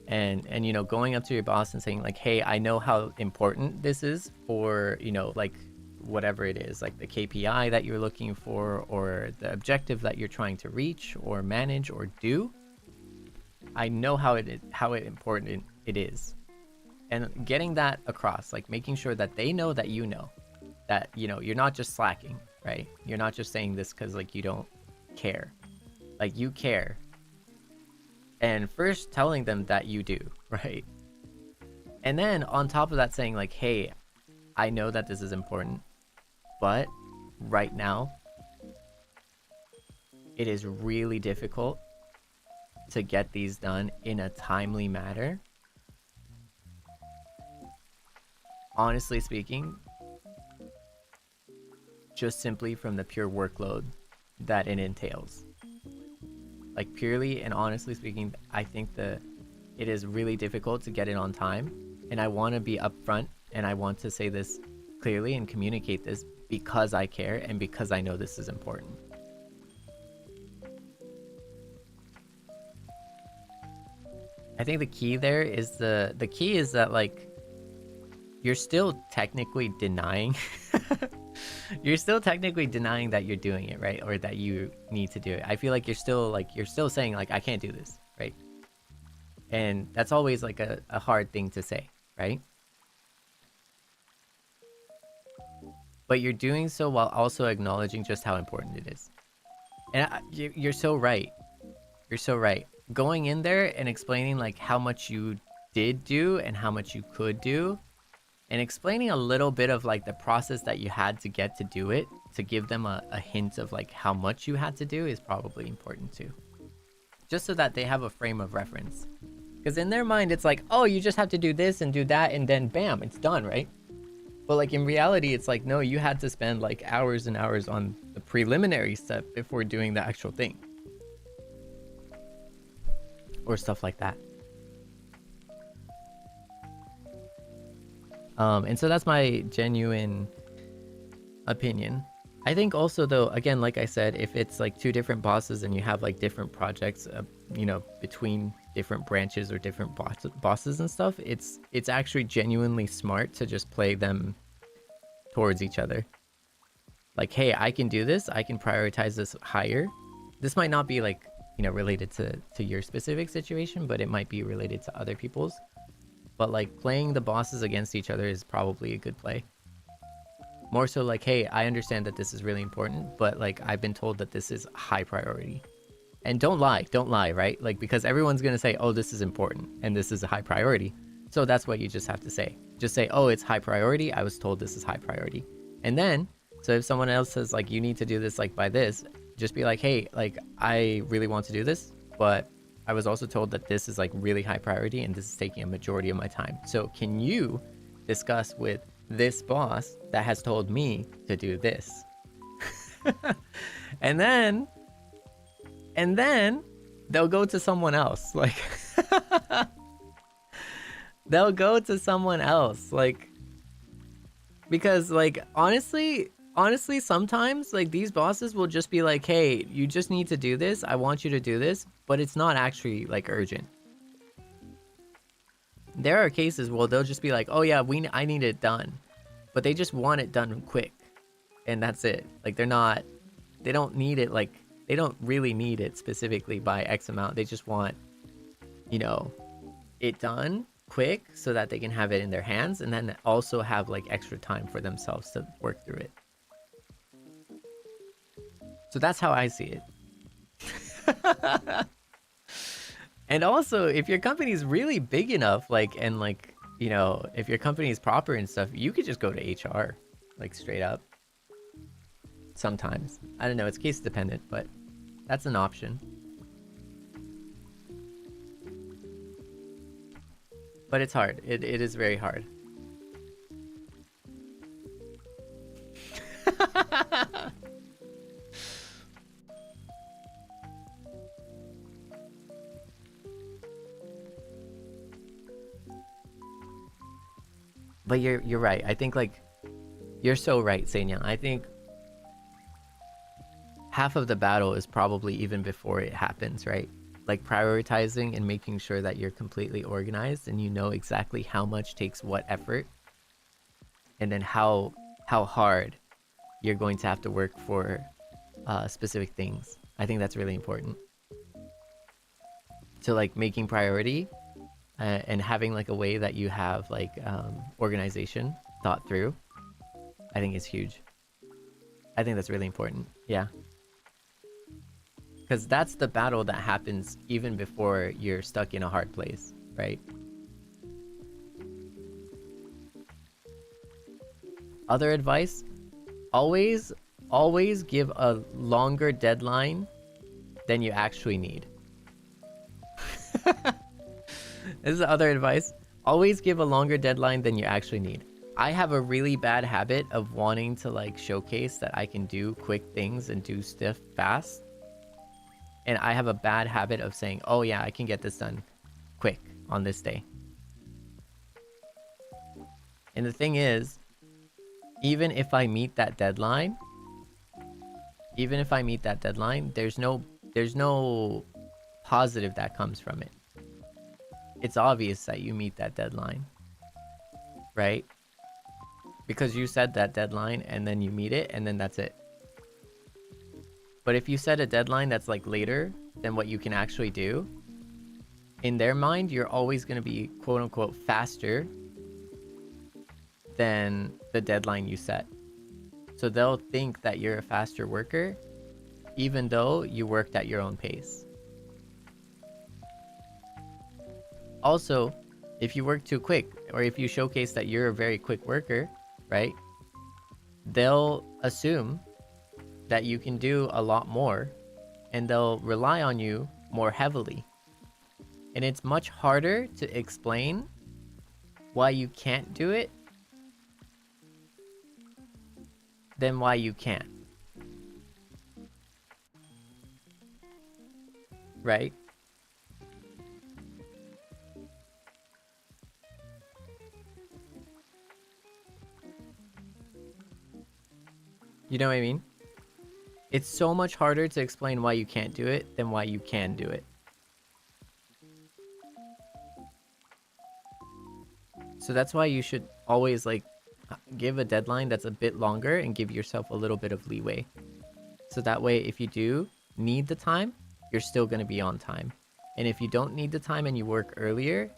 And you know, going up to your boss and saying like, hey, I know how important this is for, you know, like whatever it is, like the KPI that you're looking for, or the objective that you're trying to reach or manage or do. I know how important it is. And getting that across, like making sure that they know that you know, that, you know, you're not just slacking, right? You're not just saying this because like you don't care. Like you care. And first telling them that you do, right? And then on top of that saying like, hey, I know that this is important, but right now it is really difficult to get these done in a timely manner. Honestly speaking, just simply from the pure workload that it entails. Like purely and honestly speaking, I think that it is really difficult to get it on time. And I want to be upfront, and I want to say this clearly and communicate this because I care and because I know this is important. I think the key there is the key is that like you're still technically denying you're still technically denying that you're doing it, right? Or that you need to do it. I feel like you're still saying like, I can't do this, right? And that's always like a hard thing to say, right? But you're doing so while also acknowledging just how important it is. And you're so right. You're so right. Going in there and explaining like how much you did do and how much you could do, and explaining a little bit of like the process that you had to get to do it, to give them a hint of like how much you had to do, is probably important too. Just so that they have a frame of reference. Because in their mind, it's like, oh, you just have to do this and do that, and then bam, it's done, right? But like in reality, it's like, no, you had to spend like hours and hours on the preliminary step before doing the actual thing. Or stuff like that. And so that's my genuine opinion. I think also though, again, like I said, if it's like two different bosses and you have like different projects, you know, between different branches or different bosses and stuff, it's actually genuinely smart to just play them towards each other. Like, hey, I can do this. I can prioritize this higher. This might not be like, you know, related to your specific situation, but it might be related to other people's. But like playing the bosses against each other is probably a good play. More so like, hey, I understand that this is really important, but like I've been told that this is high priority. And don't lie, right? Like, because everyone's gonna say, oh, this is important and this is a high priority. So that's what you just have to say. Just say, oh, it's high priority. I was told this is high priority. And then, so if someone else says like, you need to do this like by this, just be like, hey, like I really want to do this, but I was also told that this is like really high priority and this is taking a majority of my time. So can you discuss with this boss that has told me to do this? and then they'll go to someone else. Like they'll go to someone else, like, because like honestly sometimes like these bosses will just be like, hey, you just need to do this, I want you to do this, but it's not actually like urgent. There are cases where they'll just be like, oh yeah, I need it done, but they just want it done quick, and that's it. Like they don't need it, like they don't really need it specifically by X amount. They just want, you know, it done quick so that they can have it in their hands and then also have like extra time for themselves to work through it. So that's how I see it. And also, if your company is really big enough, like, and like, you know, if your company is proper and stuff, you could just go to HR, like straight up. Sometimes. I don't know, it's case dependent, but that's an option. But it's hard. It is very hard. But you're right. I think like you're so right, Seinyan. I think half of the battle is probably even before it happens, right? Like prioritizing and making sure that you're completely organized and you know exactly how much takes what effort, and then how hard you're going to have to work for specific things. I think that's really important. So like making priority and having like a way that you have like organization thought through, I think is huge. I think that's really important. Yeah. Because that's the battle that happens even before you're stuck in a hard place, right? Other advice, always give a longer deadline than you actually need. This is other advice. Always give a longer deadline than you actually need. I have a really bad habit of wanting to like showcase that I can do quick things and do stuff fast. And I have a bad habit of saying, oh yeah, I can get this done quick on this day. And the thing is, even if I meet that deadline, there's no positive that comes from it. It's obvious that you meet that deadline, right? Because you set that deadline and then you meet it and then that's it. But if you set a deadline that's like later than what you can actually do, in their mind, you're always going to be quote unquote faster than the deadline you set. So they'll think that you're a faster worker, even though you worked at your own pace. Also, if you work too quick, or if you showcase that you're a very quick worker, right? They'll assume that you can do a lot more, and they'll rely on you more heavily. And it's much harder to explain why you can't do it then why you can't? Right? You know what I mean? It's so much harder to explain why you can't do it than why you can do it. So that's why you should always like give a deadline that's a bit longer and give yourself a little bit of leeway. So that way, if you do need the time, you're still going to be on time. And if you don't need the time and you work earlier,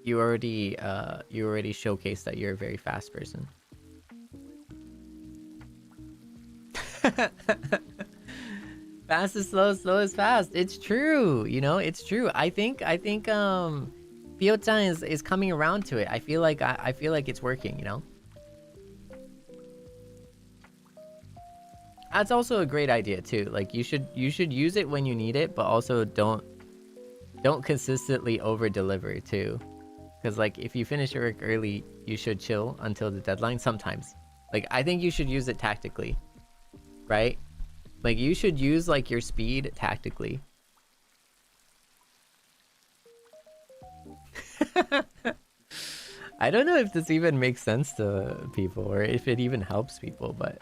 you already showcased that you're a very fast person. Fast is slow, slow is fast. It's true, you know, it's true. I think Pio-chan is coming around to it. I feel like it's working, you know. That's also a great idea too. Like you should use it when you need it, but also don't consistently over deliver too. Because like if you finish your work early, you should chill until the deadline sometimes. Like I think you should use it tactically, right? Like you should use like your speed tactically. I don't know if this even makes sense to people or if it even helps people, but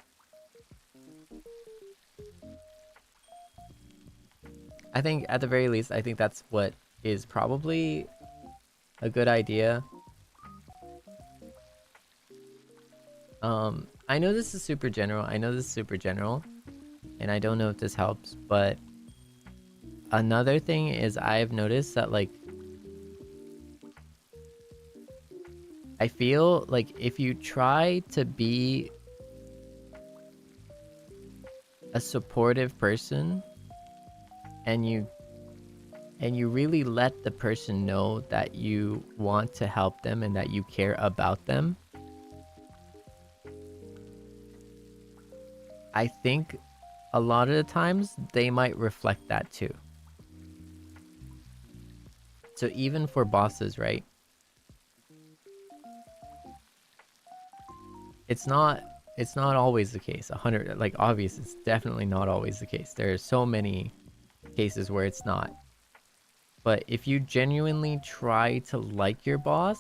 I think at the very least, I think that's what is probably a good idea. I know this is super general. And I don't know if this helps, but another thing is I've noticed that like I feel like if you try to be a supportive person and you really let the person know that you want to help them and that you care about them, I think a lot of the times they might reflect that too. So even for bosses, right? It's not always the case. 100, like obvious, it's definitely not always the case. There are so many cases where it's not. But if you genuinely try to like your boss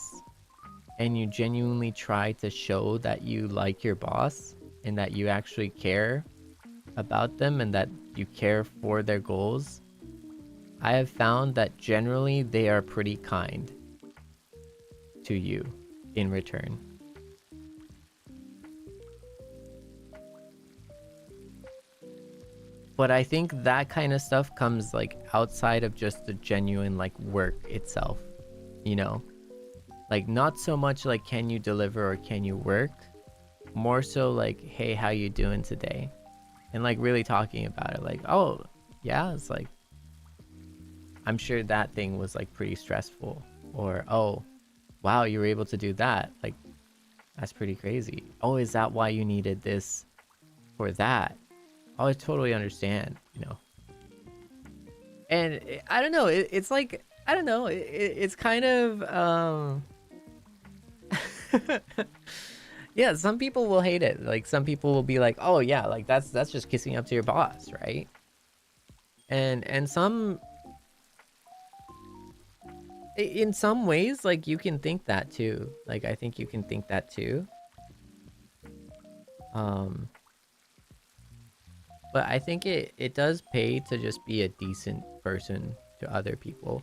and you genuinely try to show that you like your boss and that you actually care about them and that you care for their goals, I have found that generally they are pretty kind to you in return. But I think that kind of stuff comes like outside of just the genuine like work itself, you know? Like not so much like can you deliver or can you work, more so like, hey, how you doing today? And like really talking about it, like, oh yeah, it's like I'm sure that thing was like pretty stressful, or oh wow, you were able to do that, like that's pretty crazy. Oh, is that why you needed this for that? Oh, I totally understand, you know. And I don't know, it's like, I don't know, it's kind of yeah, some people will hate it. Like some people will be like, oh yeah, like that's just kissing up to your boss, right? And some, in some ways, like you can think that too. Like I think you can think that too. But I think it does pay to just be a decent person to other people.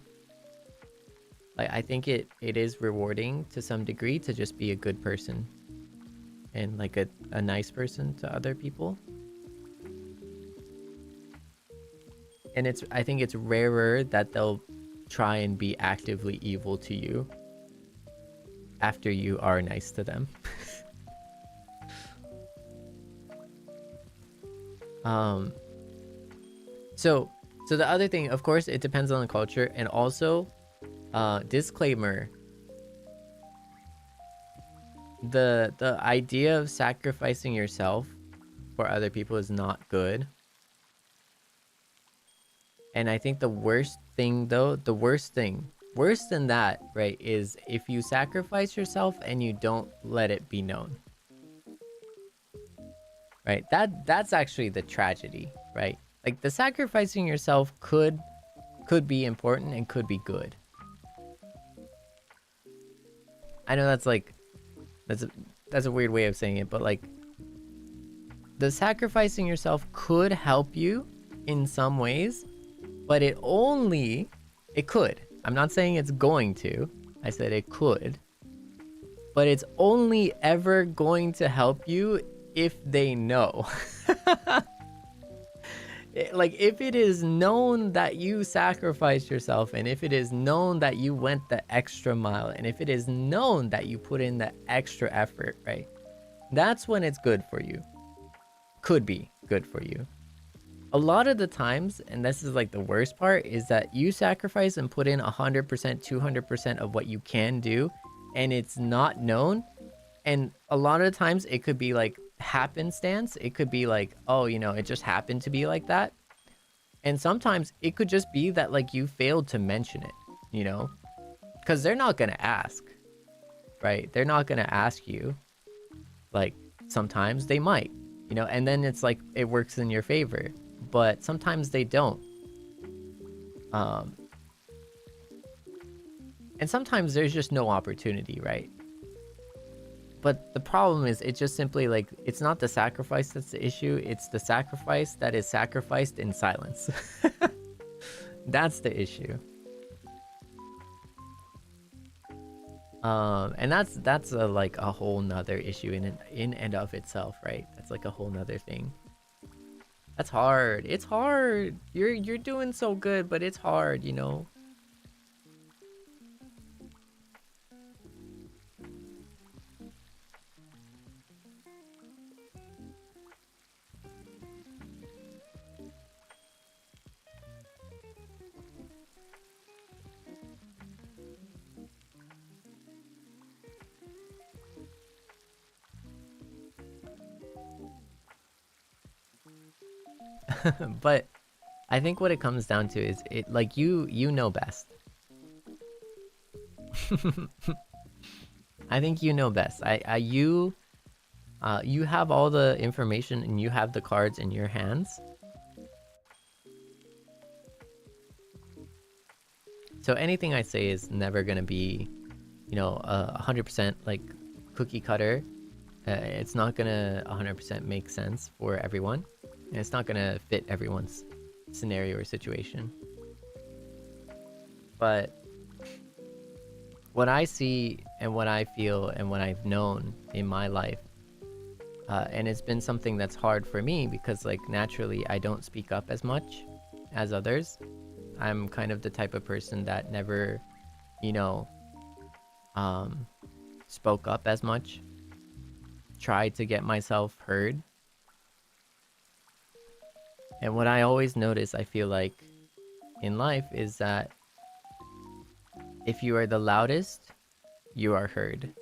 Like I think it is rewarding to some degree to just be a good person and like a nice person to other people. And I think it's rarer that they'll try and be actively evil to you after you are nice to them. So the other thing, of course, it depends on the culture, and also disclaimer, the idea of sacrificing yourself for other people is not good. And I think the worst thing though, worse than that, right, is if you sacrifice yourself and you don't let it be known. right? That's actually the tragedy, right? Like the sacrificing yourself could be important and could be good. I know that's like that's a weird way of saying it, but like the sacrificing yourself could help you in some ways, but it could. I'm not saying it's going to. I said it could. But it's only ever going to help you if they know. Like, if it is known that you sacrificed yourself, and if it is known that you went the extra mile, and if it is known that you put in the extra effort, right? That's when it's good for you. Could be good for you. A lot of the times, and this is like the worst part, is that you sacrifice and put in 100%, 200% of what you can do, and it's not known. And a lot of the times it could be like happenstance. It could be like, oh, you know, it just happened to be like that. And sometimes it could just be that like you failed to mention it, you know, because they're not going to ask, right? They're not going to ask you. Like sometimes they might, you know, and then it's like it works in your favor, but sometimes they don't. And sometimes there's just no opportunity, right? But the problem is, it's just simply like, it's not the sacrifice that's the issue, it's the sacrifice that is sacrificed in silence. That's the issue. And that's a, like a whole nother issue in and of itself, right? That's like a whole nother thing. That's hard. It's hard. You're doing so good, but it's hard, you know. But I think what it comes down to is it like you know best. I think you know best. You have all the information and you have the cards in your hands. So anything I say is never gonna be, you know, 100% like cookie cutter. It's not gonna 100% make sense for everyone. And it's not gonna fit everyone's scenario or situation. But what I see and what I feel and what I've known in my life, and it's been something that's hard for me because like naturally I don't speak up as much as others. I'm kind of the type of person that never, you know, spoke up as much, tried to get myself heard. And what I always notice, I feel like, in life is that if you are the loudest, you are heard.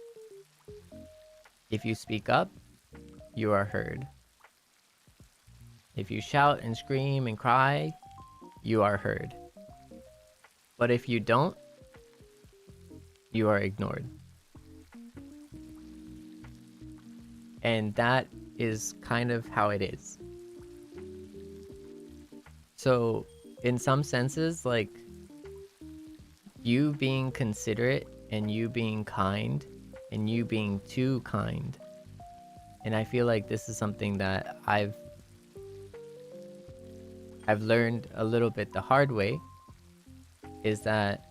If you speak up, you are heard. If you shout and scream and cry, you are heard. But if you don't, you are ignored. And that is kind of how it is. So, in some senses, like, you being considerate and you being kind and you being too kind. And I feel like this is something that I've learned a little bit the hard way, is that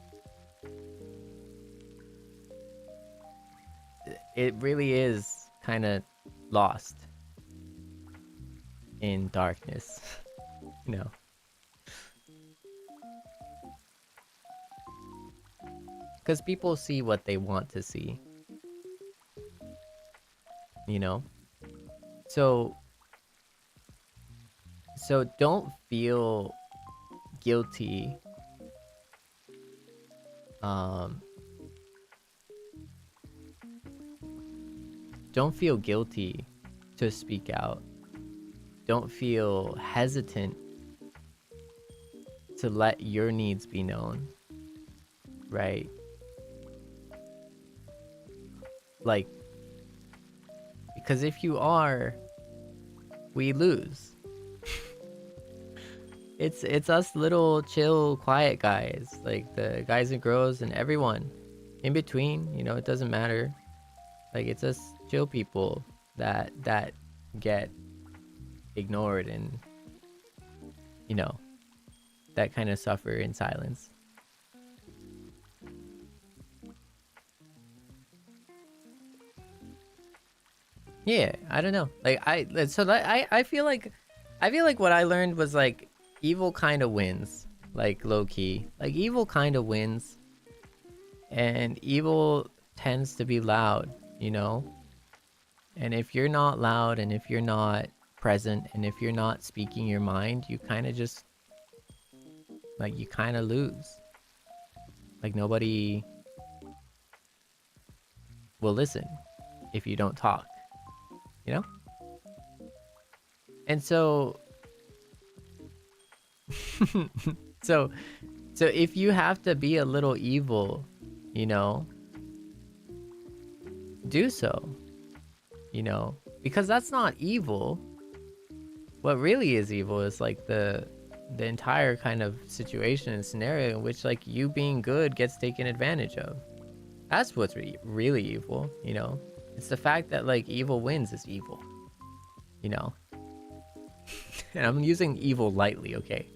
it really is kind of lost in darkness, you know. Because people see what they want to see, you know? So don't feel guilty don't feel guilty to speak out. Don't feel hesitant to let your needs be known, right? Like, because if you are, we lose. It's us little chill quiet guys, like the guys and girls and everyone in between, you know, it doesn't matter. Like it's us chill people that get ignored and, you know, that kind of suffer in silence. Yeah, I don't know. Like I feel like what I learned was like evil kind of wins, like low key. Like evil kind of wins, and evil tends to be loud, you know? And if you're not loud and if you're not present and if you're not speaking your mind, you kind of just like you kind of lose. Like nobody will listen if you don't talk, you know? And so so if you have to be a little evil, you know, do so, you know, because that's not evil. What really is evil is like the entire kind of situation and scenario in which like you being good gets taken advantage of. That's what's really evil, you know? It's the fact that like evil wins is evil, you know? And I'm using evil lightly, okay?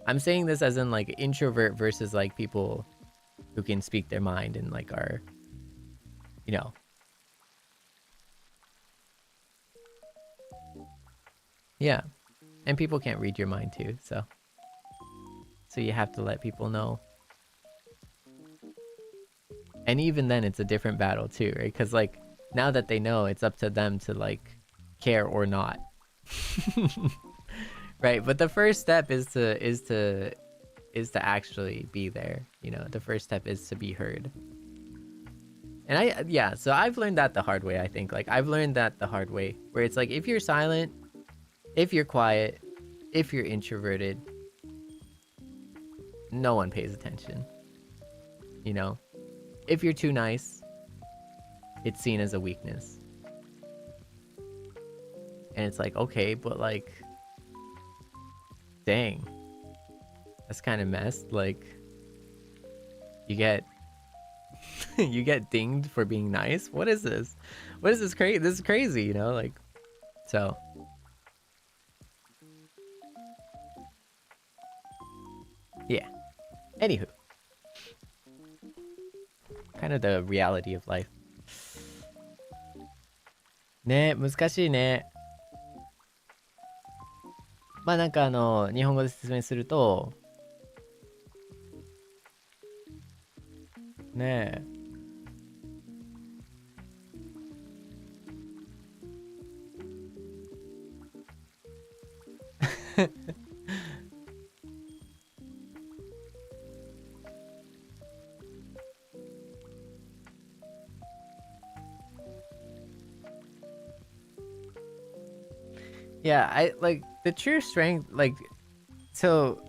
I'm saying this as in like introvert versus like people who can speak their mind and like are, you know. Yeah. And people can't read your mind too, so you have to let people know. And even then it's a different battle too, right? Because like now that they know, it's up to them to like care or not. Right, but the first step is to actually be there, you know. The first step is to be heard. And so I've learned that the hard way, I think. Like I've learned that the hard way, where it's like if you're silent, if you're quiet, if you're introverted, no one pays attention. You know? If you're too nice, it's seen as a weakness. And it's like, okay, but like, dang, that's kind of messed. Like, you get you get dinged for being nice. What is this? What is this crazy? This is crazy, you know? Like, so yeah. Anywho, kind of the reality of life. ね、難しいね。まあなんか日本語で説明すると、ねえ。Yeah, I like the true strength, like, so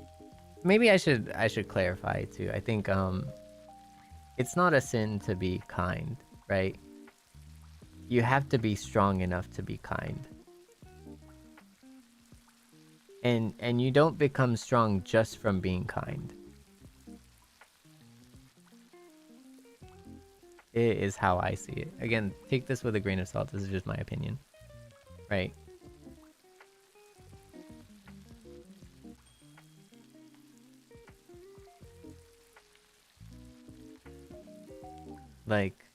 maybe I should clarify too. I think it's not a sin to be kind, right? You have to be strong enough to be kind. And you don't become strong just from being kind. It is how I see it. Again, take this with a grain of salt. This is just my opinion, right? Like,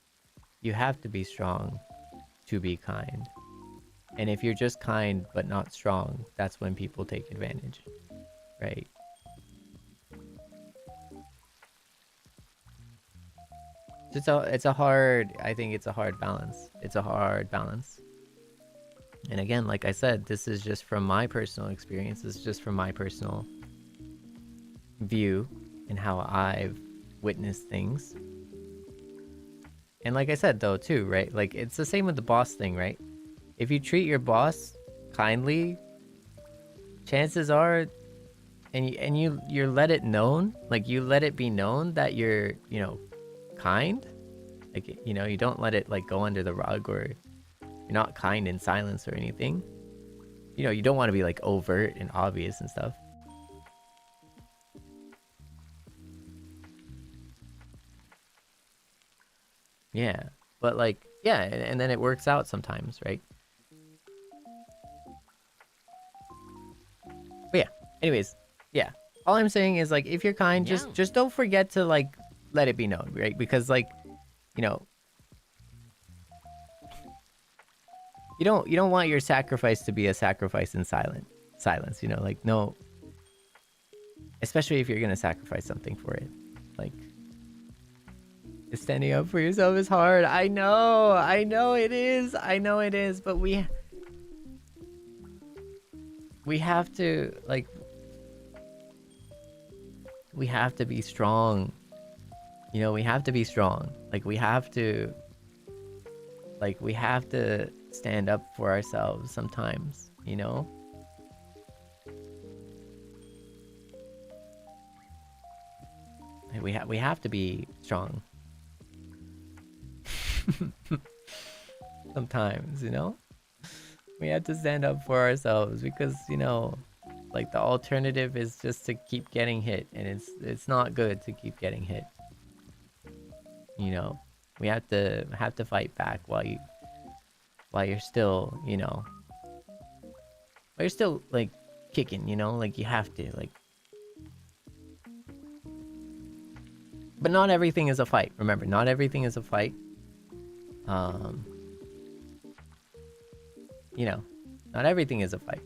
you have to be strong to be kind. And if you're just kind but not strong, that's when people take advantage, right? It's a hard, I think it's a hard balance. It's a hard balance. And again, like I said, this is just from my personal experience. This is just from my personal view and how I've witnessed things. And like I said, though, too, right? Like, it's the same with the boss thing, right? If you treat your boss kindly, chances are, and you let it known, like, you let it be known that you're, you know, kind. Like, you know, you don't let it, like, go under the rug, or you're not kind in silence or anything. you know, you don't want to be like overt and obvious and stuff. Yeah, but like, yeah, and then it works out sometimes, right? But yeah, anyways, yeah. All I'm saying is like, if you're kind, just don't forget to like let it be known, right? Because like, you know, you don't want your sacrifice to be a sacrifice in silence, you know, like no, especially if you're gonna sacrifice something for it, like standing up for yourself is hard. I know it is, but we have to like, we have to be strong, you know, we have to be strong, like we have to stand up for ourselves sometimes, you know. We have to be strong sometimes, you know. We have to stand up for ourselves because, you know, like the alternative is just to keep getting hit, and it's not good to keep getting hit, you know. We have to fight back while you're still, you know, while you're still like kicking, you know, like you have to, like. But not everything is a fight. Remember, not everything is a fight. You know, not everything is a fight.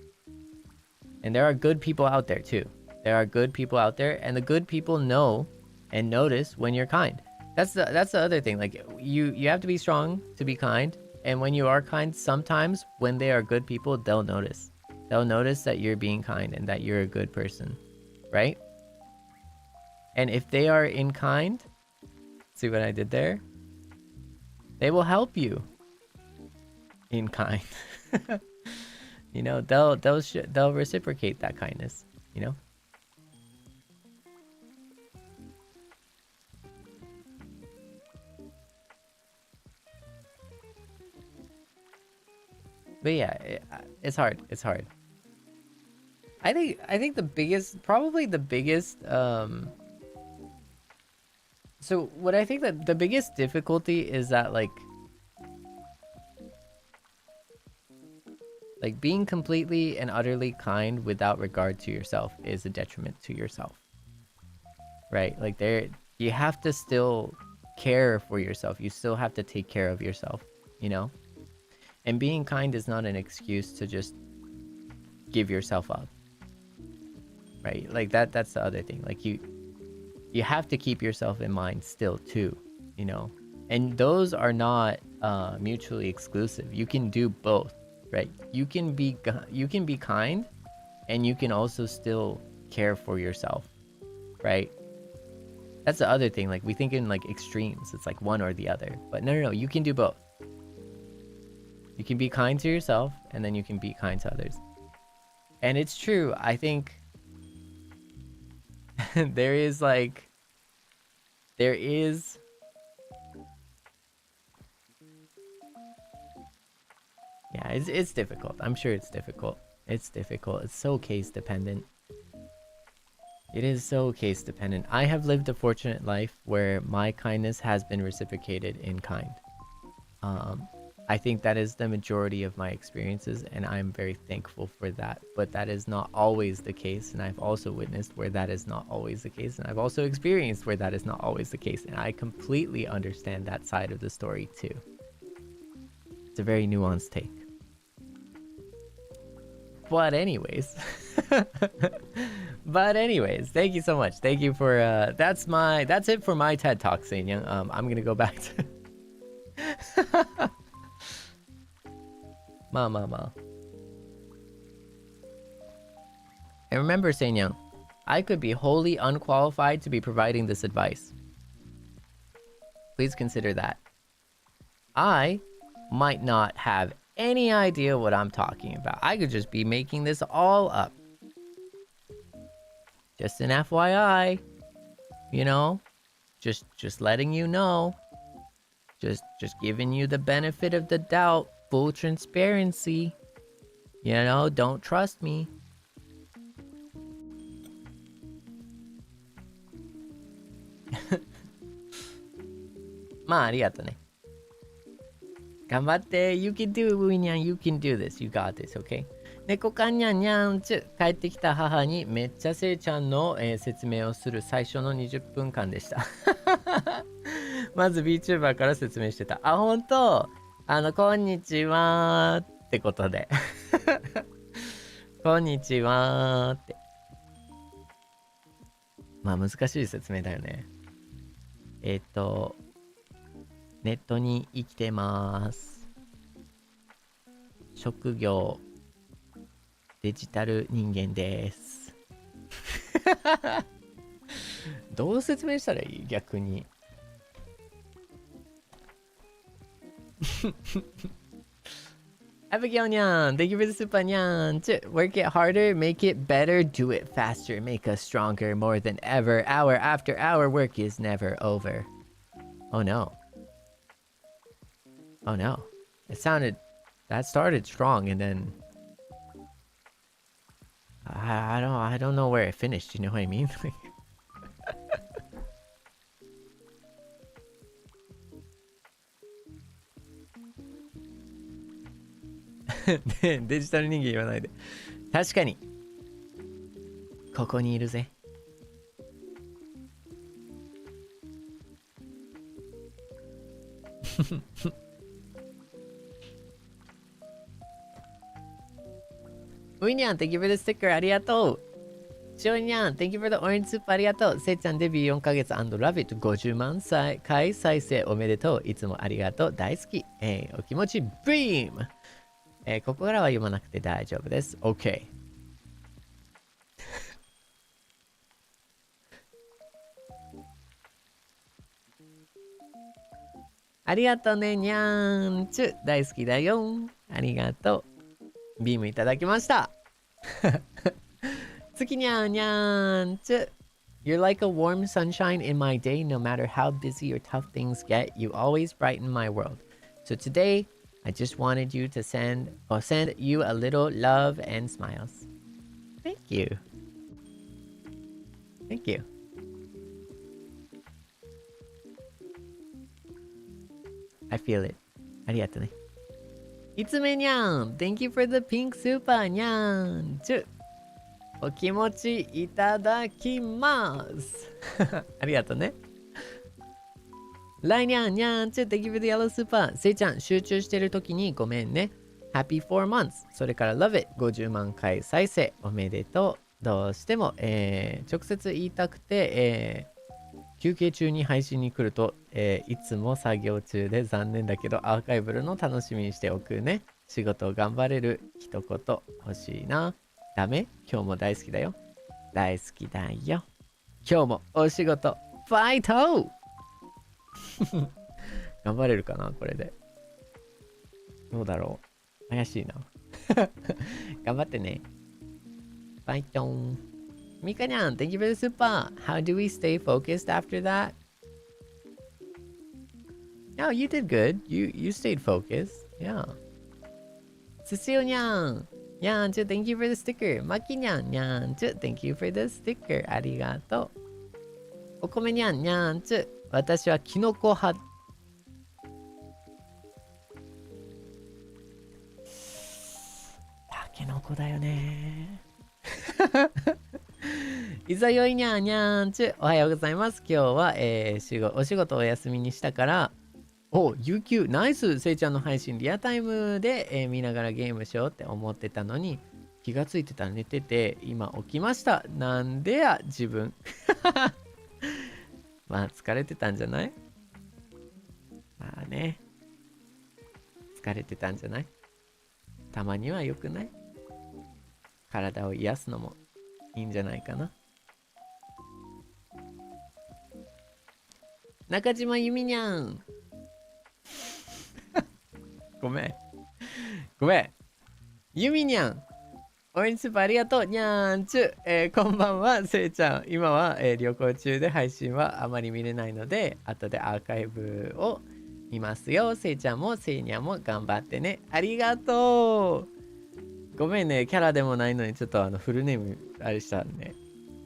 And there are good people out there too. There are good people out there, and the good people know and notice when you're kind. That's the other thing. Like you have to be strong to be kind. And when you are kind, sometimes when they are good people, they'll notice. They'll notice that you're being kind and that you're a good person, right? And if they are in kind, see what I did there? They will help you in kind. You know, they'll reciprocate that kindness, you know? But yeah, it's hard. It's hard. I think the biggest, probably the biggest, so what I think that the biggest difficulty is that like being completely and utterly kind without regard to yourself is a detriment to yourself, right? Like you have to still care for yourself. You still have to take care of yourself, you know? And being kind is not an excuse to just give yourself up, right? Like that's the other thing. Like you have to keep yourself in mind still too, you know? And those are not mutually exclusive. You can do both, right? You can be kind, and you can also still care for yourself, right? That's the other thing. Like we think in like extremes. It's like one or the other. But no, you can do both. You can be kind to yourself, and then you can be kind to others. And it's true. I think there is yeah, it's difficult. I'm sure it's difficult. It's difficult. It's so case dependent. It is so case dependent. I have lived a fortunate life where my kindness has been reciprocated in kind. I think that is the majority of my experiences, and I'm very thankful for that. But that is not always the case, and I've also witnessed where that is not always the case, and I've also experienced where that is not always the case, and I completely understand that side of the story too. It's a very nuanced take. But anyways, thank you so much. Thank you for that's it for my TED Talk, Seinyan. I'm gonna go back to Ma. And remember, Seinyan, I could be wholly unqualified to be providing this advice. Please consider that. I might not have any idea what I'm talking about. I could just be making this all up. Just an FYI, you know, just letting you know, just giving you the benefit of the doubt, full transparency, You know, don't trust me. まあ、ありがとね。頑張って。You can do it, ウィニャン。You can do this. You got this, okay? 猫かんにゃんにゃんちゅ。帰ってきた母にめっちゃせいちゃんの、説明をする最初の20分間でした。まず VTuber から説明してた。あ、ほんとこんにちはってことで。こんにちはって。まあ難しい説明だよね。ネットに生きてます。職業、デジタル人間です。どう説明したらいい逆に。Abigail Nyan, thank you for the super Nyan. Work it harder, make it better, do it faster, make us stronger more than ever. Hour after hour, work is never over. Oh no. Oh no. That started strong and then I don't know where it finished, you know what I mean? デジタル人間言わないで。確かにここにいるぜ。ウィニャン thank you for the sticker ありがとう。ショーニャン thank you for the orange soup ありがとう。せいちゃんデビュー4ヶ月 &love it 50万回再生おめでとう。いつもありがとう。大好き。お気持ち BEAM。ここからは読まなくて大丈夫です。OK。ありがとうね、にゃーんちゅ。大好きだよ。ありがとう。ビームいただきました。月にゃーにゃーんちゅ。You're like a warm sunshine in my day, no matter how busy or tough things get. You always brighten my world. So today, I just wanted you to send you a little love and smiles. Thank you. Thank you. I feel it. ありがとね。いつめにゃん Thank you for the pink super にゃんちゅ。お気持ちいただきます。ありがとね。ライニャンニャンチュ Thank you for the yellow super。せいちゃん、集中してるときにごめんね。Happy 4 months。それから Love it。50万回再生。おめでとう。どうしても、直接言いたくて、休憩中に配信に来ると、いつも作業中で残念だけどアーカイブルの楽しみにしておくね。仕事を頑張れる一言欲しいな。ダメ？今日も大好きだよ。大好きだよ。今日もお仕事ファイト頑張れるかなこれで。どうだろう怪しいな。頑張ってね。ファイトン。ミカニャン、Thank you for the super. How do we stay focused after that? No, you did good. You stayed focused. Yeah. スシオニャン。ニャンチュ、Thank you for the sticker. マキニャン、ニャンチュ、Thank you for the sticker. ありがとう。お米ニャン、ニャンチュ。私はキノコ派。タケノコだよね。いざよいにゃんにゃんちゅ。おはようございます。今日は、お仕事お休みにしたから、有給ナイス。せいちゃんの配信リアタイムで、見ながらゲームしようって思ってたのに、気がついてたら寝てて、今起きました。なんでや、自分。まあ、疲れてたんじゃない？まあね。疲れてたんじゃない？たまには良くない？体を癒すのもいいんじゃないかな。中島ゆみにゃん。ごめん。ごめん。ゆみにゃん。オレンジスーパーありがとう。にゃーんちゅ。こんばんは、せいちゃん。今は、旅行中で配信はあまり見れないので、後でアーカイブを見ますよ。せいちゃんもせいにゃんも頑張ってね。ありがとう。ごめんね、キャラでもないのにちょっとフルネームあれしたね。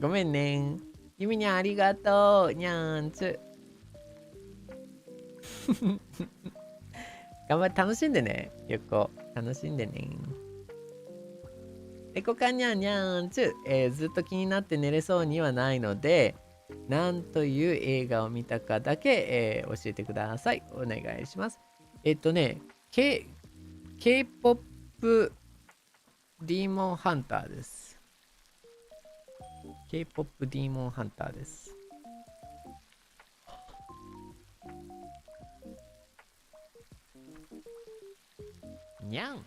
ごめんね。ゆみにゃんありがとう。にゃーんつ。頑張って楽しんでね。よこ。楽しんでね。エコかにゃんにゃんつ。ずっと気になって寝れそうにはないので、なんという映画を見たかだけ、教えてください。お願いします。K-POP ディーモンハンターです。K-POP ディーモンハンターです。にゃん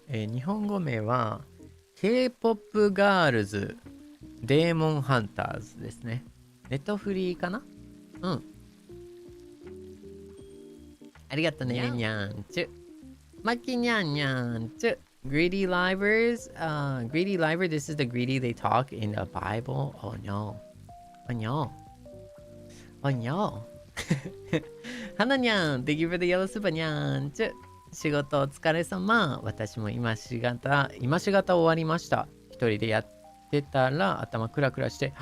日本語名は K-POP ガールズデーモンハンターズですね。ネットフリーかな。うん。ありがとうね、にゃんちゅ。まきにゃんにゃんちゅ。Greedy livers, greedy liver, this is the greedy they talk in the Bible. Oh no. Oh no. Oh no. はなにゃん、Thank you for the yellow super にゃんちゅ。仕事お疲れ様。私も今しがた終わりました。一人でやってたら頭クラクラして、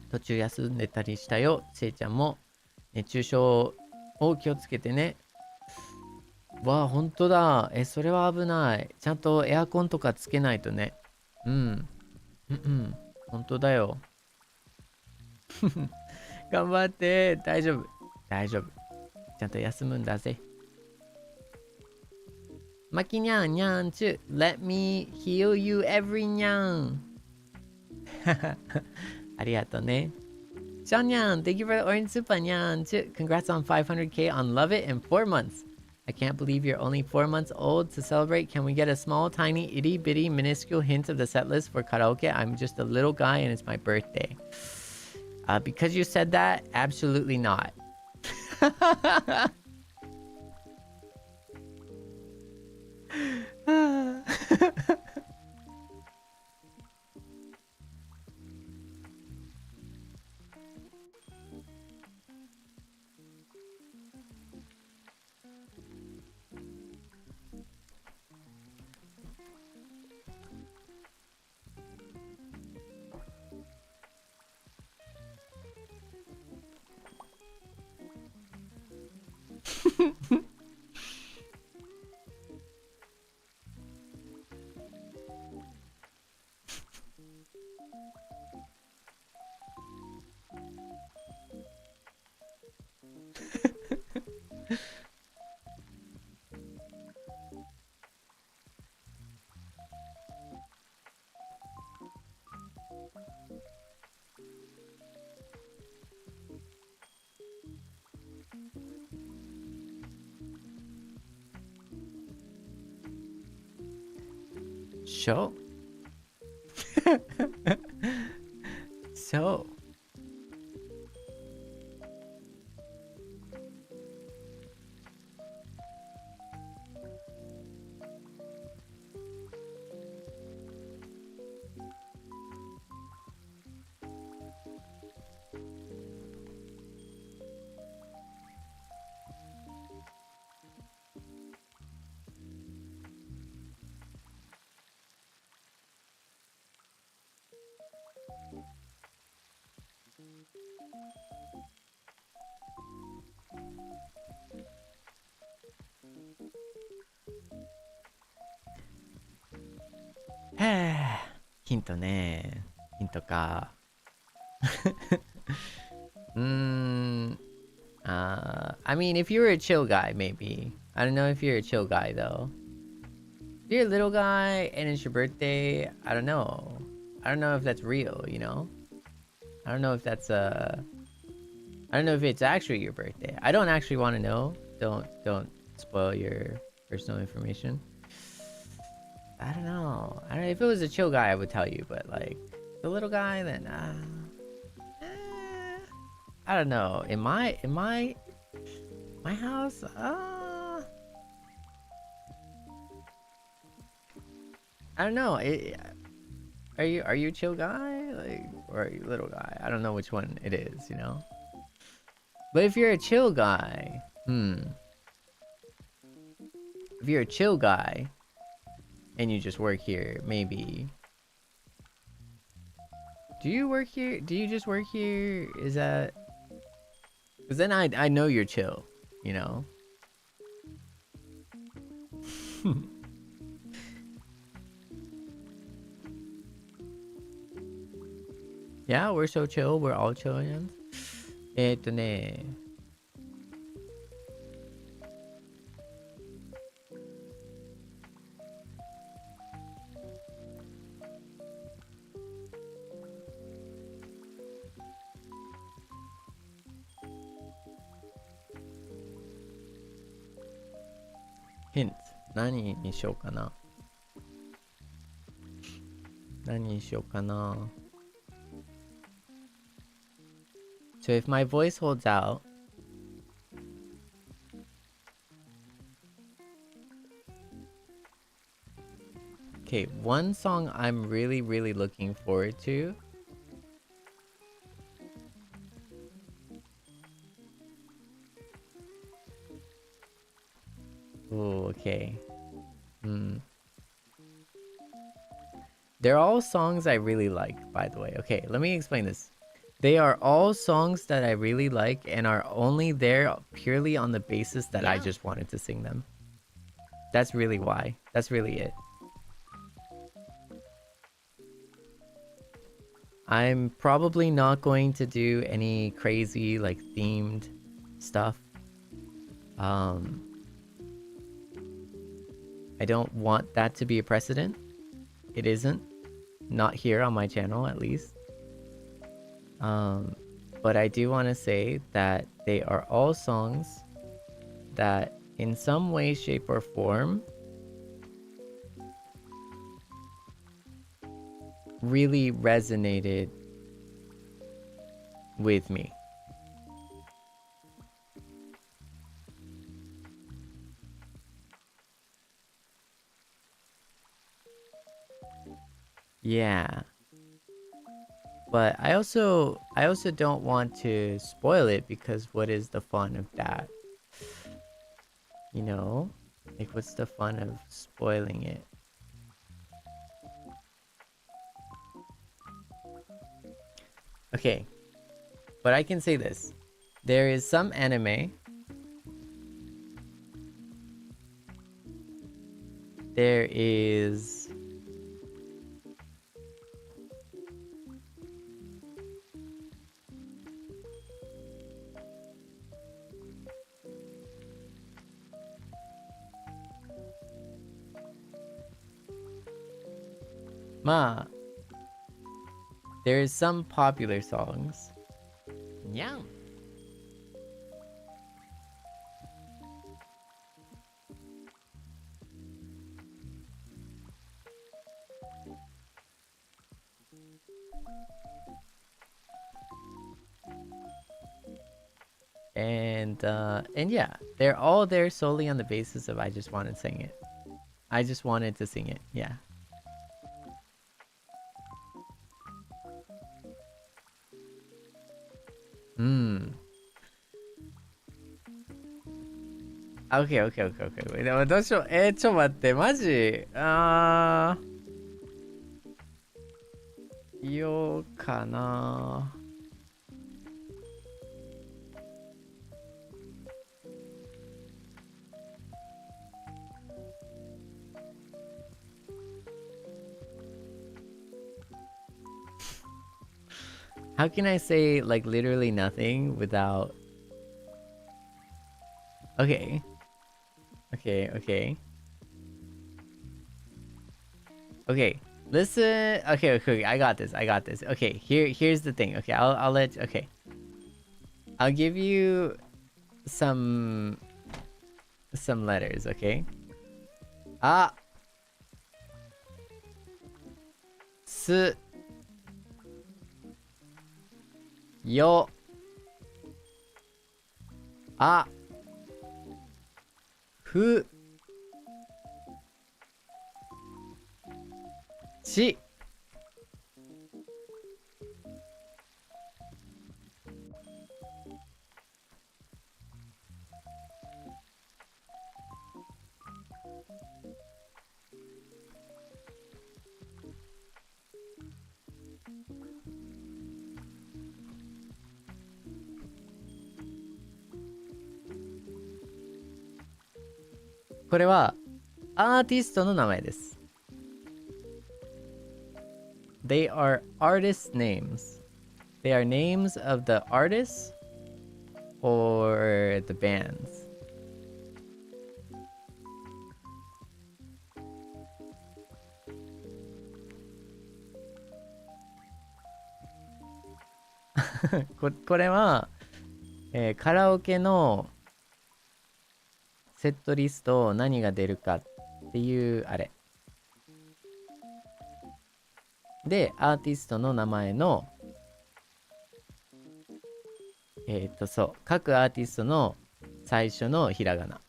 途中休んでたりしたよ。せいちゃんも熱中症を気をつけてね。わあ、ほんとだ。それは危ない。ちゃんとエアコンとかつけないとね。うん。うんうん。ほんとだよ。頑張って。大丈夫。大丈夫。ちゃんと休むんだぜ。まきにゃんにゃんちゅ。Let me heal you every にゃん。ありがとうね。シャンニャン、Thank you for the orange super にゃんちゅ。Congrats on 500k on Love It in 4 months. I can't believe you're only 4 months old. To celebrate, can we get a small, tiny, itty bitty, minuscule hint of the set list for karaoke? I'm just a little guy and it's my birthday. Because you said that, absolutely not. So. So. Hint ね。ヒントか。I mean, if you were a chill guy, maybe. I don't know if you're a chill guy, though. If you're a little guy and it's your birthday, I don't know. I don't know if that's real, you know? I don't know if that's I don't know if it's actually your birthday. I don't actually want to know. Don't spoil your personal information. I don't know. If it was a chill guy, I would tell you, but like the little guy, then I don't know. In my house, I don't know. Are you a chill guy? Like, or are you a little guy? I don't know which one it is, you know? But if you're a chill guy, if you're a chill guy and you just work here, maybe. Do you work here? Do you just work here? Is that? Because then I know you're chill, you know? Yeah, we're so chill. We're all Chileans. ね。Hint 何にしようかな。何にしようかな。So if my voice holds out, okay, one song I'm really looking forward to. Oh, okay. They're all songs I really like, by the way. Okay, let me explain this. They are all songs that I really like and are only there purely on the basis that I just wanted to sing them. That's really why. That's really it. I'm probably not going to do any crazy, like, themed stuff. I don't want that to be a precedent. It isn't. Not here on my channel, at least. But I do want to say that they are all songs that in some way, shape, or form really resonated with me. Yeah. But I also don't want to spoil it, because what is the fun of that? You know? Like, what's the fun of spoiling it? Okay. But I can say this. There is some anime. There is... there is some popular songs. Yeah. And yeah, they're all there solely on the basis of I just wanted to sing it. I just wanted to sing it. Yeah. Okay. Wait, でもどうしよう。ちょっと待って、マジ言おうかな。How can I say, like, literally nothing without... Okay. Okay, listen. Okay, I got this. Okay, here's the thing. Okay, I'll let... Okay. I'll give you some letters, okay? A. S. Yo. A. Fu. Chi. これはアーティストの名前です。They are artist names. They are names of the artists or the bands. これは、カラオケのセットリスト何が出るかっていうあれで、アーティストの名前のそう、各アーティストの最初のひらがな。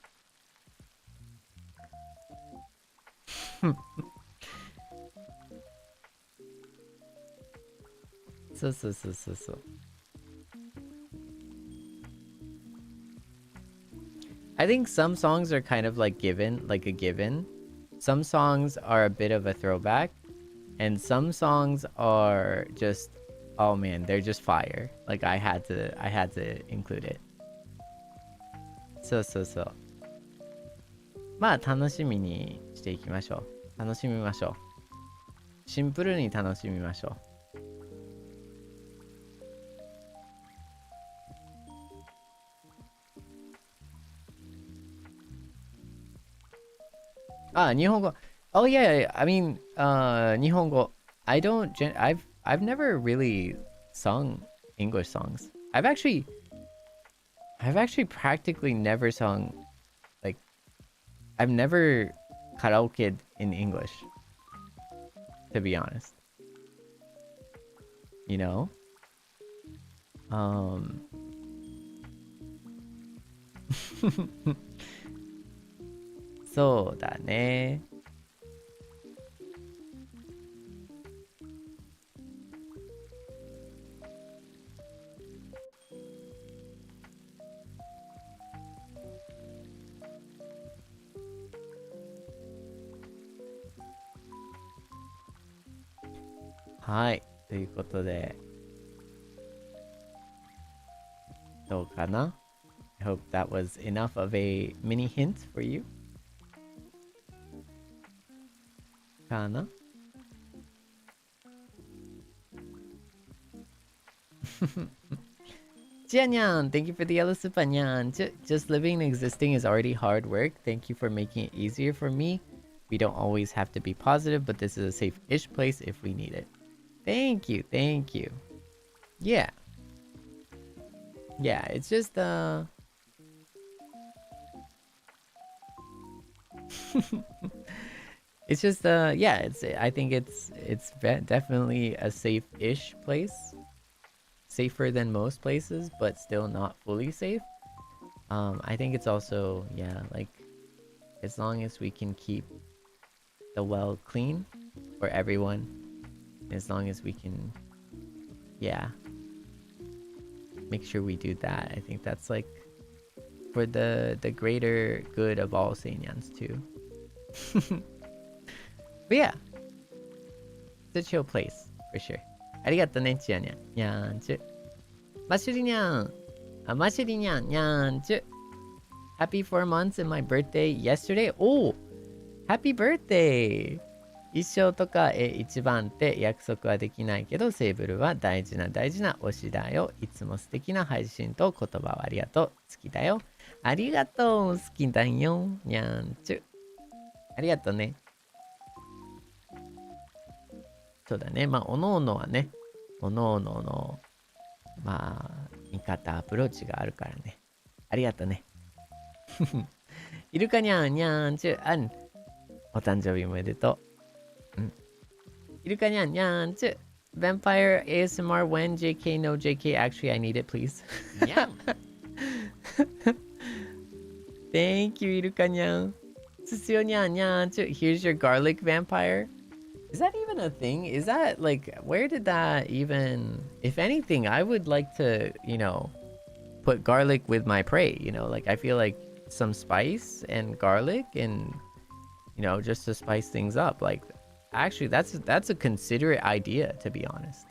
そうそうそうそうそう。I think some songs are kind of like given, like a given. Some songs are a bit of a throwback, and some songs are just, oh man, they're just fire. Like I had to include it. そうそうそう。まあ楽しみにしていきましょう。楽しみましょう。シンプルに楽しみましょう。あ、日本語。Oh yeah, I mean, 日本語。I've never really sung English songs. I've actually practically never sung, like, I've never karaokeed in English, to be honest. You know? そうだね。はい。ということで、どうかな？ I hope that was enough of a mini hint for you. かなJianyan, thank you for the yellow super nyan. Just living and existing is already hard work. Thank you for making it easier for me. We don't always have to be positive, but this is a safe-ish place if we need it. Thank you, thank you. Yeah. Yeah, it's just it's just yeah, I think it's definitely a safe-ish place. Safer than most places, but still not fully safe. I think it's also, yeah, like as long as we can keep the well clean for everyone, as long as we can, yeah, make sure we do that. I think that's like for the greater good of all Seinyans too. But yeah, it's a chill place for sure. ありがとうね、ちやにゃん。にゃーんちゅ。マシュリにゃん。あ、マシュリにゃん。にゃーんちゅ。Happy 4 months and my birthday yesterday. Oh! Happy birthday! 一生とか一番って約束はできないけど、セーブルは大事な推しだよ。いつも素敵な配信と言葉をありがとう。好きだよ。ありがとう。好きだよ。にゃーんちゅ。ありがとうね。そうだね。まあ、おのおのはね、おのおのの、まあ、見方、アプローチがあるからね。ありがとうね。イルカにゃん、にゃんちゅ、あん。お誕生日おめでとう。うん。イルカにゃん、にゃんちゅ。Vampire ASMR when JK, no JK, actually I need it, please. Thank you, イルカにゃん。すすよにゃん、にゃんちゅ。Here's your garlic vampire.Is that even a thing? Is that like, where did that even, if anything, I would like to, put garlic with my prey, like I feel like some spice and garlic and, just to spice things up. Like, actually, that's a considerate idea, to be honest.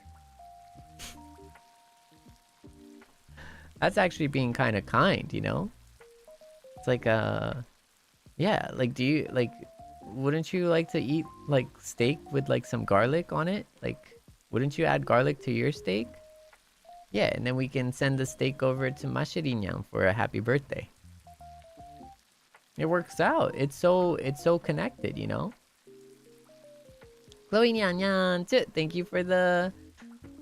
That's actually being kind of kind, It's like Yeah, like do you like wouldn't you like to eat like steak with like some garlic on it? Like wouldn't you add garlic to your steak? Yeah, and then we can send the steak over to Mashirinyan for a happy birthday. It works out. It's so connected, you know? Chloe Nyan Nyan, thank you for the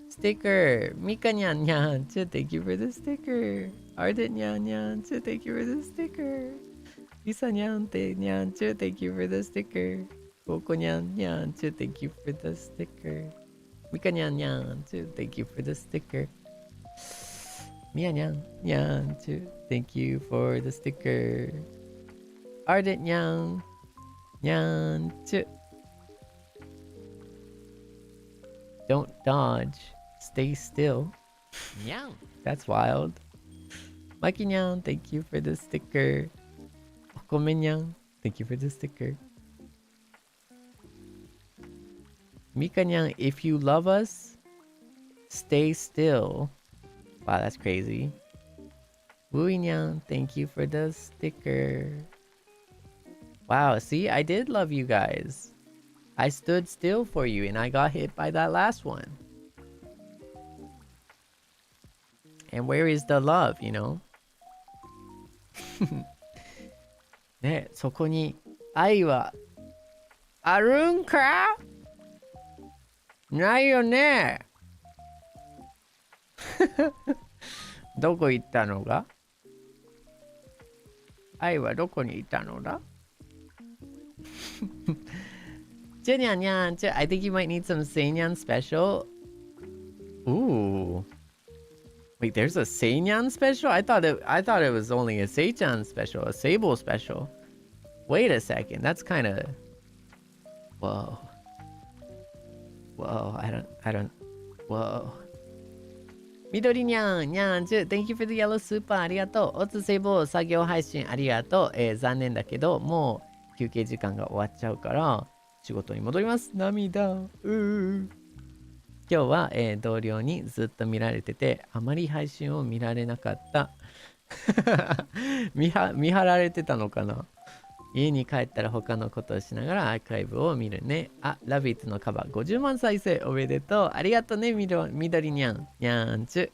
sticker. Mika Nyan Nyan, thank you for the sticker. Ardent Nyan Nyan, thank you for the sticker. Lisa Nyan Nyan, thank you for the sticker. Coco Nyan Nyan, thank you for the sticker. Mika Nyan Nyan, thank you for the sticker. Mia Nyan Nyan, thank you for the sticker. Ardent Nyan Nyan, don't dodge, stay still. Nyan, that's wild. Mikey Nyan, thank you for the sticker. Okome Nyan, thank you for the sticker. Mika Nyan, if you love us, stay still. Wow, that's crazy. Wooey Nyan, thank you for the sticker. Wow, see, I did love you guys. I stood still for you and I got hit by that last one. And where is the love, you know? ね、そこに愛はあるんか？ないよね。どこ行ったのが？愛はどこにいたのだ？Nyan Nyan, I think you might need some Seinyan special. Ooh. Wait, there's a Seinyan special? I thought it was only a Seichan special, a Seible special. Wait a second, that's kind of whoa. Whoa, I don't whoa. Midori Nyan Nyan, thank you for the yellow super. ありがとう。おつセイボ作業配信ありがとう。残念だけど、もう休憩時間が終わっちゃうから、仕事に戻ります。涙。今日は、同僚にずっと見られてて、あまり配信を見られなかった。見張られてたのかな。家に帰ったら他のことをしながらアーカイブを見るね。あ、ラビットのカバー50万再生おめでとう。ありがとうね、緑にゃん。にゃんちゅ。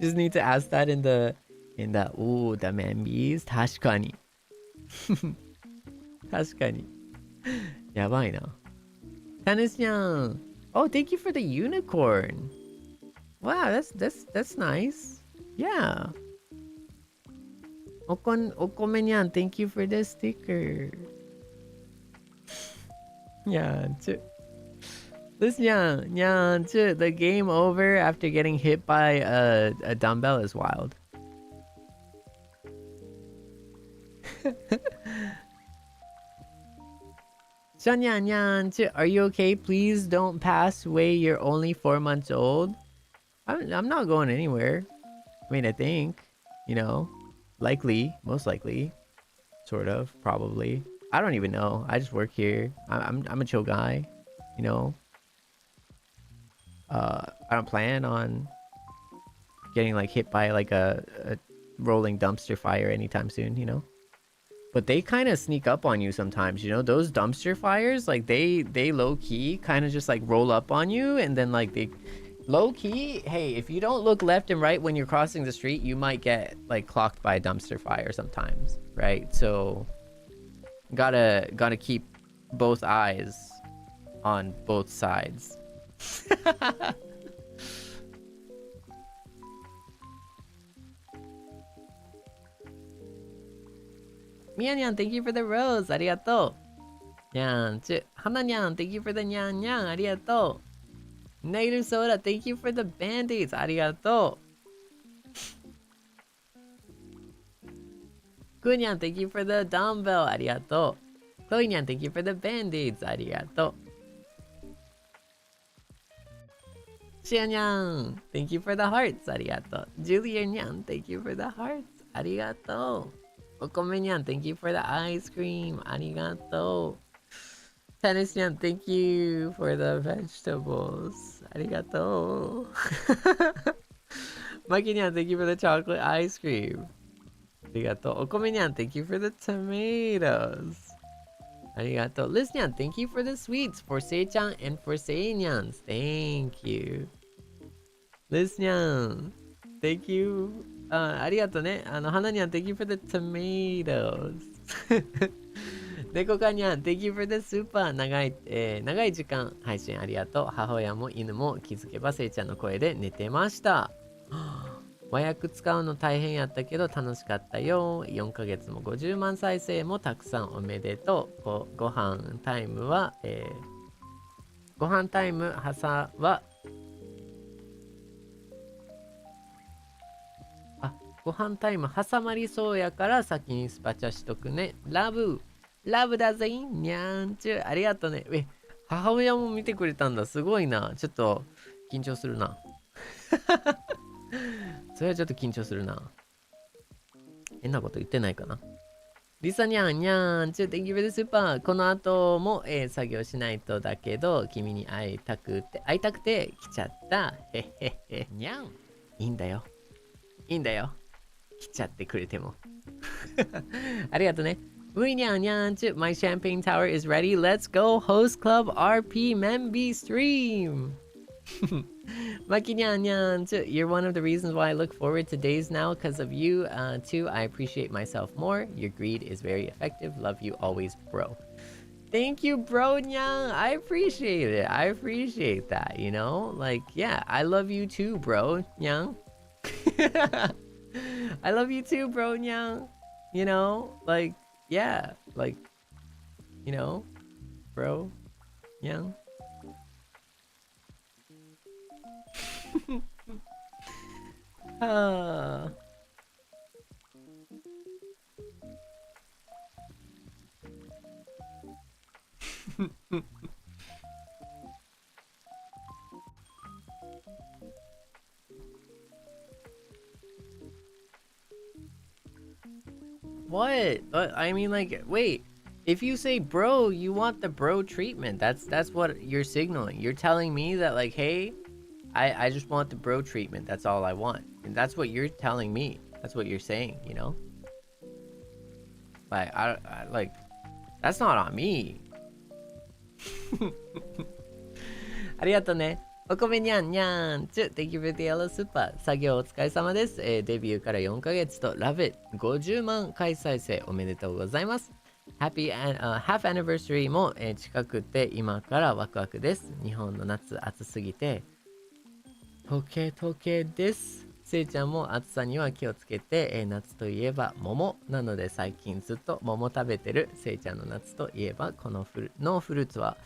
Just need to ask that in the ooh, the Membies. 確かに。確かに。やばいな。タヌシャン。Oh, thank you for the unicorn. Wow, that's nice. Yeah. Okomenyan, thank you for the sticker. Yeah, listen, the game over after getting hit by a dumbbell is wild. Shanyan, are you okay? Please don't pass away. You're only 4 months old. I'm not going anywhere. I mean, I think, you know, likely, most likely, sort of, probably. I don't even know. I just work here. I'm a chill guy, you know. I don't plan on getting like hit by like a rolling dumpster fire anytime soon, you know. But they kind of sneak up on you sometimes, you know. Those dumpster fires, like they low key kind of just like roll up on you, and then like they low key, hey, if you don't look left and right when you're crossing the street, you might get like clocked by a dumpster fire sometimes, right? So gotta keep both eyes on both sides. Mian, thank you for the rose. Arigato. Nyan, Hana-nyan, thank you for the nyan nyan. Arigato. Negative soda, thank you for the band-aids. Arigato. Kunyan, thank you for the dumbbell. Arigato. Chloe-nyan, thank you for the band-aids. Arigato. Xian-nyan, thank you for the hearts. Arigato. Julia-nyan, thank you for the hearts. Arigato. Okome-nyan, thank you for the ice cream. Arigato. Tennis-nyan, thank you for the vegetables. Arigato. マキニャン、thank you for the chocolate ice cream. ありがとう。お米にゃん、thank you for the tomatoes. ありがとう。リスニャン、thank you for the sweets for せいちゃん and for Seinyan. Thank you. リスニャン、thank you. ありがとうね。花にゃん、thank you for the tomatoes. 猫かにゃん、thank you for the super. 長い時間配信ありがとう。母親も犬も気づけばせいちゃんの声で寝てました。和訳使うの大変やったけど楽しかったよ。4ヶ月も50万再生もたくさんおめでとう。ご飯タイムは、ご飯タイムご飯タイム挟まりそうやから先にスパチャしとくね。ラブだぜにゃーんちゅう。ありがとうね。母親も見てくれたんだ。すごいな。ちょっと緊張するな。それはちょっと緊張するな。変なこと言ってないかな。リサニャンにゃーんちゅう。Thank you for the super。この後も、作業しないとだけど、君に会いたくて来ちゃった。へへへ。にゃん。いいんだよ。来ちゃってくれても。ありがとうね。ういにゃんにゃんちゅ。My champagne tower is ready. Let's go host club RP Membies stream. Maki nyan nyan, you're one of the reasons why I look forward to days now because of you. Too, I appreciate myself more. Your greed is very effective. Love you always, bro. Thank you, bro, nyang. I appreciate it. I appreciate that, you know? Like, yeah, I love you too, bro, nyang. I love you too, bro, nyang. You know? Like, yeah, like, you know, bro, nyang. What? I mean, like, wait. If you say bro, you want the bro treatment. That's what you're signaling. You're telling me that, like, hey, I just want the bro treatment. That's all I want. And that's what you're telling me. That's what you're saying, you know? Like, I like, that's not on me. ありがとうね。お米にゃんにゃんちゅ。Thank you for the yellow super. 作業お疲れ様です。デビューから4ヶ月とラブ50万回再生おめでとうございます。Happy half anniversary も、近くて今からワクワクです。日本の夏暑すぎて溶けです。せいちゃんも暑さには気をつけて、夏といえば桃なので最近ずっと桃食べてる。せいちゃんの夏といえばこのフルーツは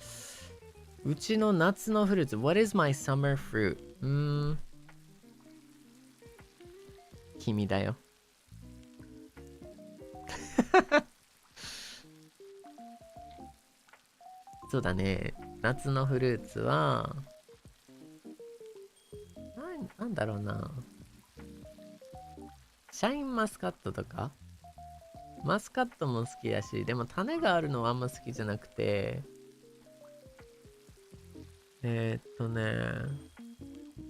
うちの夏のフルーツ。What is my summer fruit? 君だよ。そうだね。夏のフルーツはなんだろうな。シャインマスカットとか。マスカットも好きだし、でも種があるのはあんま好きじゃなくて、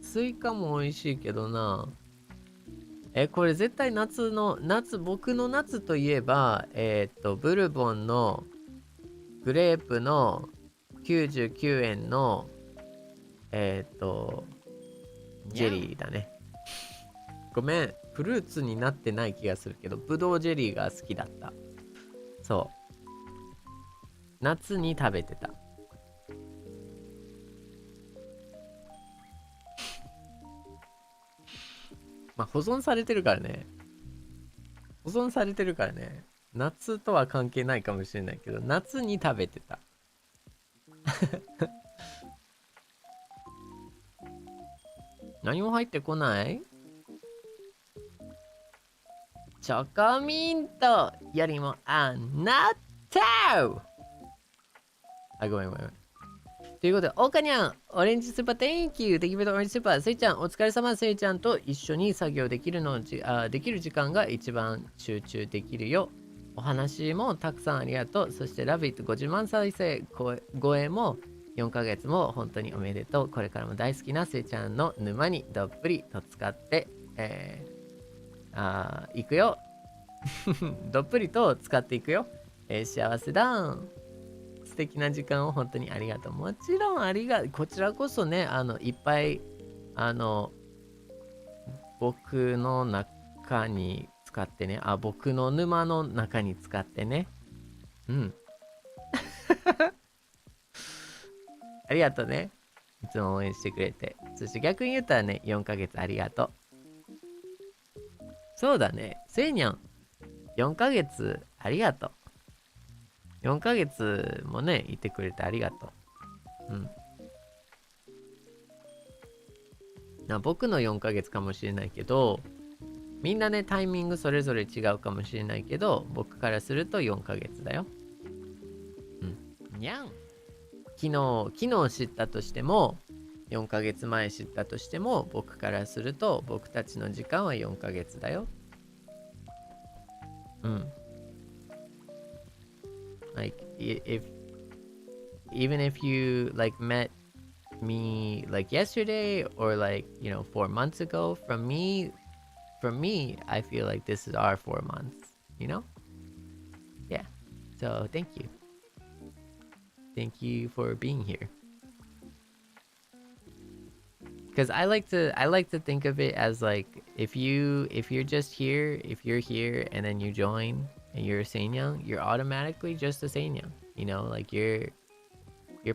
スイカも美味しいけどな。これ絶対僕の夏といえば、ブルボンのグレープの99円のジェリーだね。ごめん、フルーツになってない気がするけど、ブドウジェリーが好きだった。そう。夏に食べてた。まあ保存されてるからね。夏とは関係ないかもしれないけど、夏に食べてた。何も入ってこない？チョコミントよりもあなたを。ごめん。ということで、おかにゃん、オレンジスーパー、Thank you! Thank you for the orange super! せいちゃん、お疲れ様。せいちゃんと一緒に作業できる時間が一番集中できるよ。お話もたくさんありがとう。そして、ラビット50万再生超えも4ヶ月も本当におめでとう。これからも大好きなせいちゃんの沼にどっぷりと使って、行くよ。どっぷりと使っていくよ。幸せだ。素敵な時間を本当にありがとう。もちろんこちらこそね、いっぱい、僕の中に使ってね。僕の沼の中に使ってね。うん。ありがとうね。いつも応援してくれて。そして逆に言ったらね、4ヶ月ありがとう。そうだね。せいにゃん。4ヶ月ありがとう。4ヶ月もね、いてくれてありがとう。僕の4ヶ月かもしれないけど、みんなね、タイミングそれぞれ違うかもしれないけど、僕からすると4ヶ月だよ。にゃん。昨日知ったとしても、4ヶ月前知ったとしても、僕からすると、僕たちの時間は4ヶ月だよ。Like, even if you like met me like yesterday or like, 4 months ago, from me, I feel like this is our 4 months, Yeah. So, thank you. Thank you for being here. Because I like to think of it as like if you're just here, if you're here and then you join and you're a Seinyan, you're automatically just a Seinyan. Like you're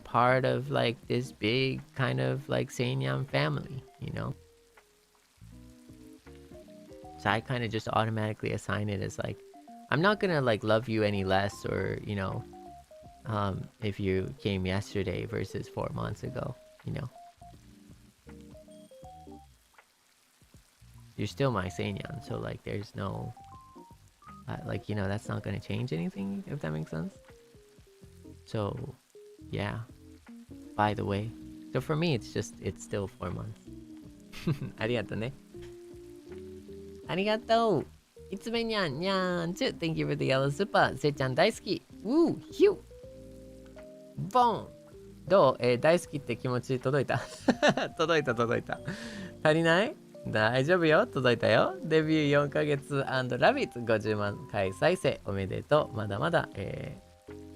part of like this big kind of like Seinyan family, So I kind of just automatically assign it as like I'm not gonna like love you any less or if you came yesterday versus 4 months ago, You're still my Seinyan, so like there's no that's not gonna change anything, if that makes sense. So yeah, by the way, so for me it's still 4 months. ありがとうね。ありがとう。いつめにゃんにゃんちゅ Thank you for the yellow super. せいちゃん大好き。ウーヒューボン。どう、大好きって気持ち届いた届いた。足りない？大丈夫よ。届いたよ。デビュー4ヶ月&ラビット50万回再生おめでとう。まだまだ、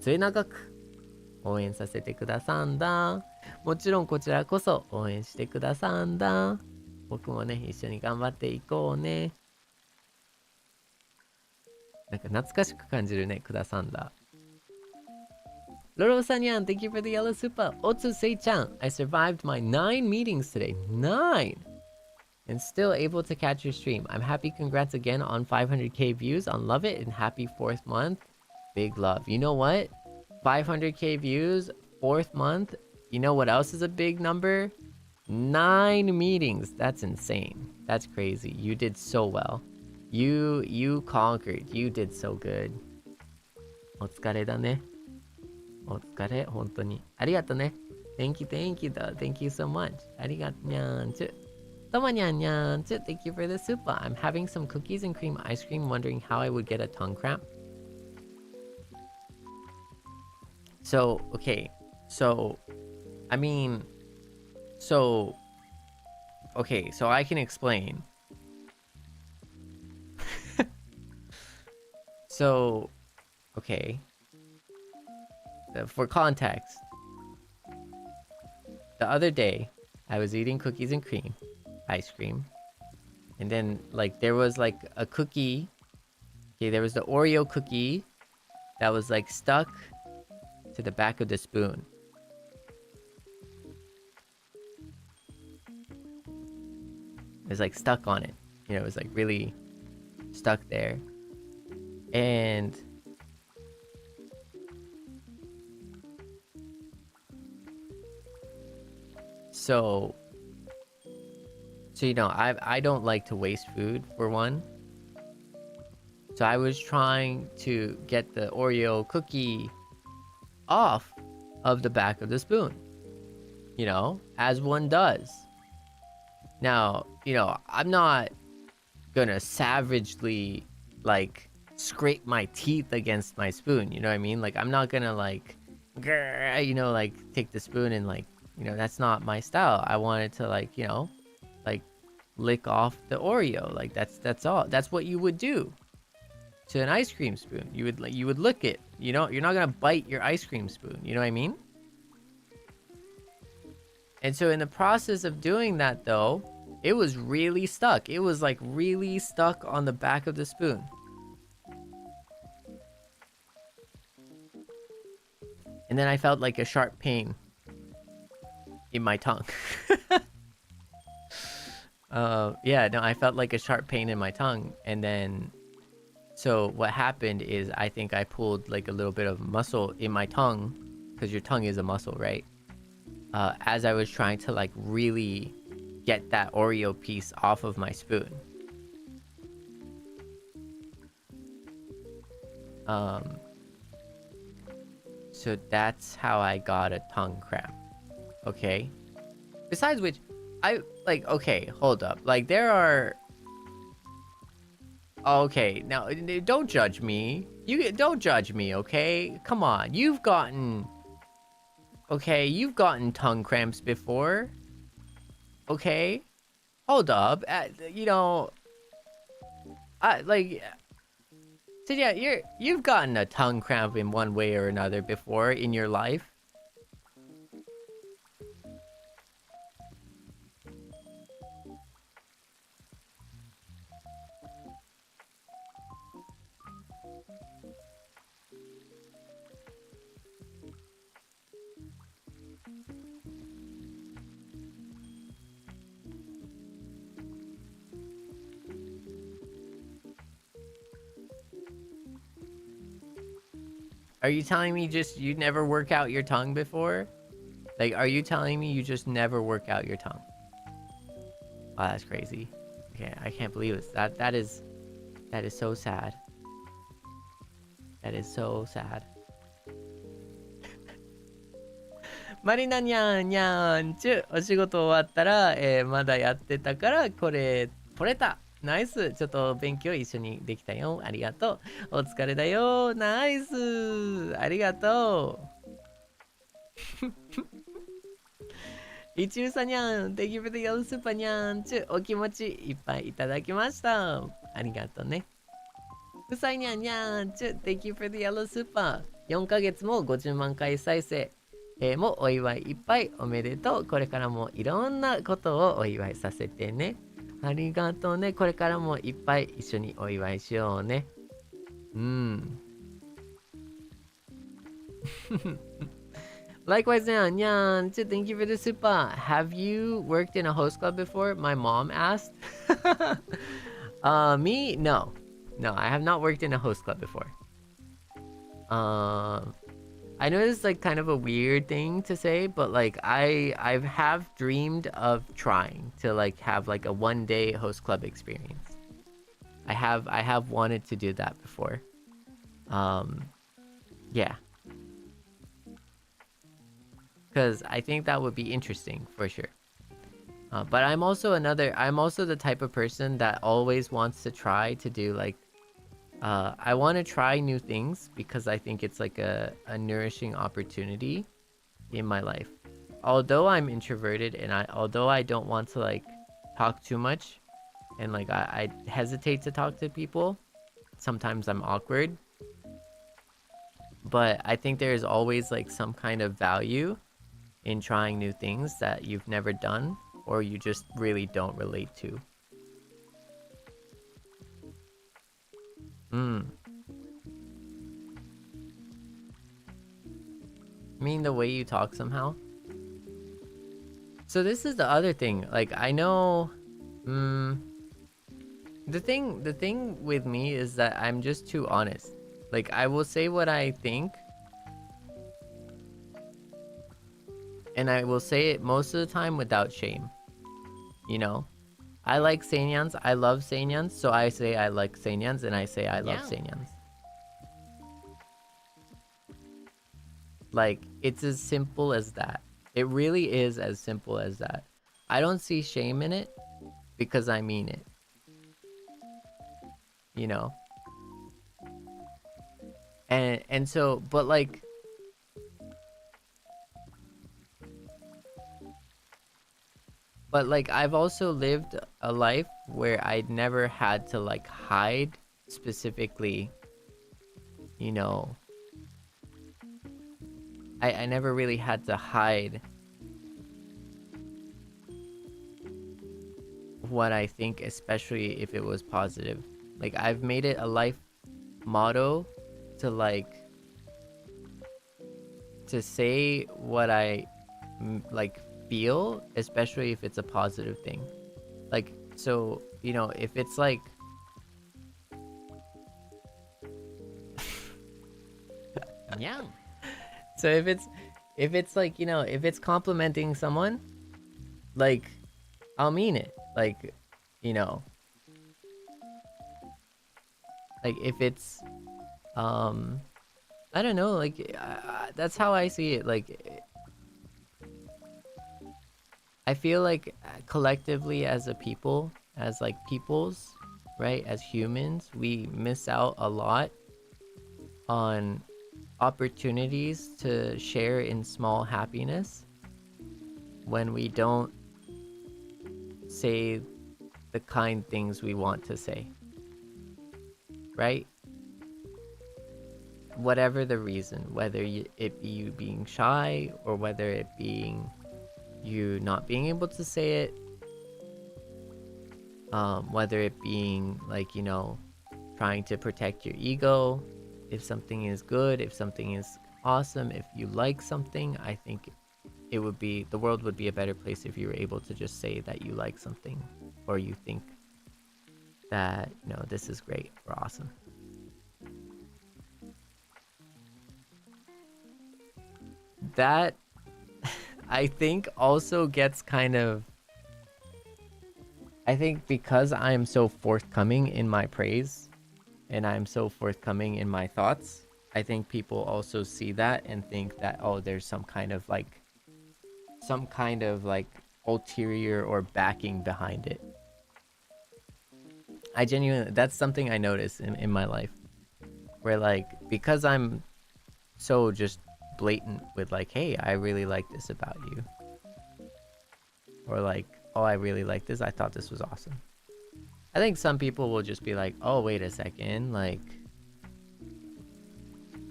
末永く応援させてくださんだ。もちろんこちらこそ応援してくださんだ。僕もね、一緒に頑張っていこうね。なんか懐かしく感じるね、くださんだ。Loro Sanyan, thank you for the yellow super. Otsu Sei-chan, I survived my 9 meetings today. 9! And still able to catch your stream. I'm happy. Congrats again on 500k views on Love It and happy 4th month. Big love. You know what? 500k views, 4th month. You know what else is a big number? 9 meetings. That's insane. That's crazy. You did so well. You conquered. You did so good. お疲れだね。お疲れ、本当に。ありがとね。Thank you though. Thank you so much. ありがとにゃーんちゅ。Tomanyan, thank you for the super. I'm having some cookies and cream ice cream, wondering how I would get a tongue cramp. So, okay. Okay, so I can explain. So, okay. For context, the other day, I was eating cookies and cream. Ice cream, and then like there was like a cookie. Okay, there was the Oreo cookie that was like stuck to the back of the spoon. It was like stuck on it. It was like really stuck there. And so I don't like to waste food, for one. So I was trying to get the Oreo cookie off of the back of the spoon, as one does. Now, I'm not gonna savagely like scrape my teeth against my spoon, you know what I mean? Like I'm not gonna like take the spoon and like, that's not my style. I wanted to like, lick off the Oreo. Like that's all. That's what you would do to an ice cream spoon. You would lick it. You know, you're not gonna bite your ice cream spoon. You know what I mean? And so in the process of doing that, though, it was really stuck. It was like really stuck on the back of the spoon. And then I felt like a sharp pain in my tongue. Yeah, no, I felt like a sharp pain in my tongue. And then, so what happened is I think I pulled like a little bit of muscle in my tongue, because your tongue is a muscle, right? As I was trying to like really get that Oreo piece off of my spoon. So that's how I got a tongue cramp. Okay. Besides which, okay, hold up. Like there are... Okay, now don't judge me. Don't judge me, okay? Come on, you've gotten tongue cramps before. Okay? Hold up. You know, so yeah, you've gotten a tongue cramp in one way or another before in your life. Are you telling me you never work out your tongue before? Like, are you telling me you just never work out your tongue? Wow, that's crazy. Okay, I can't believe it. That is so sad. That is so sad. マリナにゃんにゃんちゅ、お仕事終わったら、まだやってたからこれ取れた。ナイス。ちょっと勉強一緒にできたよ。ありがとう。お疲れだよ。ナイス。ありがとう。いちうさにゃん、Thank you for the yellow super にゃんちゅ、お気持ちいっぱいいただきました。ありがとうね。うさいにゃんにゃんちゅ、Thank you for the yellow super 4ヶ月も50万回再生。もお祝いいっぱいおめでとう。これからもいろんなことをお祝いさせてね。ありがとうね。これからもいっぱい一緒にお祝いしようね。Likewise, Nyan, thank you for the super. Have you worked in a host club before? My mom asked. Me? No. No, I have not worked in a host club before. I know this is like kind of a weird thing to say, but like I have dreamed of trying to like have like a one-day host club experience. I have wanted to do that before. Yeah. Because I think that would be interesting for sure. But I'm also the type of person that always wants to try to do like I want to try new things because I think it's like a nourishing opportunity in my life. Although I'm introverted and although I don't want to like talk too much and like I hesitate to talk to people, sometimes I'm awkward. But I think there is always like some kind of value in trying new things that you've never done or you just really don't relate to. I mean the way you talk somehow. So this is the other thing. Like I know the thing with me is that I'm just too honest. Like I will say what I think and I will say it most of the time without shame. You know? I like Seinyans. I love Seinyans. So I say I like Seinyans and I say I love Seinyans. Like, it's as simple as that. It really is as simple as that. I don't see shame in it because I mean it. You know? And so, but like... but like I've also lived a life where I'd never had to like hide specifically, you know, I never really had to hide what I think, especially if it was positive. Like I've made it a life motto to like to say what I like feel, especially if it's a positive thing. Like, so, you know, if it's like yeah. So if it's like, you know, if it's complimenting someone, like I'll mean it. Like, you know, like if it's I don't know, like that's how I see it. Like I feel like collectively as a people, as like peoples, right, as humans, we miss out a lot on opportunities to share in small happiness when we don't say the kind things we want to say, right? Whatever the reason, whether it be you being shy or whether it being you not being able to say it, whether it being like, you know, trying to protect your ego. If something is good, if something is awesome, if you like something, I think it would be, the world would be a better place if you were able to just say that you like something or you think that, you know, this is great or awesome. That I think also gets kind of, I think because I'm so forthcoming in my praise and I'm so forthcoming in my thoughts, I think people also see that and think that, oh, there's some kind of like ulterior or backing behind it. I genuinely, that's something I notice in my life, where like, because I'm so just blatant with like, hey, I really like this about you, or like, oh, I really like this, I thought this was awesome. I think some people will just be like, oh, wait a second, like,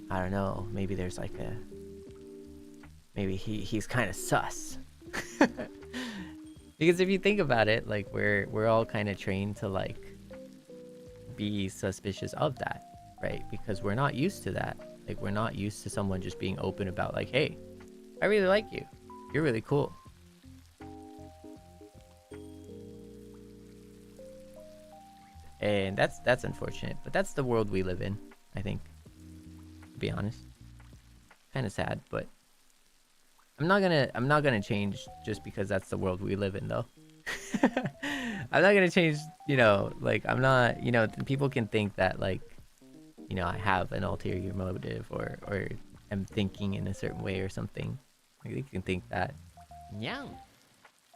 I don't know, maybe there's like a, maybe he's kind of sus. Because if you think about it, like we're all kind of trained to like be suspicious of that, right? Because we're not used to that. Like we're not used to someone just being open about like, hey, I really like you, you're really cool. And that's unfortunate, but that's the world we live in, I think, to be honest. Kind of sad, but I'm not gonna change just because that's the world we live in, though. I'm not gonna change, you know, like I'm not, you know, people can think that like, you know, I have an ulterior motive or am thinking in a certain way or something. Like they can think that, yeah,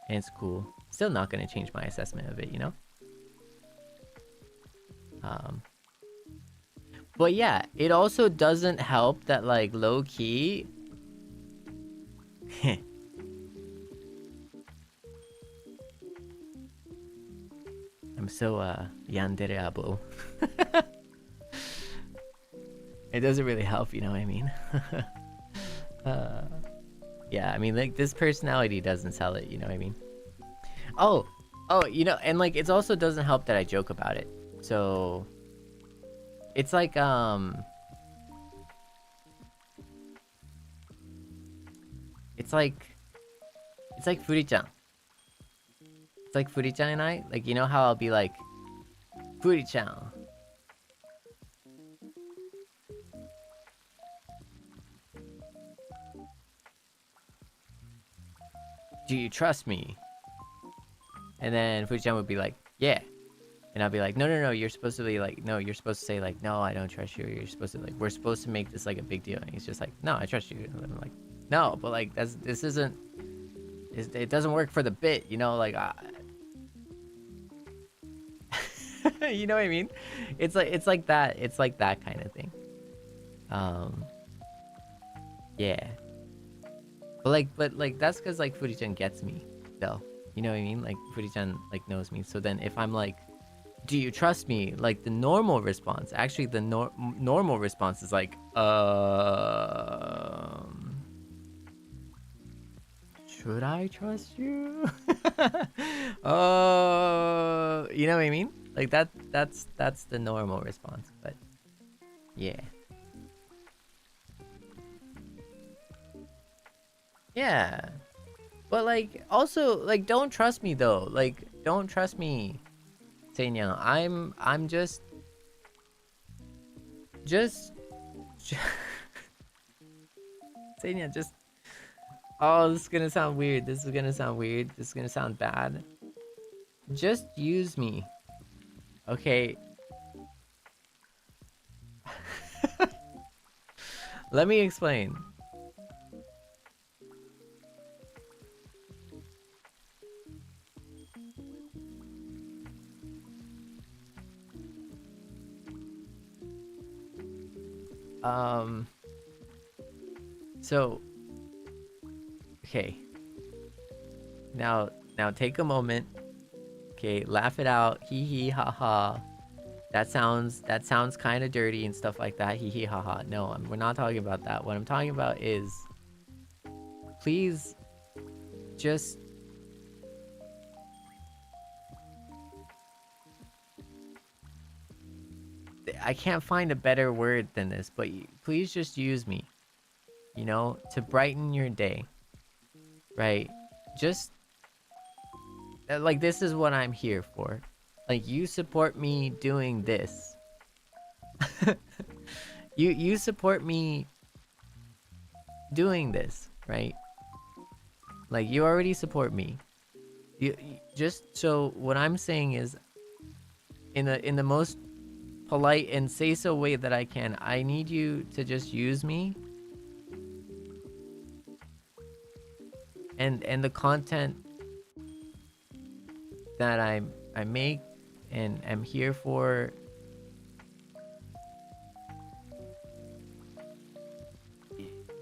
and it's cool. Still not gonna change my assessment of it, you know. But yeah, it also doesn't help that like low key. I'm so yandereable. It doesn't really help, you know what I mean? Yeah, I mean, like this personality doesn't sell it, you know what I mean? Oh, you know, and like it also doesn't help that I joke about it. So it's like it's like Furi-chan. It's like Furi-chan and I, like, you know how I'll be like, Furi-chan, do you trust me? And then Furi-chan would be like, yeah. And I'll be like, no, you're supposed to be like, no, you're supposed to say like, no, I don't trust you. You're supposed to like, we're supposed to make this like a big deal. And he's just like, no, I trust you. And I'm like, no, but like, this isn't, it doesn't work for the bit, you know, like, you know what I mean? It's like that kind of thing. Yeah. But like that's because like Furi-chan gets me, though. You know what I mean? Like Furi-chan like knows me. So then if I'm like, do you trust me? Like the normal response, actually the normal response is like, should I trust you? You know what I mean? Like that's the normal response, but yeah. Yeah. But like also like don't trust me though. Like don't trust me, Seinyan. I'm just Seinyan, just oh, this is gonna sound weird. This is gonna sound weird. This is gonna sound bad. Just use me. Okay. Let me explain. So okay. Now take a moment. Okay, laugh it out. Hee hee ha ha. That sounds kind of dirty and stuff like that. Hee hee ha ha. No, we're not talking about that. What I'm talking about is please just I can't find a better word than this, but please just use me, you know, to brighten your day, right? Just like this is what I'm here for. Like you support me doing this. you support me doing this, right? Like you already support me. You just so what I'm saying is in the most polite and say so way that I can, I need you to just use me and the content that I make and am here for.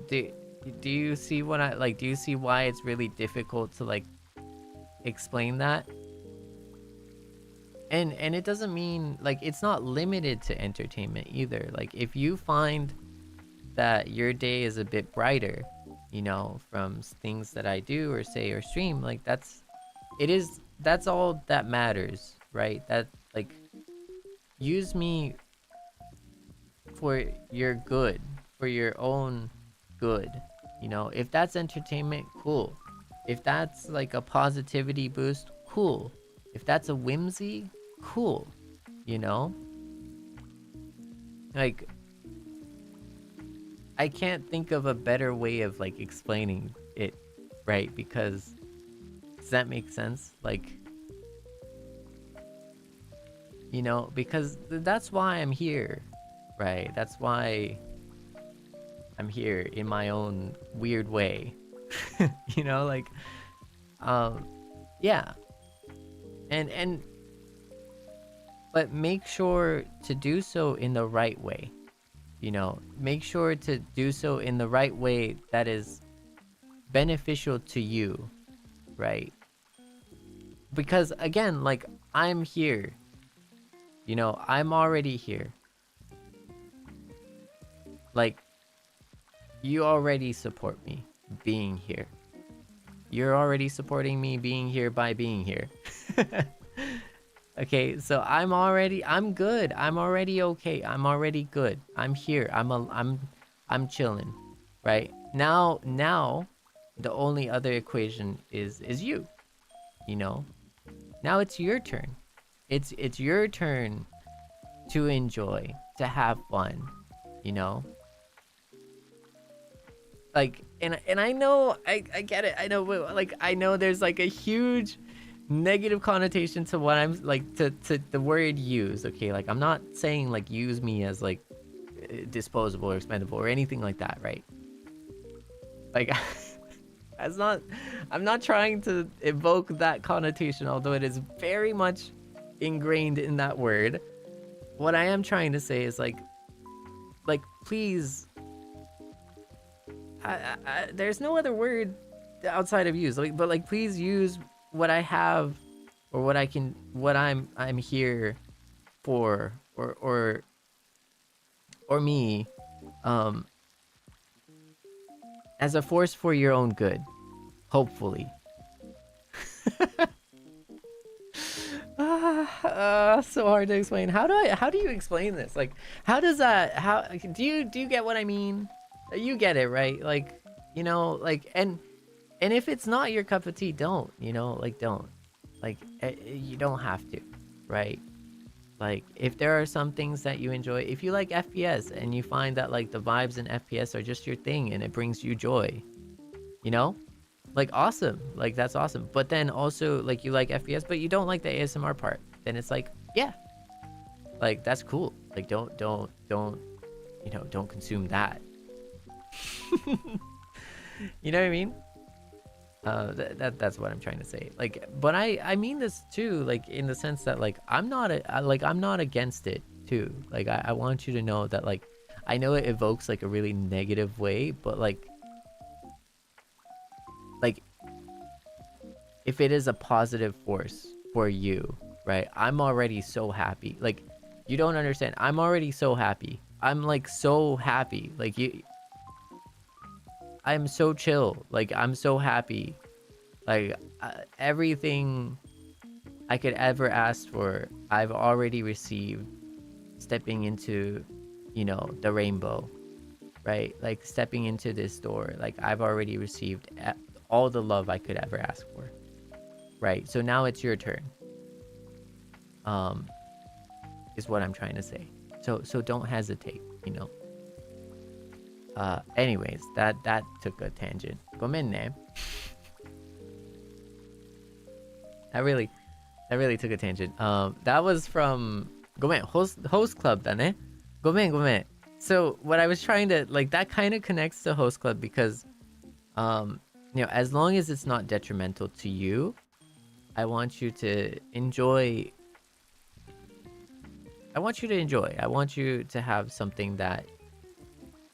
Do you see what I like? Do you see why it's really difficult to like explain that? And it doesn't mean like it's not limited to entertainment either. Like if you find that your day is a bit brighter, you know, from things that I do or say or stream, like that's all that matters, right? That like use me for your good, for your own good, you know. If that's entertainment, cool. If that's like a positivity boost, cool. If that's a whimsy, cool, you know. Like I can't think of a better way of like explaining it, right? Because does that make sense? Like, you know, because that's why I'm here, right? That's why I'm here in my own weird way. You know, like yeah. And but make sure to do so in the right way. You know, make sure to do so in the right way that is beneficial to you, right? Because again, like I'm here. You know, I'm already here. Like you already support me being here. You're already supporting me being here by being here. Okay, so I'm good. I'm already okay. I'm already good. I'm here. I'm chilling. Right? Now the only other equation is you. You know? Now it's your turn. It's your turn to enjoy, to have fun, you know? Like and I know I get it. I know like I know there's like a huge negative connotation to what I'm like to the word use, okay? Like I'm not saying like use me as like disposable or expendable or anything like that, right? Like that's not I'm not trying to evoke that connotation, although it is very much ingrained in that word. What I am trying to say is like please there's no other word outside of use, like, but like please use what I have, or what I'm here for, or me, as a force for your own good, hopefully. So hard to explain. How do you explain this? Like, how do you get what I mean? You get it, right? Like, you know, like, and if it's not your cup of tea, don't, you know, like, don't, like, you don't have to, right? Like, if there are some things that you enjoy, if you like FPS and you find that like the vibes in FPS are just your thing and it brings you joy, you know, like, awesome, like, that's awesome. But then also, like, you like FPS but you don't like the ASMR part, then it's like, yeah, like, that's cool. Like, don't you know, don't consume that. You know what I mean? That's what I'm trying to say. Like, but I mean this too, like, in the sense that, like, I'm not against it too. Like, I want you to know that, like, I know it evokes like a really negative way, but like if it is a positive force for you, right? I'm already so happy. Like, you don't understand. I'm already so happy. I'm like so happy. Like, I'm so chill. Like, I'm so happy. Like, everything I could ever ask for, I've already received stepping into, you know, the rainbow, right? Like, stepping into this door, like, I've already received all the love I could ever ask for, right? So now it's your turn, is what I'm trying to say. So don't hesitate, you know. Anyways, that took a tangent. ごめんね. That really took a tangent. That was from ごめん host club だね. ごめん. So what I was trying to, like, that kind of connects to host club because you know, as long as it's not detrimental to you, I want you to enjoy. I want you to have something that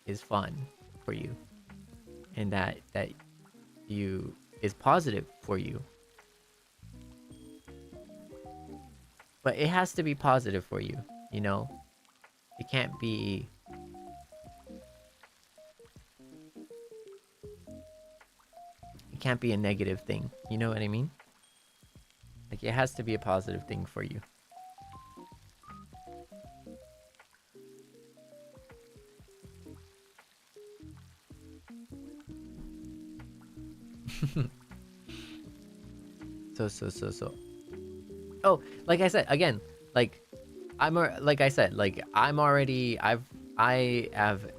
is fun for you and that is positive for you. But it has to be positive for you, you know? It can't be a negative thing, you know what I mean? Like, it has to be a positive thing for you. So. Oh, like I said, again, like, I have,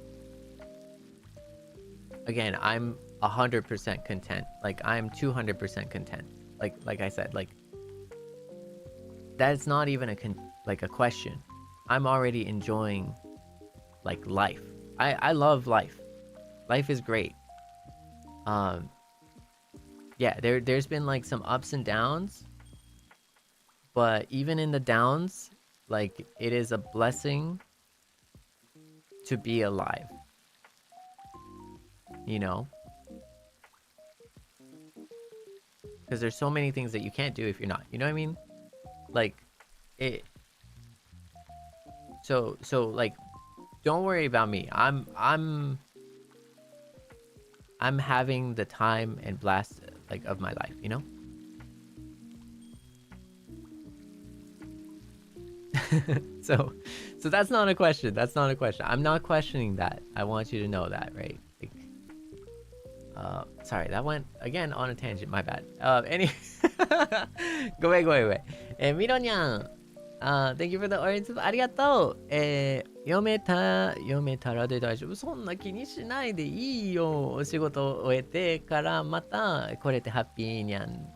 again, I'm 100% content. Like, I'm 200% content. Like I said, like, that's not even a question. I'm already enjoying, like, life. I love life. Life is great. Yeah, there's been like some ups and downs, but even in the downs, like, it is a blessing to be alive, you know, because there's so many things that you can't do if you're not, you know what I mean? Like, it, so like, don't worry about me. I'm having the time and blast, like, of my life, you know? So that's not a question. I'm not questioning that. I want you to know that, right? Like, sorry, that went again on a tangent, my bad. Any ごめん。みろにゃん、Thank you for the orange. ありがとう。読めたらで大丈夫。そんな気にしないでいいよ。お仕事を終えてからまたこれでハッピーにゃん。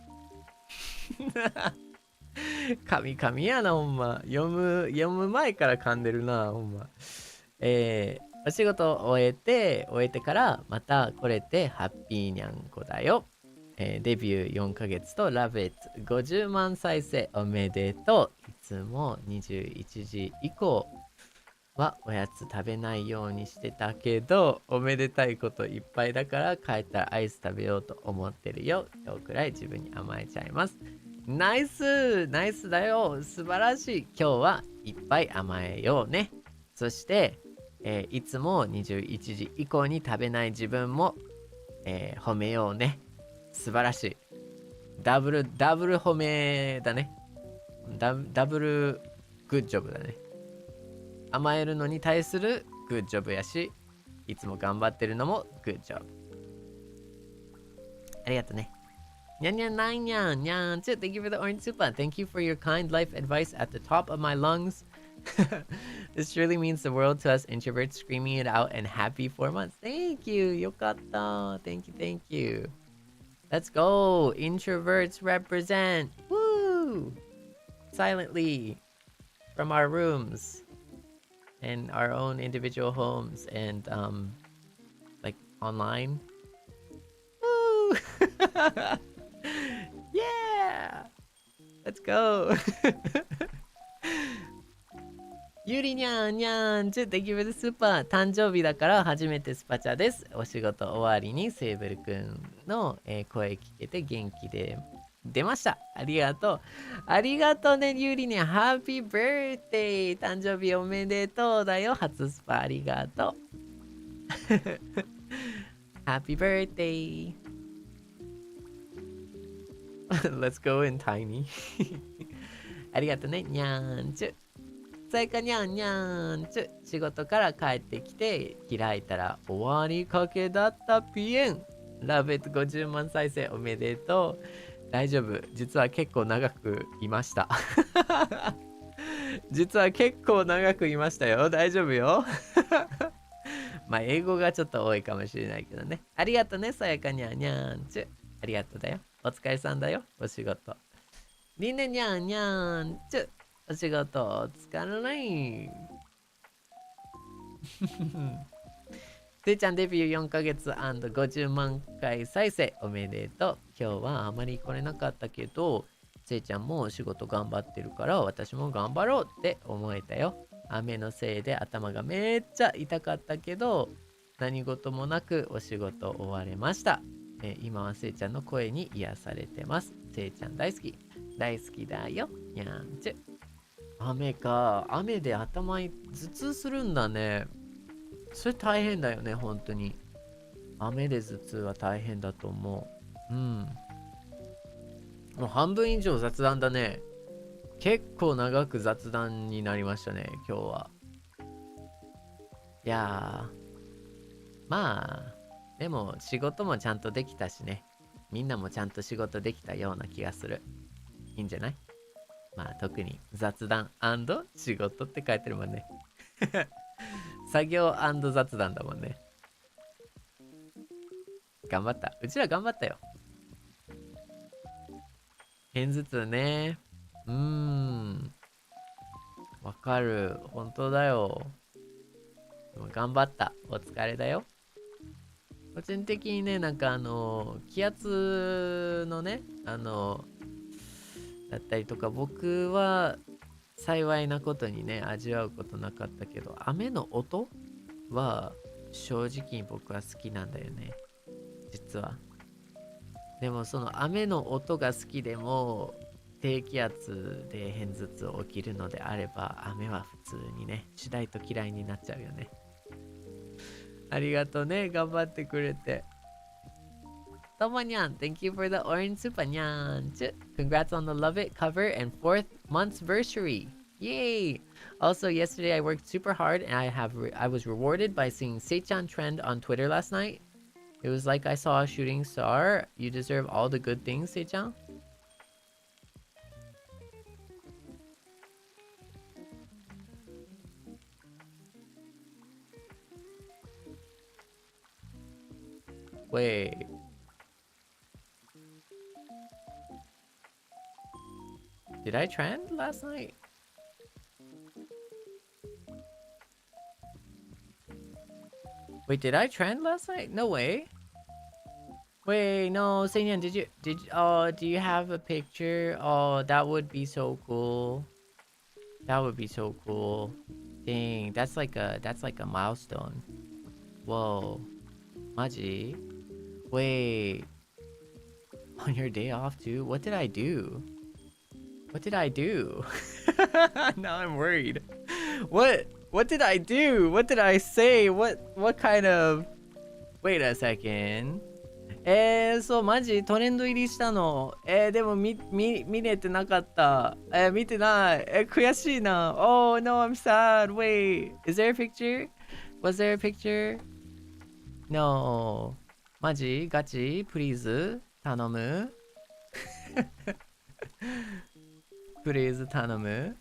神やな、ほんま。読む前から噛んでるな、ほんま。お仕事を終えてからまたこれでハッピーにゃんこだよ。デビュー4ヶ月とラブイッツ50万再生おめでとう。いつも21時以降はおやつ食べないようにしてたけど、おめでたいこといっぱいだから帰ったらアイス食べようと思ってるよ。今日くらい自分に甘えちゃいます。ナイスナイスだよ、素晴らしい。今日はいっぱい甘えようね。そして、いつも21時以降に食べない自分も、褒めようね。素晴らしい。ダブル褒めだね。ダブルグッジョブだね。甘えるのに対するグッジョブやし、いつも頑張ってるのもグッジョブ。ありがとね。にゃんにゃんないにゃんにゃん。Thank you for the orange super. Thank you for your kind life advice at the top of my lungs. This truly means the world to us introverts screaming it out and happy 4 months. Thank you. よかった。Thank you, thank you. Let's go. Introverts represent. Woo! Silently from our rooms and our own individual homes and like online. Woo! Yeah! Let's go! ゆりにゃんにゃんThank you for the super. 誕生日だから初めてスパチャです。お仕事終わりにセーブルくんの、声聞けて元気で出ました。ありがとう。ありがとうね、ゆりにゃん。ハッピーバースデー。誕生日おめでとうだよ。初スパありがとう。ハッピーバースデー。Let's go in tiny. ありがとうね、にゃーんちゅ。さやかにゃんにゃーんちゅ。仕事から帰ってきて開いたら終わりかけだったピエン。ラブイット50万再生おめでとう。大丈夫。実は結構長くいました。実は結構長くいましたよ。大丈夫よ。まあ、英語がちょっと多いかもしれないけどね。ありがとね、さやかにゃんにゃんちゅ。ありがとうだよ。お疲れさんだよ。お仕事。りんねにゃんにゃんちゅ。お仕事お疲れ。せいちゃんデビュー4ヶ月 &50 万回再生おめでとう。今日はあまり来れなかったけど、せいちゃんもお仕事頑張ってるから私も頑張ろうって思えたよ。雨のせいで頭がめっちゃ痛かったけど、何事もなくお仕事終われました。今はせいちゃんの声に癒されてます。せいちゃん大好き。大好きだよ。にゃんちゅ。雨か。雨で頭頭痛するんだね。それ大変だよね、本当に。雨で頭痛は大変だと思う。うん。もう半分以上雑談だね。結構長く雑談になりましたね、今日は。いやー、まあ、でも仕事もちゃんとできたしね。みんなもちゃんと仕事できたような気がする。いいんじゃない？まあ特に雑談&仕事って書いてるもんね。作業&雑談だもんね。頑張った。うちら頑張ったよ。片頭痛ね。わかる。本当だよ。でも頑張った。お疲れだよ。個人的にね、なんか気圧のね、だったりとか、僕は幸いなことにね、味わうことなかったけど、雨の音は正直僕は好きなんだよね。実は。でもその雨の音が好きでも、低気圧で片頭痛起きるのであれば、雨は普通にね、次第と嫌いになっちゃうよね。ありがとうね、頑張ってくれて。ともにゃん Thank you for the orange super にゃんちゅ。Congrats on the Love It cover and 4th monthsversary. Yay! Also, yesterday I worked super hard and I was rewarded by seeing Seichan trend on Twitter last night. It was like I saw a shooting star. You deserve all the good things, Seichan. Wait. Did I trend last night? Wait, did I trend last night? No way. Wait, no, Seinyan, do you have a picture? Oh, that would be so cool. That would be so cool. Dang, that's like a milestone. Whoa. Maji? Wait. On your day off too? What did I do? What did I do? Now I'm worried. What did I do? What did I say? What kind of... Wait a second. そう、マジトレンド入りしたの。でも見れてなかった。見てない。悔しいな。Oh no, I'm sad. Wait, is there a picture? Was there a picture? No. マジガチ Please 頼むPlease 頼む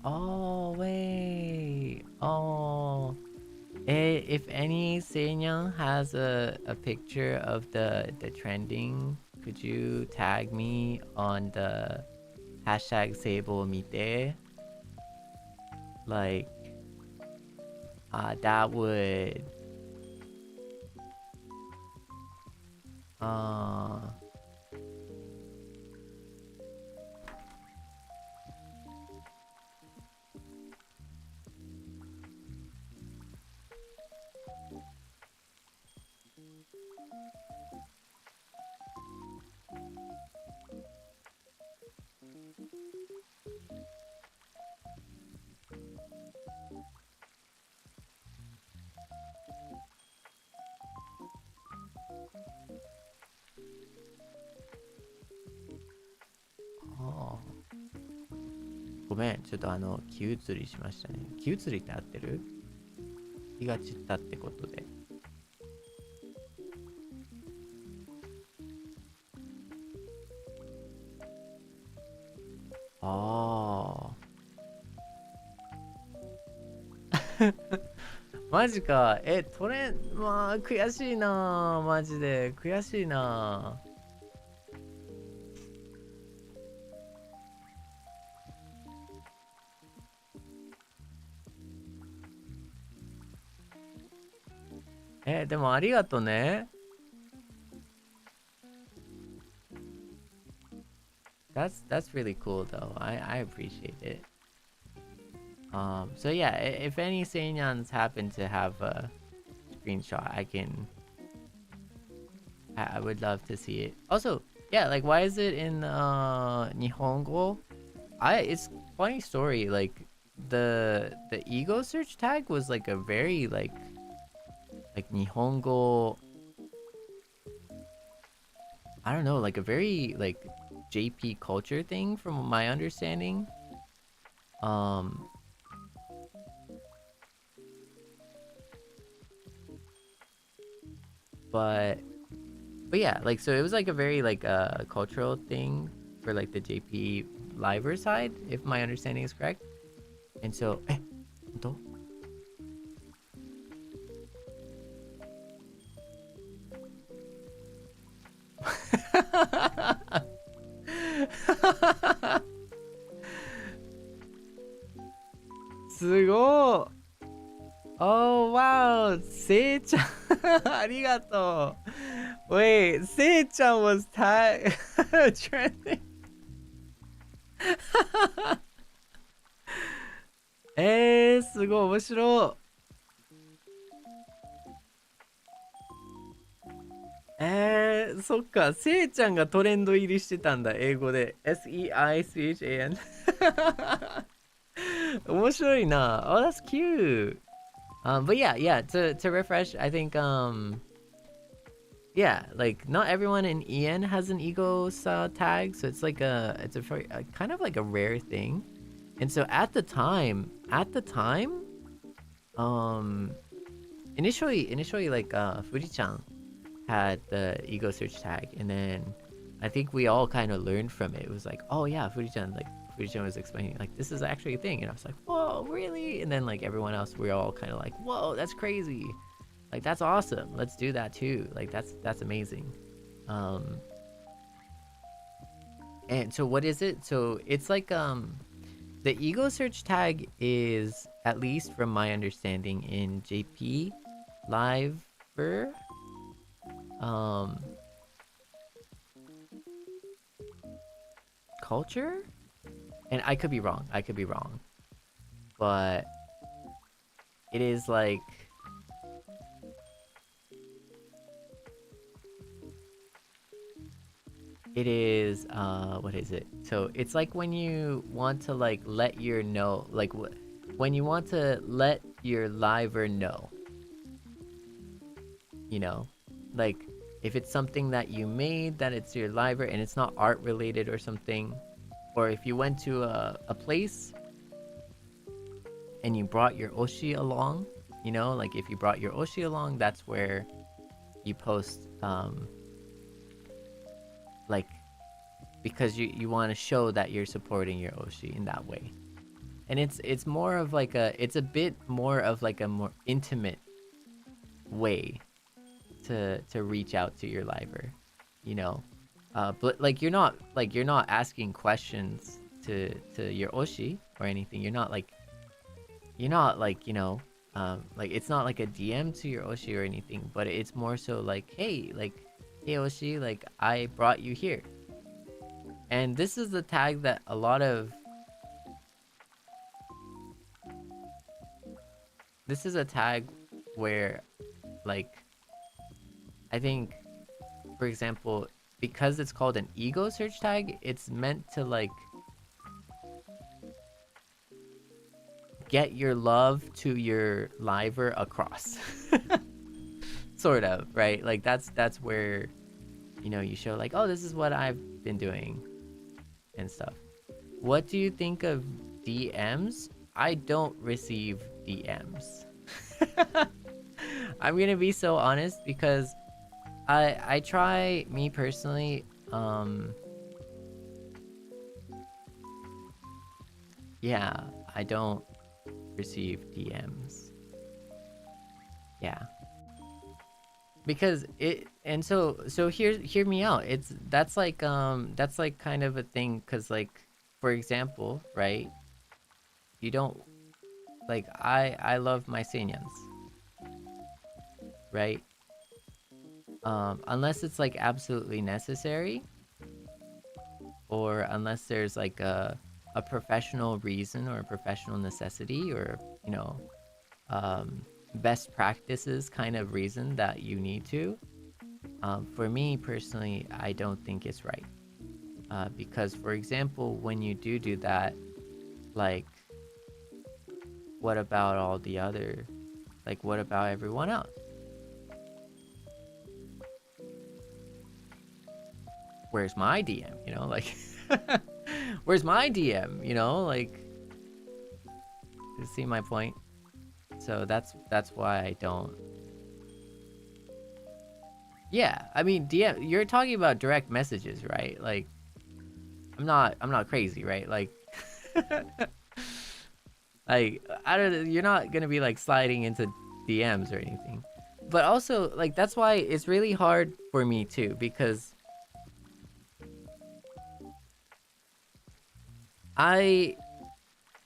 Oh, wait. Oh. If any Seinyan has a picture of the trending, could you tag me on the hashtag Seible mite? Like, that would...ごめん、ちょっと気移りしましたね。気移りって合ってる？気が散ったってことで。マジか。まあ、悔しいな。マジで。悔しいな。でもありがとね。That's really cool though. I appreciate it. So yeah, if any Seinyans happen to have a screenshot, I would love to see it. Also, yeah, like why is it in Nihongo? It's funny story. Like the ego search tag was like a very like Nihongo, I don't know, like a very like JP culture thing from my understanding. But yeah, like so it was like a very like cultural thing for like the JP liver side, if my understanding is correct. And soすごい。Oh wow, せいちゃんありがとう。Wait, せいちゃん was trending. すごい面白い。そっか、せいちゃんがトレンド入りしてたんだ、英語で。SeiChan 面白いな。Oh, that's cute. But yeah, to refresh, I think, yeah, like not everyone in EN has an ego tag, so it's like a kind of like a rare thing. And so at the time, initially like Fuji-chan had the ego search tag, and then I think we all kind of learned from it. It was like, oh yeah, Fuji-chan was explaining like this is actually a thing, and I was like, whoa, really? And then like everyone else, we're all kind of like, whoa, that's crazy, like that's awesome, let's do that too, like that's amazing. And so what is it? So it's like the ego search tag is, at least from my understanding, in JP Liver, culture, and I could be wrong, but it is like, it is what is it? So it's like when you want to like let your know, like when you want to let your liver know, you know, like if it's something that you made, that it's your liver and it's not art related or something, or if you went to a place and you brought your Oshi along, you know, like if you brought your Oshi along, that's where you post like, because you want to show that you're supporting your Oshi in that way. And it's more of like it's a bit more of like a more intimate way to reach out to your liver, you know. But like you're not asking questions to your Oshi or anything. You're not like, you know, like it's not like a DM to your Oshi or anything, but it's more so like, hey Oshi, like I brought you here. And this is the tag that a lot of, this is a tag where, like, I think, for example, because it's called an ego search tag, it's meant to like get your love to your liver across. Sort of, right? Like that's where, you know, you show like, oh, this is what I've been doing and stuff. What do you think of DMs? I don't receive DMs. I'm gonna be so honest, because I try, me personally, yeah, I don't receive DMs. Yeah. Because it, and so hear me out. That's like kind of a thing, cuz like, for example, right? You don't, like, I love my Seinyans, right? Unless it's like absolutely necessary, or unless there's like a professional reason or a professional necessity, or, you know, best practices kind of reason that you need to. For me personally, I don't think it's right. Because, for example, when you do that, like, what about all the other, like, what about everyone else? Where's my DM, you know, like, where's my DM, you know, like, you see my point? So that's why I don't. Yeah, I mean, DM, you're talking about direct messages, right? Like, I'm not crazy, right? Like, like, I don't, you're not gonna be like sliding into DMs or anything. But also, like, that's why it's really hard for me too, because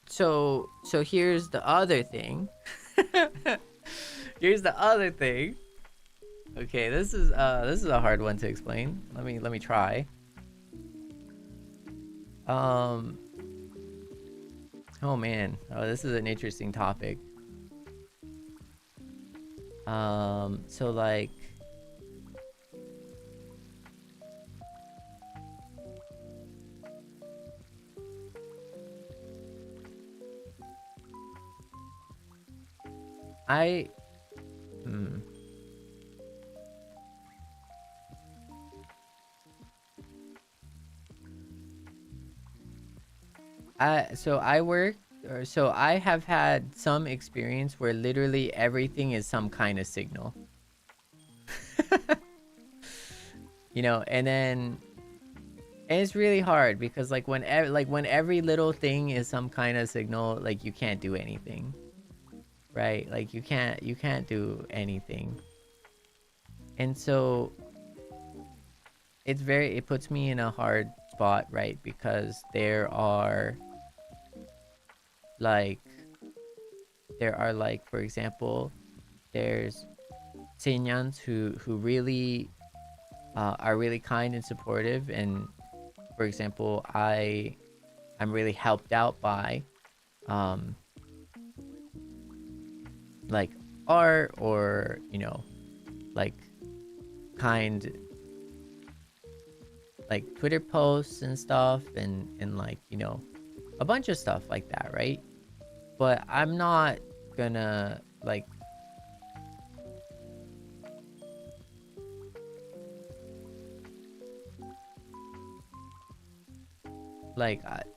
so here's the other thing. Here's the other thing. Okay, this is a hard one to explain. Let me try. Oh man. Oh, this is an interesting topic. So like, so I work, or so I have had some experience where literally everything is some kind of signal. You know, and it's really hard, because like when every little thing is some kind of signal, like you can't do anything. Right? Like you can't do anything. And so it puts me in a hard spot, right? Because there are like, for example, there's Seinyans who really are really kind and supportive, and for example, I'm really helped out by like art, or like kind like Twitter posts and stuff, and like a bunch of stuff like that, right? But I'm not gonna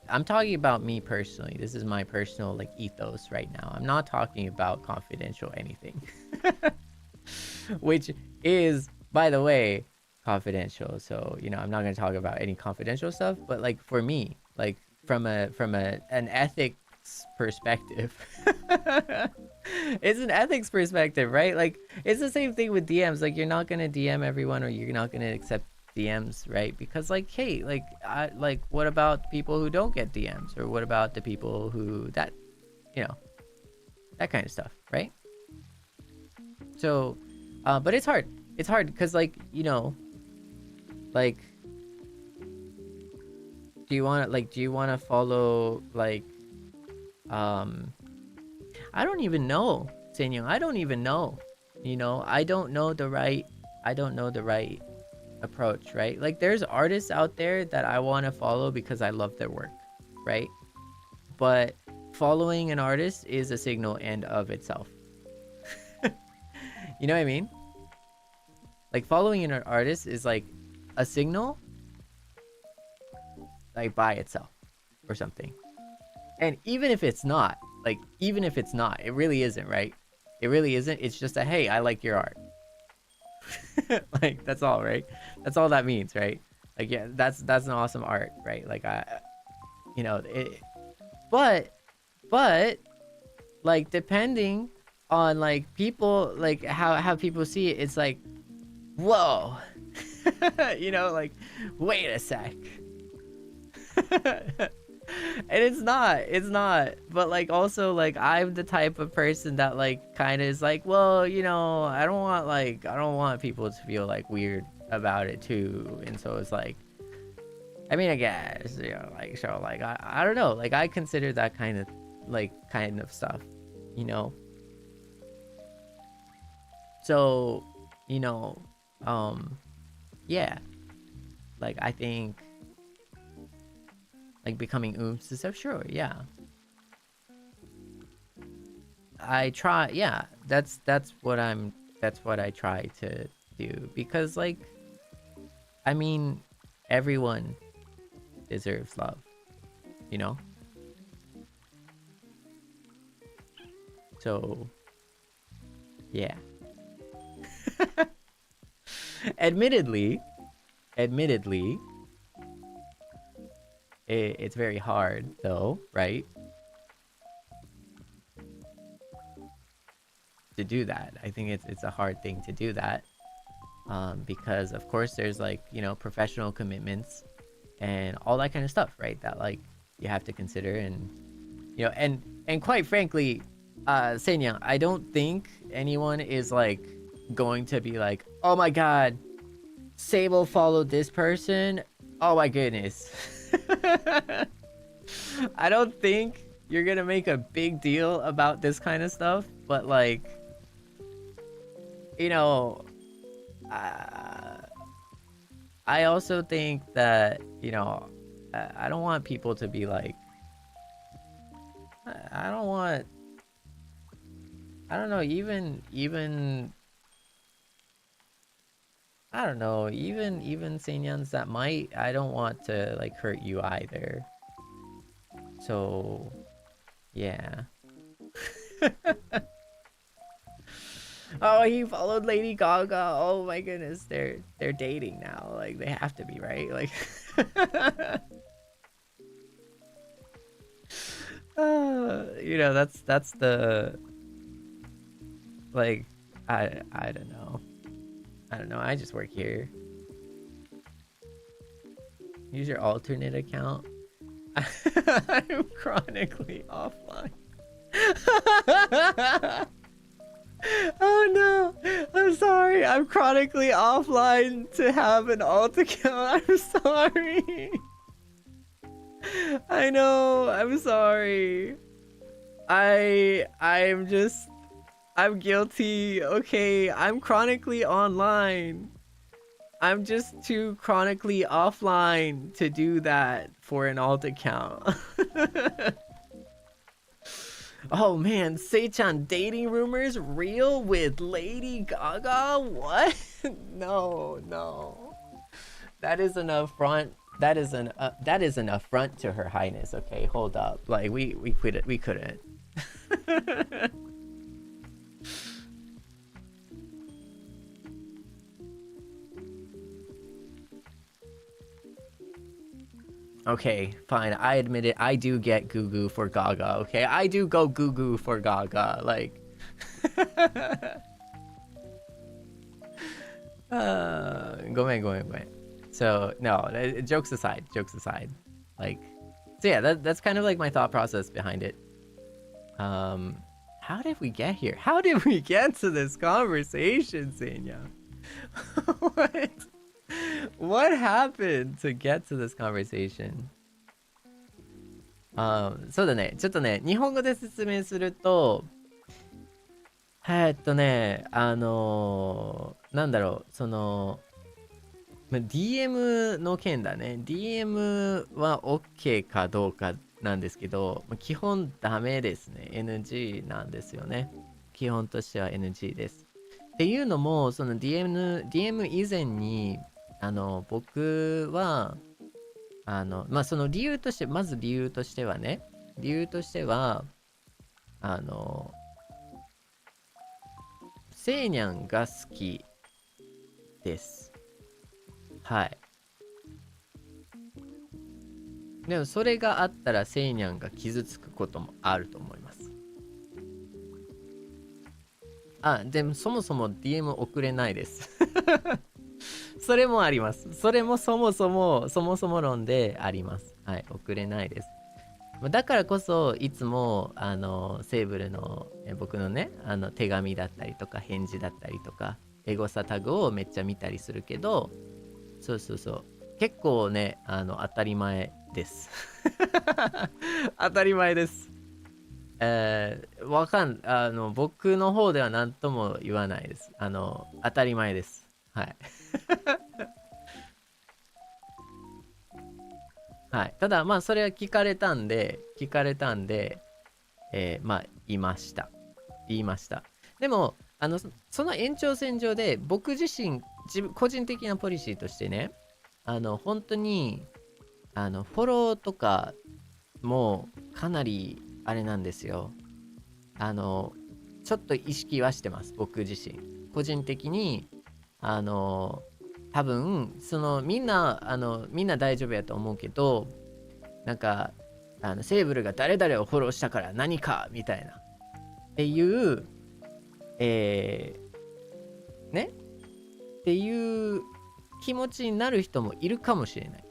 I'm talking about me personally. This is my personal ethos right now. I'm not talking about confidential anything. Which is, by the way, confidential. So, I'm not going to talk about any confidential stuff, but for me, from an ethics perspective. It's an ethics perspective, right? It's the same thing with DMs. You're not going to DM everyone, or you're not going to accept DMs, right? Because hey, what about people who don't get DMs, or what about the people who that kind of stuff, right? So but it's hard because do you want to follow I don't even know, Seinyang. I don't even know. I don't know the right approach, right? There's artists out there that I want to follow because I love their work, right? But following an artist is a signal end of itself. You know what I mean? Following an artist is a signal by itself or something. And even if it's not, it really isn't, right? It really isn't. It's just a, hey, I like your art. That's all, right? That's all that means, right? Yeah, that's an awesome art, right? But depending on people, how people see it, it's whoa. Wait a sec. And it's not, but also I'm the type of person that kind of is well, I don't want people to feel weird about it too. And so it's I mean, I guess so I don't know, I consider that kind of stuff, so yeah, I think becoming oomph and stuff, sure, yeah. I try, yeah, that's what I try to do, because I mean, everyone deserves love, so yeah. Admittedly, it's very hard though, right? To do that. I think it's a hard thing to do that. Because of course there's professional commitments and all that kind of stuff, right? That you have to consider, and and quite frankly, Seinyang, I don't think anyone is going to be oh my god, Seible followed this person, oh my goodness. I don't think you're gonna make a big deal about this kind of stuff, but I also think that I don't want people to be I don't know, even I don't know, even Seinyans that might, I don't want to hurt you either. So yeah. Oh, he followed Lady Gaga. Oh my goodness, they're dating now. They have to be, right? That's the I don't know. I just work here. Use your alternate account. I'm chronically offline. Oh no, I'm sorry. I'm chronically offline to have an alt account. I'm sorry. I know, I'm sorry. I'm guilty. Okay, I'm chronically online. I'm just too chronically offline to do that for an alt account. Oh man, Sei-chan dating rumors real with Lady Gaga? What? No. That is an affront. That is an affront to Her Highness. Okay, hold up. Like we couldn't. Okay, fine. I admit it. I do get goo goo for Gaga. Okay, I do go goo goo for Gaga. Like, go ahead. So no, jokes aside. Like, so yeah, that's kind of like my thought process behind it. How did we get here? How did we get to this conversation, Seinya? What happened to get to this conversation? そうだね。ちょっとね、日本語で説明すると、なんだろう、その、DM の件だね。DM は OK かどうかなんですけど、基本ダメですね。NG なんですよね。基本としては NG です。っていうのも、その DM 以前に、僕は、その理由として、まず理由としては、セイニャンが好きです。はい。でもそれがあったらセイニャンが傷つくこともあると思います。でもそもそも DM 送れないです。それもあります。それもそもそも論であります。はい、送れないです。だからこそいつもセーブルの僕のね手紙だったりとか返事だったりとかエゴサタグをめっちゃ見たりするけど、そう結構ね当たり前です。当たり前です。僕の方では何とも言わないです。当たり前です。はい。はい。ただそれは聞かれたんで、言いました。でもその延長線上で僕自身個人的なポリシーとしてね、本当にフォローとかもかなりあれなんですよ。ちょっと意識はしてます。僕自身個人的に多分みんな大丈夫やと思うけど、なんかセーブルが誰々をフォローしたから何かみたいなっていうねっていう気持ちになる人もいるかもしれない。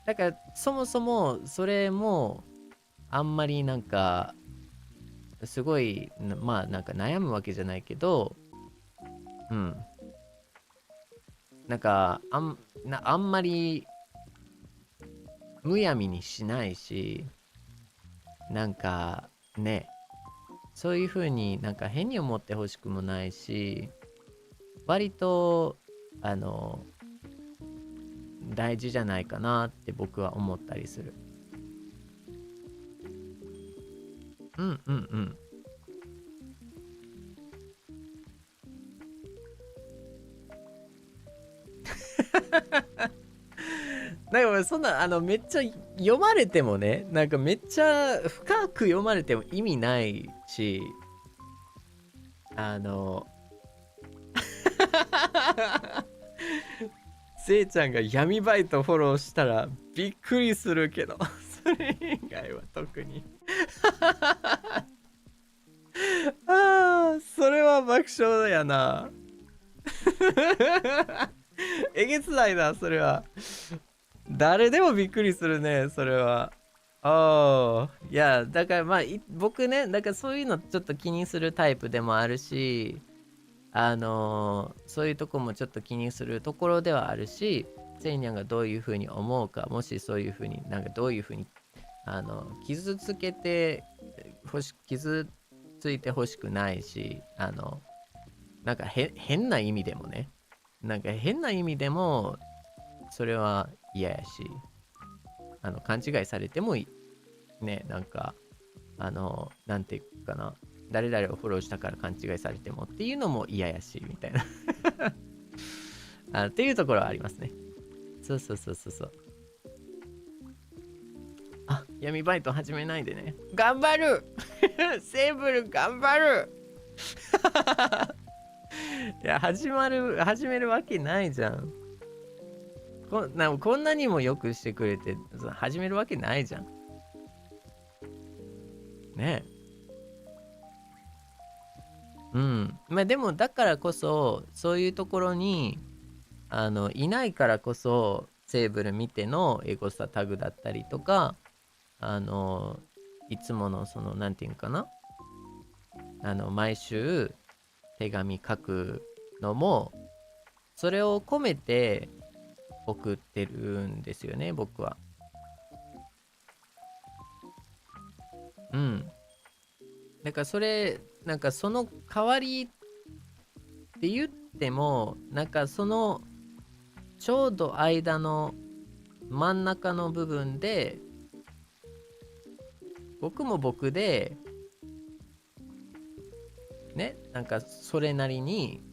だからそもそもそれもあんまりなんかすごいなんか悩むわけじゃないけど、なんかあんまりむやみにしないし、なんかねそういう風になんか変に思ってほしくもないし、割と大事じゃないかなって僕は思ったりする。なんかそんなめっちゃ読まれてもね、なんかめっちゃ深く読まれても意味ないし、せいちゃんが闇バイトフォローしたらびっくりするけど、それ以外は特に。それは爆笑やな。えげつないな、それは。誰でもびっくりするね、それは。ああ、いや、だからまあ、僕ね、だからそういうのちょっと気にするタイプでもあるし、そういうとこもちょっと気にするところではあるし、セイニャンがどういうふうに思うか、もしそういうふうになんかどういうふうに傷つけて傷ついてほしくないし、なんか変な意味でもね、なんか変な意味でもそれは嫌やし、勘違いされてもね、なんかなんていうかな、誰々をフォローしたから勘違いされてもっていうのも嫌やしみたいなっていうところはありますね。そうそうそうそうそう。あ、闇バイト始めないでね。頑張るセーブル頑張るいや、始めるわけないじゃん。こんなにもよくしてくれて、始めるわけないじゃん。ねえ。うん。まあでも、だからこそ、そういうところに、いないからこそ、セーブル見てのエゴサタグだったりとか、いつものなんていうかな、毎週手紙書くのも、それを込めて送ってるんですよね、僕は。うん。だからなんかその代わりって言っても、なんかちょうど間の真ん中の部分で、僕も僕で、ね、なんかそれなりに、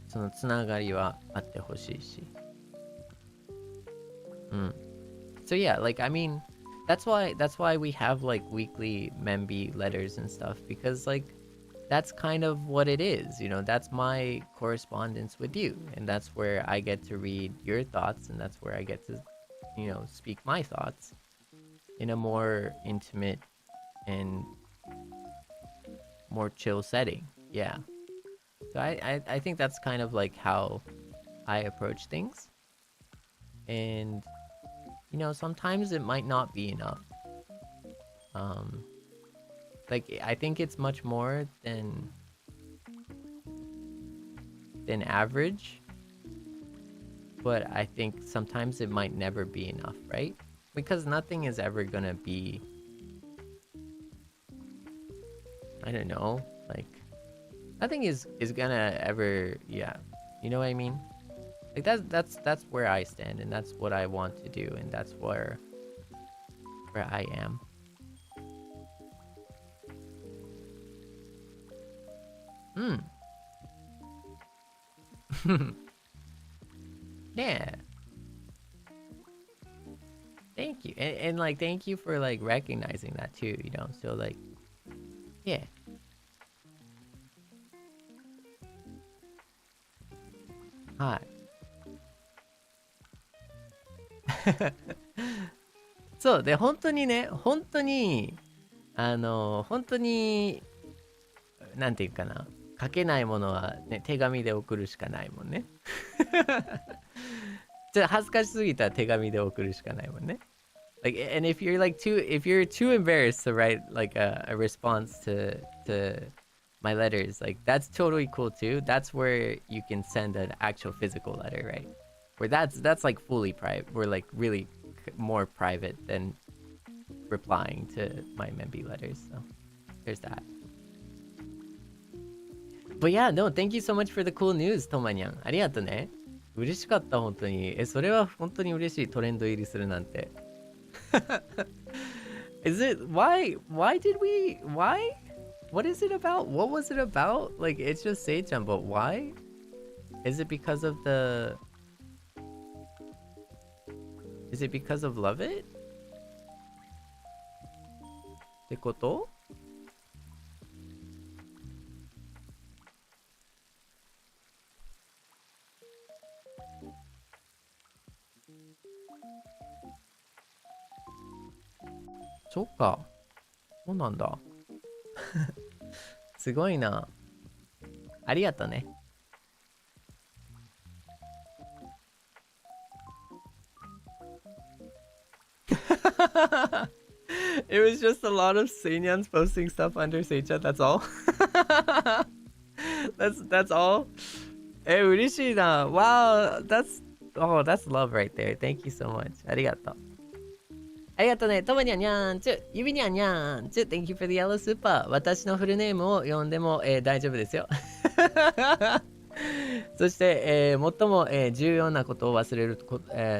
そのつながりはあってほしいし。うん。So yeah, like I mean, that's why we have like weekly Memby letters and stuff, because like that's kind of what it is, you know, that's my correspondence with you, and that's where I get to read your thoughts, and that's where I get to, you know, speak my thoughts in a more intimate and more chill setting. Yeah. So I think that's kind of like how I approach things. And, you know, sometimes it might not be enough. Um, like, I think it's much more than average. But I think sometimes it might never be enough, right? Because nothing is ever gonna be, I don't know, like, nothing is gonna ever, yeah, you know what I mean? Like that's where I stand, and that's what I want to do, and that's where I am. Hmm. Yeah. Thank you, and like thank you for like recognizing that too, you know. So like, yeah. はい。そうで、本当にね、本当に本当になんていうかな、書けないものはね、手紙で送るしかないもんね。ちょっと恥ずかしすぎたら手紙で送るしかないもんね。Like, and if you're too embarrassed to write like a response to my letters, like that's totally cool too. That's where you can send an actual physical letter, right? Where that's like fully private. We're like really more private than replying to my Memby letters. So there's that. But yeah, no, thank you so much for the cool news, トマニャン。ありがとね。嬉しかった、本当に。それは本当に嬉しい。トレンド入りするなんて。Is it why did we why what is it about, what was it about, like it's just Seichan, but why is it because of the is it because of love it ってこと？そっか、そうなんだ。すごいな。ありがとね。It was just a lot of Seinyans posting stuff under Seichan, that's all. That's all. 嬉しいな。Wow, that's love right there. Thank you so much. ありがとう。ありがとうね。ともにゃにゃんちゅ。ゆびにゃんにゃんちゅ。Thank you for the yellow super. 私のフルネームを読んでも、大丈夫ですよ。そして、最も、重要なことを忘れる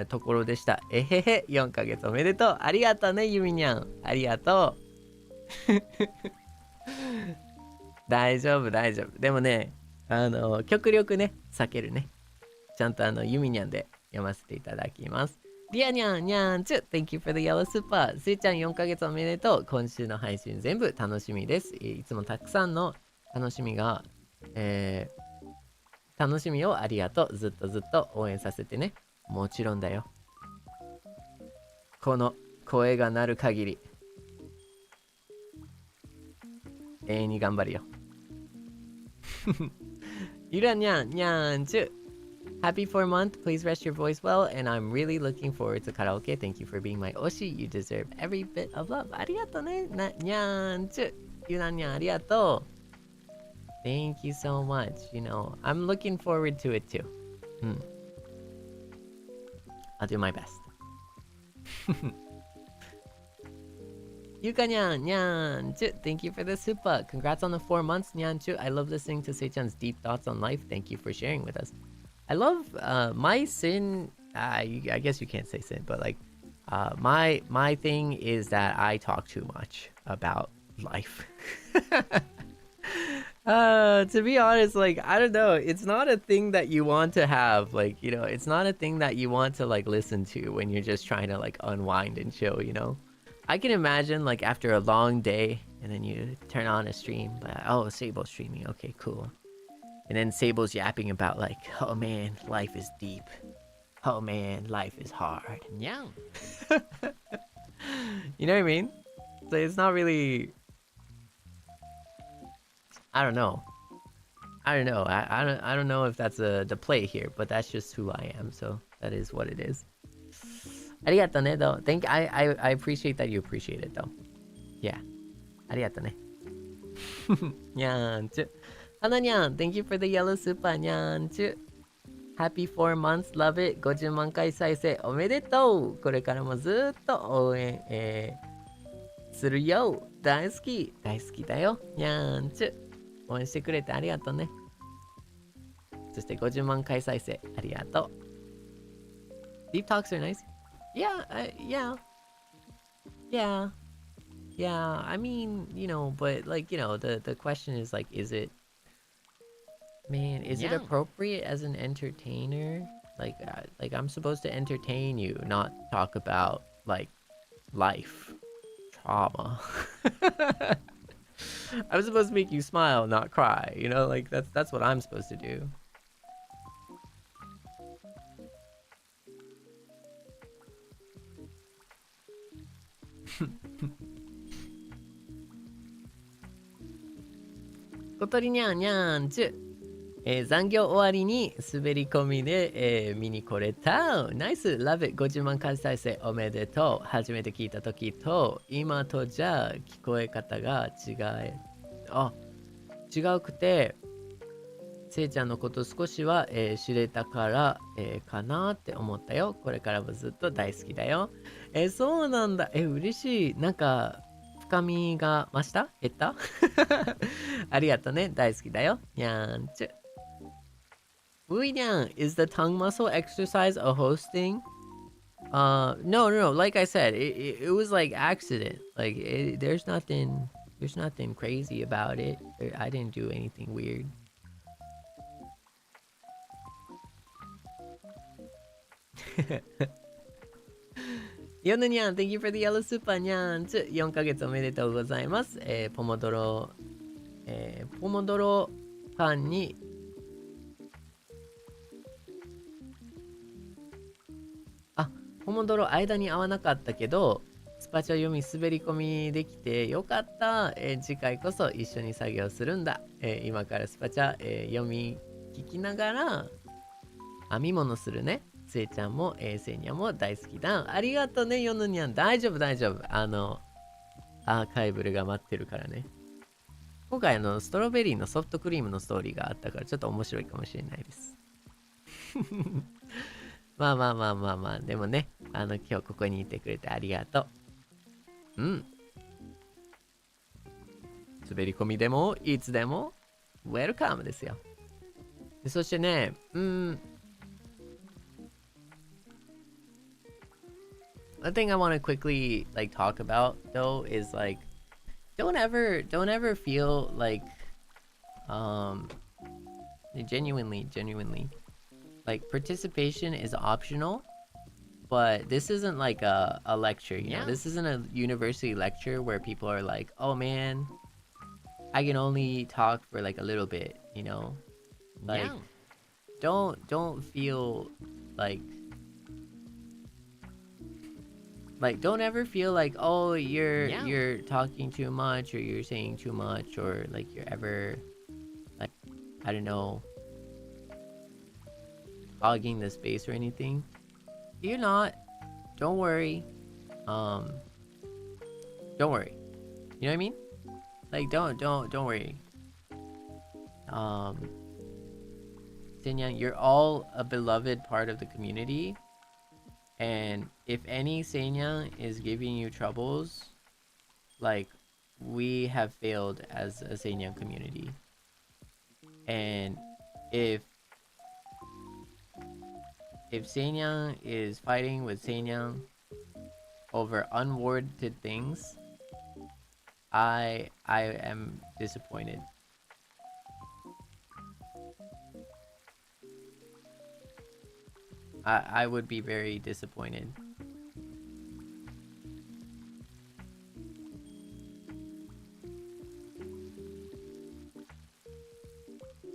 ところでした。えへへ、4ヶ月おめでとう。ありがとうね、ゆみにゃん。ありがとう。大丈夫、大丈夫。でもね、極力ね、避けるね。ちゃんとゆみにゃんで読ませていただきます。リアニャンニャンチュ Thank you for the yellow super スイちゃん4ヶ月おめでとう。今週の配信全部楽しみです。いつもたくさんの楽しみが、楽しみをありがとう。ずっとずっと応援させてね。もちろんだよ。この声が鳴る限り永遠に頑張るよ。ゆらにゃんにゃんちゅHappy 4-month. Please rest your voice well, and I'm really looking forward to karaoke. Thank you for being my Oshi. You deserve every bit of love. ありがとうね。にゃんちゅ。ゆなにゃんありがとう。Thank you so much. You know, I'm looking forward to it too. I'll do my best. ゆかにゃんにゃんちゅ。Thank you for the super. Congrats on the 4 months, にゃんちゅ。I love listening to Seichan's deep thoughts on life. Thank you for sharing with us. I love my sin. I guess you can't say sin, but like my thing is that I talk too much about life. To be honest, like I don't know, it's not a thing that you want to have. Like, you know, it's not a thing that you want to like listen to when you're just trying to like unwind and chill, you know. I can imagine like after a long day and then you turn on a stream, but oh, Seible streaming, okay, cool. And then Seible's yapping about like, oh man, life is deep. Oh man, life is hard. Yeah. You know what I mean? So it's not really. I don't know. I don't know if that's the play here, but that's just who I am. So that is what it is. ありがとうね though. I appreciate that you appreciate it though. Yeah. ありがとうね。にゃーんちゅ。Hana Nyan, thank you for the yellow super, Nyan. Happy 4 months, love it. 50万回再生おめでとう。これからもずっと応援、するよ。大好き。大好きだよ。にゃんちゅ。応援してくれてありがとうね。そして50万回再生ありがとう。Deep talks are nice. Yeah, yeah. I mean, you know, but like, you know, the question is like, is it Man, is it appropriate as an entertainer? Like I'm supposed to entertain you, not talk about like life, trauma. I'm supposed to make you smile, not cry. You know, like that's what I'm supposed to do. Kotori nyan nyan chu. 残業終わりに滑り込みで、見に来れた。ナイスラブ50万回再生おめでとう。初めて聞いた時と今とじゃ聞こえ方が違うくて、せいちゃんのこと少しは、知れたから、かなって思ったよ。これからもずっと大好きだよ。そうなんだ。嬉しい。なんか深みが増した？減った？ありがとね。大好きだよ。にゃーんちゅ。Uinyan, is the tongue muscle exercise a host thing? No. Like I said, it was like accident. Like there's nothing crazy about it. I didn't do anything weird. Yonanyan, thank you for the yellow super, nyan. 4ヶ月おめでとうございます。ポモドロパンにポモドロ間に合わなかったけどスパチャ読み滑り込みできてよかった、次回こそ一緒に作業するんだ、今からスパチャ、読み聞きながら編み物するね。つえちゃんも、せいにゃんも大好きだ。ありがとうね、ヨヌニャン。大丈夫、大丈夫。アーカイブルが待ってるからね。今回ストロベリーのソフトクリームのストーリーがあったからちょっと面白いかもしれないです。まあまあまあまあまあ、でもね、今日ここにいてくれてありがとう。うん。滑り込みでもいつでもウェルカムですよ。そしてね、one thing I want to quickly like talk about though is like don't ever feel like genuinely like participation is optional, but this isn't like a lecture, you know. This isn't a university lecture where people are like, oh man, I can only talk for like a little bit, you know. Like don't feel like don't ever feel like, oh, you're talking too much or you're saying too much or like you're ever like, I don't know, hogging the space or anything. You're not. Don't worry. Don't worry. You know what I mean? Like don't worry. Seinyan, you're all a beloved part of the community. And if any Seinyan is giving you troubles, like, we have failed as a Seinyan community. And if Seinyan is fighting with Seinyan over unwarranted things, I am disappointed. I would be very disappointed.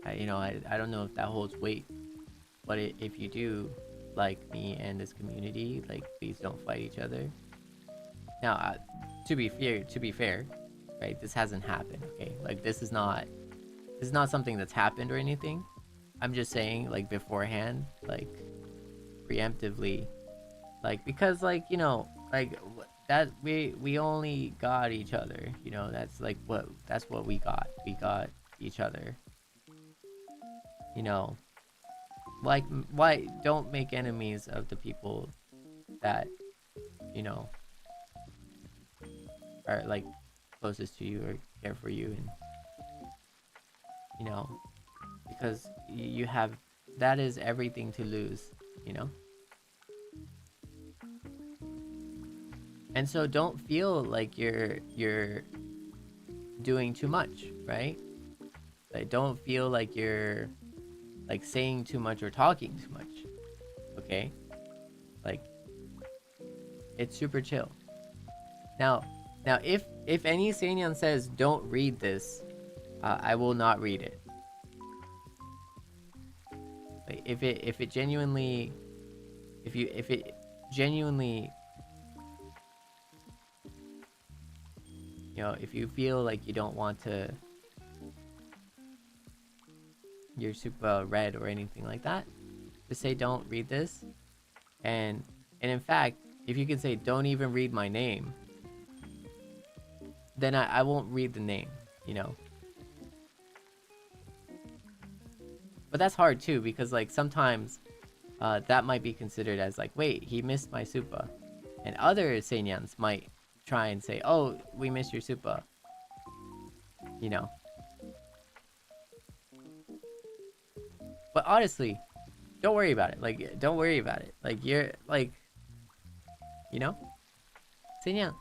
I don't know if that holds weight, but if you do like me and this community, like, please don't fight each other. Now, to be fair, right? This hasn't happened, okay? Like, this is not something that's happened or anything. I'm just saying, like, beforehand, like, preemptively, like, because, like, you know, like, that we only got each other, you know. That's what we got each other, you know. Like, why don't make enemies of the people that, you know, are like closest to you or care for you, and, you know, because you have, that is everything to lose, you know. And so don't feel like you're doing too much, right? Like, don't feel like you're like saying too much or talking too much, okay? Like, it's super chill. Now if any Seinyan says don't read this, I will not read it. Like, if it genuinely, you know, if you feel like you don't want to, you're super red or anything like that, just say don't read this. And in fact, if you can say don't even read my name, then I won't read the name, you know. But that's hard too, because like sometimes that might be considered as like, wait, he missed my supa. And other Seinyans might try and say, oh, we missed your supa, you know. But honestly, don't worry about it. Like, don't worry about it. Like, you're like, you know, Seinyan,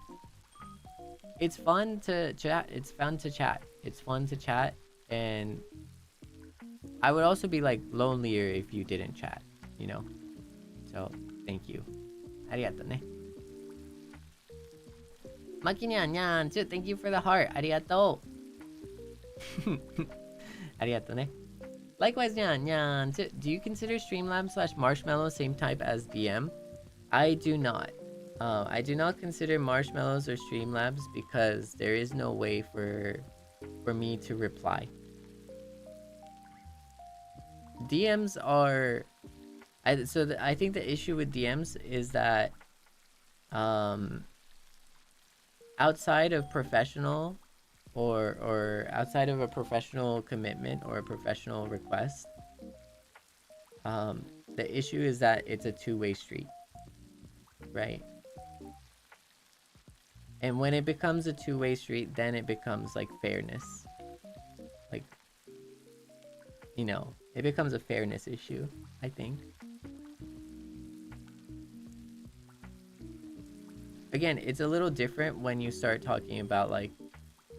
it's fun to chat. It's fun to chat. And I would also be like lonelier if you didn't chat, you know. So thank you. Arigato ne. Makinyan nyan, thank you for the heart. Arigato. Arigato ne. Likewise, nyan, do you consider Streamlabs / Marshmallow same type as DM? I do not. I do not consider Marshmallows or Streamlabs because there is no way for me to reply. DMs are I think the issue with DMs is that outside of professional or outside of a professional commitment or a professional request, the issue is that it's a two-way street, right? And when it becomes a two-way street, then it becomes like fairness. Like, you know, it becomes a fairness issue, I think. Again, it's a little different when you start talking about like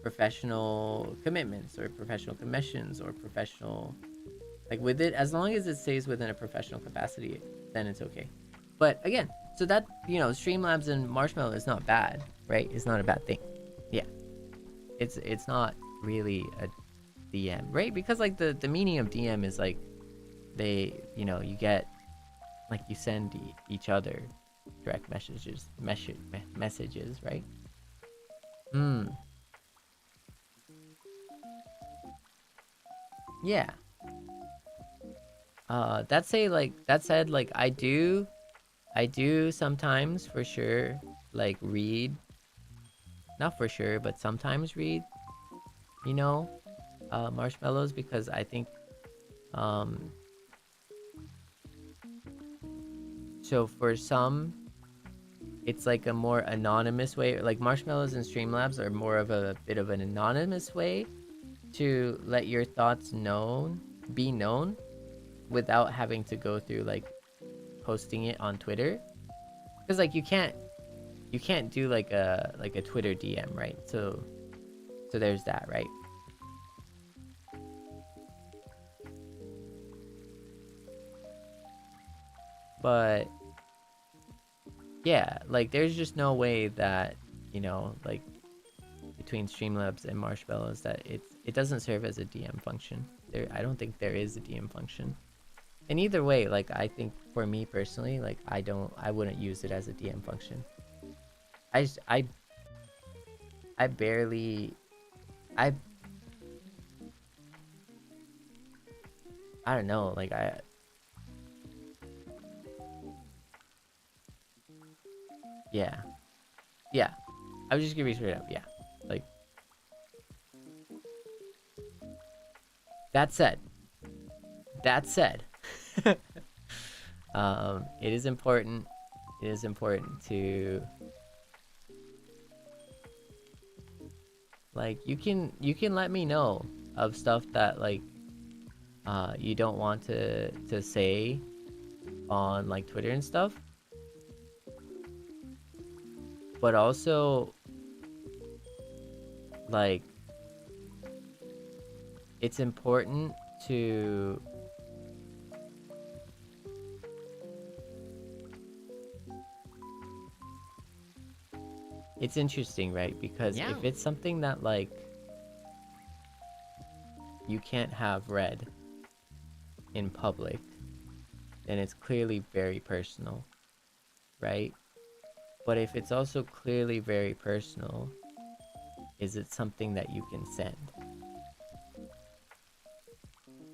professional commitments or professional commissions or professional, like with it, as long as it stays within a professional capacity, then it's okay. But again, so that, you know, Streamlabs and Marshmallow is not bad, right? It's not a bad thing. Yeah. It's not really a DM, right? Because like the meaning of DM is like they, you know, you get, like you send each other direct messages, right? Yeah. That said, like I do sometimes for sure like read, not for sure, but sometimes read, you know, marshmallows, because I think so for some it's like a more anonymous way, like marshmallows and Streamlabs are more of a bit of an anonymous way to let your thoughts be known without having to go through like posting it on Twitter, because like you can't do like a Twitter DM, right? So there's that, right? But yeah, like there's just no way that, you know, like between Streamlabs and Marshmallows that it doesn't serve as a DM function. I don't think there is a DM function. And either way, like I think for me personally, like I wouldn't use it as a DM function. I don't know, like yeah. I was just gonna be straight up, yeah. Like, that said, it is important to, like, you can let me know of stuff that like you don't want to say on like Twitter and stuff, but also like it's important to it's interesting, right? Because if it's something that like you can't have read in public, then it's clearly very personal, right? But if it's also clearly very personal, is it something that you can send?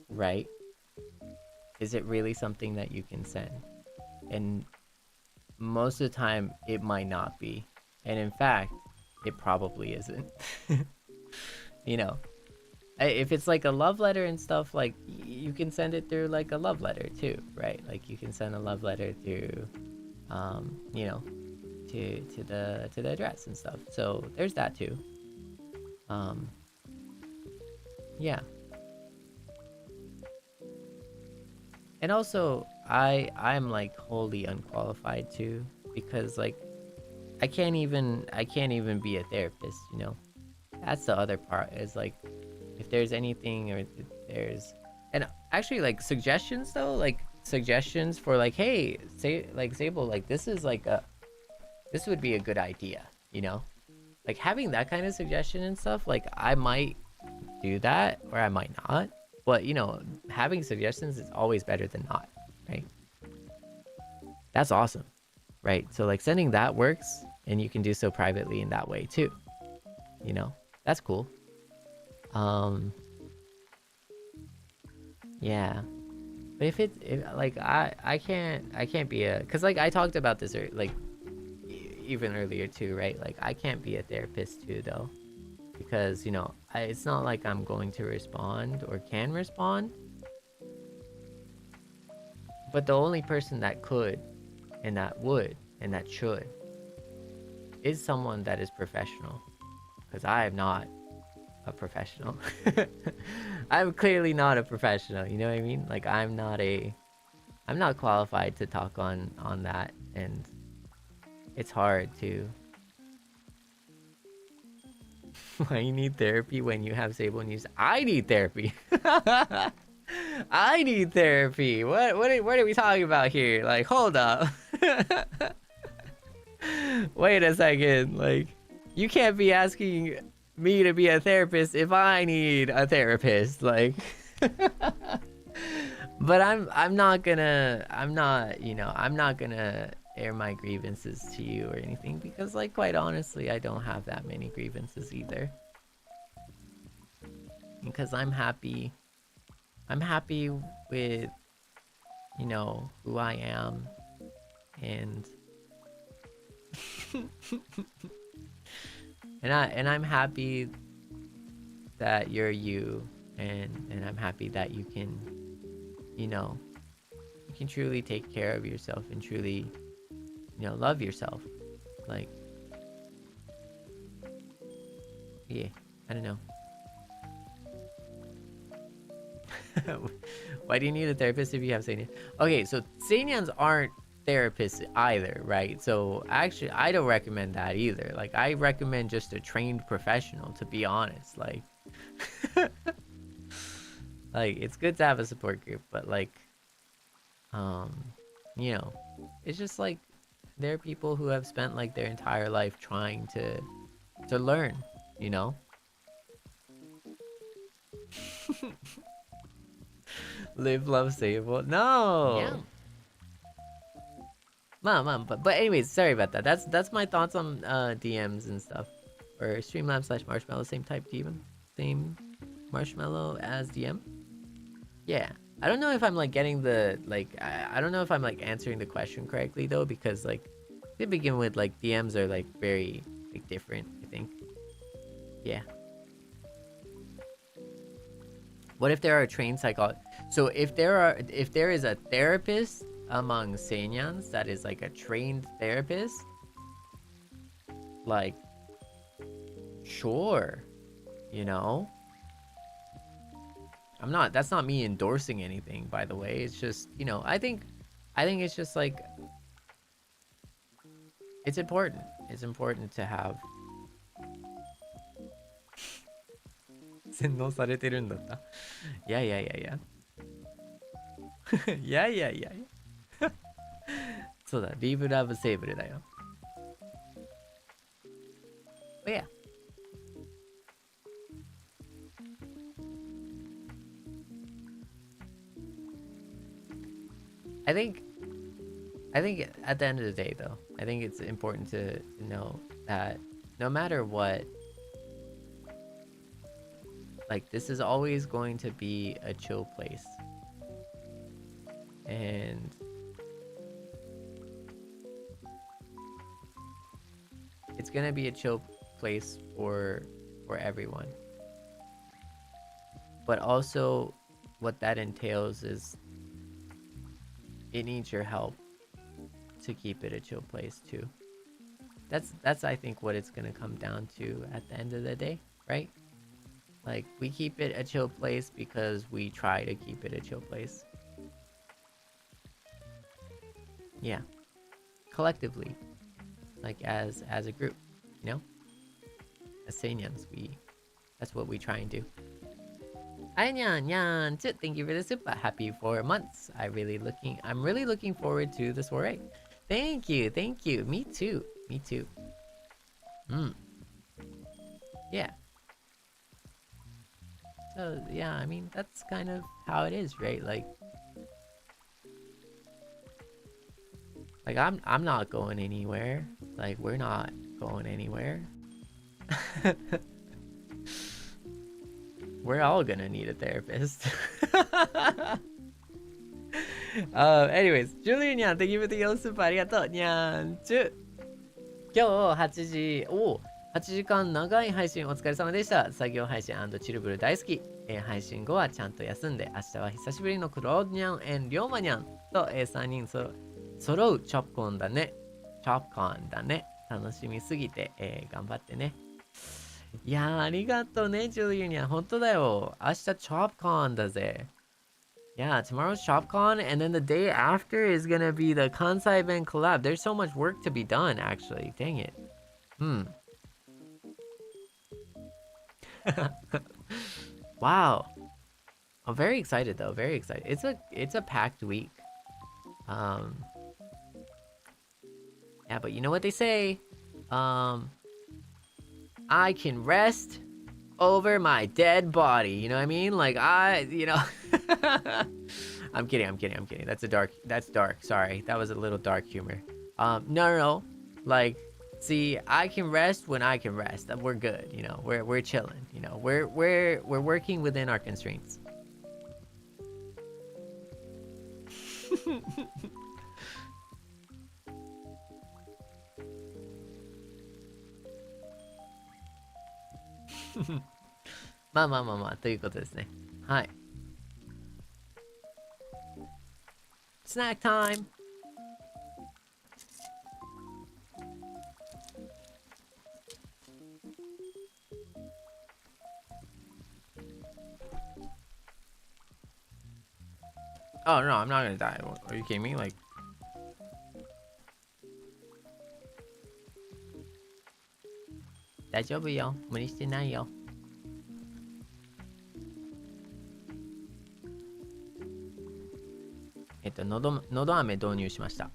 Right? Is it really something that you can send? And most of the time, it might not be. And in fact, it probably isn't. You know, if it's like a love letter and stuff, like you can send it through like a love letter too, right? Like you can send a love letter through, you know, to the address and stuff. So there's that too. Yeah. And also, I'm like wholly unqualified too, because like I can't even be a therapist, you know. That's the other part, is like if there's anything, or if there's, and actually like suggestions though, like suggestions for like, hey, say like Seible, like this would be a good idea, you know. Like having that kind of suggestion and stuff, like I might do that or I might not, but you know, having suggestions is always better than not, right? That's awesome, right? So like sending that works, and you can do so privately in that way too, you know. That's cool. Yeah. But if like I can't be a, cause like I talked about this like even earlier too, right? Like I can't be a therapist too though, because you know it's not like I'm going to respond or can respond. But the only person that could, and that would, and that should, is someone that is professional, because I am not a professional. I'm clearly not a professional, you know what I mean? Like I'm not qualified to talk on that, and it's hard to. Why you need therapy when you have Seible news? I need therapy. I need therapy. What are we talking about here? Like, hold up. Wait a second. Like, you can't be asking me to be a therapist if I need a therapist. Like, but I'm not gonna air my grievances to you or anything, because like quite honestly I don't have that many grievances either, because I'm happy with, you know, who I am, and and I'm happy that you're you, and I'm happy that you can, you know, you can truly take care of yourself and truly, you know, love yourself. Like, yeah, I don't know. Why do you need a therapist if you have Seinyan? Okay, so Seinyans aren't therapists either, right? So actually, I don't recommend that either. Like, I recommend just a trained professional, to be honest. Like, like it's good to have a support group, but like, you know, it's just like there are people who have spent like their entire life trying to learn, you know. Live, love, Seible. No. Yeah. Mom, but anyways, sorry about that. That's my thoughts on DMs and stuff. Or Streamlabs / Marshmallow, same type DM, same Marshmallow as DM. Yeah, I don't know if I'm like getting the like I don't know if I'm like answering the question correctly though, because like to begin with, like DMs are like very like different, I think. Yeah. What if there are trained psychologists? So if there is a therapist among Seinyans that is like a trained therapist, like, sure, you know. That's not me endorsing anything, by the way. It's just, you know, I think it's just like, it's important. It's important to have. 洗脳されてるんだった。いやいやいやいや。いやいやいやいや。そうだ、リーブラブセーブルだよ。But yeah. I think at the end of the day though, I think it's important to know that no matter what, like, this is always going to be a chill place. And it's gonna be a chill place for everyone. But also what that entails is it needs your help to keep it a chill place too. That's I think what it's gonna come down to at the end of the day, right? Like, we keep it a chill place because we try to keep it a chill place. Yeah. Collectively. Like, as a group, you know? As Seinyans, that's what we try and do. Yan, thank you for the super. Happy 4 months. I'm really looking forward to the soiree. Thank you. Me too. Yeah. So yeah, I mean, that's kind of how it is, right? Like I'm not going anywhere. Like, we're not going anywhere. We're all gonna need a therapist. Anyways, Julie にゃん、Thank you for the yellow super ありがとう。にゃんちゅ。今日8時、8時間長い配信お疲れ様でした。作業配信&チルブル大好き。配信後はちゃんと休んで、明日は久しぶりのクロードニャン&リョーマニャンと、3人揃うチョップコーンだね。チョップコーンだね。楽しみすぎて、頑張ってね。いやー、ありがとうね、ジュリーニャン。本当だよ。明日チョップコーンだぜ。Yeah, tomorrow's ShopCon, and then the day after is gonna be the Kansai Ben collab. There's so much work to be done, actually. Dang it. Wow. I'm very excited though. Very excited. It's a packed week. Yeah, but you know what they say. I can rest over my dead body. You know what I mean? Like I'm kidding. That's dark. Sorry. That was a little dark humor. No. Like, see, I can rest when I can rest. We're good, you know. We're chilling, you know. We're working within our constraints.まあということですね。はい。Snack time! Oh no, I'm not gonna die. Are you kidding me? Like,大丈夫よ。無理してないよ。のど飴導入しました。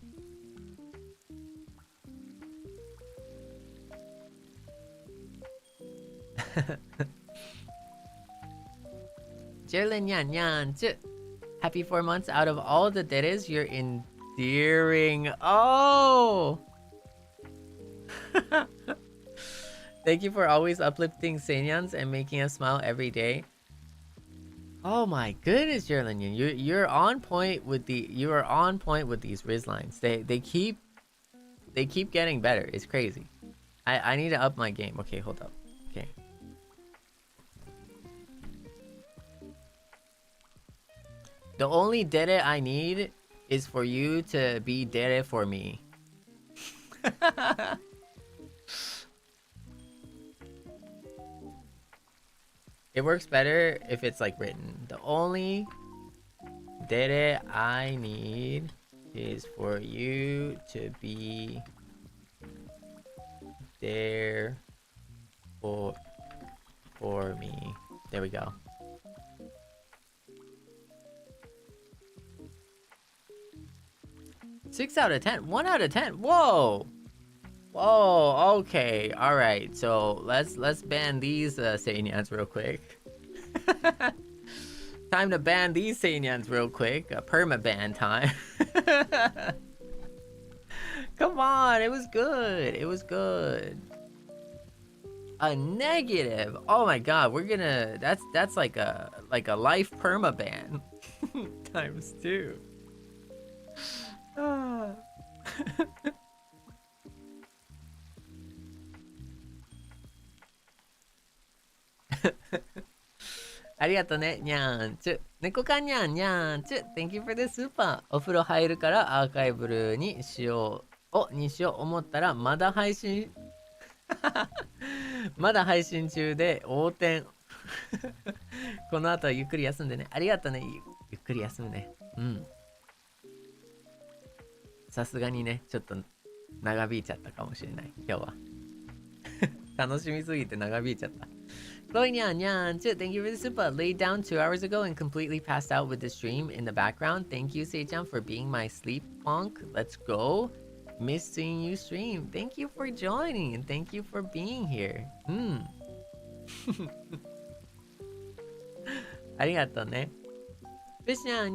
Jerlin Yan Yan. Happy 4 months out of all the deades you're endearing. Oh! Thank you for always uplifting Seinyans and making us smile every day. Oh my goodness, Jerlin Yan. You're on point with you are on point with these Riz lines. They keep getting better. It's crazy. I need to up my game. Okay, hold up. Okay. The only dede I need is for you to be dede for me. It works better if it's like written. The only dede I need is for you to be there for me. There we go. Six out of 10. 1 out of 10. Whoa. Whoa. Okay. All right. So let's ban these Seinyans real quick. Time to ban these Seinyans real quick. Perma ban time. Come on. It was good. It was good. A negative. Oh my god. We're gonna. That's like a life perma ban times 2. ありがとうね、にゃーんちゅ。猫かにゃんにゃーんちゅ。Thank you for the super. お風呂入るからアーカイブルにしよう思ったらまだ配信中で横転。この後はゆっくり休んでね。ありがとうね。ゆっくり休むね。うん。さすがにね、ちょっと長引いちゃったかもしれない、今日は。楽しみすぎて長引いちゃった。Seinyan, thank you for the super. Laid down 2 hours ago and completely passed out with the stream in the background. Thank you, Seichan, for being my sleep punk. Let's go. Miss seeing you stream. Thank you for joining and thank you for being here. ありがとうね。Bishan,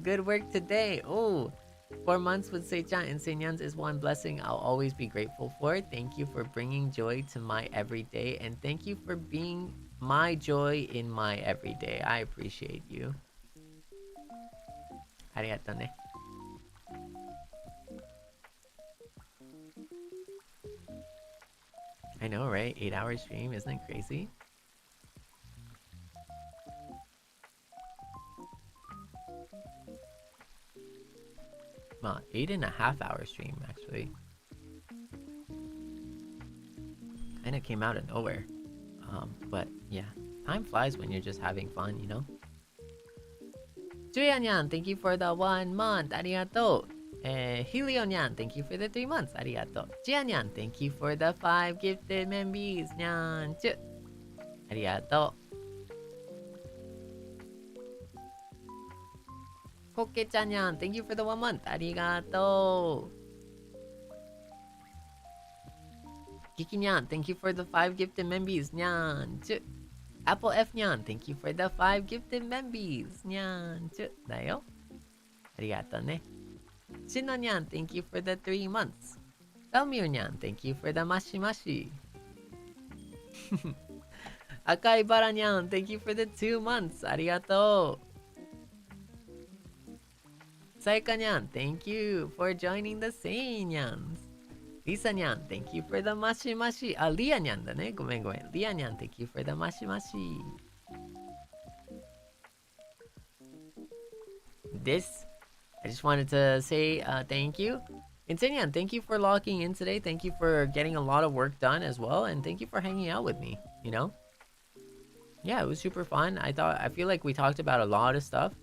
good work today. Oh, 4 months with Seichan and Seinyans is one blessing I'll always be grateful for. Thank you for bringing joy to my everyday, and thank you for being my joy in my everyday. I appreciate you. ありがとうね。I know, right? 8-hour stream, isn't it crazy? Well, 8.5-hour stream, actually. Kinda came out of nowhere. But yeah, time flies when you're just having fun, you know? Juya-nyan, thank you for the 1 month. Arigato. Helio-nyan, thank you for the 3 months. Arigato. Jia-nyan, thank you for the 5 gifted Membies. Nyan. Chu. Arigato. Koke-chan-nyan, thank you for the 1 month. Arigato. Kiki-nyan, thank you for the 5 gifted Membies. Nyan. Chu. Apple F Nyan, thank you for the 5 gifted Membies. Nyan. Chu. Dayo. Arigato ne. Shino Nyan, thank you for the 3 months. Elmir Nyan, thank you for the Mashi Mashi. Akai Bara Nyan, thank you for the 2 months. Arigato. Saika Nyan, thank you for joining the Seinyans. Lisa Nyan, thank you for the Mashi Mashi. Lia Nyan da ne. Gomen gomen. Lia Nyan, thank you for the Mashi Mashi. I just wanted to say thank you. And Seinyan, thank you for logging in today. Thank you for getting a lot of work done as well. And thank you for hanging out with me, you know? Yeah, it was super fun. I feel like we talked about a lot of stuff.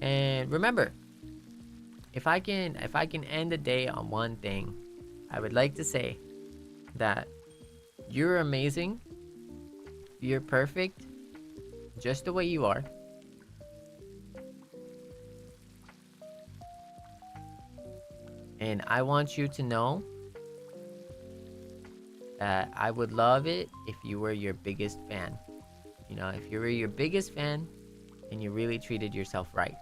And remember, if I can end the day on one thing, I would like to say that you're amazing. You're perfect just the way you are. And I want you to know that I would love it if you were your biggest fan. You know, if you were your biggest fan and you really treated yourself right.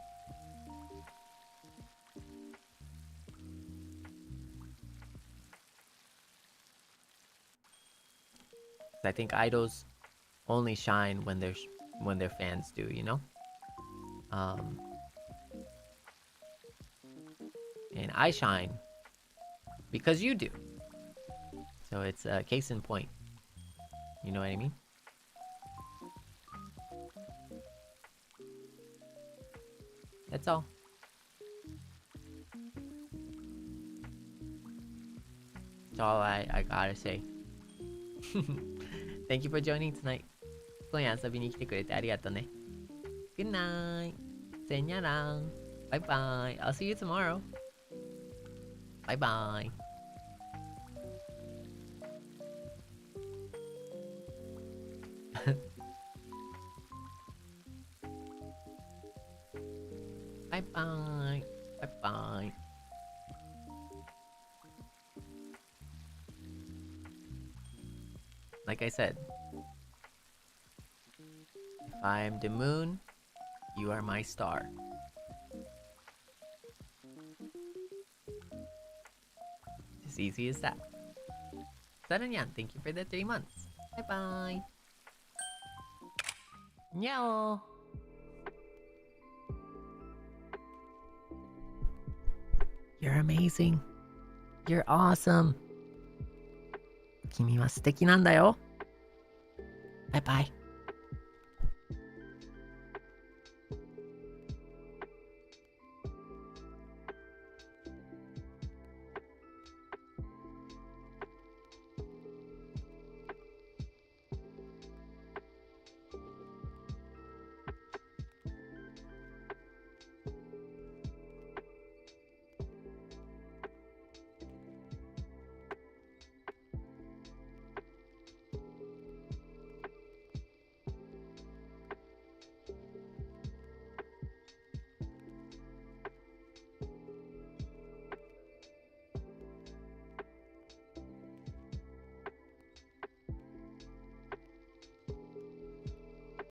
I think idols only shine when their fans do, you know? And I shine because you do. So it's a case in point. You know what I mean? That's all. That's all I gotta say. Thank you for joining tonight. 今夜遊びに来てくれてありがとうね。Good night. Seinyan. Bye bye. I'll see you tomorrow. Bye bye. Bye bye. Bye bye. Like I said, if I am the moon, you are my star. As easy as that. Seinyan, thank you for the 3 months. Bye bye. Meow. You're amazing. You're awesome. 君は素敵なんだよ。バイバイ。